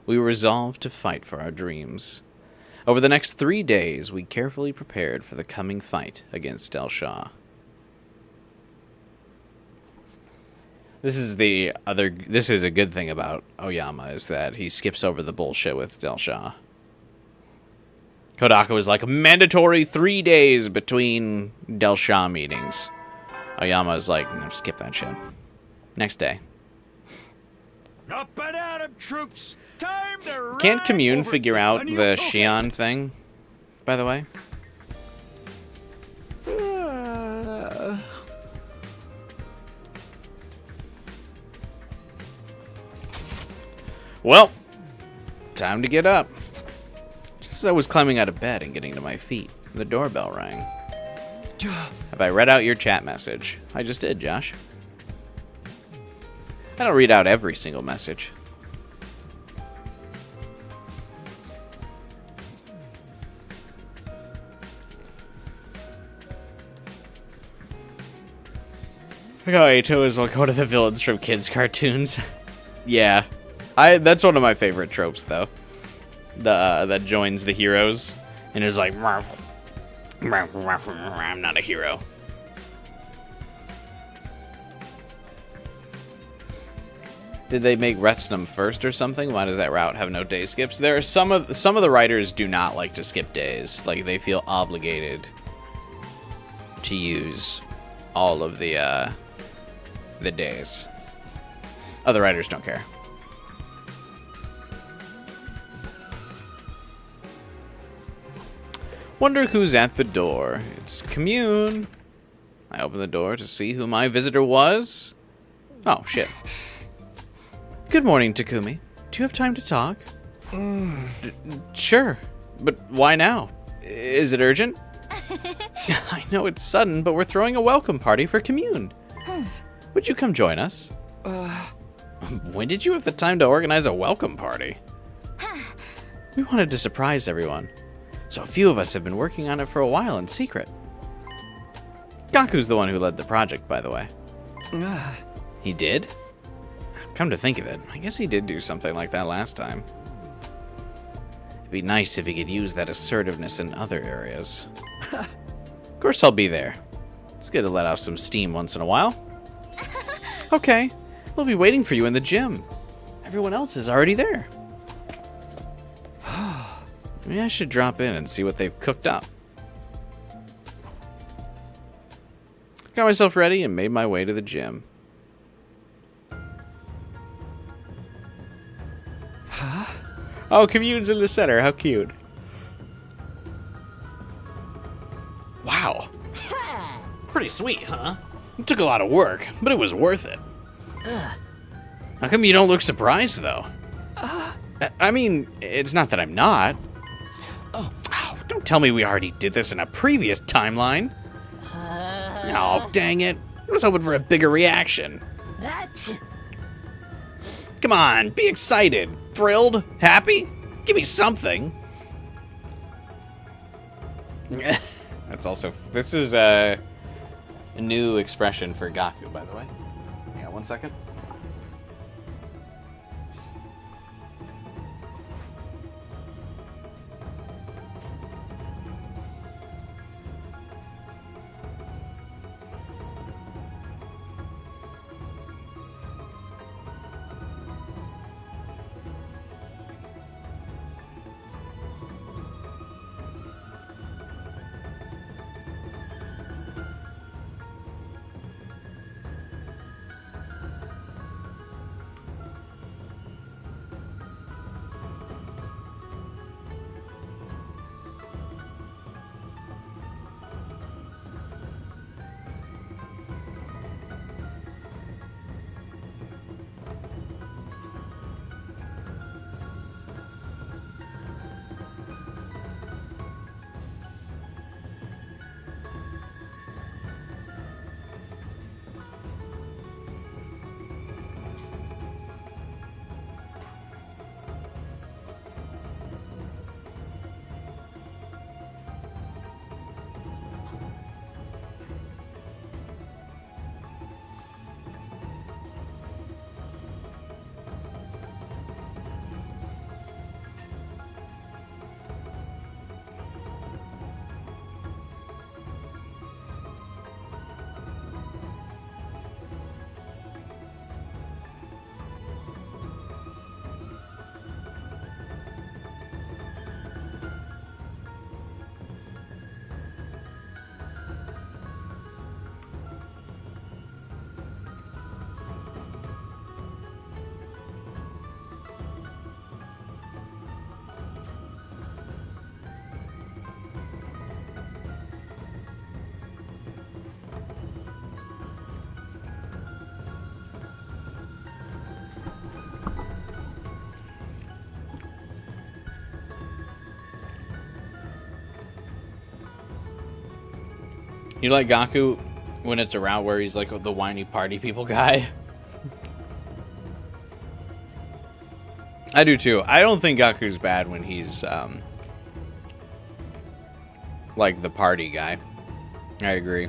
we resolved to fight for our dreams. Over the next 3 days, we carefully prepared for the coming fight against Del Shah. This is a good thing about Oyama, is that he skips over the bullshit with Del Shah. Kodaka was like, mandatory 3 days between Del Shah meetings. Oyama's like, no, skip that shit. Next day. Up and at 'em, troops! Time to Can't ride Commune over figure out Onion- the Okay. Shion thing, by the way? Well, time to get up. Just as I was climbing out of bed and getting to my feet, the doorbell rang. Have I read out your chat message? I just did, Josh. I don't read out every single message. Look how Ato is like one of the villains from kids' cartoons. Yeah. That's one of my favorite tropes, though. That joins the heroes and is like, I'm not a hero. Did they make Retsnum first or something? Why does that route have no day skips? There are some of the writers do not like to skip days. Like, they feel obligated to use all of the days. Other writers don't care. Wonder who's at the door. It's Commune. I open the door to see who my visitor was. Oh, shit. Good morning, Takumi. Do you have time to talk? Sure, but why now? Is it urgent? I know it's sudden, but we're throwing a welcome party for Commune. Would you come join us? When did you have the time to organize a welcome party? We wanted to surprise everyone, so a few of us have been working on it for a while in secret. Gaku's the one who led the project, by the way. He did? Come to think of it, I guess he did do something like that last time. It'd be nice if he could use that assertiveness in other areas. Of course I'll be there. It's good to let off some steam once in a while. Okay, we'll be waiting for you in the gym. Everyone else is already there. Maybe I should drop in and see what they've cooked up. Got myself ready and made my way to the gym. Oh, Commune's in the center. How cute. Wow. Pretty sweet, huh? It took a lot of work, but it was worth it. How come you don't look surprised, though? I mean, it's not that I'm not. Oh, don't tell me we already did this in a previous timeline. Oh, dang it. I was hoping for a bigger reaction. Come on, be excited. Thrilled? Happy? Give me something. That's also... This is a new expression for Gaku, by the way. Hang on 1 second. You like Gaku when it's around where he's like the whiny party people guy? I do too. I don't think Gaku's bad when he's like the party guy. I agree.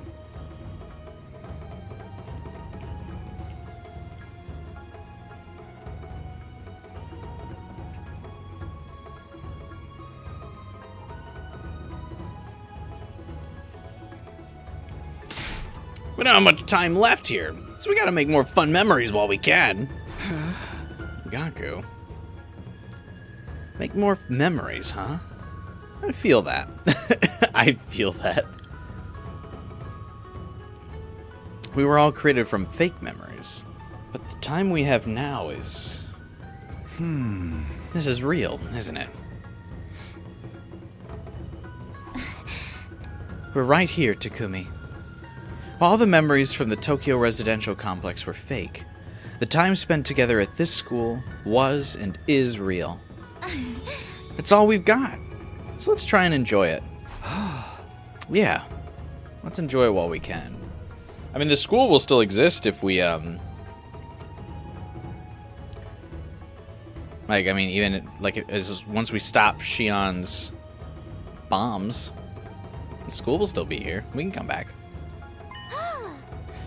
We don't have much time left here, so we gotta make more fun memories while we can. Gaku. Make more memories, huh? I feel that. I feel that. We were all created from fake memories, but the time we have now is... This is real, isn't it? We're right here, Takumi. While the memories from the Tokyo residential complex were fake, the time spent together at this school was and is real. It's all we've got, so let's try and enjoy it. Yeah, let's enjoy it while we can. I mean, the school will still exist if we, like, I mean, even, like, once we stop Shion's bombs, the school will still be here. We can come back.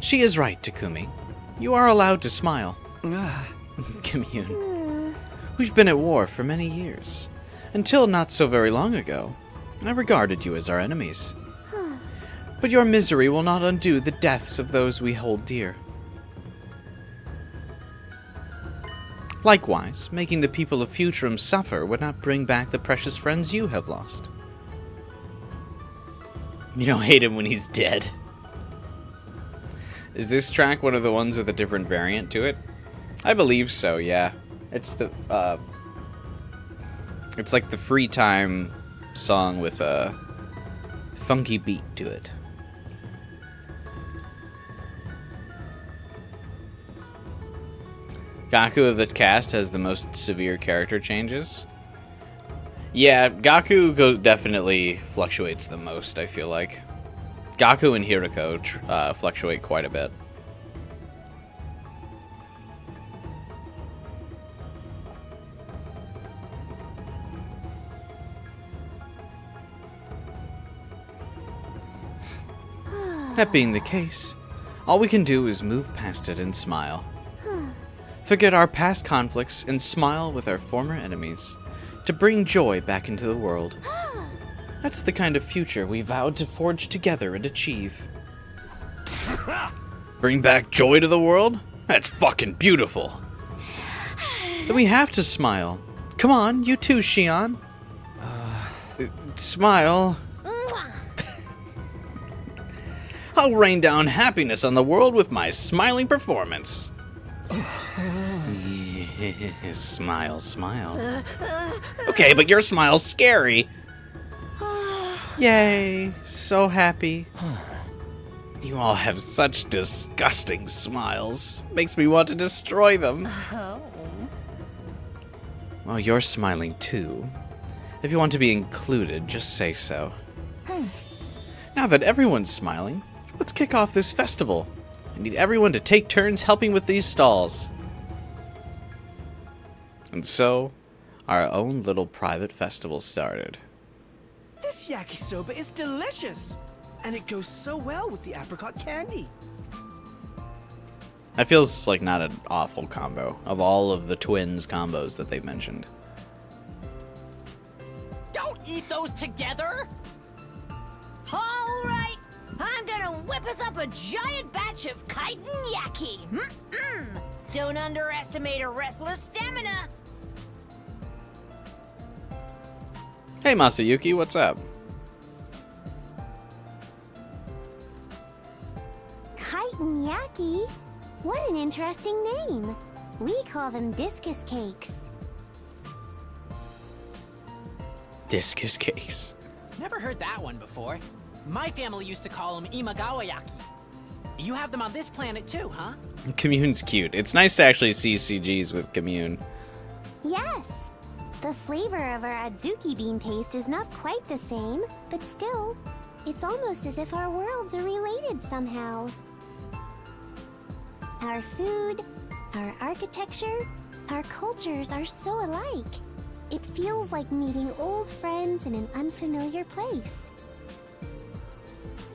She is right, Takumi. You are allowed to smile. Commune. We've been at war for many years. Until not so very long ago, I regarded you as our enemies. But your misery will not undo the deaths of those we hold dear. Likewise, making the people of Futrum suffer would not bring back the precious friends you have lost. You don't hate him when he's dead. Is this track one of the ones with a different variant to it? I believe so, yeah. It's the, it's like the free time song with a funky beat to it. Gaku of the cast has the most severe character changes. Yeah, Gaku definitely fluctuates the most, I feel like. Gaku and Hiriko fluctuate quite a bit. That being the case, all we can do is move past it and smile. Forget our past conflicts and smile with our former enemies to bring joy back into the world. That's the kind of future we vowed to forge together and achieve. Bring back joy to the world? That's fucking beautiful. Then we have to smile. Come on, you too, Shion. Smile. I'll rain down happiness on the world with my smiling performance. Yeah, smile, smile. Okay, but your smile's scary. Yay, so happy. You all have such disgusting smiles. Makes me want to destroy them. Well, you're smiling too. If you want to be included, just say so. Now that everyone's smiling, let's kick off this festival. I need everyone to take turns helping with these stalls. And so, our own little private festival started. This yakisoba is delicious, and it goes so well with the apricot candy. That feels like not an awful combo of all of the twins combos that they've mentioned. Don't eat those together! All right, I'm gonna whip us up a giant batch of chitin yaki. Don't underestimate a wrestler's stamina. Hey Masayuki, what's up? Chitin yaki? What an interesting name. We call them discus cakes. Discus cakes. Never heard that one before. My family used to call them imagawayaki. You have them on this planet too, huh? Commune's cute. It's nice to actually see CGs with Commune. Yes. The flavor of our adzuki bean paste is not quite the same, but still, It's almost as if our worlds are related somehow. Our food, our architecture, our cultures are so alike. It feels like meeting old friends in an unfamiliar place.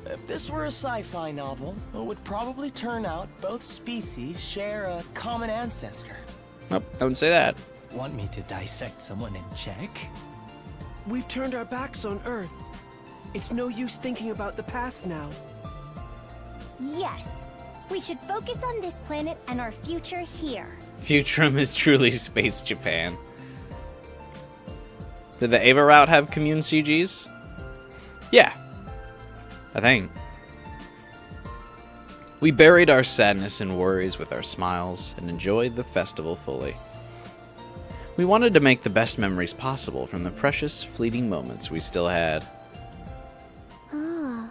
If this were a sci-fi novel, it would probably turn out both species share a common ancestor. Nope, I wouldn't say that. Want me to dissect someone and check? We've turned our backs on Earth. It's no use thinking about the past now. Yes, we should focus on this planet and our future here. Futurum is truly Space Japan. Did the Ava route have commune CGs? Yeah. I think. We buried our sadness and worries with our smiles and enjoyed the festival fully. We wanted to make the best memories possible from the precious, fleeting moments we still had. Ah.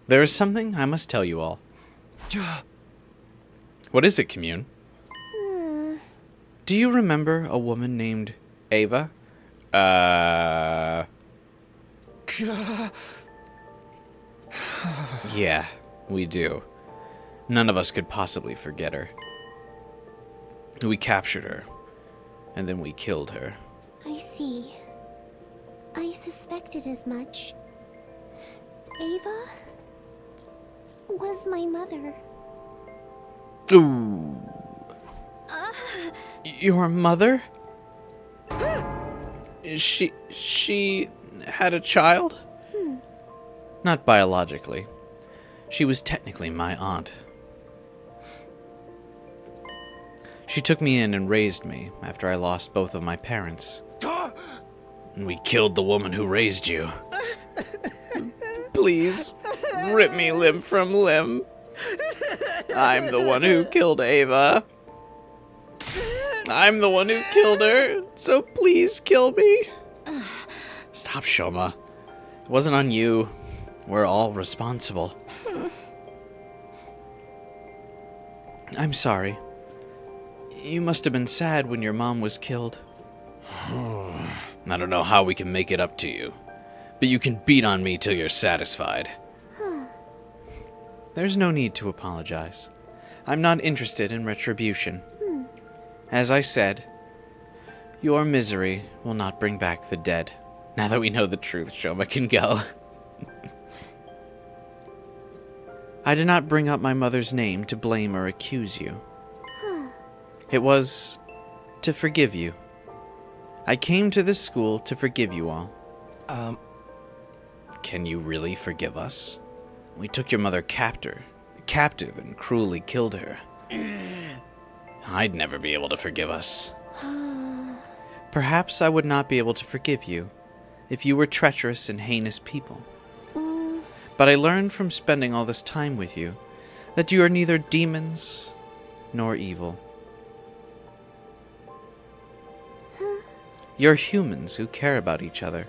There is something I must tell you all. What is it, commune? Do you remember a woman named Ava? Yeah, we do. None of us could possibly forget her. We captured her, and then we killed her. I see. I suspected as much. Ava was my mother. Ooh. Your mother? She had a child? Not biologically. She was technically my aunt. She took me in and raised me after I lost both of my parents. And we killed the woman who raised you. Please, rip me limb from limb. I'm the one who killed Ava. I'm the one who killed her, so please kill me. Stop, Shoma. It wasn't on you. We're all responsible. I'm sorry. You must have been sad when your mom was killed. I don't know how we can make it up to you, but you can beat on me till you're satisfied. There's no need to apologize. I'm not interested in retribution. As I said, your misery will not bring back the dead. Now that we know the truth, Shoma can go. I did not bring up my mother's name to blame or accuse you. It was to forgive you. I came to this school to forgive you all. Can you really forgive us? We took your mother captive and cruelly killed her. I'd never be able to forgive us. Perhaps I would not be able to forgive you if you were treacherous and heinous people. But I learned from spending all this time with you that you are neither demons nor evil. You're humans who care about each other,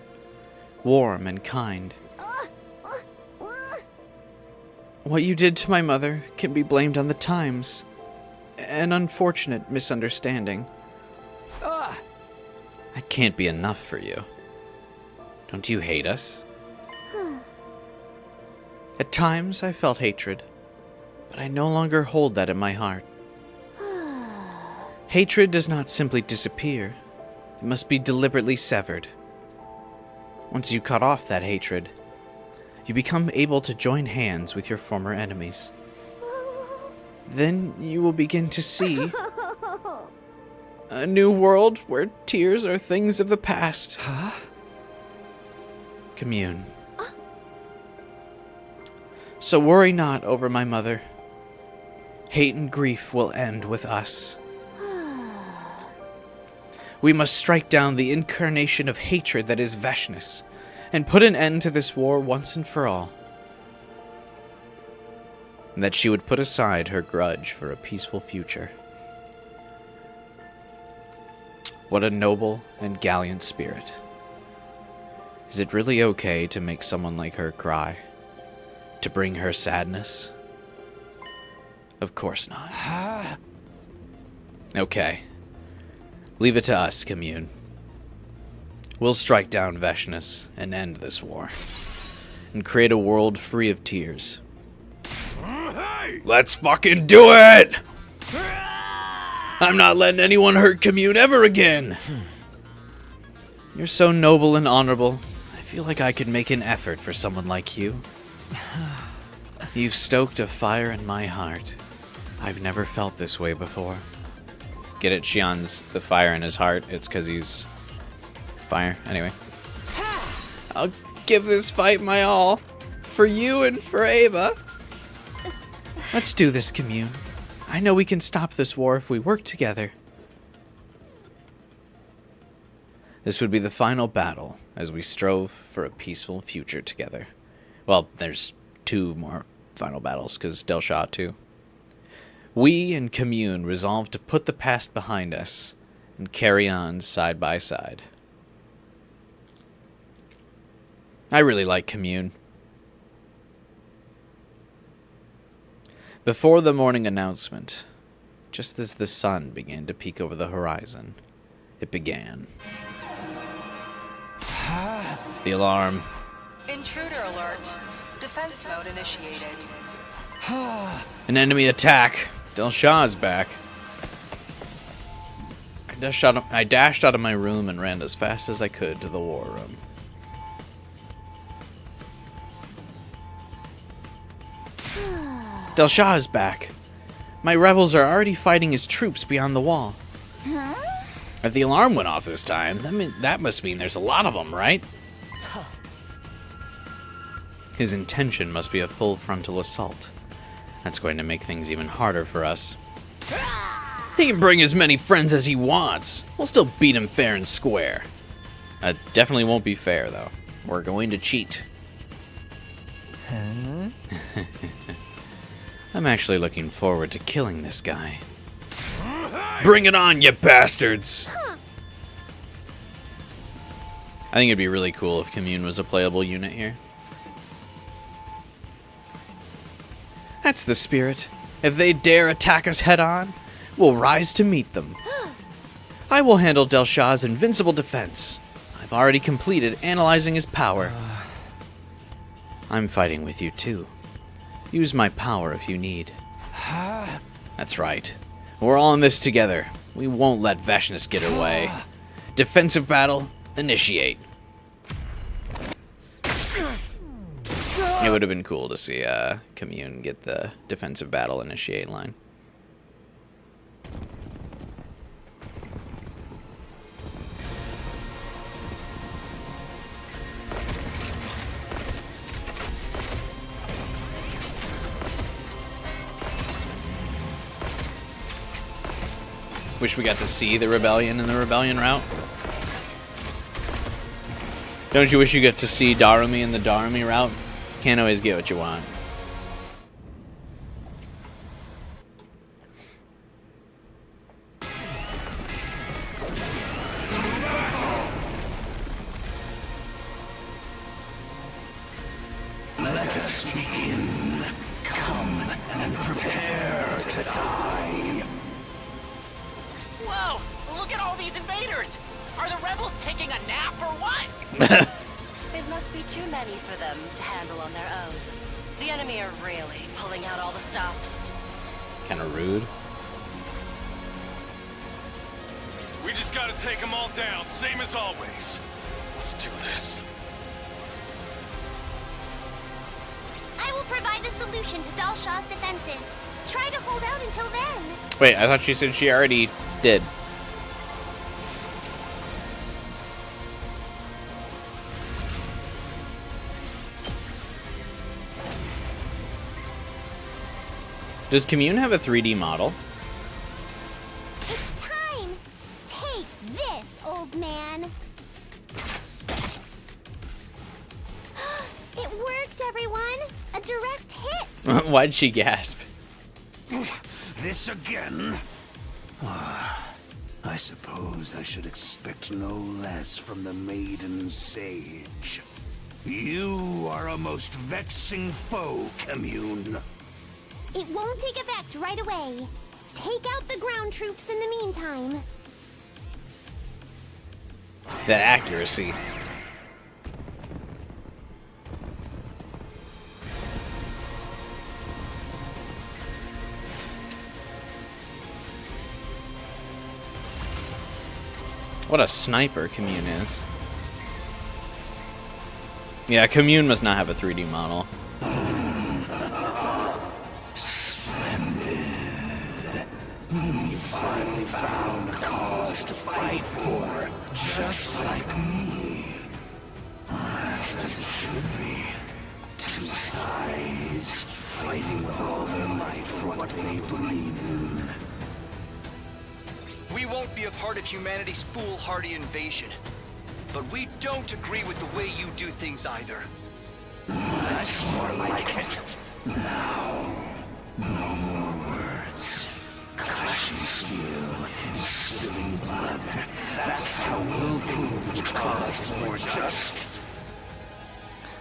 warm and kind. What you did to my mother can be blamed on the times. An unfortunate misunderstanding. That can't be enough for you. Don't you hate us? At times I felt hatred, but I no longer hold that in my heart. Hatred does not simply disappear. It must be deliberately severed. Once you cut off that hatred, you become able to join hands with your former enemies. Then you will begin to see a new world where tears are things of the past. Commune. So worry not over my mother. Hate and grief will end with us. We must strike down the incarnation of hatred that is Veshness, and put an end to this war once and for all. And that she would put aside her grudge for a peaceful future. What a noble and gallant spirit. Is it really okay to make someone like her cry? To bring her sadness? Of course not. Okay. Leave it to us, commune. We'll strike down Veshness and end this war. And create a world free of tears. Let's fucking do it! I'm not letting anyone hurt Commune ever again! You're so noble and honorable. I feel like I could make an effort for someone like you. You've stoked a fire in my heart. I've never felt this way before. Get it? Shion's the fire in his heart. It's because he's fire. Anyway. I'll give this fight my all. For you and for Ava. Let's do this, Commune. I know we can stop this war if we work together. This would be the final battle as we strove for a peaceful future together. Well, there's 2 more final battles because Delsha too. We and Commune resolved to put the past behind us and carry on side by side. I really like Commune. Before the morning announcement, just as the sun began to peek over the horizon, it began. The alarm. Intruder alert. Defense mode initiated. An enemy attack. Delsha's back. I dashed out of my room and ran as fast as I could to the war room. Delsha is back. My rebels are already fighting his troops beyond the wall. Huh? If the alarm went off this time, that must mean there's a lot of them, right? His intention must be a full frontal assault. That's going to make things even harder for us. He can bring as many friends as he wants. We'll still beat him fair and square. That definitely won't be fair, though. We're going to cheat. Huh? I'm actually looking forward to killing this guy. Bring it on, you bastards! I think it'd be really cool if Commune was a playable unit here. That's the spirit. If they dare attack us head-on, we'll rise to meet them. I will handle Delsha's invincible defense. I've already completed analyzing his power. I'm fighting with you, too. Use my power if you need. That's right. We're all in this together. We won't let Veshness get her way. Defensive battle, initiate. It would have been cool to see Commune get the defensive battle initiate line. Wish we got to see the rebellion in the rebellion route. Don't you wish you got to see Darumi in the Darumi route? Can't always get what you want. Let us begin. Come and prepare to die. Whoa! Look at all these invaders! Are the rebels taking a nap or what? It must be too many for them to handle on their own. The enemy are really pulling out all the stops. Kind of rude. We just gotta take them all down, same as always. Let's do this. I will provide a solution to Delsha's defenses. Try to hold out until then. Wait, I thought she said she already did. Does Commune have a 3D model? It's time. Take this, old man. It worked, everyone. A direct hit. Why'd she gasp? This again? I suppose I should expect no less from the Maiden Sage. You are a most vexing foe, Commune. It won't take effect right away. Take out the ground troops in the meantime. That accuracy. What a sniper Commune is. Yeah, Commune must not have a 3D model. Splendid. You finally found a cause to fight for, just like me. As it should be. Two sides, fighting with all their might for what they believe in. We won't be a part of humanity's foolhardy invasion. But we don't agree with the way you do things either. That's more like it. Now, no more words. Clashing steel and spilling blood. That's how we'll prove which cause is more just.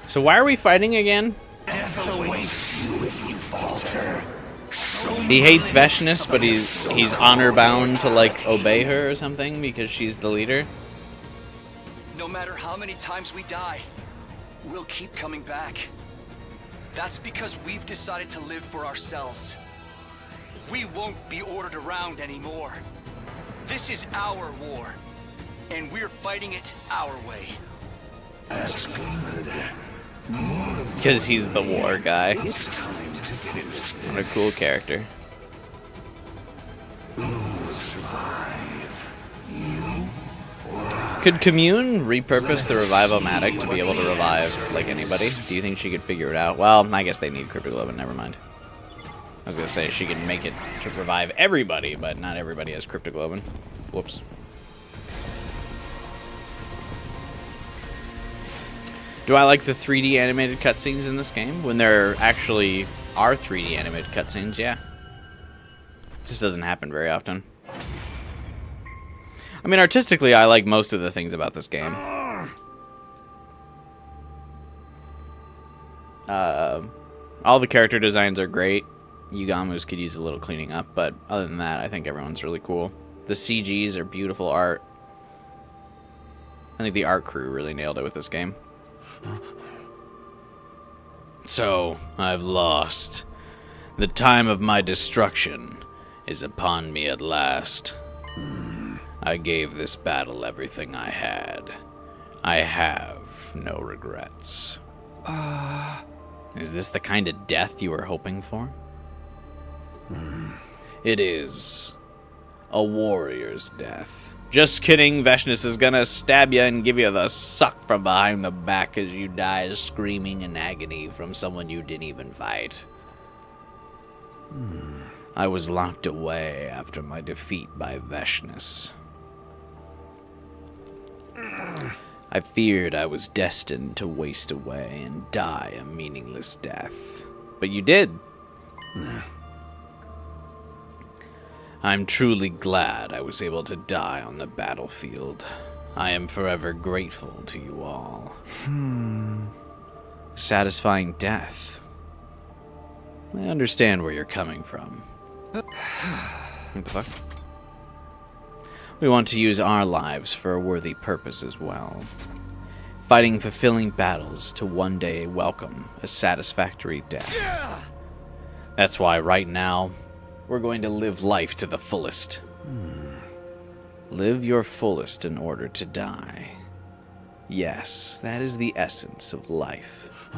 So why are we fighting again? Death awaits you if you falter. He hates Veshness, but he's honor bound to like obey her or something because she's the leader. No matter how many times we die, we'll keep coming back. That's because we've decided to live for ourselves. We won't be ordered around anymore. This is our war, and we're fighting it our way. That's good. Because he's the war guy. It's time to finish this. What a cool character. Who will survive? You or I? Could Commune repurpose the Revive-O-Matic to be able to revive like anybody? Do you think she could figure it out? Well, I guess they need Cryptoglobin, never mind. I was gonna say she can make it to revive everybody, but not everybody has Cryptoglobin. Whoops. Do I like the 3D animated cutscenes in this game? When there actually are 3D animated cutscenes, yeah. Just doesn't happen very often. I mean, artistically, I like most of the things about this game. All the character designs are great. Yugamu's could use a little cleaning up, but other than that, I think everyone's really cool. The CGs are beautiful art. I think the art crew really nailed it with this game. So, I've lost. The time of my destruction is upon me at last. I gave this battle everything I had. I have no regrets. Is this the kind of death you were hoping for? It is a warrior's death. Just kidding, Veshness is gonna stab you and give you the suck from behind the back as you die screaming in agony from someone you didn't even fight. I was locked away after my defeat by Veshness. I feared I was destined to waste away and die a meaningless death. But you did. I'm truly glad I was able to die on the battlefield. I am forever grateful to you all. Satisfying death. I understand where you're coming from. What the fuck? We want to use our lives for a worthy purpose as well. Fighting fulfilling battles to one day welcome a satisfactory death. That's why right now, we're going to live life to the fullest. Live your fullest in order to die. Yes, that is the essence of life.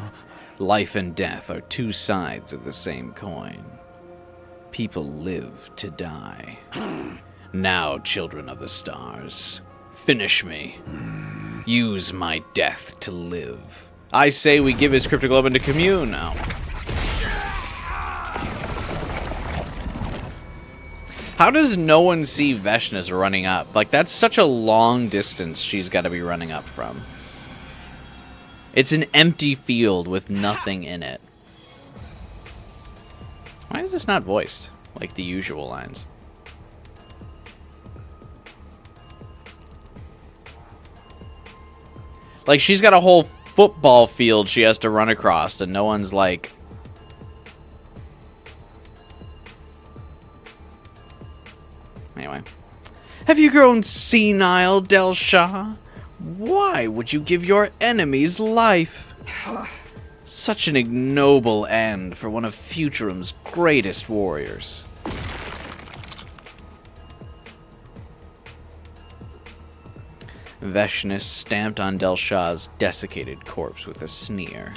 Life and death are two sides of the same coin. People live to die. Now, children of the stars, finish me. Use my death to live. I say we give his Cryptoglobin to Commune now. How does no one see Veshness running up? Like, that's such a long distance she's got to be running up from. It's an empty field with nothing in it. Why is this not voiced like the usual lines? Like, she's got a whole football field she has to run across, and no one's like... Anyway. Have you grown senile, Del Shah? Why would you give your enemy's life? Such an ignoble end for one of Futurum's greatest warriors. Veshness stamped on Del Shah's desiccated corpse with a sneer.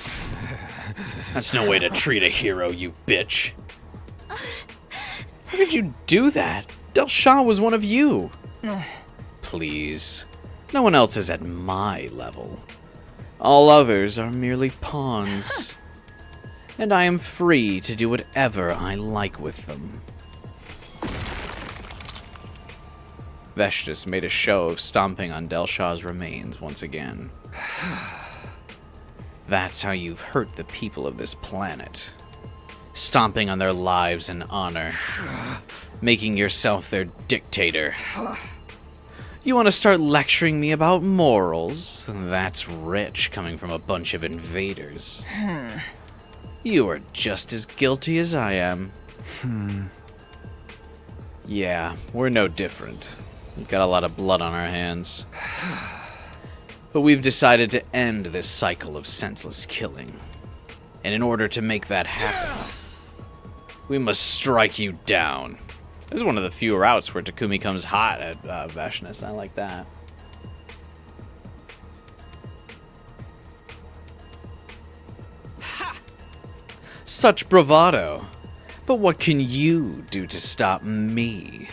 That's no way to treat a hero, you bitch. How could you do that? Del Shah was one of you. Please. No one else is at my level. All others are merely pawns. And I am free to do whatever I like with them. Vestus made a show of stomping on Del Shah's remains once again. That's how you've hurt the people of this planet. Stomping on their lives and honor. Making yourself their dictator. You want to start lecturing me about morals? That's rich coming from a bunch of invaders. You are just as guilty as I am. Yeah, we're no different. We've got a lot of blood on our hands. But we've decided to end this cycle of senseless killing. And in order to make that happen, we must strike you down. This is one of the few routes where Takumi comes hot at Veshness. I like that. Ha! Such bravado. But what can you do to stop me?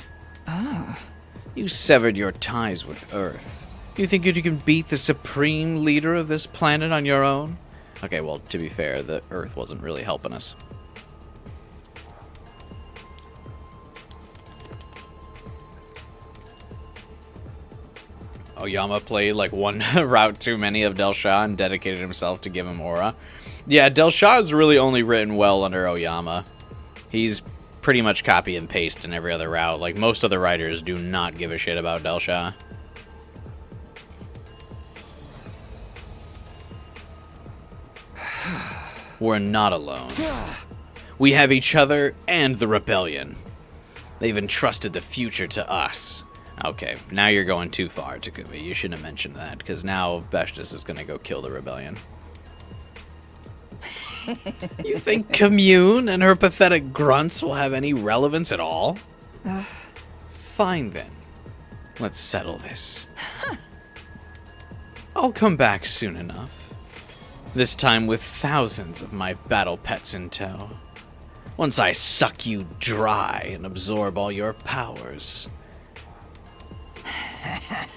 You severed your ties with Earth. You think you can beat the supreme leader of this planet on your own? Okay, well, to be fair, the Earth wasn't really helping us. Oyama played like one route too many of Del Shah and dedicated himself to give him aura. Yeah, Del Shah is really only written well under Oyama. He's pretty much copy and paste in every other route. Like, most other writers do not give a shit about Del Shah. We're not alone. We have each other and the rebellion. They've entrusted the future to us. Okay, now you're going too far, Takumi. You shouldn't have mentioned that, because now Vestus is going to go kill the rebellion. You think Commune and her pathetic grunts will have any relevance at all? Fine then. Let's settle this. I'll come back soon enough. This time with thousands of my battle pets in tow. Once I suck you dry and absorb all your powers.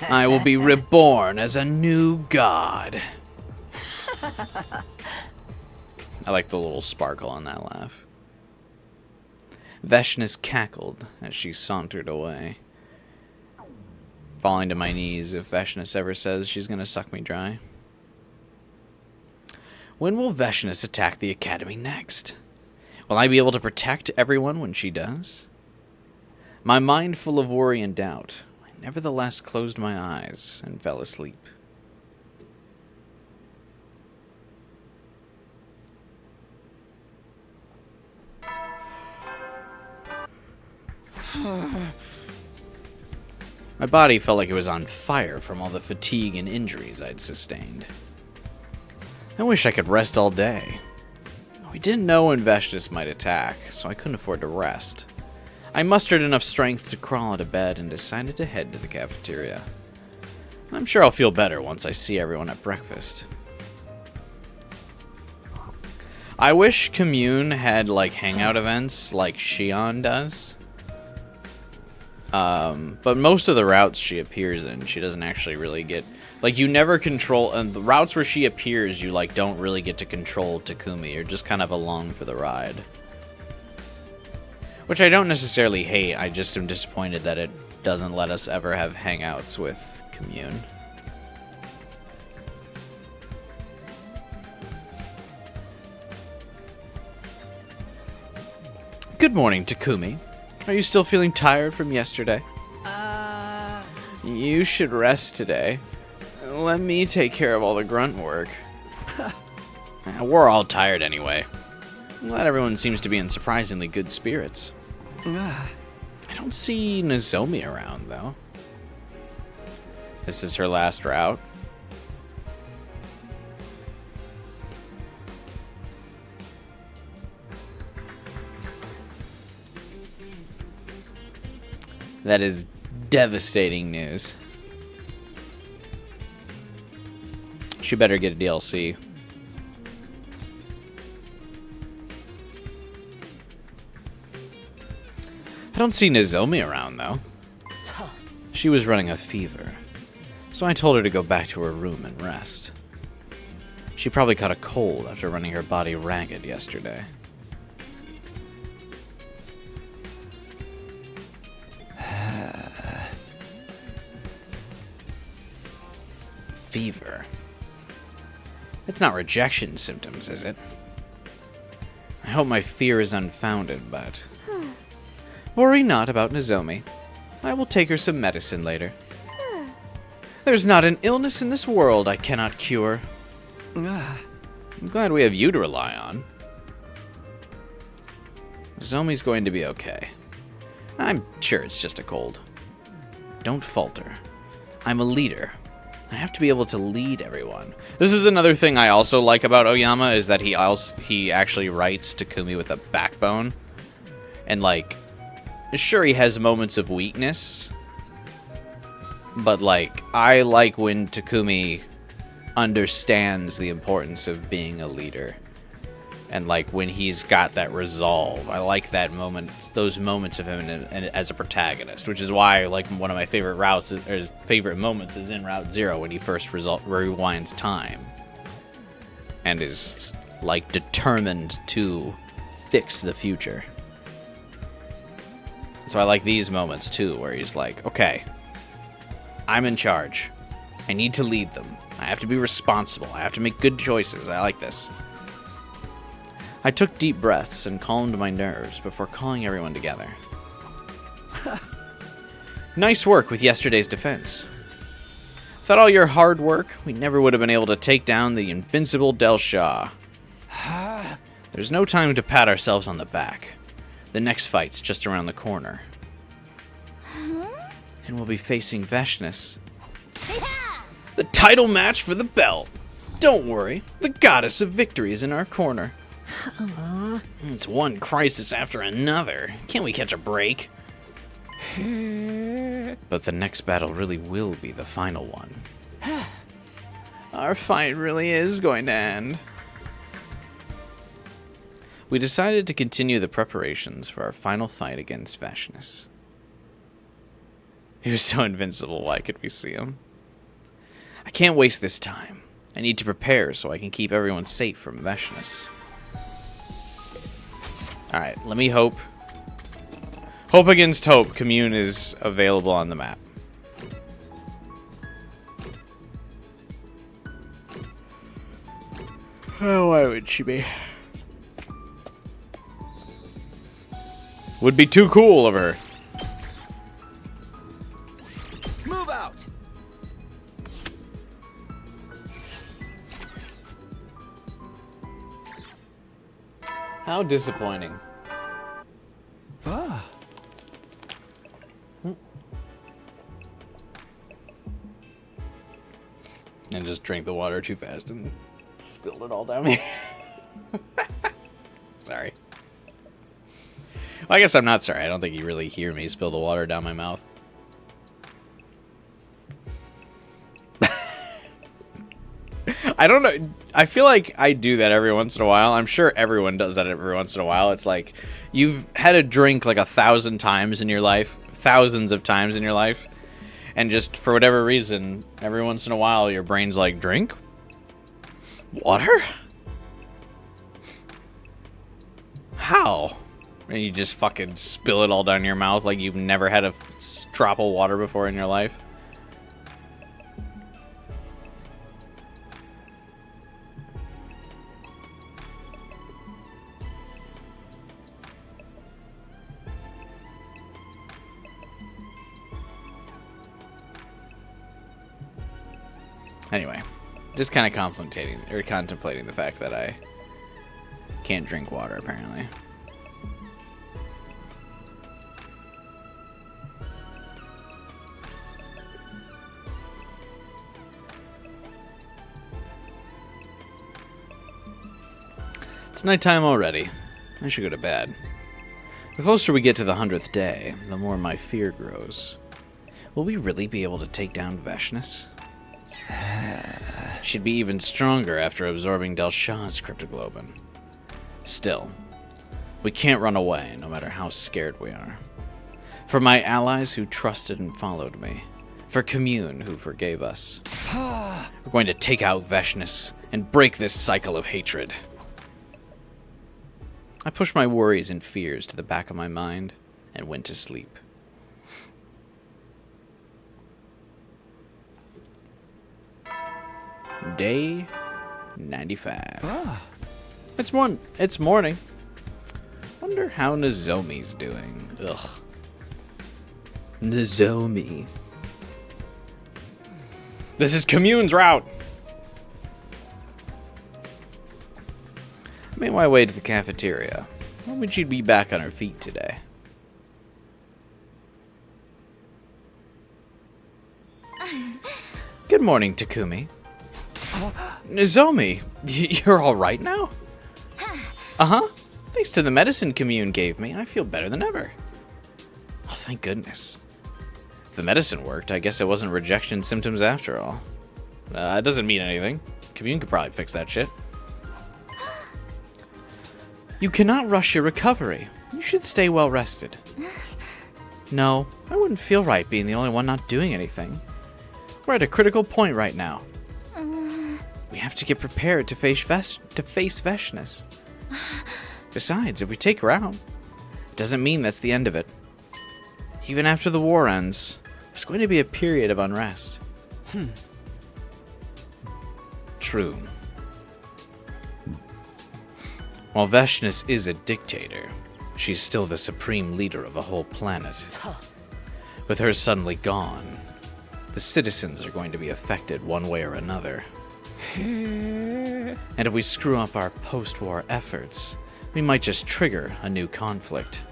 I will be reborn as a new god. I like the little sparkle on that laugh. Veshness cackled as she sauntered away. Falling to my knees if Veshness ever says she's gonna suck me dry. When will Veshness attack the Academy next? Will I be able to protect everyone when she does? My mind full of worry and doubt, I nevertheless closed my eyes and fell asleep. My body felt like it was on fire from all the fatigue and injuries I'd sustained. I wish I could rest all day. We didn't know when Vestus might attack, so I couldn't afford to rest. I mustered enough strength to crawl out of bed and decided to head to the cafeteria. I'm sure I'll feel better once I see everyone at breakfast. I wish Commune had, like, hangout events like Shion does. But most of the routes she appears in, she doesn't actually really get... Like, you never control... And the routes where she appears, you, like, don't really get to control Takumi. You're just kind of along for the ride. Which I don't necessarily hate. I just am disappointed that it doesn't let us ever have hangouts with Commune. Good morning, Takumi. Are you still feeling tired from yesterday? You should rest today. Let me take care of all the grunt work. We're all tired anyway. I'm glad everyone seems to be in surprisingly good spirits. I don't see Nozomi around, though. This is her last route. That is devastating news. She better get a DLC. I don't see Nozomi around, though. She was running a fever, so I told her to go back to her room and rest. She probably caught a cold after running her body ragged yesterday. Fever. It's not rejection symptoms, is it? I hope my fear is unfounded, but... Worry not about Nozomi. I will take her some medicine later. There's not an illness in this world I cannot cure. I'm glad we have you to rely on. Nozomi's going to be okay. I'm sure it's just a cold. Don't falter. I'm a leader. I have to be able to lead everyone. This is another thing I also like about Oyama, is that he actually writes Takumi with a backbone. And, like, sure, he has moments of weakness, but, like, I like when Takumi understands the importance of being a leader. And, like, when he's got that resolve. I like that moment, those moments of him as a protagonist, which is why, like, one of my favorite favorite moments is in Route Zero, when he first rewinds time. And is, like, determined to fix the future. So I like these moments, too, where he's like, okay, I'm in charge. I need to lead them. I have to be responsible. I have to make good choices. I like this. I took deep breaths and calmed my nerves before calling everyone together. Nice work with yesterday's defense. Without all your hard work, we never would have been able to take down the invincible Del Shah. There's no time to pat ourselves on the back. The next fight's just around the corner. And we'll be facing Veshness. The title match for the belt. Don't worry, the goddess of victory is in our corner. It's one crisis after another. Can't we catch a break? But the next battle really will be the final one. Our fight really is going to end. We decided to continue the preparations for our final fight against Veshness. He was so invincible, why could we see him? I can't waste this time. I need to prepare so I can keep everyone safe from Veshness. Alright, let me hope. Hope against hope. Commune is available on the map. Oh, why would she be? Would be too cool of her. Move out! How disappointing. Ah. And just drank the water too fast and spilled it all down me. Sorry. Well, I guess I'm not sorry. I don't think you really hear me spill the water down my mouth. I don't know. I feel like I do that every once in a while. I'm sure everyone does that every once in a while. It's like you've had a drink like 1,000 times in your life, thousands of times in your life, and just for whatever reason, every once in a while, your brain's like, drink? Water? How? And you just fucking spill it all down your mouth like you've never had a drop of water before in your life. Anyway, just kind of contemplating the fact that I can't drink water, apparently. It's nighttime already. I should go to bed. The closer we get to the 100th day, the more my fear grows. Will we really be able to take down Veshness? She'd be even stronger after absorbing Del Shah's cryptoglobin. Still, we can't run away, no matter how scared we are. For my allies who trusted and followed me. For Commune who forgave us. We're going to take out Veshness and break this cycle of hatred. I pushed my worries and fears to the back of my mind and went to sleep. Day 95. It's morning. Wonder how Nozomi's doing. Ugh. Nozomi. This is Commune's route. I made my way to the cafeteria, hoping she'd be back on her feet today. Good morning, Takumi. Nozomi, you're all right now? Uh-huh. Thanks to the medicine Commune gave me, I feel better than ever. Oh, thank goodness. If the medicine worked, I guess it wasn't rejection symptoms after all. It doesn't mean anything. Commune could probably fix that shit. You cannot rush your recovery. You should stay well rested. No, I wouldn't feel right being the only one not doing anything. We're at a critical point right now. We have to get prepared to face Veshness. Besides, if we take her out, it doesn't mean that's the end of it. Even after the war ends, there's going to be a period of unrest. True. While Veshness is a dictator, she's still the supreme leader of a whole planet. With her suddenly gone, the citizens are going to be affected one way or another. And if we screw up our post-war efforts, we might just trigger a new conflict.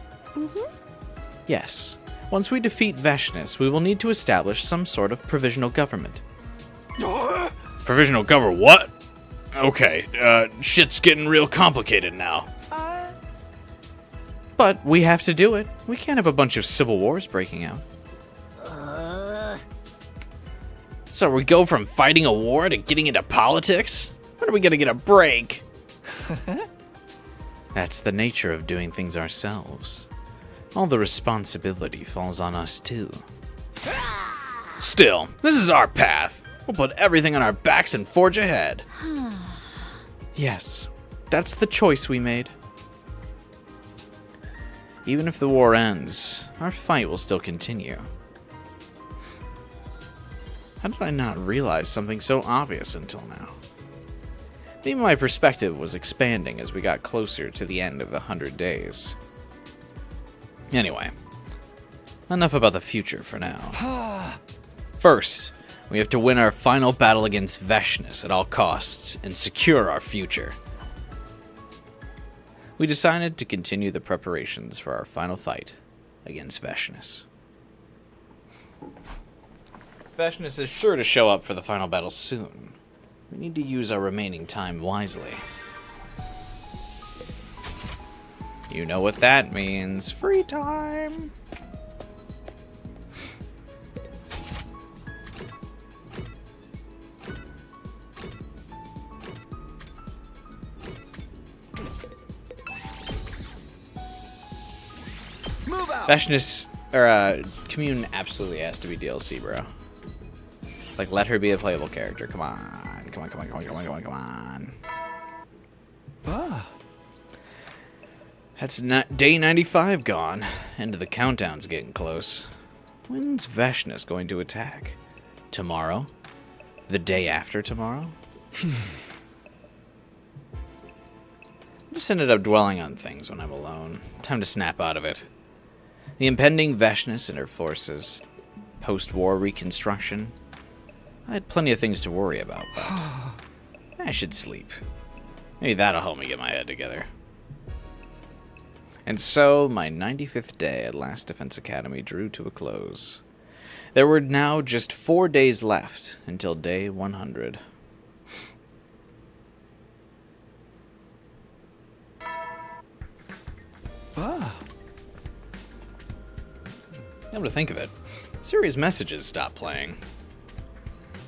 Yes, once we defeat Veshness, we will need to establish some sort of provisional government. Provisional government? What? Okay, shit's getting real complicated now. But we have to do it. We can't have a bunch of civil wars breaking out. So we go from fighting a war to getting into politics? When are we gonna get a break? That's the nature of doing things ourselves. All the responsibility falls on us too. Still, this is our path. We'll put everything on our backs and forge ahead. Yes, that's the choice we made. Even if the war ends, our fight will still continue. How did I not realize something so obvious until now? Maybe my perspective was expanding as we got closer to the end of the 100 days. Anyway, enough about the future for now. First, we have to win our final battle against Veshness at all costs and secure our future. We decided to continue the preparations for our final fight against Veshness. Veshness is sure to show up for the final battle soon. We need to use our remaining time wisely. You know what that means. Free time! Veshness, or Commune absolutely has to be DLC, bro. Like, let her be a playable character. Come on. Come on, come on, come on, come on, come on, come on. That's not day 95 gone. End of the countdown's getting close. When's Veshness going to attack? Tomorrow? The day after tomorrow? I just ended up dwelling on things when I'm alone. Time to snap out of it. The impending Veshness and her forces. Post-war reconstruction. I had plenty of things to worry about, but I should sleep. Maybe that'll help me get my head together. And so, my 95th day at Last Defense Academy drew to a close. There were now just 4 days left until day 100. Come to think of it, Siri's messages stopped playing.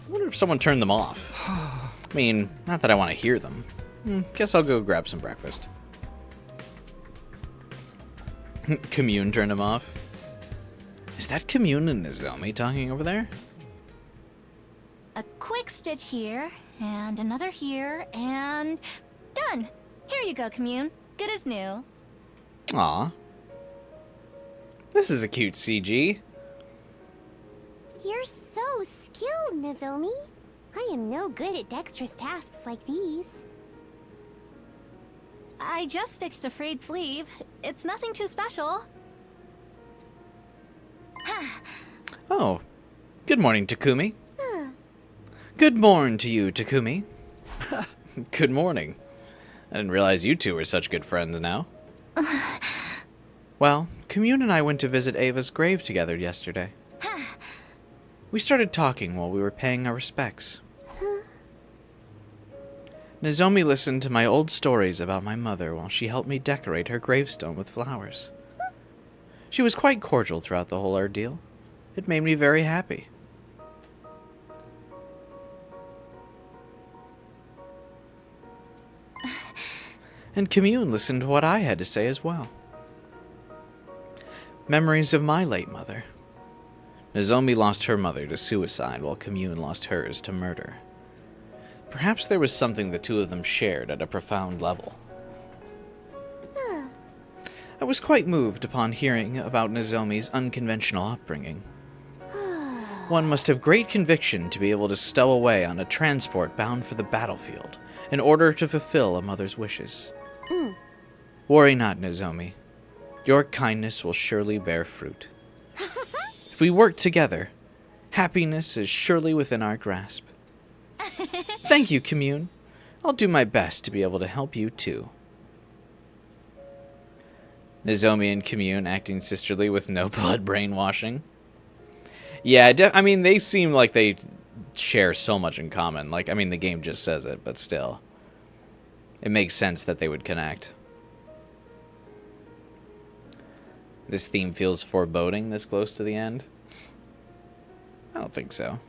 I wonder if someone turned them off. I mean, not that I want to hear them. Guess I'll go grab some breakfast. Commune turned him off. Is that Commune and Nozomi talking over there? A quick stitch here, and another here, and done. Here you go, Commune. Good as new. Aw. This is a cute CG. You're so skilled, Nozomi. I am no good at dexterous tasks like these. I just fixed a frayed sleeve. It's nothing too special. Oh. Good morning, Takumi. Good morn to you, Takumi. Good morning. I didn't realize you two were such good friends now. Well, Commune and I went to visit Ava's grave together yesterday. We started talking while we were paying our respects. Nozomi listened to my old stories about my mother while she helped me decorate her gravestone with flowers. She was quite cordial throughout the whole ordeal. It made me very happy. And Commune listened to what I had to say as well. Memories of my late mother. Nozomi lost her mother to suicide while Commune lost hers to murder. Perhaps there was something the two of them shared at a profound level. I was quite moved upon hearing about Nozomi's unconventional upbringing. One must have great conviction to be able to stow away on a transport bound for the battlefield in order to fulfill a mother's wishes. Worry not, Nozomi. Your kindness will surely bear fruit. If we work together, happiness is surely within our grasp. Thank you, Commune. I'll do my best to be able to help you too. Nozomi and Commune acting sisterly with no blood brainwashing. Yeah, I mean, they seem like they share so much in common. Like, I mean, the game just says it, but still. It makes sense that they would connect. This theme feels foreboding this close to the end. I don't think so.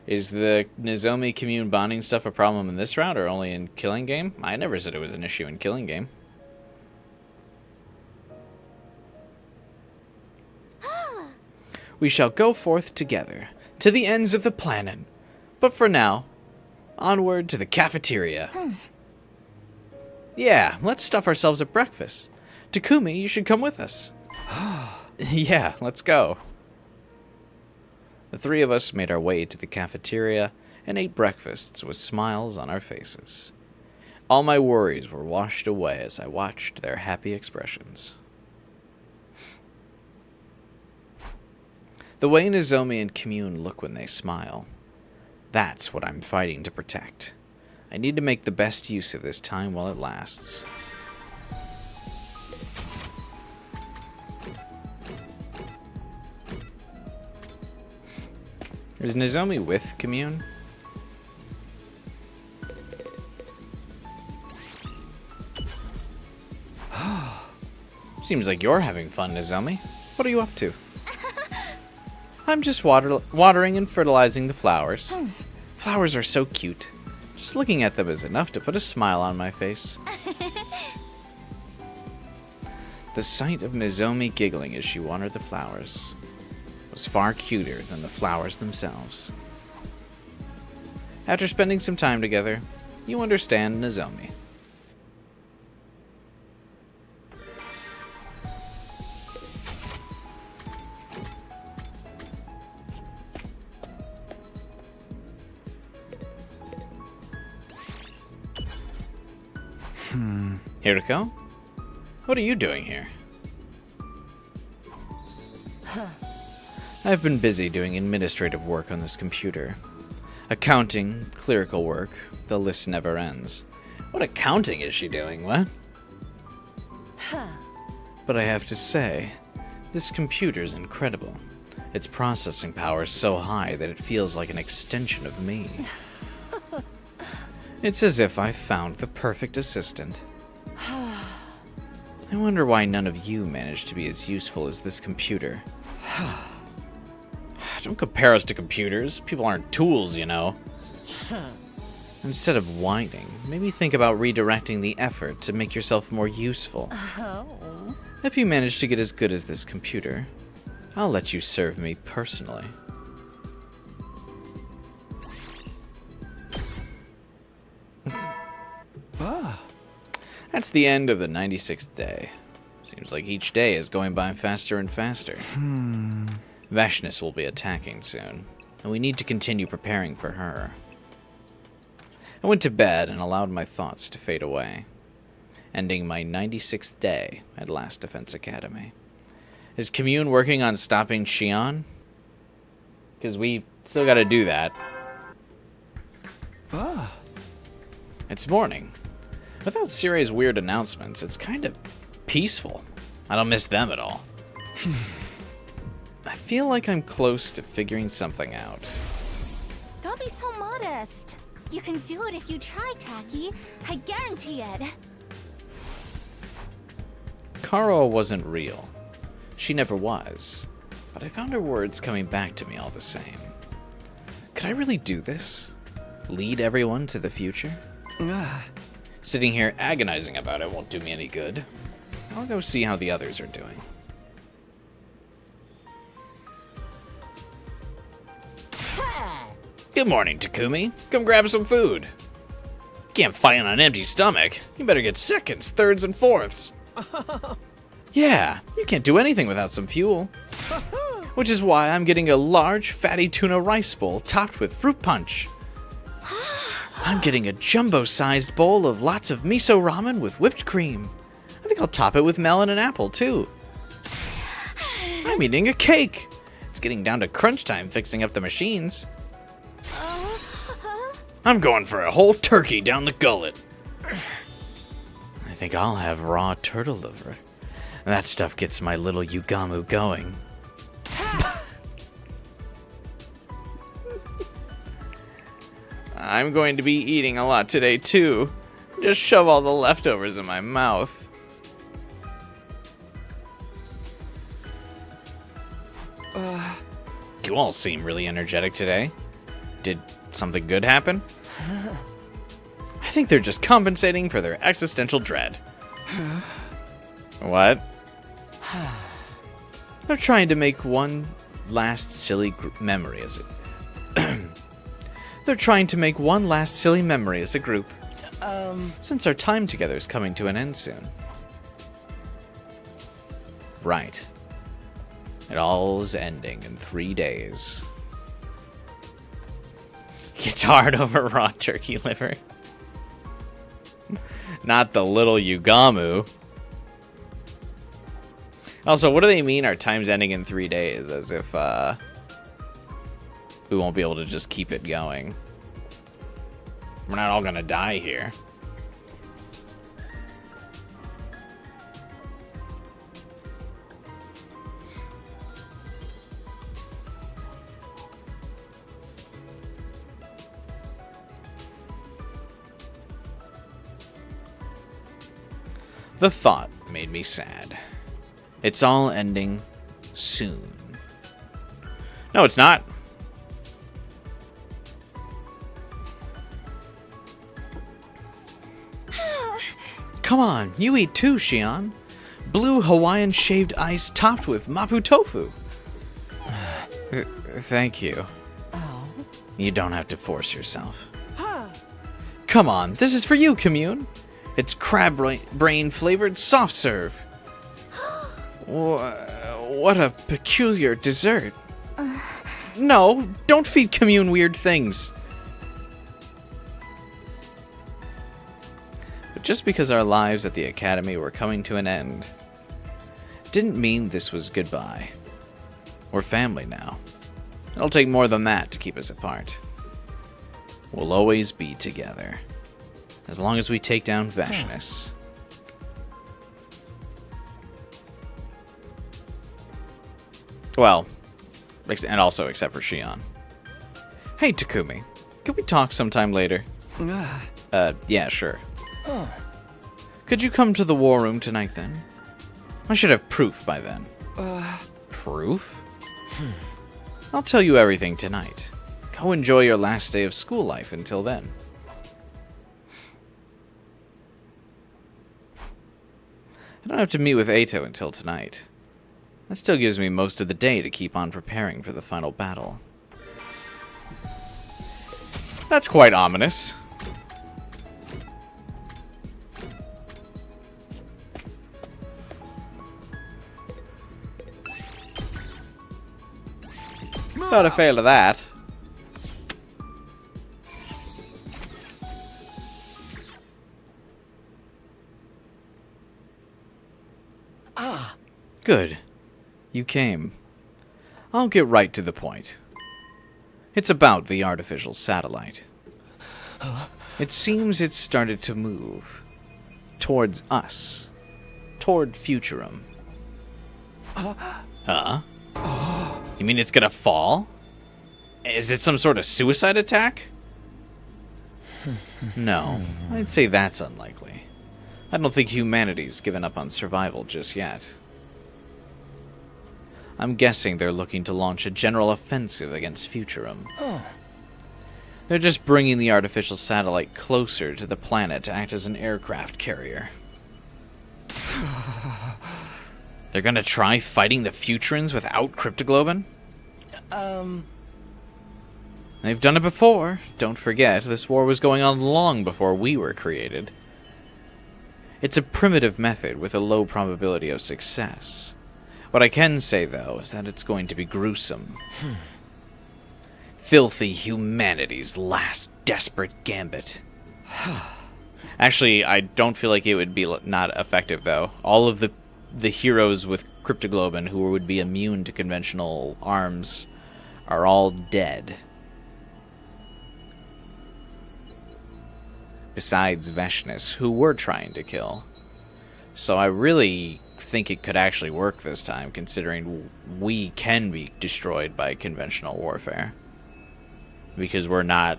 Is the Nozomi Commune bonding stuff a problem in this round or only in Killing Game? I never said it was an issue in Killing Game. We shall go forth together, to the ends of the planet. But for now, onward to the cafeteria. Yeah, let's stuff ourselves at breakfast. Takumi, you should come with us. Yeah, let's go. The three of us made our way to the cafeteria and ate breakfasts with smiles on our faces. All my worries were washed away as I watched their happy expressions. The way Nozomi and Commune look when they smile, that's what I'm fighting to protect. I need to make the best use of this time while it lasts. Is Nozomi with Commune? Seems like you're having fun, Nozomi. What are you up to? I'm just watering and fertilizing the flowers. Flowers are so cute. Just looking at them is enough to put a smile on my face. The sight of Nozomi giggling as she watered the flowers was far cuter than the flowers themselves. After spending some time together, you understand Nozomi. Hiriko? What are you doing here? I've been busy doing administrative work on this computer. Accounting, clerical work, the list never ends. What accounting is she doing, what? But I have to say, this computer's incredible. Its processing power is so high that it feels like an extension of me. It's as if I found the perfect assistant. I I wonder why none of you managed to be as useful as this computer. Don't compare us to computers. People aren't tools, you know. Instead of whining, maybe think about redirecting the effort to make yourself more useful. Oh. If you manage to get as good as this computer, I'll let you serve me personally. That's the end of the 96th day. Seems like each day is going by faster and faster. Vashness will be attacking soon, and we need to continue preparing for her. I went to bed and allowed my thoughts to fade away, ending my 96th day at Last Defense Academy. Is Commune working on stopping Shion? Because we still gotta do that. It's morning. Without Siri's weird announcements, it's kind of peaceful. I don't miss them at all. I feel like I'm close to figuring something out. Don't be so modest. You can do it if you try, Tacky. I guarantee it. Karo wasn't real. She never was. But I found her words coming back to me all the same. Could I really do this? Lead everyone to the future? Sitting here agonizing about it won't do me any good. I'll go see how the others are doing. Good morning, Takumi. Come grab some food. Can't fight on an empty stomach. You better get seconds, thirds, and fourths. Yeah, you can't do anything without some fuel. Which is why I'm getting a large, fatty tuna rice bowl topped with fruit punch. I'm getting a jumbo-sized bowl of lots of miso ramen with whipped cream. I think I'll top it with melon and apple, too. I'm eating a cake. It's getting down to crunch time fixing up the machines. I'm going for a whole turkey down the gullet. I think I'll have raw turtle liver. That stuff gets my little Yugamu going. I'm going to be eating a lot today, too. Just shove all the leftovers in my mouth. You all seem really energetic today. Did something good happen? I think they're just compensating for their existential dread. What? They're trying to make one last silly memory as They're trying to make one last silly memory as a group. Since our time together is coming to an end soon. Right. It all's ending in 3 days. It's hard over raw turkey liver. Not the little Yugamu. Also, what do they mean our time's ending in 3 days? As if, we won't be able to just keep it going. We're not all gonna die here. The thought made me sad. It's all ending soon. No, it's not. Come on, you eat too, Shion. Blue Hawaiian shaved ice topped with mapu tofu. Thank you. Oh. You don't have to force yourself. Come on, this is for you, Commune. It's crab brain flavored soft serve. What a peculiar dessert. No, don't feed Commune weird things. But just because our lives at the Academy were coming to an end, didn't mean this was goodbye. We're family now. It'll take more than that to keep us apart. We'll always be together. As long as we take down Vashness. Well, and also except for Shion. Hey, Takumi. Could we talk sometime later? Yeah, sure. Could you come to the war room tonight, then? I should have proof by then. Proof? I'll tell you everything tonight. Go enjoy your last day of school life until then. I don't have to meet with Eito until tonight. That still gives me most of the day to keep on preparing for the final battle. That's quite ominous. Not a fail of that. Good. You came. I'll get right to the point. It's about the artificial satellite. It seems it's started to move. Towards us. Toward Futurum. Huh? You mean it's gonna fall? Is it some sort of suicide attack? No, I'd say that's unlikely. I don't think humanity's given up on survival just yet. I'm guessing they're looking to launch a general offensive against Futurum. They're just bringing the artificial satellite closer to the planet to act as an aircraft carrier. They're gonna try fighting the Futurans without Cryptoglobin? They've done it before. Don't forget, this war was going on long before we were created. It's a primitive method with a low probability of success. What I can say, though, is that it's going to be gruesome. Filthy humanity's last desperate gambit. Actually, I don't feel like it would be not effective, though. All of the heroes with Cryptoglobin who would be immune to conventional arms are all dead. Besides Veshnus, who we're trying to kill. So I really think it could actually work this time, considering we can be destroyed by conventional warfare. Because we're not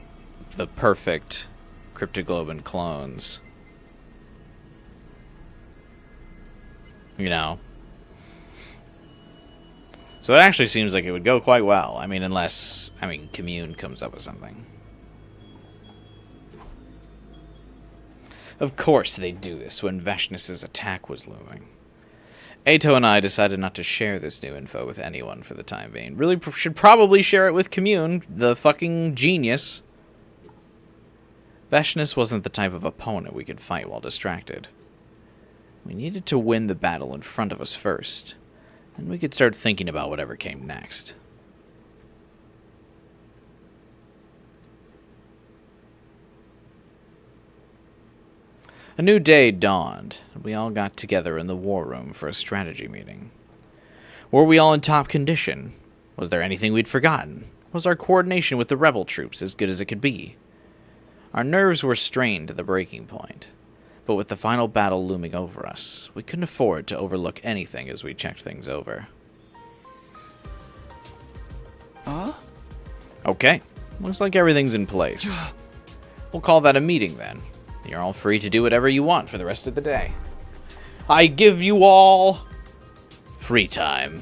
the perfect Cryptoglobin clones. You know. So it actually seems like it would go quite well. I mean, unless, Commune comes up with something. Of course they'd do this when Veshnus' attack was looming. Eito and I decided not to share this new info with anyone for the time being. Really should probably share it with Commune, the fucking genius. Veshnus wasn't the type of opponent we could fight while distracted. We needed to win the battle in front of us first, and we could start thinking about whatever came next. A new day dawned, and we all got together in the war room for a strategy meeting. Were we all in top condition? Was there anything we'd forgotten? Was our coordination with the rebel troops as good as it could be? Our nerves were strained to the breaking point, but with the final battle looming over us, we couldn't afford to overlook anything as we checked things over. Okay, looks like everything's in place. We'll call that a meeting then. You're all free to do whatever you want for the rest of the day. I give you all free time.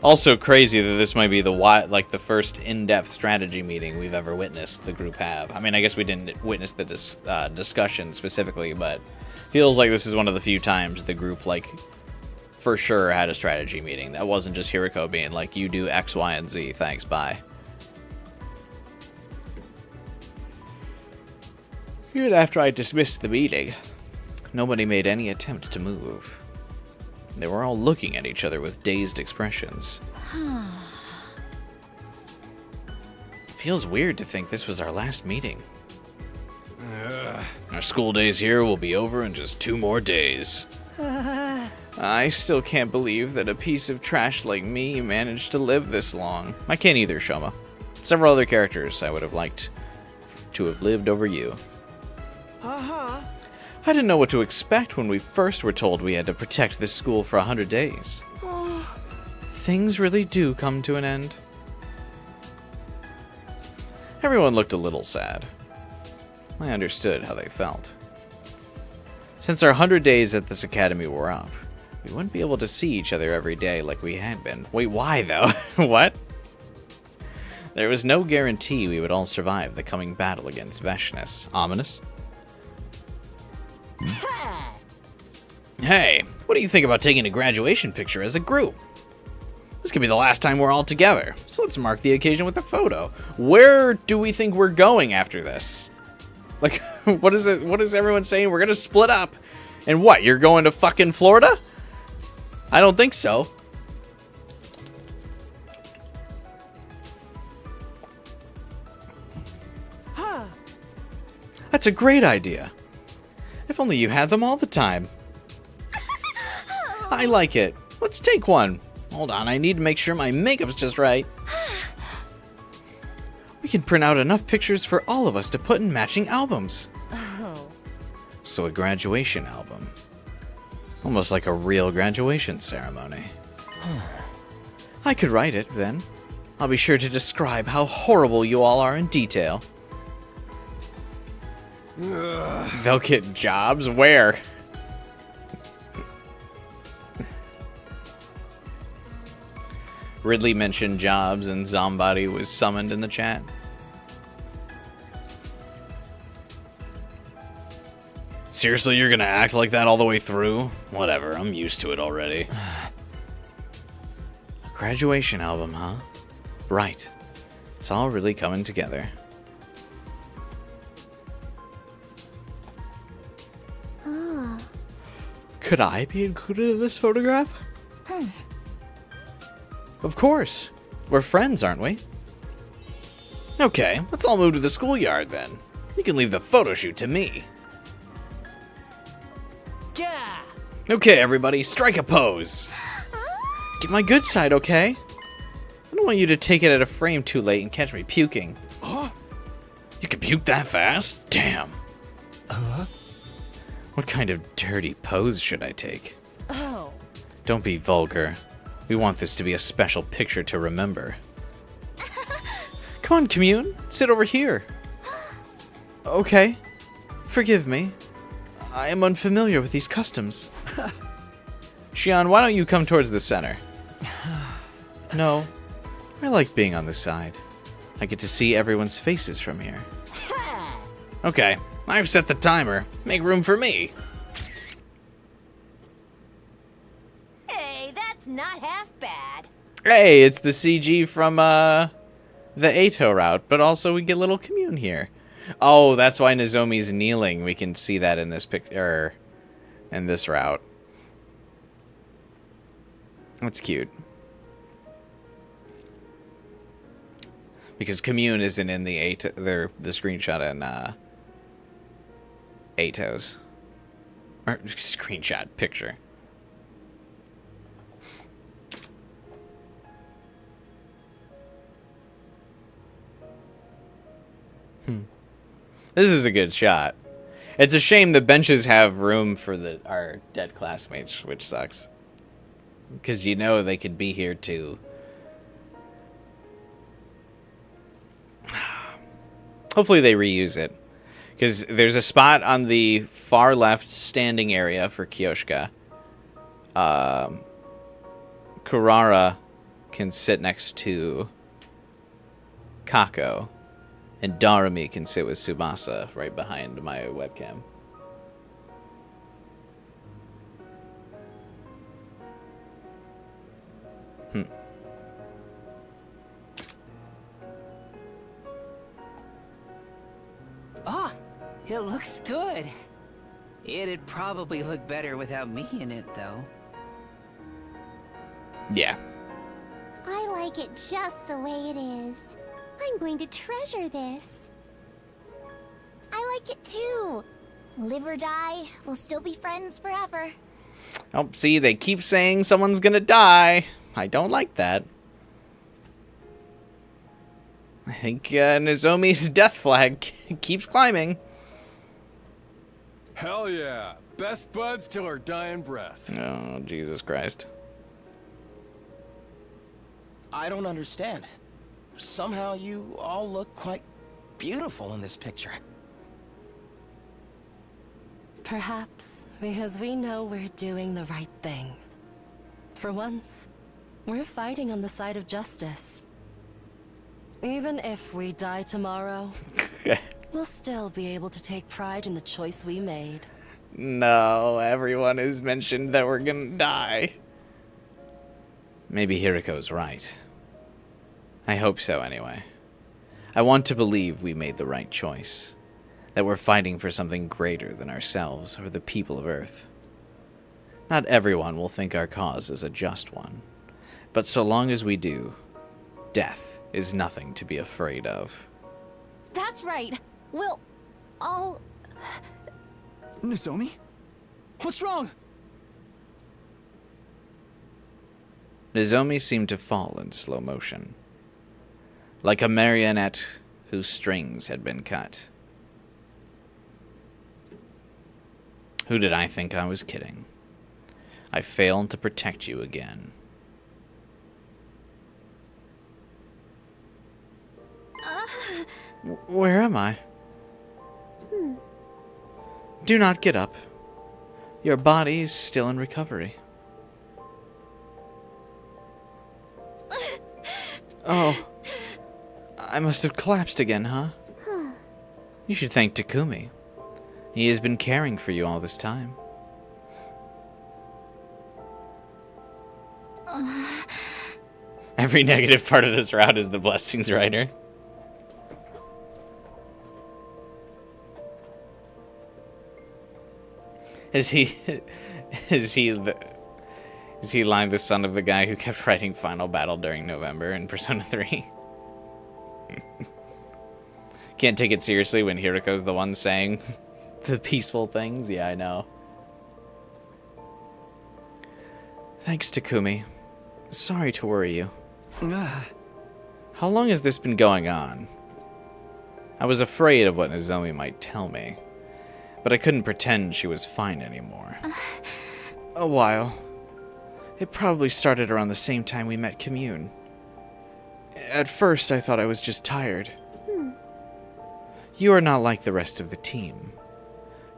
Also crazy that this might be the first in-depth strategy meeting we've ever witnessed the group have. I mean, I guess we didn't witness the discussion specifically, but feels like this is one of the few times the group, for sure had a strategy meeting. That wasn't just Hiriko being like, you do X, Y, and Z, thanks, bye. Even after I dismissed the meeting, nobody made any attempt to move. They were all looking at each other with dazed expressions. Feels weird to think this was our last meeting. Our school days here will be over in just 2 more days. I still can't believe that a piece of trash like me managed to live this long. I can't either, Shoma. Several other characters I would have liked to have lived over you. I didn't know what to expect when we first were told we had to protect this school for 100 days. Things really do come to an end. Everyone looked a little sad. I understood how they felt. Since our 100 days at this academy were up, we wouldn't be able to see each other every day like we had been. Wait, why though? What? There was no guarantee we would all survive the coming battle against Veshness. Ominous? Hey, what do you think about taking a graduation picture as a group? This could be the last time we're all together, so let's mark the occasion with a photo. Where do we think we're going after this? Like, what is it? What is everyone saying? We're gonna split up. And what, you're going to fucking Florida? I don't think so. That's a great idea. If only you had them all the time. I like it. Let's take one. Hold on, I need to make sure my makeup's just right. We can print out enough pictures for all of us to put in matching albums. So a graduation album. Almost like a real graduation ceremony. I could write it, then. I'll be sure to describe how horrible you all are in detail. They'll get jobs? Where? Ridley mentioned jobs and Zombody was summoned in the chat. Seriously, you're gonna act like that all the way through? Whatever, I'm used to it already. A graduation album, huh? Right. It's all really coming together. Could I be included in this photograph? Of course. We're friends, aren't we? Okay, let's all move to the schoolyard then. You can leave the photo shoot to me. Yeah. Okay, everybody, strike a pose. Get my good side, okay? I don't want you to take it at a frame too late and catch me puking. Huh? You can puke that fast? Damn. What kind of dirty pose should I take? Oh. Don't be vulgar. We want this to be a special picture to remember. Come on, Commune. Sit over here. Okay. Forgive me. I am unfamiliar with these customs. Shion, why don't you come towards the center? No. I like being on the side. I get to see everyone's faces from here. Okay. I've set the timer. Make room for me. Hey, that's not half bad. Hey, it's the CG from the Ato route, but also we get little Commune here. Oh, that's why Nozomi's kneeling. We can see that in this picture, in this route. That's cute. Because Commune isn't in the Ato, the screenshot in Ato's. Or screenshot picture. This is a good shot. It's a shame the benches have room for our dead classmates, which sucks. Because you know they could be here too. Hopefully they reuse it. Because there's a spot on the far left standing area for Kyoshka. Kurara can sit next to Kako. And Darumi can sit with Tsubasa right behind my webcam. Ah, it looks good. It'd probably look better without me in it, though. Yeah. I like it just the way it is. I'm going to treasure this. I like it too. Live or die, we'll still be friends forever. Oh, see, they keep saying someone's gonna die. I don't like that. I think Nozomi's death flag keeps climbing. Hell yeah. Best buds till our dying breath. Oh, Jesus Christ. I don't understand. Somehow you all look quite beautiful in this picture. Perhaps because we know we're doing the right thing. For once, we're fighting on the side of justice. Even if we die tomorrow, we'll still be able to take pride in the choice we made. No, everyone has mentioned that we're gonna die. Maybe Hiriko's right. I hope so, anyway. I want to believe we made the right choice. That we're fighting for something greater than ourselves or the people of Earth. Not everyone will think our cause is a just one. But so long as we do, death is nothing to be afraid of. That's right. We'll all... Nozomi? What's wrong? Nozomi seemed to fall in slow motion. Like a marionette whose strings had been cut. Who did I think I was kidding? I failed to protect you again. Where am I? Do not get up. Your body is still in recovery. Oh. I must have collapsed again, huh? You should thank Takumi. He has been caring for you all this time. Every negative part of this route is the blessings writer. Is he lying the son of the guy who kept writing Final Battle during November in Persona 3? Can't take it seriously when Hiriko's the one saying the peaceful things? Yeah, I know. Thanks, Takumi. Sorry to worry you. How long has this been going on? I was afraid of what Nozomi might tell me, but I couldn't pretend she was fine anymore. A while. It probably started around the same time we met Commune. At first, I thought I was just tired. You are not like the rest of the team.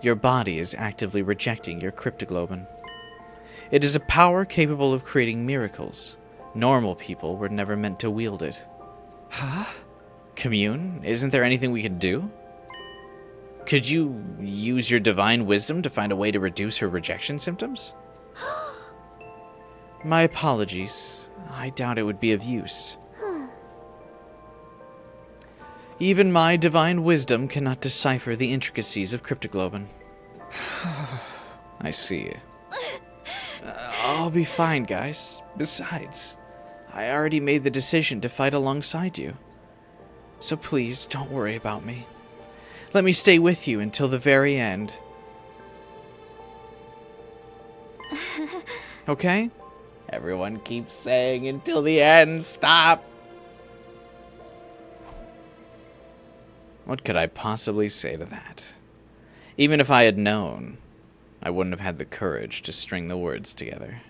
Your body is actively rejecting your cryptoglobin. It is a power capable of creating miracles. Normal people were never meant to wield it. Huh? Commune? Isn't there anything we can do? Could you use your divine wisdom to find a way to reduce her rejection symptoms? My apologies. I doubt it would be of use. Even my divine wisdom cannot decipher the intricacies of cryptoglobin. I see. I'll be fine, guys. Besides, I already made the decision to fight alongside you. So please, don't worry about me. Let me stay with you until the very end. Okay? Everyone keeps saying until the end. Stop! What could I possibly say to that? Even if I had known, I wouldn't have had the courage to string the words together.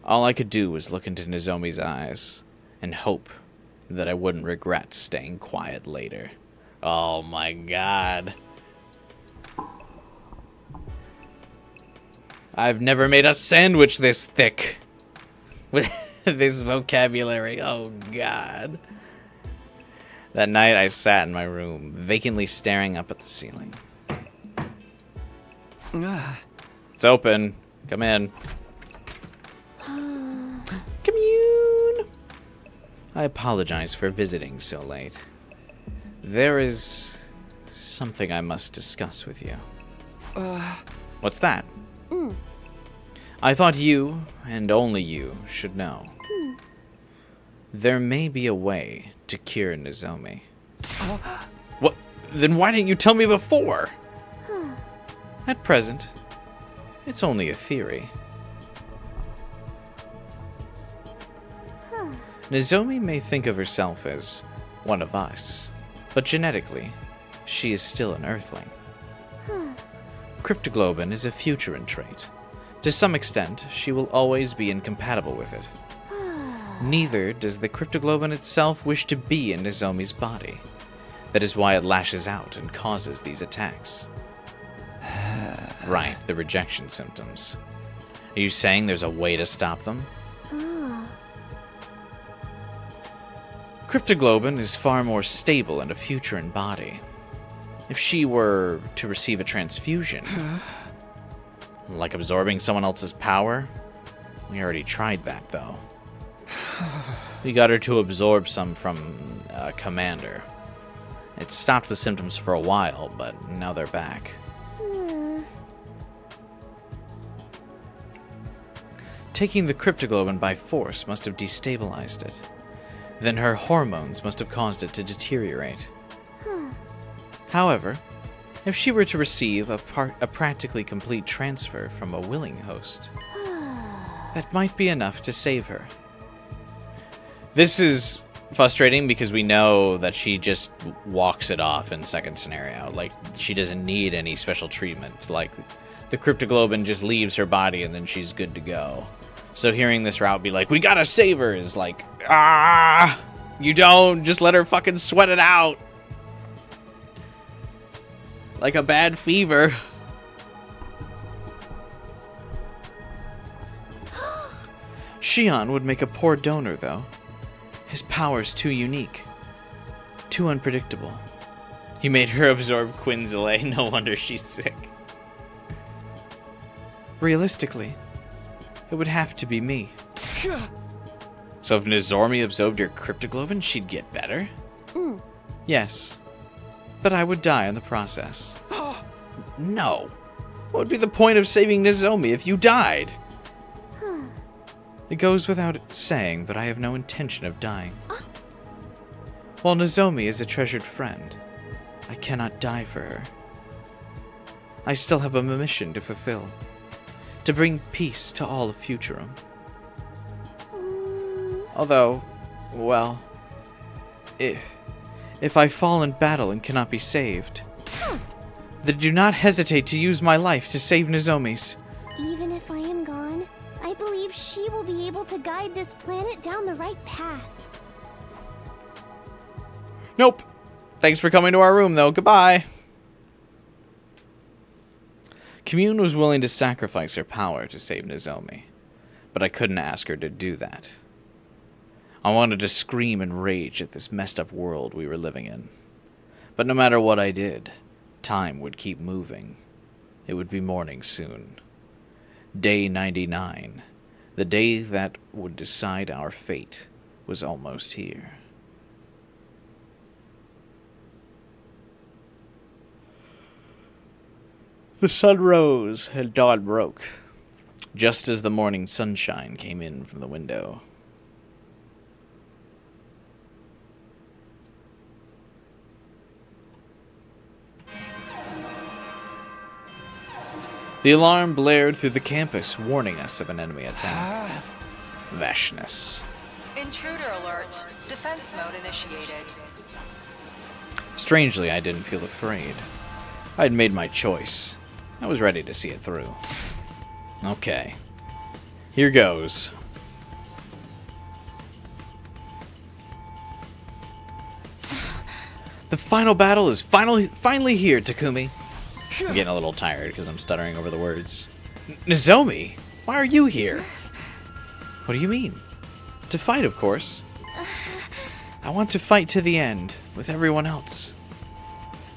All I could do was look into Nozomi's eyes and hope that I wouldn't regret staying quiet later. Oh my god. I've never made a sandwich this thick with this vocabulary. Oh god. That night I sat in my room, vacantly staring up at the ceiling. It's open. Come in. Commune! I apologize for visiting so late. There is something I must discuss with you. What's that? I thought you, and only you, should know. There may be a way to cure Nozomi. What? Then why didn't you tell me before? At present, it's only a theory. Nozomi may think of herself as one of us, but genetically, she is still an Earthling. Cryptoglobin is a futurine trait. To some extent, she will always be incompatible with it. Neither does the cryptoglobin itself wish to be in Nozomi's body. That is why it lashes out and causes these attacks. Right, the rejection symptoms. Are you saying there's a way to stop them? Cryptoglobin is far more stable in a futurine body. If she were to receive a transfusion, like absorbing someone else's power, we already tried that though. We got her to absorb some from Commander. It stopped the symptoms for a while, but now they're back. Taking the cryptoglobin by force must have destabilized it. Then her hormones must have caused it to deteriorate. However, if she were to receive a practically complete transfer from a willing host, that might be enough to save her. This is frustrating because we know that she just walks it off in second scenario. Like, she doesn't need any special treatment. Like, the cryptoglobin just leaves her body and then she's good to go. So hearing this route be like, we gotta save her, is like, you don't, just let her fucking sweat it out. Like a bad fever. Shion would make a poor donor, though. His power's too unique. Too unpredictable. He made her absorb Quinzile, no wonder she's sick. Realistically, it would have to be me. So if Nizormi absorbed your cryptoglobin, she'd get better? Yes. But I would die in the process. No. What would be the point of saving Nozomi if you died? It goes without saying that I have no intention of dying. While Nozomi is a treasured friend, I cannot die for her. I still have a mission to fulfill. To bring peace to all of Futurum. Although, well, if I fall in battle and cannot be saved, then do not hesitate to use my life to save Nozomi's. Even if I am gone, I believe she will be able to guide this planet down the right path. Nope. Thanks for coming to our room, though. Goodbye. Commune was willing to sacrifice her power to save Nozomi, but I couldn't ask her to do that. I wanted to scream in rage at this messed up world we were living in. But no matter what I did, time would keep moving. It would be morning soon. Day 99, the day that would decide our fate, was almost here. The sun rose and dawn broke, just as the morning sunshine came in from the window. The alarm blared through the campus, warning us of an enemy attack. Vashness. Intruder alert. Defense mode initiated. Strangely, I didn't feel afraid. I had made my choice. I was ready to see it through. Okay. Here goes. The final battle is finally here, Takumi. I'm getting a little tired because I'm stuttering over the words. Nozomi, why are you here? What do you mean? To fight, of course. I want to fight to the end, with everyone else.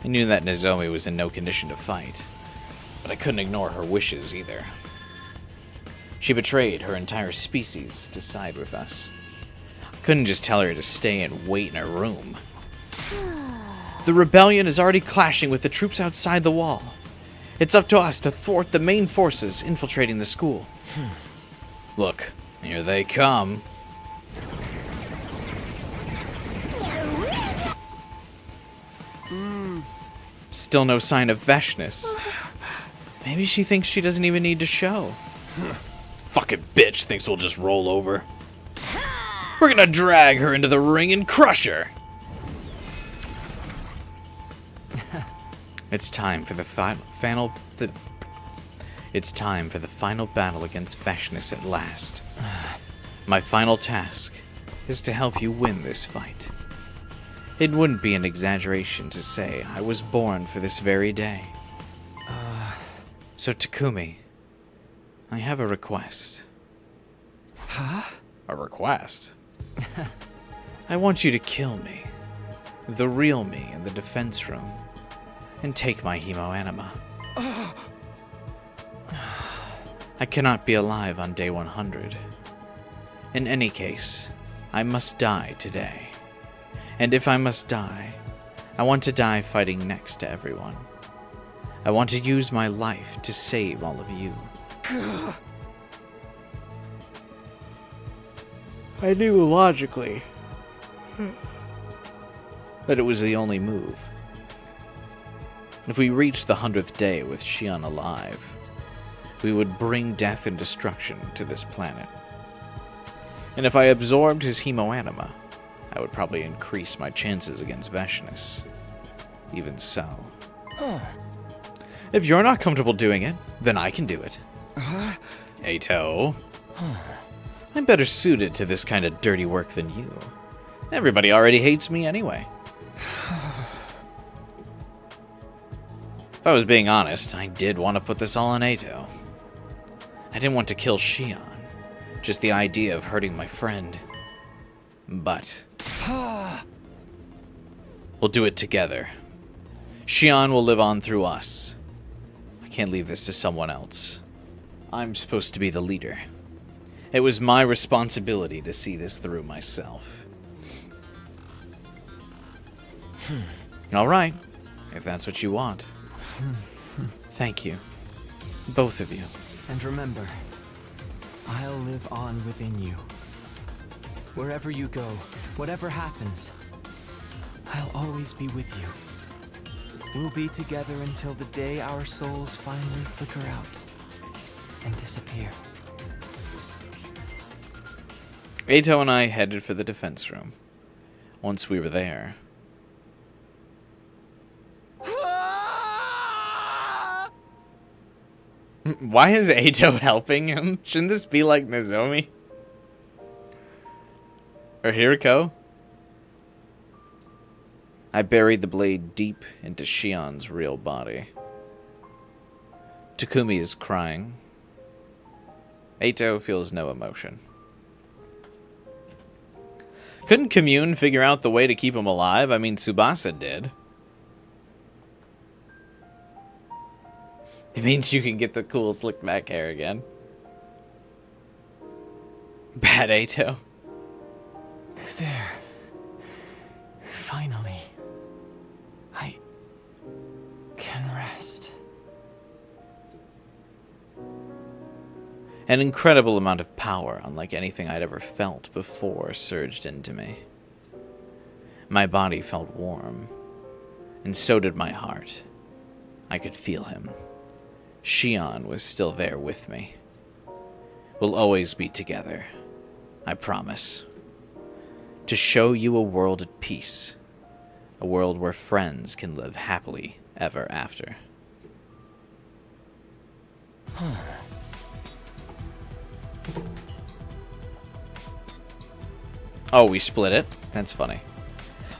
I knew that Nozomi was in no condition to fight, but I couldn't ignore her wishes either. She betrayed her entire species to side with us. I couldn't just tell her to stay and wait in her room. The rebellion is already clashing with the troops outside the wall. It's up to us to thwart the main forces infiltrating the school. Look, here they come. Still no sign of Vashness. Maybe she thinks she doesn't even need to show. Fucking bitch thinks we'll just roll over. We're gonna drag her into the ring and crush her. It's time for the final battle against Vashness at last. My final task is to help you win this fight. It wouldn't be an exaggeration to say I was born for this very day. So, Takumi, I have a request. Huh? A request? I want you to kill me, the real me in the defense room, and take my hemoanima. I cannot be alive on day 100. In any case, I must die today. And if I must die, I want to die fighting next to everyone. I want to use my life to save all of you. I knew logically that it was the only move. If we reached the 100th day with Shion alive, we would bring death and destruction to this planet. And if I absorbed his hemoanima, I would probably increase my chances against Veshness. Even so. If you're not comfortable doing it, then I can do it. Eito. I'm better suited to this kind of dirty work than you. Everybody already hates me anyway. If I was being honest, I did want to put this all on Eito. I didn't want to kill Shion, just the idea of hurting my friend. But we'll do it together. Shion will live on through us. I can't leave this to someone else. I'm supposed to be the leader. It was my responsibility to see this through myself. All right, if that's what you want. Thank you, both of you. And remember, I'll live on within you. Wherever you go, whatever happens, I'll always be with you. We'll be together until the day our souls finally flicker out and disappear. Eito and I headed for the defense room. Once we were there... Why is Eito helping him? Shouldn't this be like Nozomi? Or Hiriko? I buried the blade deep into Shion's real body. Takumi is crying. Eito feels no emotion. Couldn't Commune figure out the way to keep him alive? I mean, Tsubasa did. It means you can get the cool slick back hair again. Bad Eito. There. Finally. I can rest. An incredible amount of power, unlike anything I'd ever felt before, surged into me. My body felt warm, and so did my heart. I could feel him. Shion was still there with me. We'll always be together, I promise. To show you a world at peace, a world where friends can live happily ever after. Oh, we split it? That's funny.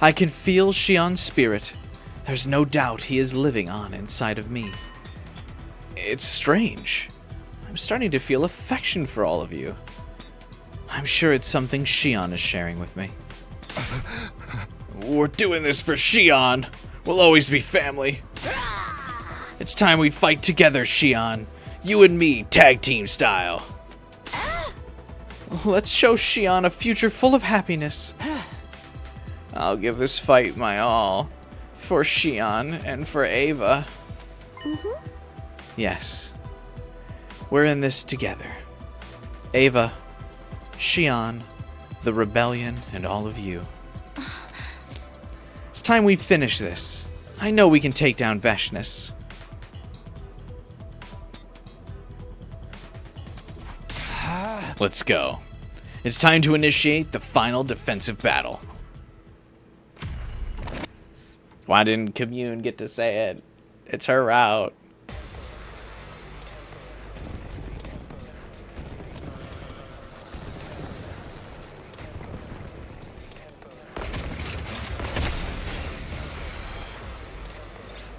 I can feel Shion's spirit. There's no doubt he is living on inside of me. It's strange. I'm starting to feel affection for all of you. I'm sure it's something Shion is sharing with me. We're doing this for Shion. We'll always be family. It's time we fight together, Shion. You and me, tag team style. Let's show Shion a future full of happiness. I'll give this fight my all. For Shion and for Ava. Yes. We're in this together. Ava, Shion, the rebellion, and all of you. It's time we finish this. I know we can take down Veshness. Let's go. It's time to initiate the final defensive battle. Why didn't Commune get to say it? It's her route.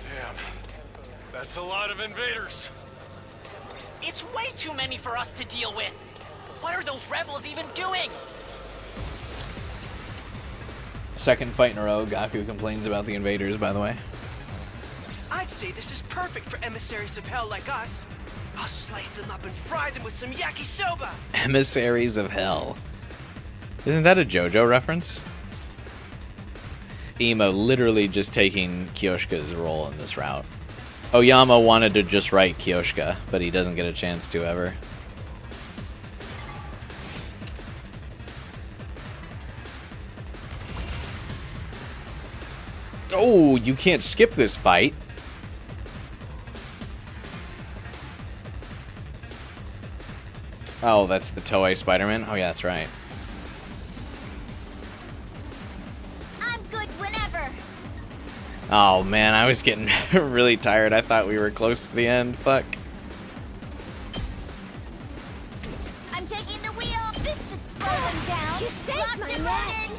Damn. That's a lot of invaders. It's way too many for us to deal with. What are those rebels even doing? Second fight in a row, Gaku complains about the invaders, by the way. I'd say this is perfect for emissaries of hell like us. I'll slice them up and fry them with some yakisoba. Emissaries of Hell. Isn't that a JoJo reference? Imo literally just taking Kyoshka's role in this route. Oyama wanted to just write Kyoshka, but he doesn't get a chance to ever. Oh, you can't skip this fight. Oh, that's the Toei Spider-Man? Oh, yeah, that's right. I'm good whenever. Oh, man, I was getting really tired. I thought we were close to the end. Fuck. I'm taking the wheel. This should slow them down. You saved Locked my and neck. loaded.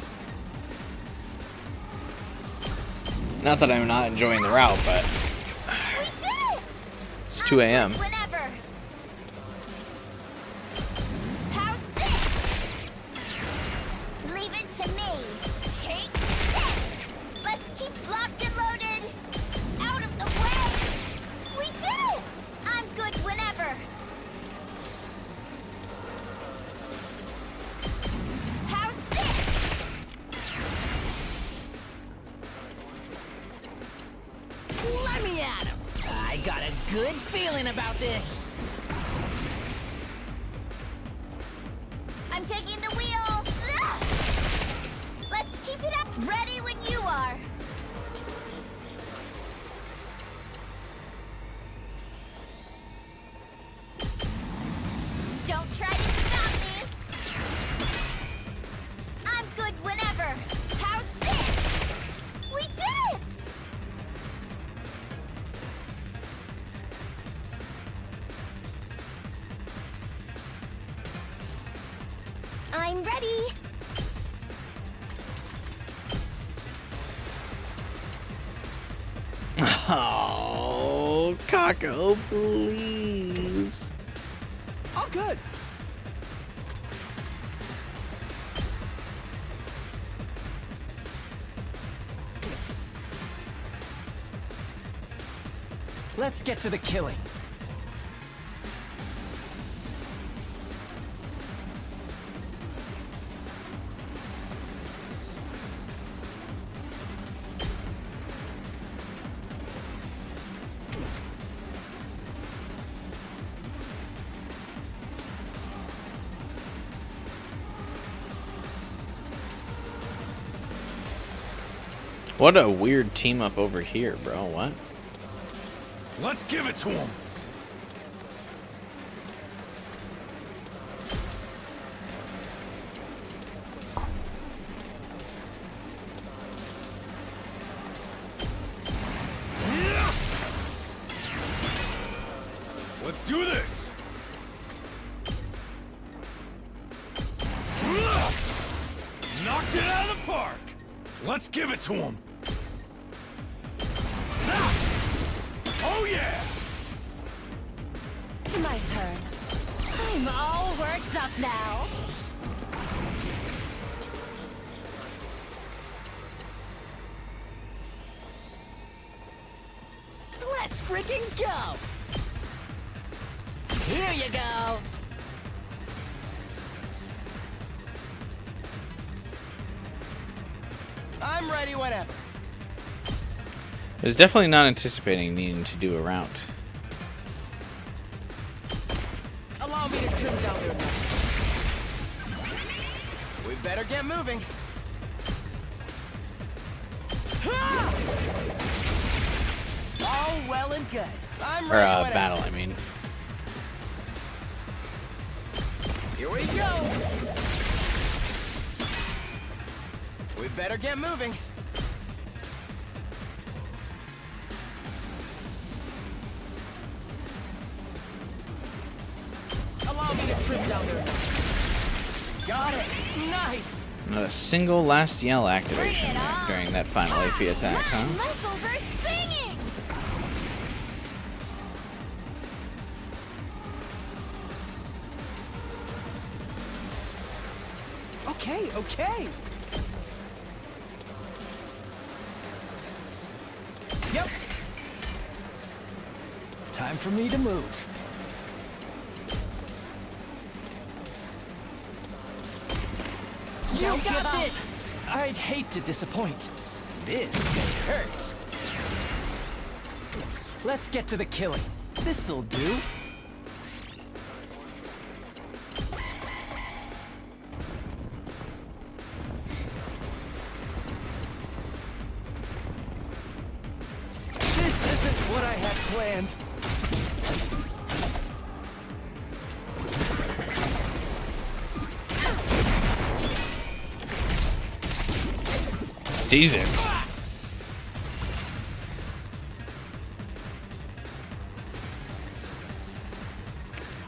Not that I'm not enjoying the route, but We did it. it's 2 a.m. Whenever. How's this? Leave it to me. Take this. Let's keep locked and loaded. Out of the way. We did it. I'm good whenever. How's this? Let me at him. I got a good feeling about this. I'm taking the wheel. Ugh. Let's keep it up. Ready when you are. Don't try to stop me. I'm good whenever. How's this? We did it! I'm ready. Oh, Kako, please. All good. Let's get to the killing. What a weird team up over here, bro. What? Let's give it to him. Let's do this. Knocked it out of the park. Let's give it to him. Oh yeah! My turn. I'm all worked up now. Let's freaking go! Here you go! I'm ready whenever. I was definitely not anticipating needing to do a route. Allow me to trim down their numbers. We better get moving. All well and good. I'm Or ready whenever. battle, I mean. Here we go. We better get moving. Allow me to trim down their numbers. Got it. Nice. Not a single last yell activation during that final AP attack, huh? Muscles are singing! Okay, okay. Yep. Time for me to move. You got this! I'd hate to disappoint. This hurts. Let's get to the killing. This'll do. This isn't what I had planned. Jesus.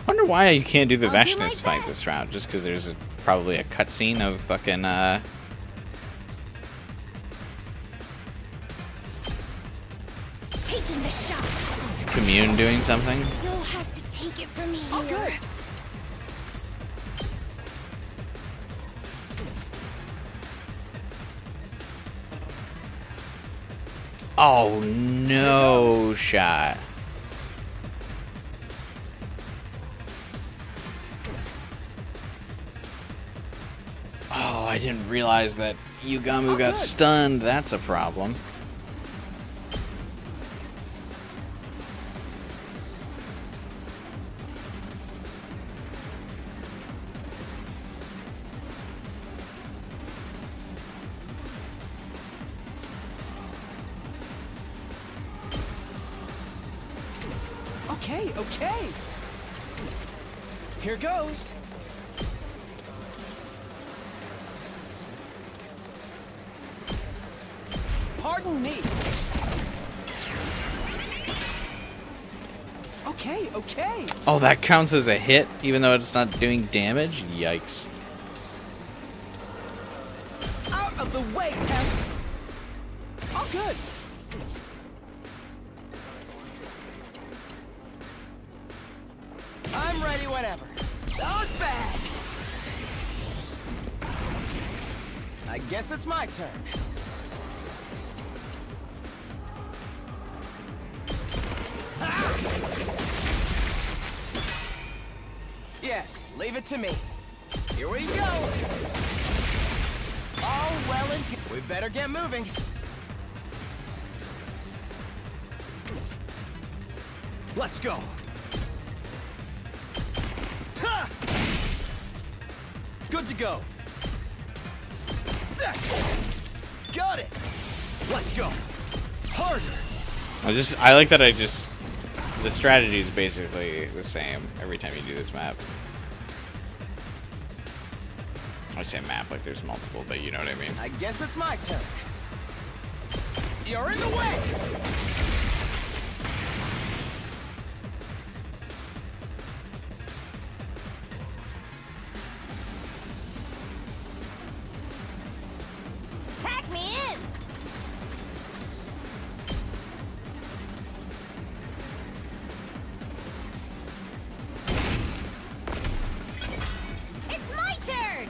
Wonder why you can't do the Veshness fight this round, just because there's probably a cutscene of fucking Taking the shot. Commune doing something. You'll have to take it from me. Oh, good. Oh no shot. Oh, I didn't realize that Yugamu got stunned. That's a problem. Okay, okay. Here goes. Pardon me. Okay, okay. Oh, that counts as a hit, even though it's not doing damage? Yikes. Out of the way, pest. All good. I'm ready whenever. Those back. I guess it's my turn. Yes, leave it to me. Here we go. All well and good. We better get moving. Let's go. Ha! Good to go. That's it. Got it. Let's go. Harder. I like that the strategy is basically the same every time you do this map. I say map like there's multiple, but you know what I mean. I guess it's my turn. You're in the way. Tag me in! It's my turn!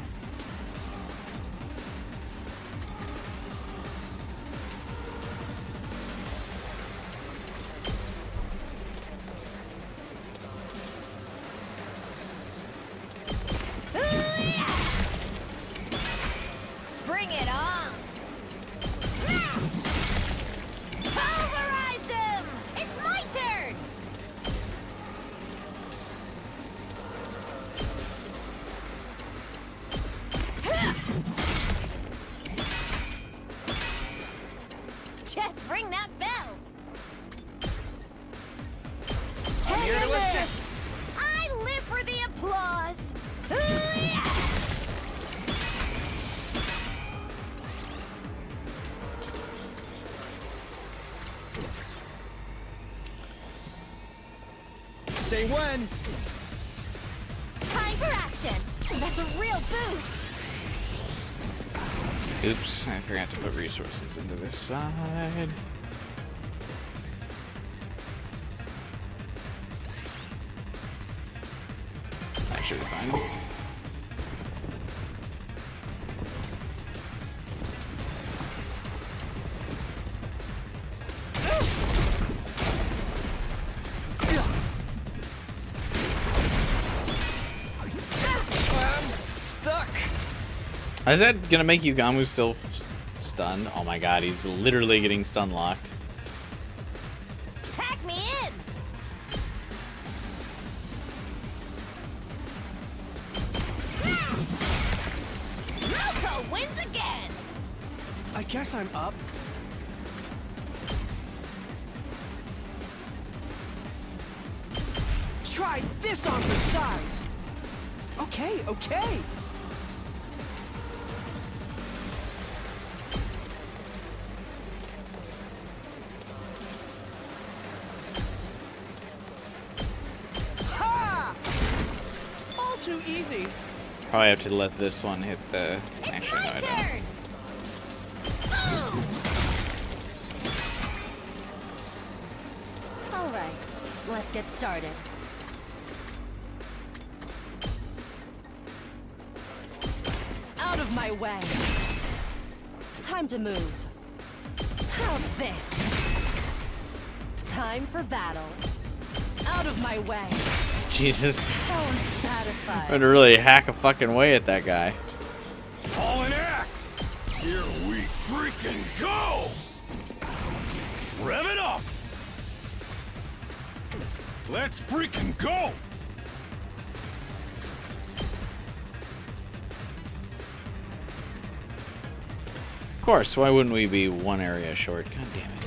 Bring it on! Smash! Pulverize them! It's my turn! Just ring that bell! I'm here to assist. I live for the applause! Say when. Time for action! That's a real boost! Oops, I forgot to put resources into this side. That should be fine. Is that gonna make Yugamu still stunned? Oh my god, he's literally getting stun locked. Tag me in! Smash! Loco wins again! I guess I'm up. Try this on for size. Okay, okay. Ha! All too easy. Probably have to let this one hit the. Actually, no, I don't. All right, let's get started. Out of my way. Time to move. How's this? Time for battle. Out of my way. Jesus. How unsatisfying. I'm gonna really hack a fucking way at that guy. Hauling ass! Here we freaking go! Rev it up! Let's freaking go! Of course, why wouldn't we be one area short? God damn it.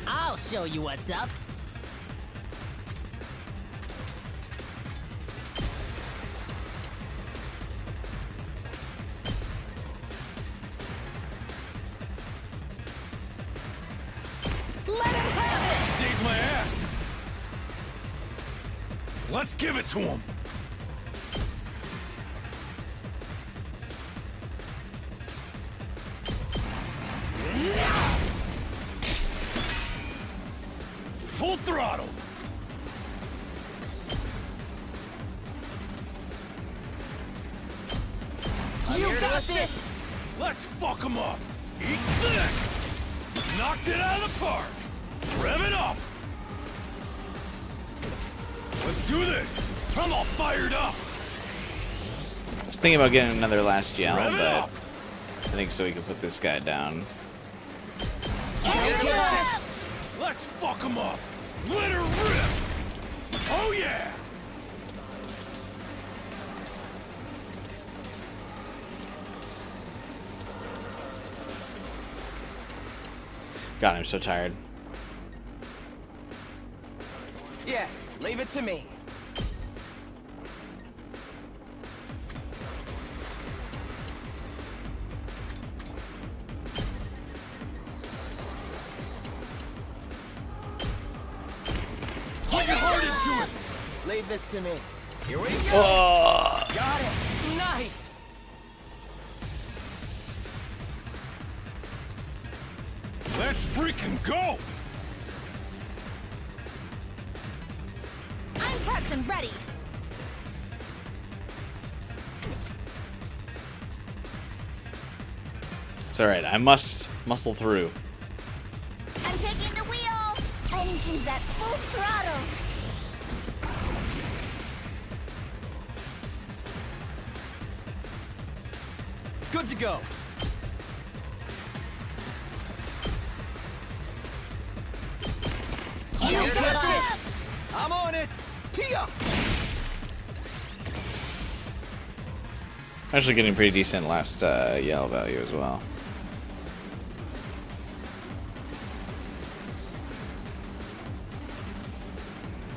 I'll show you what's up. Let him have it! Saved my ass! Let's give it to him! Full throttle! You got this! Let's fuck him up! Eat this! Knocked it out of the park! Rev it up! Let's do this! I'm all fired up! I was thinking about getting another last gel, Rev it but up! I think so we can put this guy down. Let's fuck him up! Let her rip! Oh yeah! God, I'm so tired. Yes, leave it to me. Put your heart into it! Leave this to me. Here we go. Oh. Got it. Nice. Let's freaking go! I'm prepped and ready. It's alright, I must muscle through. I'm taking the wheel. Engines at full throttle. Good to go. You got this! I'm on it. Here. Actually getting pretty decent last yell value as well.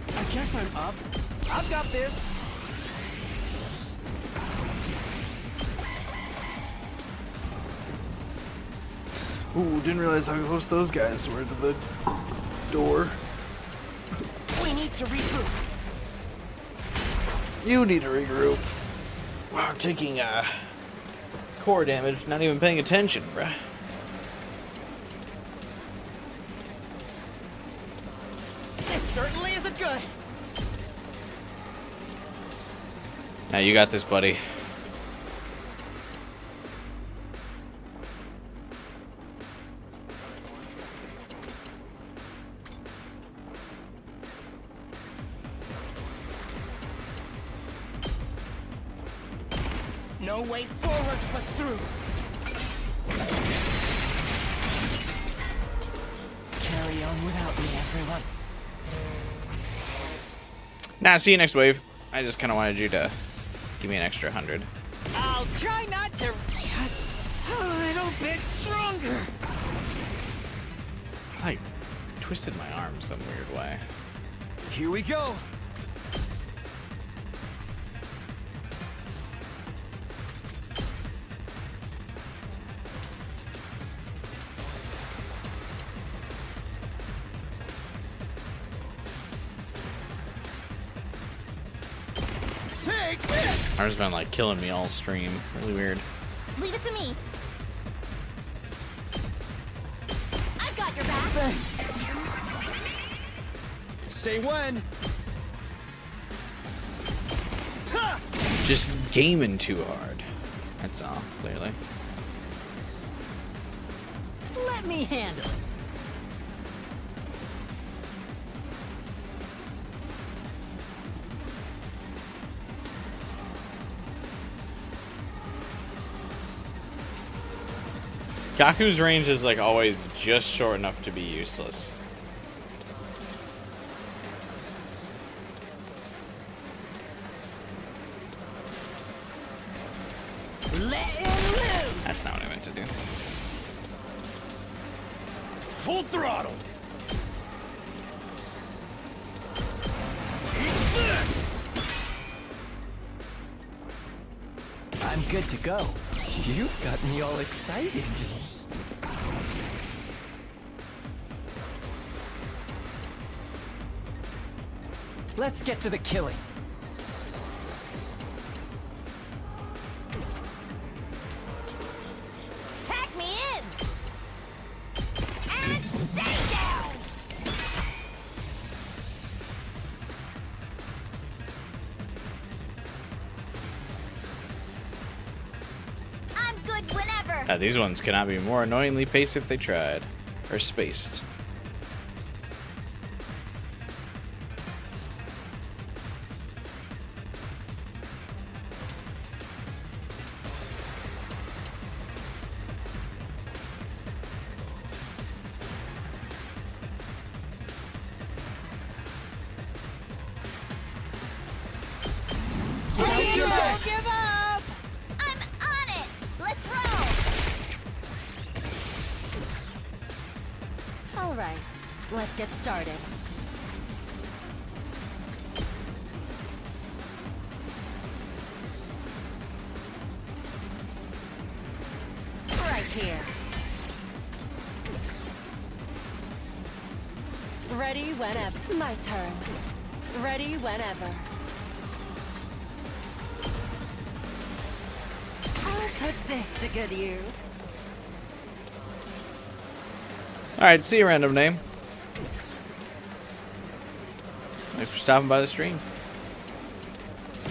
I guess I'm up. I've got this. Ooh, didn't realize how close those guys were to the door. We need to regroup. You need to regroup. Wow, I'm taking Core damage, not even paying attention, bruh. This certainly isn't good. Now you got this, buddy. No way forward but through. Carry on without me, everyone. Nah, see you next wave. I just kind of wanted you to give me an extra 100. I'll try not to just a little bit stronger. I twisted my arm some weird way. Here we go. Take this! Arm's been like killing me all stream. Really weird. Leave it to me. I've got your back. Thanks. Say when. Ha! Just gaming too hard. That's all, clearly. Let me handle it. Kaku's range is like always just short enough to be useless. Let it loose! That's not what I meant to do. Full throttle. I'm good to go. You've got me all excited. Let's get to the killing. Tag me in! And stay down! I'm good whenever. These ones cannot be more annoyingly paced if they tried. Or spaced. Don't give up! I'm on it. Let's roll. All right, let's get started. Right here. Ready whenever. My turn. Ready whenever. I'll put this to good use. Alright, see you, random name. Thanks for stopping by the stream.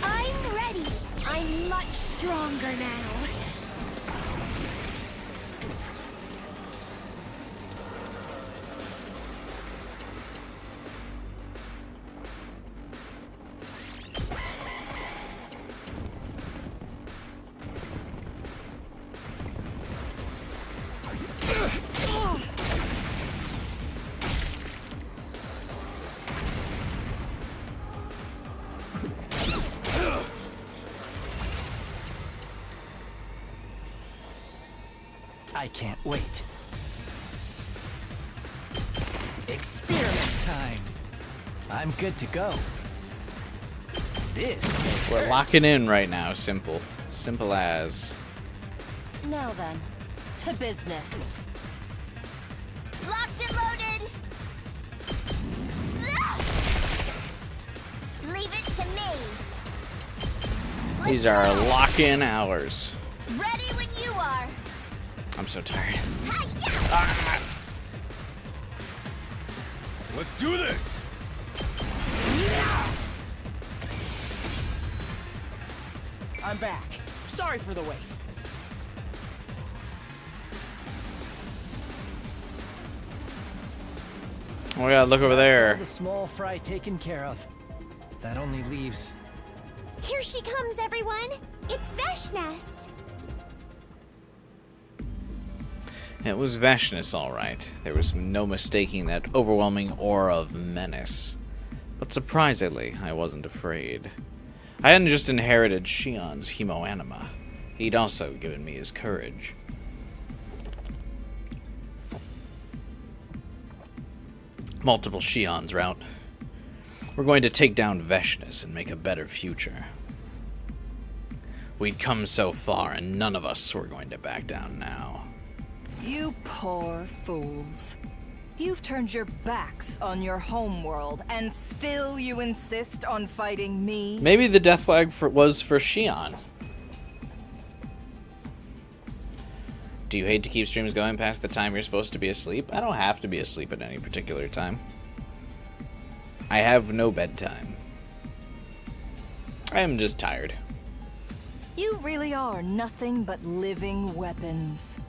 I'm ready. I'm much stronger now. I can't wait. Experiment time. I'm good to go. This We're hurts. locking in right now. Simple. Simple as. Now then, to business. Locked and loaded. Ah! Leave it to me. These are lock-in hours. Ready when you are. I'm so tired. Let's do this. I'm back. Sorry for the wait. Oh my god, look over That's there. all the small fry taken care of. That only leaves. Here she comes, everyone. It's Veshness! It was Veshness, all right. There was no mistaking that overwhelming aura of menace. But surprisingly, I wasn't afraid. I hadn't just inherited Shion's hemoanima. He'd also given me his courage. Multiple Shions are out. We're going to take down Veshness and make a better future. We'd come so far, and none of us were going to back down now. You poor fools. You've turned your backs on your homeworld, and still you insist on fighting me? Maybe the death flag was for Shion. Do you hate to keep streams going past the time you're supposed to be asleep? I don't have to be asleep at any particular time. I have no bedtime. I am just tired. You really are nothing but living weapons.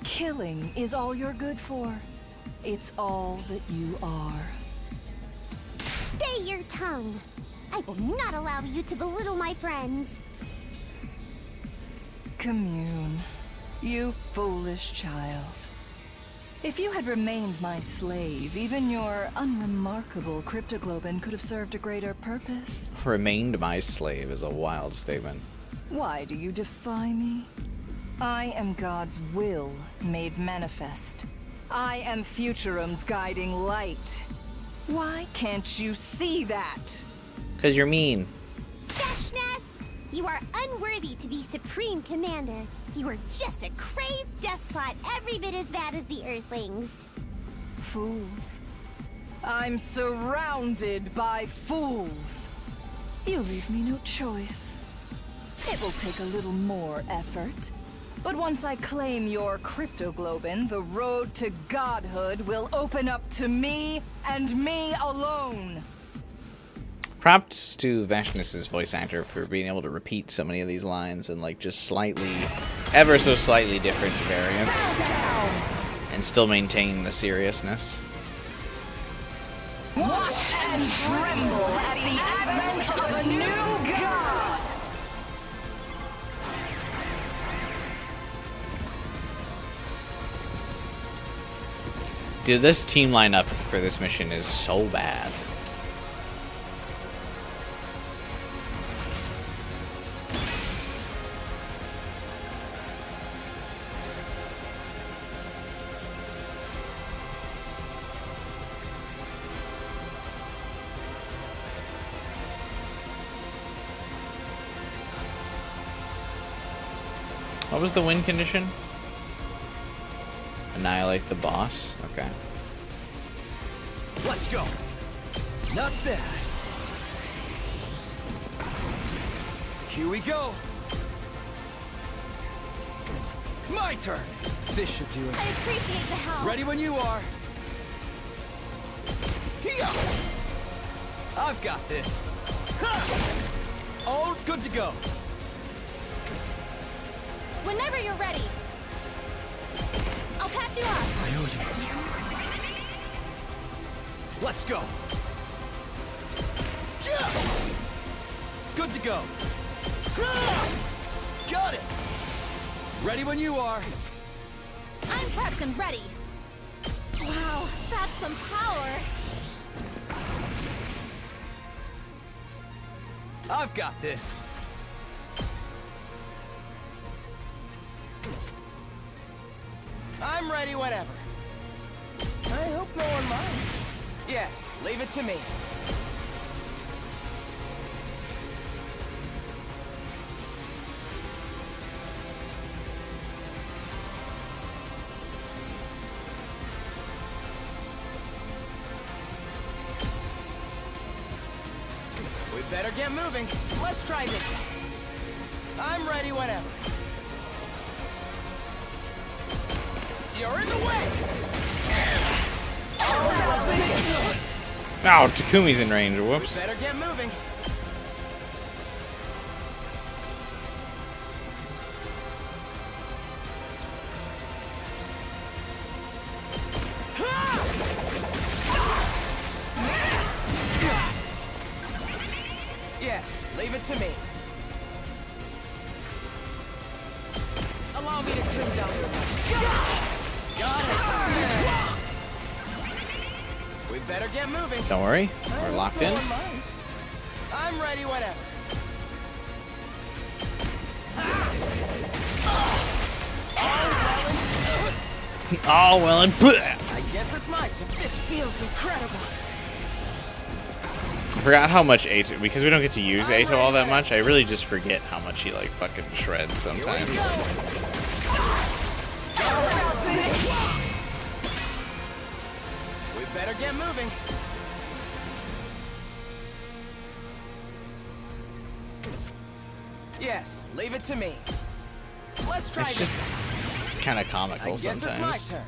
Killing is all you're good for. It's all that you are. Stay your tongue! I will not allow you to belittle my friends. Commune. You foolish child. If you had remained my slave, even your unremarkable cryptoglobin could have served a greater purpose. Remained my slave is a wild statement. Why do you defy me? I am God's will made manifest. I am Futurum's guiding light. Why can't you see that? 'Cause you're mean. Veshness! You are unworthy to be Supreme Commander. You are just a crazed despot, every bit as bad as the Earthlings. Fools. I'm surrounded by fools. You leave me no choice. It will take a little more effort. But once I claim your cryptoglobin, the road to godhood will open up to me and me alone. Props to Veshness's voice actor for being able to repeat so many of these lines in like just slightly, ever so slightly different variants, and still maintain the seriousness. Watch and tremble at the advent of a new god! Dude, this team lineup for this mission is so bad. What was the win condition? Annihilate the boss? Okay. Let's go. Not bad. Here we go. My turn. This should do it. I appreciate the help. Ready when you are. Here. I've got this. Ha! All good to go. Whenever you're ready. I'll patch you up. Let's go. Yeah. Good to go. Got it. Ready when you are. I'm prepped and ready. Wow, that's some power. I've got this. I'm ready whenever. I hope no one minds. Yes, leave it to me. We better get moving. Let's try this. I'm ready whenever. You're in the way! Oh, Takumi's in range. Whoops. Better get moving. Yes, leave it to me. We better get moving. Don't worry, we're locked in. I'm ready whenever. Oh, well, and I guess it's my turn. This feels incredible. I forgot how much Ato, because we don't get to use Ato all that much, I really just forget how much he, like, fucking shreds sometimes. We better get moving. Yes, leave it to me. Let's try It's this. just kind of comical I guess sometimes. it's my turn.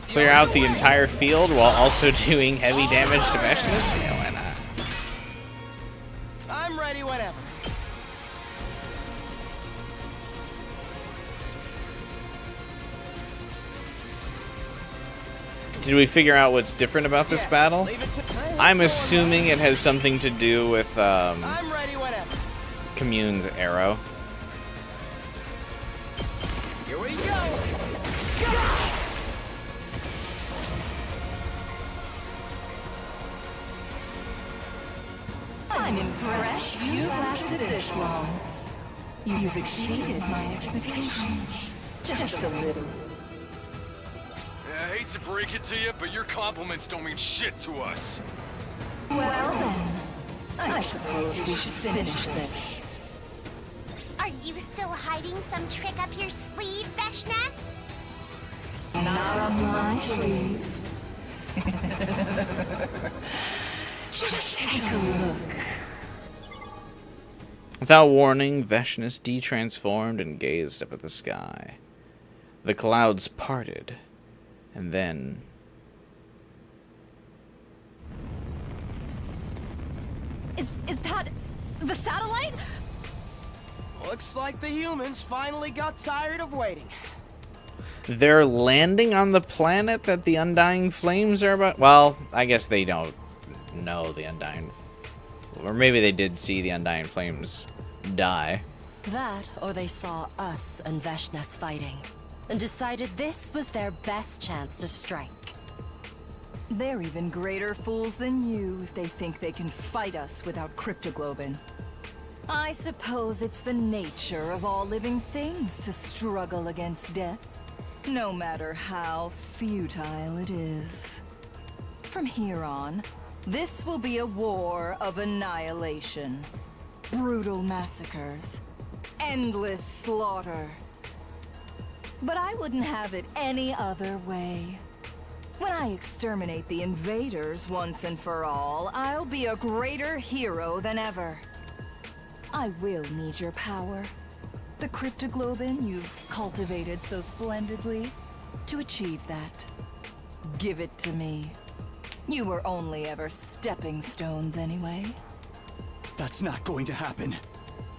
Clear out the entire field while also doing heavy damage to Veshness? Yeah, why not? I'm ready whenever. Did we figure out what's different about this battle? I'm assuming it has something to do with I'm ready whenever. Commune's arrow. Here we go. I'm impressed you've lasted this long. You've exceeded my expectations. Just a little. I hate to break it to you, but your compliments don't mean shit to us. Well then, I suppose we should finish this. Are you still hiding some trick up your sleeve, Veshness? Not on my sleeve. Just take a look. Without warning, Veshness detransformed and gazed up at the sky. The clouds parted, and then... Is that the satellite? Looks like the humans finally got tired of waiting. They're landing on the planet that the Undying Flames are about? Well, I guess they don't know the Undying... Or maybe they did see the Undying Flames die. That, or they saw us and Veshness fighting, and decided this was their best chance to strike. They're even greater fools than you if they think they can fight us without cryptoglobin. I suppose it's the nature of all living things to struggle against death, no matter how futile it is. From here on, this will be a war of annihilation. Brutal massacres. Endless slaughter. But I wouldn't have it any other way. When I exterminate the invaders once and for all, I'll be a greater hero than ever. I will need your power. The cryptoglobin you've cultivated so splendidly. To achieve that, give it to me. You were only ever stepping stones anyway. That's not going to happen.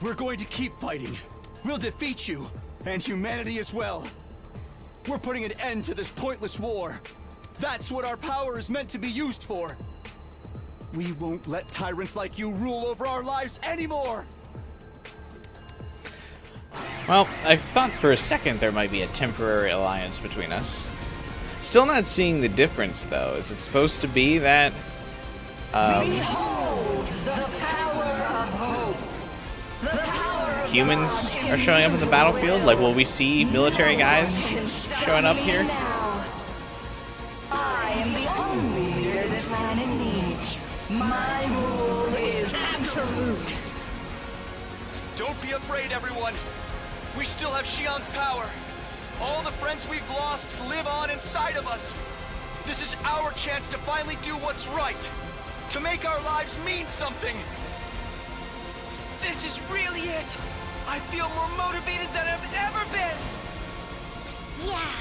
We're going to keep fighting. We'll defeat you, and humanity as well. We're putting an end to this pointless war. That's what our power is meant to be used for. We won't let tyrants like you rule over our lives anymore! Well, I thought for a second there might be a temporary alliance between us. Still not seeing the difference, though. Is it supposed to be that... Behold the power of hope. The power of humans are showing up in the battlefield? Like, will we see military guys showing up here? I am the only leader this planet needs. My rule is absolute. Don't be afraid, everyone. We still have Shion's power. All the friends we've lost live on inside of us. This is our chance to finally do what's right. To make our lives mean something. This is really it. I feel more motivated than I've ever been. Yeah,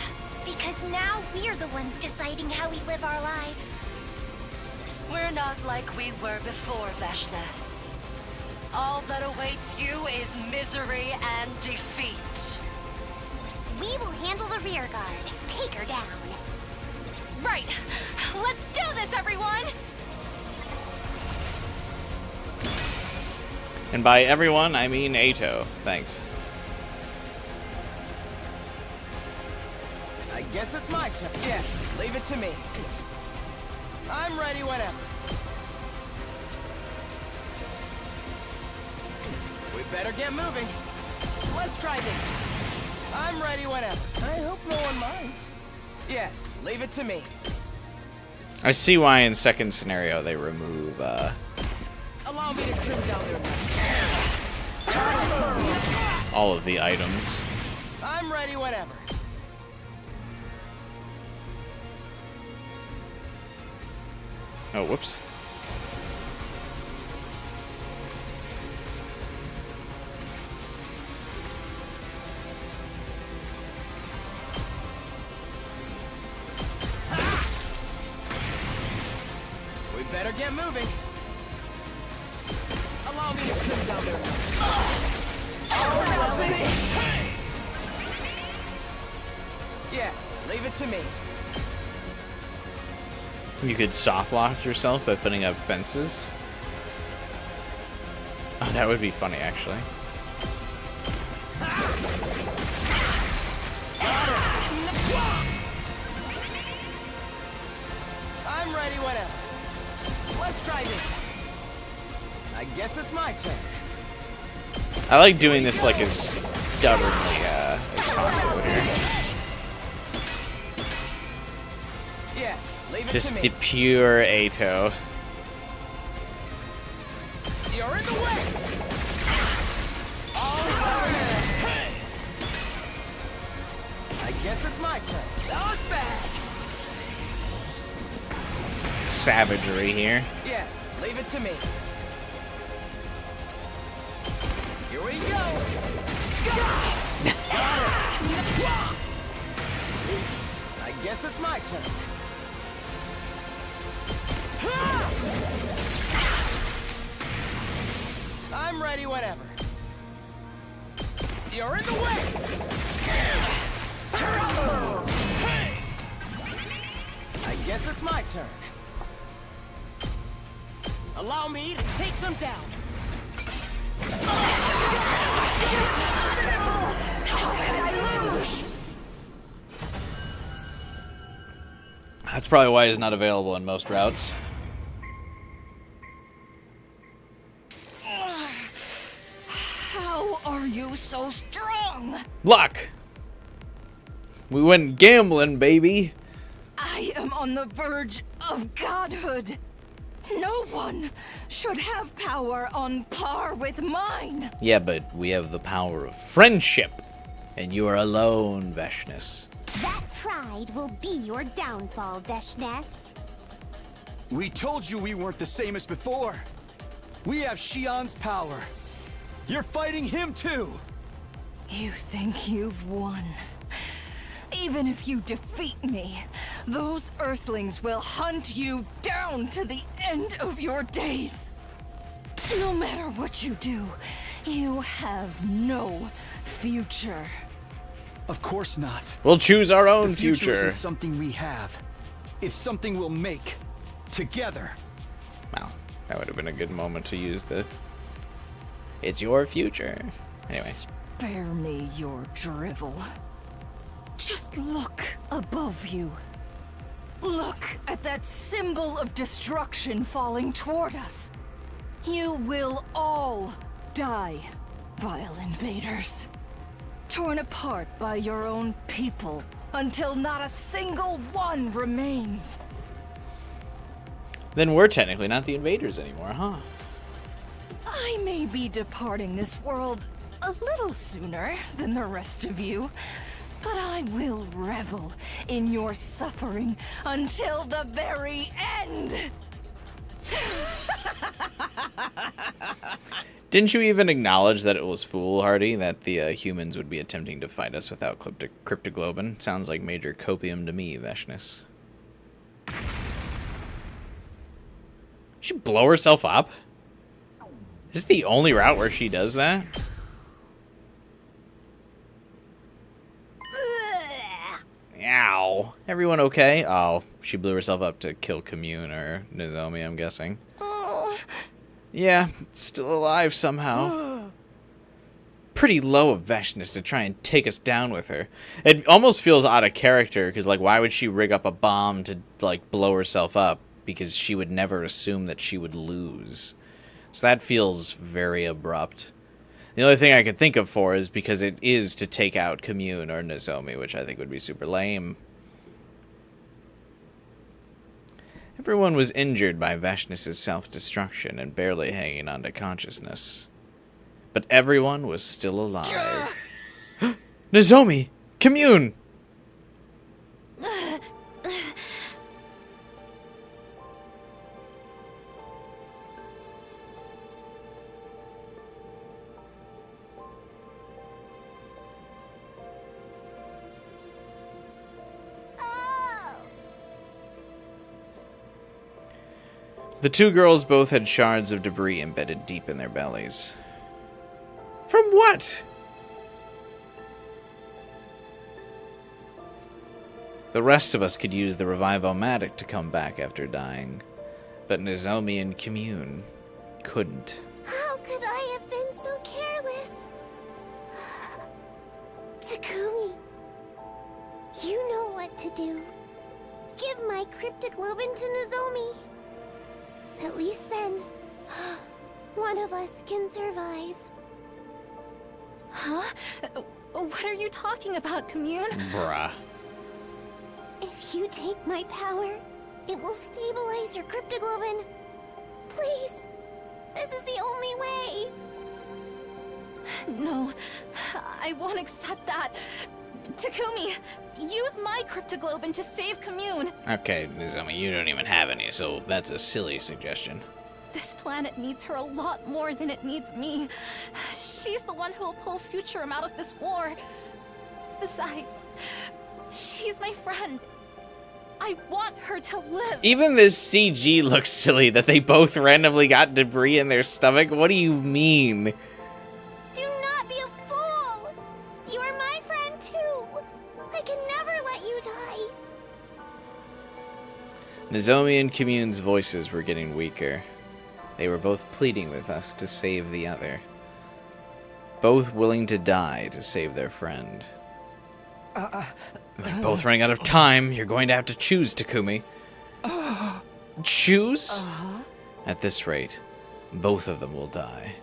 because now we're the ones deciding how we live our lives. We're not like we were before, Veshness. All that awaits you is misery and defeat. We will handle the rear guard. Take her down. Right. Let's do this, everyone! And by everyone, I mean Ato. Thanks. I guess it's my turn. Yes, leave it to me. I'm ready whenever. We better get moving. Let's try this. I'm ready whenever. I hope no one minds. Yes, leave it to me. I see why in second scenario they remove Allow me to trim down their all of the items. I'm ready whenever. Oh, whoops. We better get moving. Allow me to trim down their Yes, leave it to me. You could soft lock yourself by putting up fences. Oh, that would be funny, actually. I'm ready whenever. Let's try this. I guess it's my turn. I like doing this like as stubbornly as possible here. Yes, leave it Just to the me. pure Ato. You're in the way. I guess it's my turn. Bounce back. Savagery here. Yes, leave it to me. Here we go. I guess it's my turn. I'm ready whenever. You're in the way. I guess it's my turn. Allow me to take them down. How can I lose? That's probably why he's not available in most routes. How are you so strong? Luck! We went gambling, baby! I am on the verge of godhood. No one should have power on par with mine. Yeah, but we have the power of friendship. And you are alone, Veshness. That pride will be your downfall, Veshness. We told you we weren't the same as before. We have Shion's power. You're fighting him too. You think you've won. Even if you defeat me, those Earthlings will hunt you down to the end of your days. No matter what you do, you have no future. Of course not. We'll choose our own the future. future. Isn't something we have. It's something we'll make together. Wow, that would have been a good moment to use the "it's your future." Anyway. Spare me your drivel. Just look above you. Look at that symbol of destruction falling toward us. You will all die, vile invaders. Torn apart by your own people until not a single one remains. Then we're technically not the invaders anymore, huh? I may be departing this world a little sooner than the rest of you, but I will revel in your suffering until the very end. Didn't you even acknowledge that it was foolhardy that the humans would be attempting to fight us without cryptoglobin? Sounds like major copium to me, Veshness. She blow herself up? Is this the only route where she does that? Ow. Everyone okay? Oh, she blew herself up to kill Commune or Nozomi, I'm guessing. Oh, Yeah, still alive somehow. Pretty low of Veshness to try and take us down with her. It almost feels out of character, because, like, why would she rig up a bomb to, like, blow herself up? Because she would never assume that she would lose. So that feels very abrupt. The only thing I could think of for is because it is to take out Commune or Nozomi, which I think would be super lame. Everyone was injured by Veshness' self-destruction and barely hanging on to consciousness. But everyone was still alive. Nozomi! Commune! The two girls both had shards of debris embedded deep in their bellies. From what? The rest of us could use the Revive-O-Matic to come back after dying, but Nozomi and Commune couldn't. How could I have been so careless? Takumi, you know what to do. Give my cryptoglobin to Nozomi. At least then, one of us can survive. Huh? What are you talking about, Commune? Bruh. If you take my power, it will stabilize your cryptoglobin. Please, this is the only way. No, I won't accept that. Takumi, use my cryptoglobin to save Commune. Okay, Nozomi, you don't even have any, so that's a silly suggestion. This planet needs her a lot more than it needs me. She's the one who will pull Futurum out of this war. Besides, she's my friend. I want her to live. Even this CG looks silly that they both randomly got debris in their stomach. What do you mean? Do not be a fool! You are my friend too! I can never let you die! Nozomi and Commune's voices were getting weaker. They were both pleading with us to save the other. Both willing to die to save their friend. They're both running out of time. You're going to have to choose, Takumi. Choose? At this rate, both of them will die.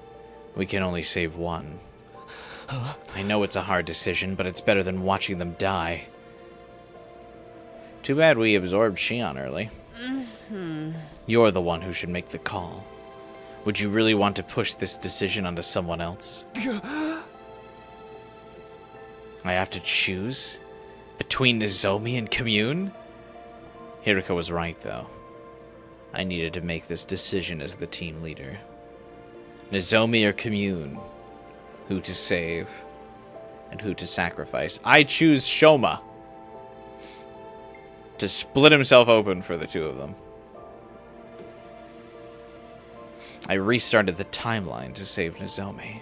We can only save one. I know it's a hard decision, but it's better than watching them die. Too bad we absorbed Shion early. You're the one who should make the call. Would you really want to push this decision onto someone else? I have to choose? Between Nozomi and Commune? Hirika was right, though. I needed to make this decision as the team leader. Nozomi or Commune? Who to save? And who to sacrifice? I choose Shoma. To split himself open for the two of them. I restarted the timeline to save Nozomi.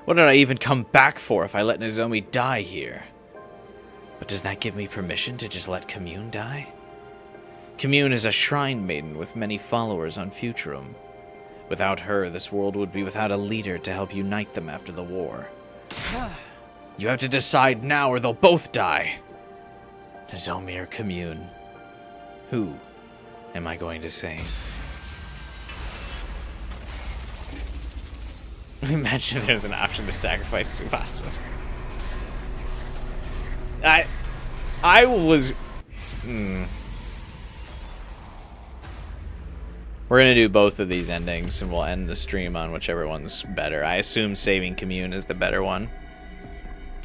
What did I even come back for if I let Nozomi die here? But does that give me permission to just let Commune die? Commune is a shrine maiden with many followers on Futurum. Without her, this world would be without a leader to help unite them after the war. You have to decide now or they'll both die. Nozomi or Commune? Who am I going to save? Imagine there's an option to sacrifice Tsubasa. I was... We're gonna do both of these endings, and we'll end the stream on whichever one's better. I assume saving Commune is the better one,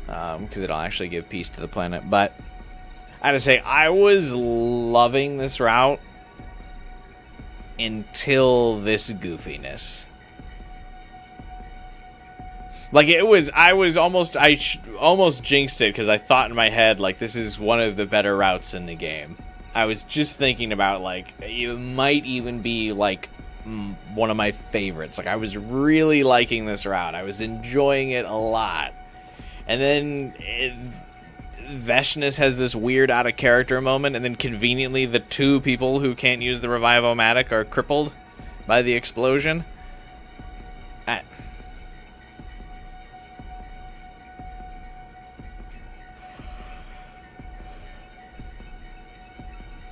because it'll actually give peace to the planet. But I had to say, I was loving this route until this goofiness. Like, I almost jinxed it because I thought in my head, like, this is one of the better routes in the game. I was just thinking about, like, it might even be, like, one of my favorites. Like, I was really liking this route. I was enjoying it a lot. And then Veshness has this weird out-of-character moment, and then conveniently the two people who can't use the Revive-O-Matic are crippled by the explosion.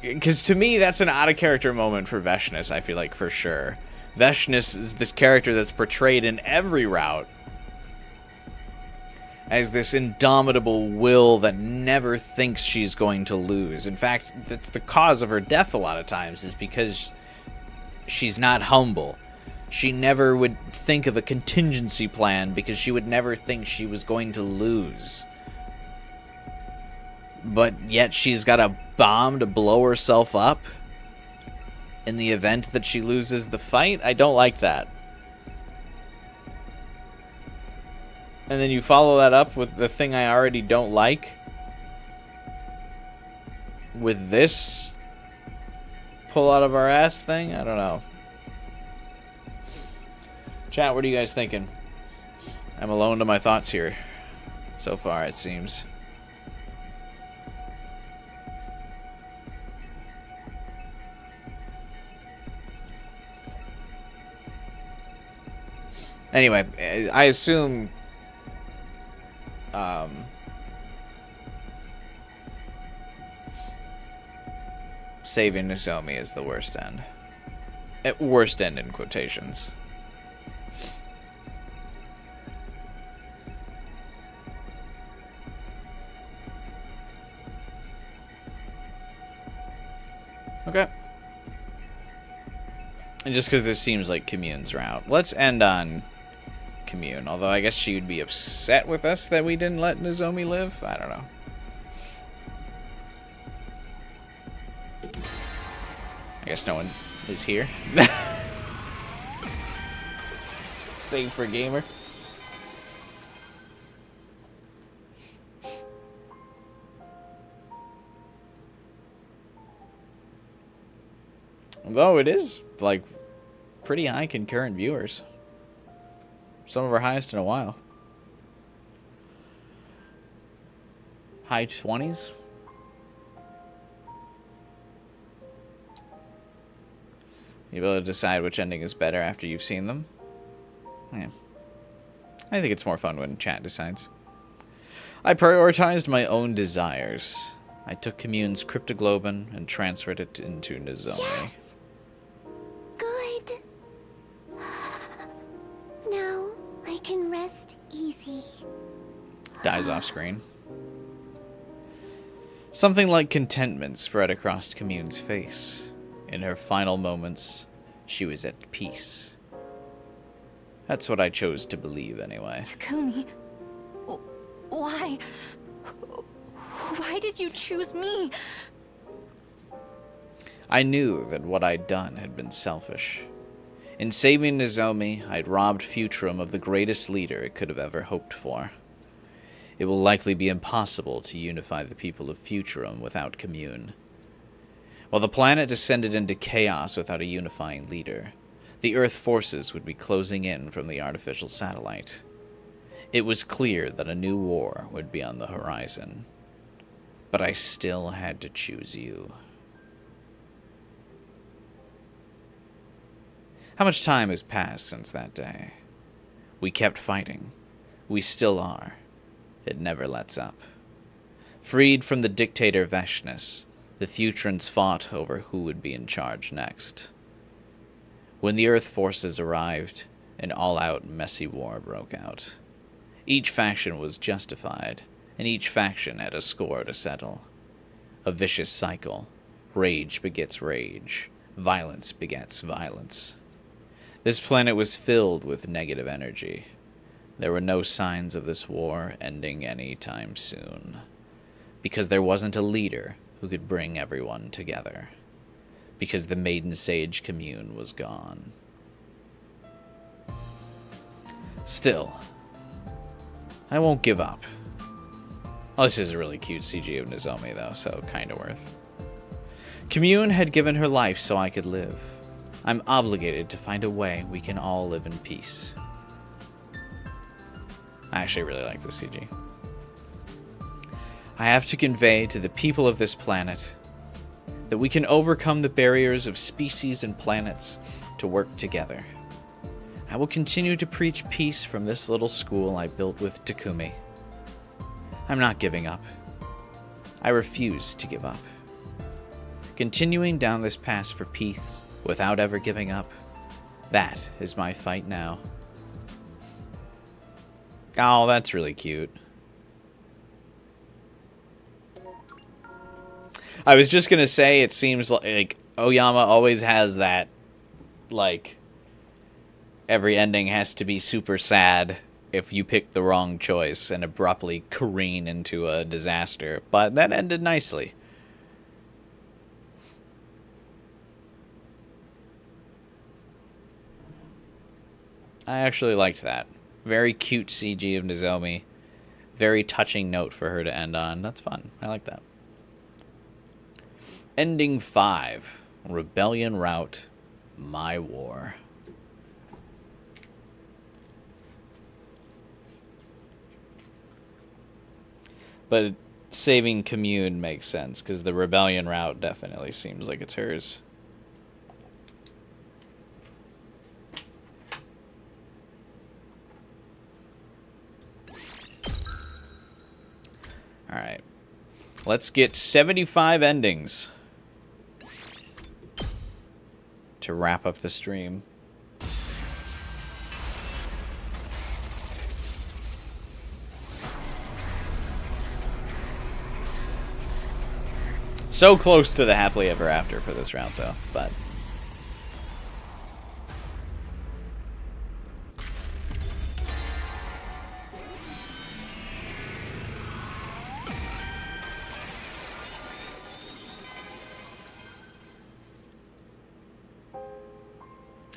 Because to me, that's an out-of-character moment for Veshness, I feel like, for sure. Veshness is this character that's portrayed in every route as this indomitable will that never thinks she's going to lose. In fact, that's the cause of her death a lot of times, is because she's not humble. She never would think of a contingency plan because she would never think she was going to lose. But yet she's got a bomb to blow herself up in the event that she loses the fight? I don't like that. And then you follow that up with the thing I already don't like. With this pull out of our ass thing? I don't know. Chat, what are you guys thinking? I'm alone to my thoughts here. So far, it seems. Anyway, I assume saving Nozomi is the worst end. Worst end in quotations. Okay. And just because this seems like Commune's route, let's end on Commune. Although I guess she would be upset with us that we didn't let Nozomi live. I don't know. I guess no one is here. Save for gamer. Although it is, like, pretty high concurrent viewers. Some of our highest in a while. High 20s. You'll be able to decide which ending is better after you've seen them. Yeah. I think it's more fun when chat decides. I prioritized my own desires. I took Commune's cryptoglobin and transferred it into Nozomi. Yes! Good. Now I can rest easy. Dies off screen. Something like contentment spread across Commune's face. In her final moments, she was at peace. That's what I chose to believe, anyway. Takumi, why? Why did you choose me? I knew that what I'd done had been selfish. In saving Nozomi, I'd robbed Futurum of the greatest leader it could have ever hoped for. It will likely be impossible to unify the people of Futurum without Commune. While the planet descended into chaos without a unifying leader, the Earth forces would be closing in from the artificial satellite. It was clear that a new war would be on the horizon. But I still had to choose you. How much time has passed since that day? We kept fighting. We still are. It never lets up. Freed from the dictator Veshness, the Futurans fought over who would be in charge next. When the Earth forces arrived, an all-out messy war broke out. Each faction was justified, and each faction had a score to settle. A vicious cycle. Rage begets rage. Violence begets violence. This planet was filled with negative energy. There were no signs of this war ending any time soon. Because there wasn't a leader who could bring everyone together. Because the Maiden Sage Commune was gone. Still, I won't give up. Oh, this is a really cute CG of Nozomi, though, so kind of worth. Commune had given her life so I could live. I'm obligated to find a way we can all live in peace. I actually really like this CG. I have to convey to the people of this planet that we can overcome the barriers of species and planets to work together. I will continue to preach peace from this little school I built with Takumi. I'm not giving up. I refuse to give up. Continuing down this path for peace without ever giving up. That is my fight now. Oh, that's really cute. I was just gonna say, it seems like Oyama always has that, like, every ending has to be super sad if you pick the wrong choice and abruptly careen into a disaster. But that ended nicely. I actually liked that. Very cute CG of Nozomi. Very touching note for her to end on. That's fun. I like that. Ending 5. Rebellion Route. My War. But saving Commune makes sense, because the Rebellion Route definitely seems like it's hers. Alright. Let's get 75 endings to wrap up the stream. So close to the happily ever after for this round, though, but...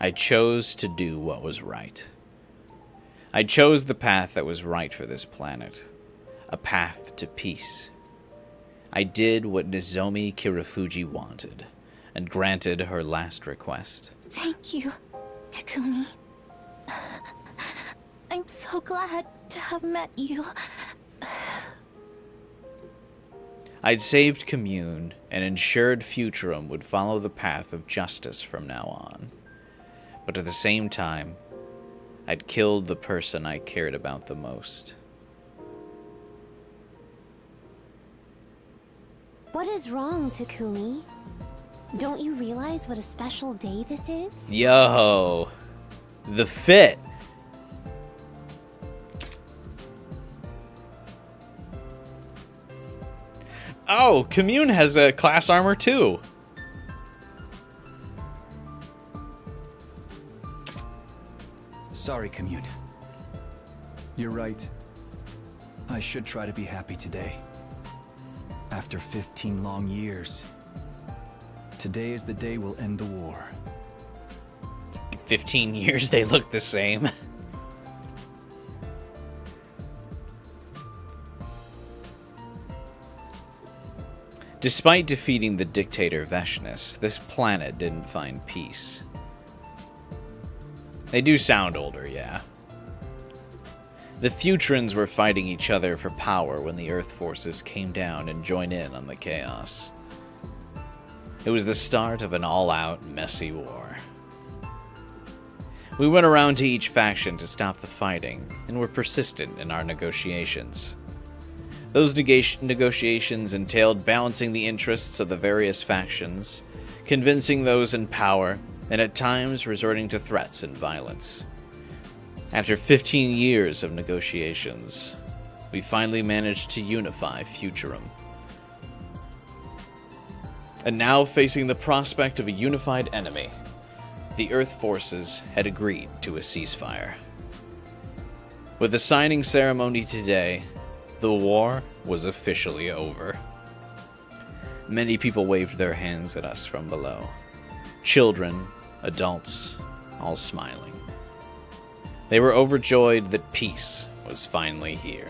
I chose to do what was right. I chose the path that was right for this planet. A path to peace. I did what Nozomi Kirifuji wanted, and granted her last request. Thank you, Takumi. I'm so glad to have met you. I'd saved Commune and ensured Futurum would follow the path of justice from now on. But at the same time, I'd killed the person I cared about the most. What is wrong, Takumi? Don't you realize what a special day this is? Yo, the fit. Oh, Commune has a class armor too. Sorry, Commune. You're right. I should try to be happy today. After 15 long years, today is the day we'll end the war. 15 years, they look the same. Despite defeating the dictator Veshnus, this planet didn't find peace. They do sound older, yeah. The Futurans were fighting each other for power when the Earth forces came down and joined in on the chaos. It was the start of an all-out, messy war. We went around to each faction to stop the fighting, and were persistent in our negotiations. Those negotiations entailed balancing the interests of the various factions, convincing those in power, and at times resorting to threats and violence. After 15 years of negotiations, we finally managed to unify Futurum. And now, facing the prospect of a unified enemy, the Earth forces had agreed to a ceasefire. With the signing ceremony today, the war was officially over. Many people waved their hands at us from below. Children, adults, all smiling. They were overjoyed that peace was finally here.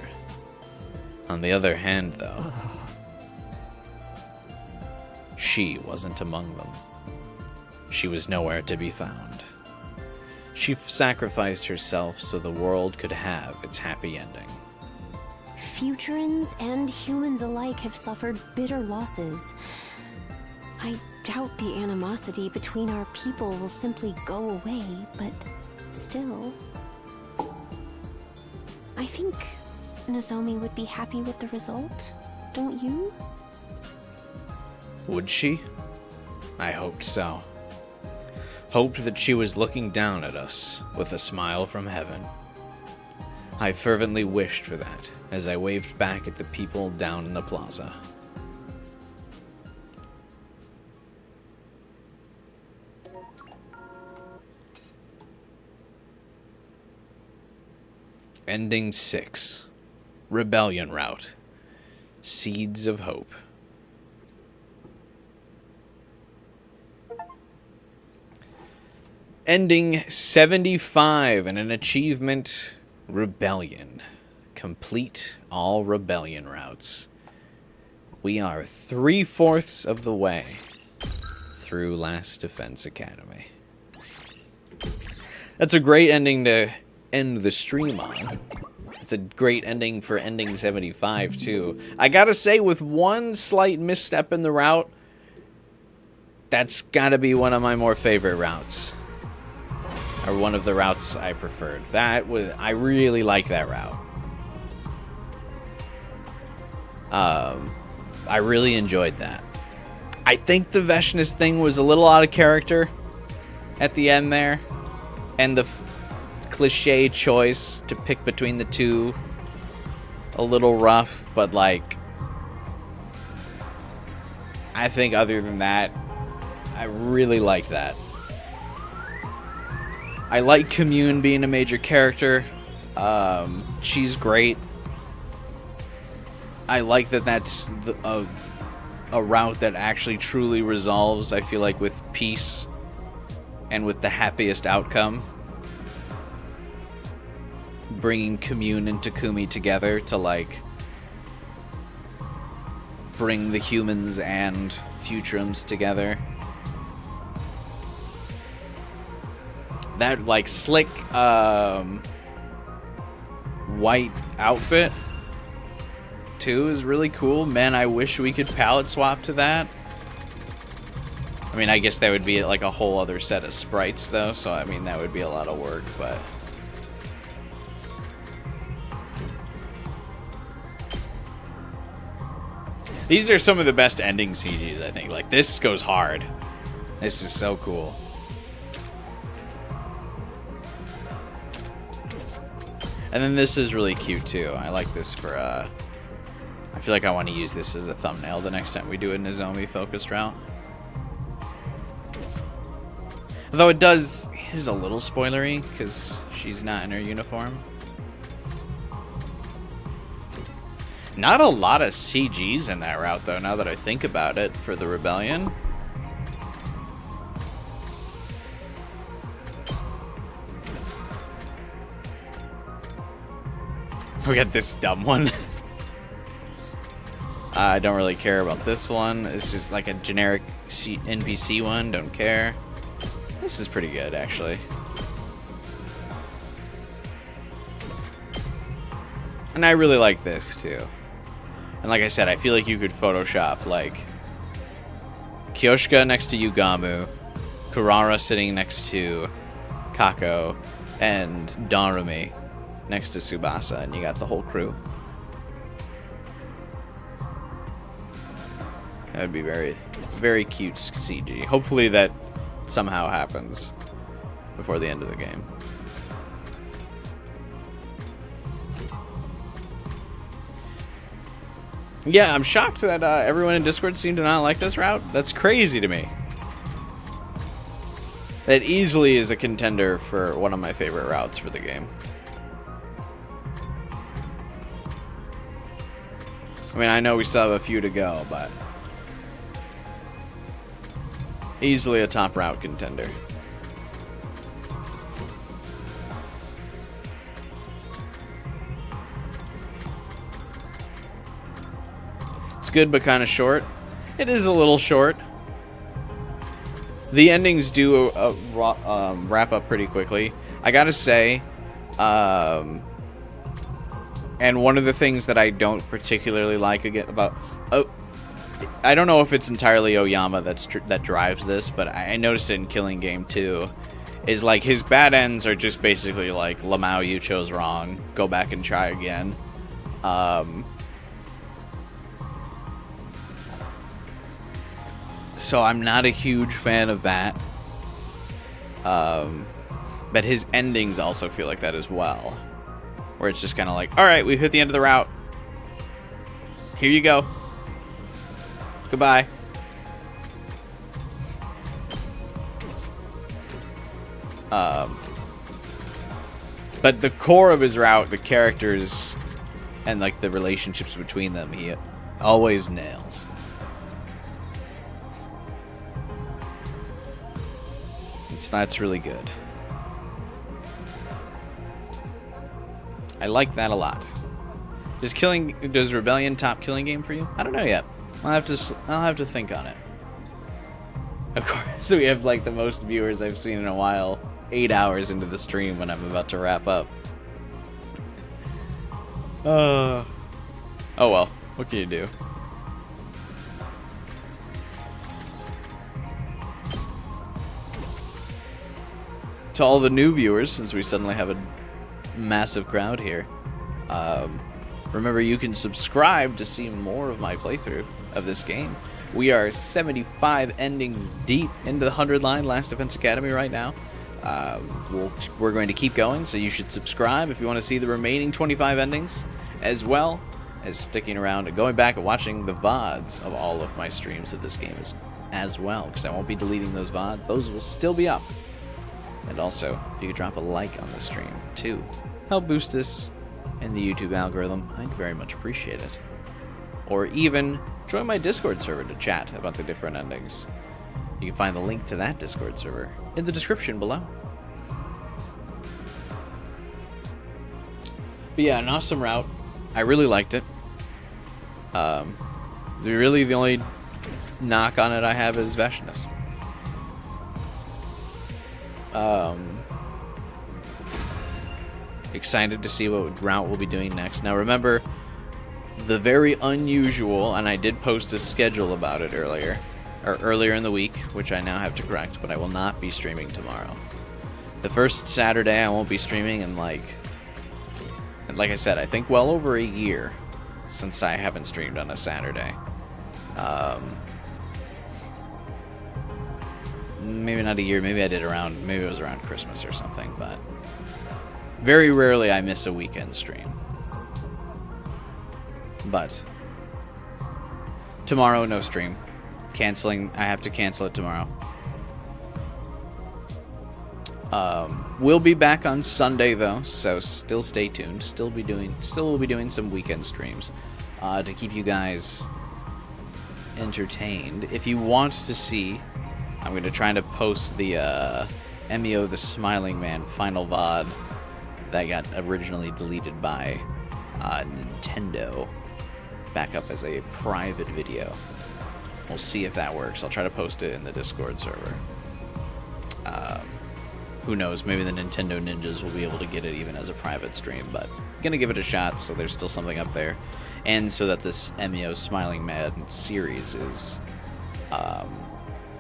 On the other hand, though, she wasn't among them. She was nowhere to be found. She sacrificed herself so the world could have its happy ending. Futurans and humans alike have suffered bitter losses. I doubt the animosity between our people will simply go away, but still... I think Nozomi would be happy with the result, don't you? Would she? I hoped so. Hoped that she was looking down at us with a smile from heaven. I fervently wished for that as I waved back at the people down in the plaza. Ending 6. Rebellion Route. Seeds of Hope. Ending 75 and an achievement, Rebellion. Complete all rebellion routes. We are 3/4 of the way through Last Defense Academy. That's a great ending to end the stream on. It's a great ending for ending 75 too. I gotta say, with one slight misstep in the route, that's gotta be one of my more favorite routes. Or one of the routes I preferred. I really like that route. I really enjoyed that. I think the Veshness thing was a little out of character at the end there. And the cliche choice to pick between the two, a little rough, but like, I think other than that, I really like that. I like Commune being a major character. She's great. I like that that's a route that actually truly resolves, I feel like, with peace and with the happiest outcome. Bringing Commune and Takumi together to, like, bring the humans and Futurums together. That, like, slick, white outfit, too, is really cool. Man, I wish we could palette swap to that. I mean, I guess that would be, like, a whole other set of sprites, though, so, I mean, that would be a lot of work, but... These are some of the best ending CGs, I think. Like, this goes hard. This is so cool. And then this is really cute, too. I like this for, I feel like I want to use this as a thumbnail the next time we do a Nozomi-focused route. Though it is a little spoilery, because she's not in her uniform. Not a lot of CGs in that route, though, now that I think about it, for the Rebellion. We got this dumb one. I don't really care about this one. This is like a generic NPC one, don't care. This is pretty good, actually. And I really like this, too. And like I said, I feel like you could Photoshop, like, Kyoshika next to Yugamu, Kurara sitting next to Kako, and Darumi next to Tsubasa, and you got the whole crew. That would be very, very cute CG. Hopefully that somehow happens before the end of the game. Yeah, I'm shocked that everyone in Discord seemed to not like this route. That's crazy to me. That easily is a contender for one of my favorite routes for the game. I mean, I know we still have a few to go, but easily a top route contender. It's good, but kind of short. It is a little short. The endings do wrap up pretty quickly. I gotta say, and one of the things that I don't particularly like about... I don't know if it's entirely Oyama that drives this, but I noticed it in Killing Game 2. Is like his bad ends are just basically like, Lamau, you chose wrong. Go back and try again. So I'm not a huge fan of that. But his endings also feel like that as well. Where it's just kind of like, alright, we've hit the end of the route. Here you go. Goodbye. But the core of his route, the characters, and like the relationships between them, he always nails. That's really good. I like that a lot. Does Rebellion top killing game for you? I don't know yet. I'll have to think on it. Of course, we have like the most viewers I've seen in a while. 8 hours into the stream when I'm about to wrap up. Oh well, what can you do? To all the new viewers, since we suddenly have a massive crowd here, remember you can subscribe to see more of my playthrough of this game. We are 75 endings deep into the 100-line Last Defense Academy right now. We're going to keep going, so you should subscribe if you want to see the remaining 25 endings, as well as sticking around and going back and watching the VODs of all of my streams of this game as well, because I won't be deleting those VODs. Those will still be up. And also, if you could drop a like on the stream, too, help boost this in the YouTube algorithm, I'd very much appreciate it. Or even join my Discord server to chat about the different endings. You can find the link to that Discord server in the description below. But yeah, an awesome route. I really liked it. Really, the only knock on it I have is Veshness. Excited to see what route we'll be doing next. Now remember, the very unusual, and I did post a schedule about it earlier in the week, which I now have to correct, but I will not be streaming tomorrow. The first Saturday I won't be streaming in like I said, I think well over a year since I haven't streamed on a Saturday. Maybe not a year, maybe it was around Christmas or something, but very rarely I miss a weekend stream. But tomorrow, no stream. I have to cancel it tomorrow. We'll be back on Sunday though, so still stay tuned. Still will be doing some weekend streams to keep you guys entertained. If you want to see, I'm going to try to post the Emio the Smiling Man final VOD that got originally deleted by Nintendo back up as a private video. We'll see if that works. I'll try to post it in the Discord server. Who knows? Maybe the Nintendo Ninjas will be able to get it even as a private stream, but I'm gonna give it a shot so there's still something up there. And so that this Emio Smiling Man series is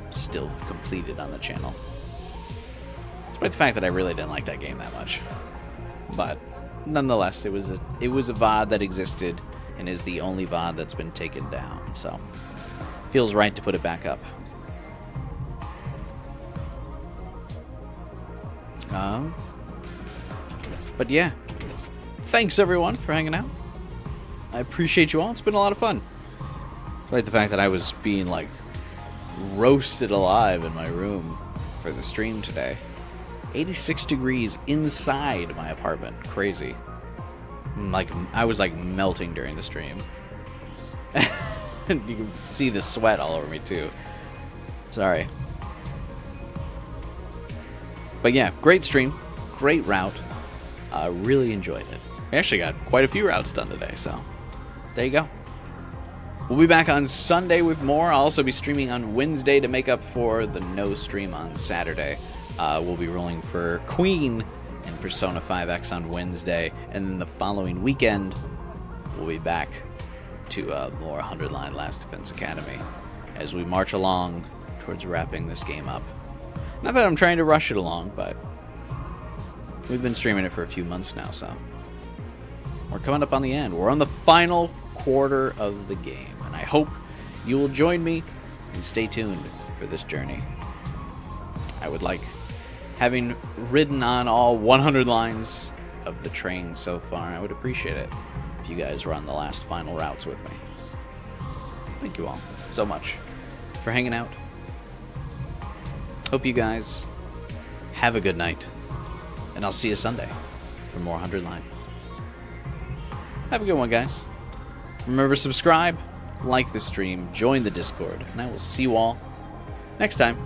still completed on the channel. Despite the fact that I really didn't like that game that much. But nonetheless, it was a VOD that existed and is the only VOD that's been taken down, so feels right to put it back up. But yeah, thanks everyone for hanging out. I appreciate you all. It's been a lot of fun. Despite the fact that I was being like roasted alive in my room for the stream today. 86 degrees inside my apartment. Crazy. I was like melting during the stream. And you can see the sweat all over me too. Sorry. But yeah, great stream. Great route. Really enjoyed it. I actually got quite a few routes done today, so there you go. We'll be back on Sunday with more. I'll also be streaming on Wednesday to make up for the no stream on Saturday. We'll be rolling for Queen and Persona 5X on Wednesday, and then the following weekend we'll be back to more 100-line Last Defense Academy as we march along towards wrapping this game up. Not that I'm trying to rush it along, but we've been streaming it for a few months now, so we're coming up on the end. We're on the final quarter of the game, and I hope you will join me and stay tuned for this journey. I would like, having ridden on all 100 lines of the train so far, I would appreciate it if you guys were on the last final routes with me. Thank you all so much for hanging out. Hope you guys have a good night, and I'll see you Sunday for more 100 Line. Have a good one, guys. Remember, subscribe, like the stream, join the Discord, and I will see you all next time.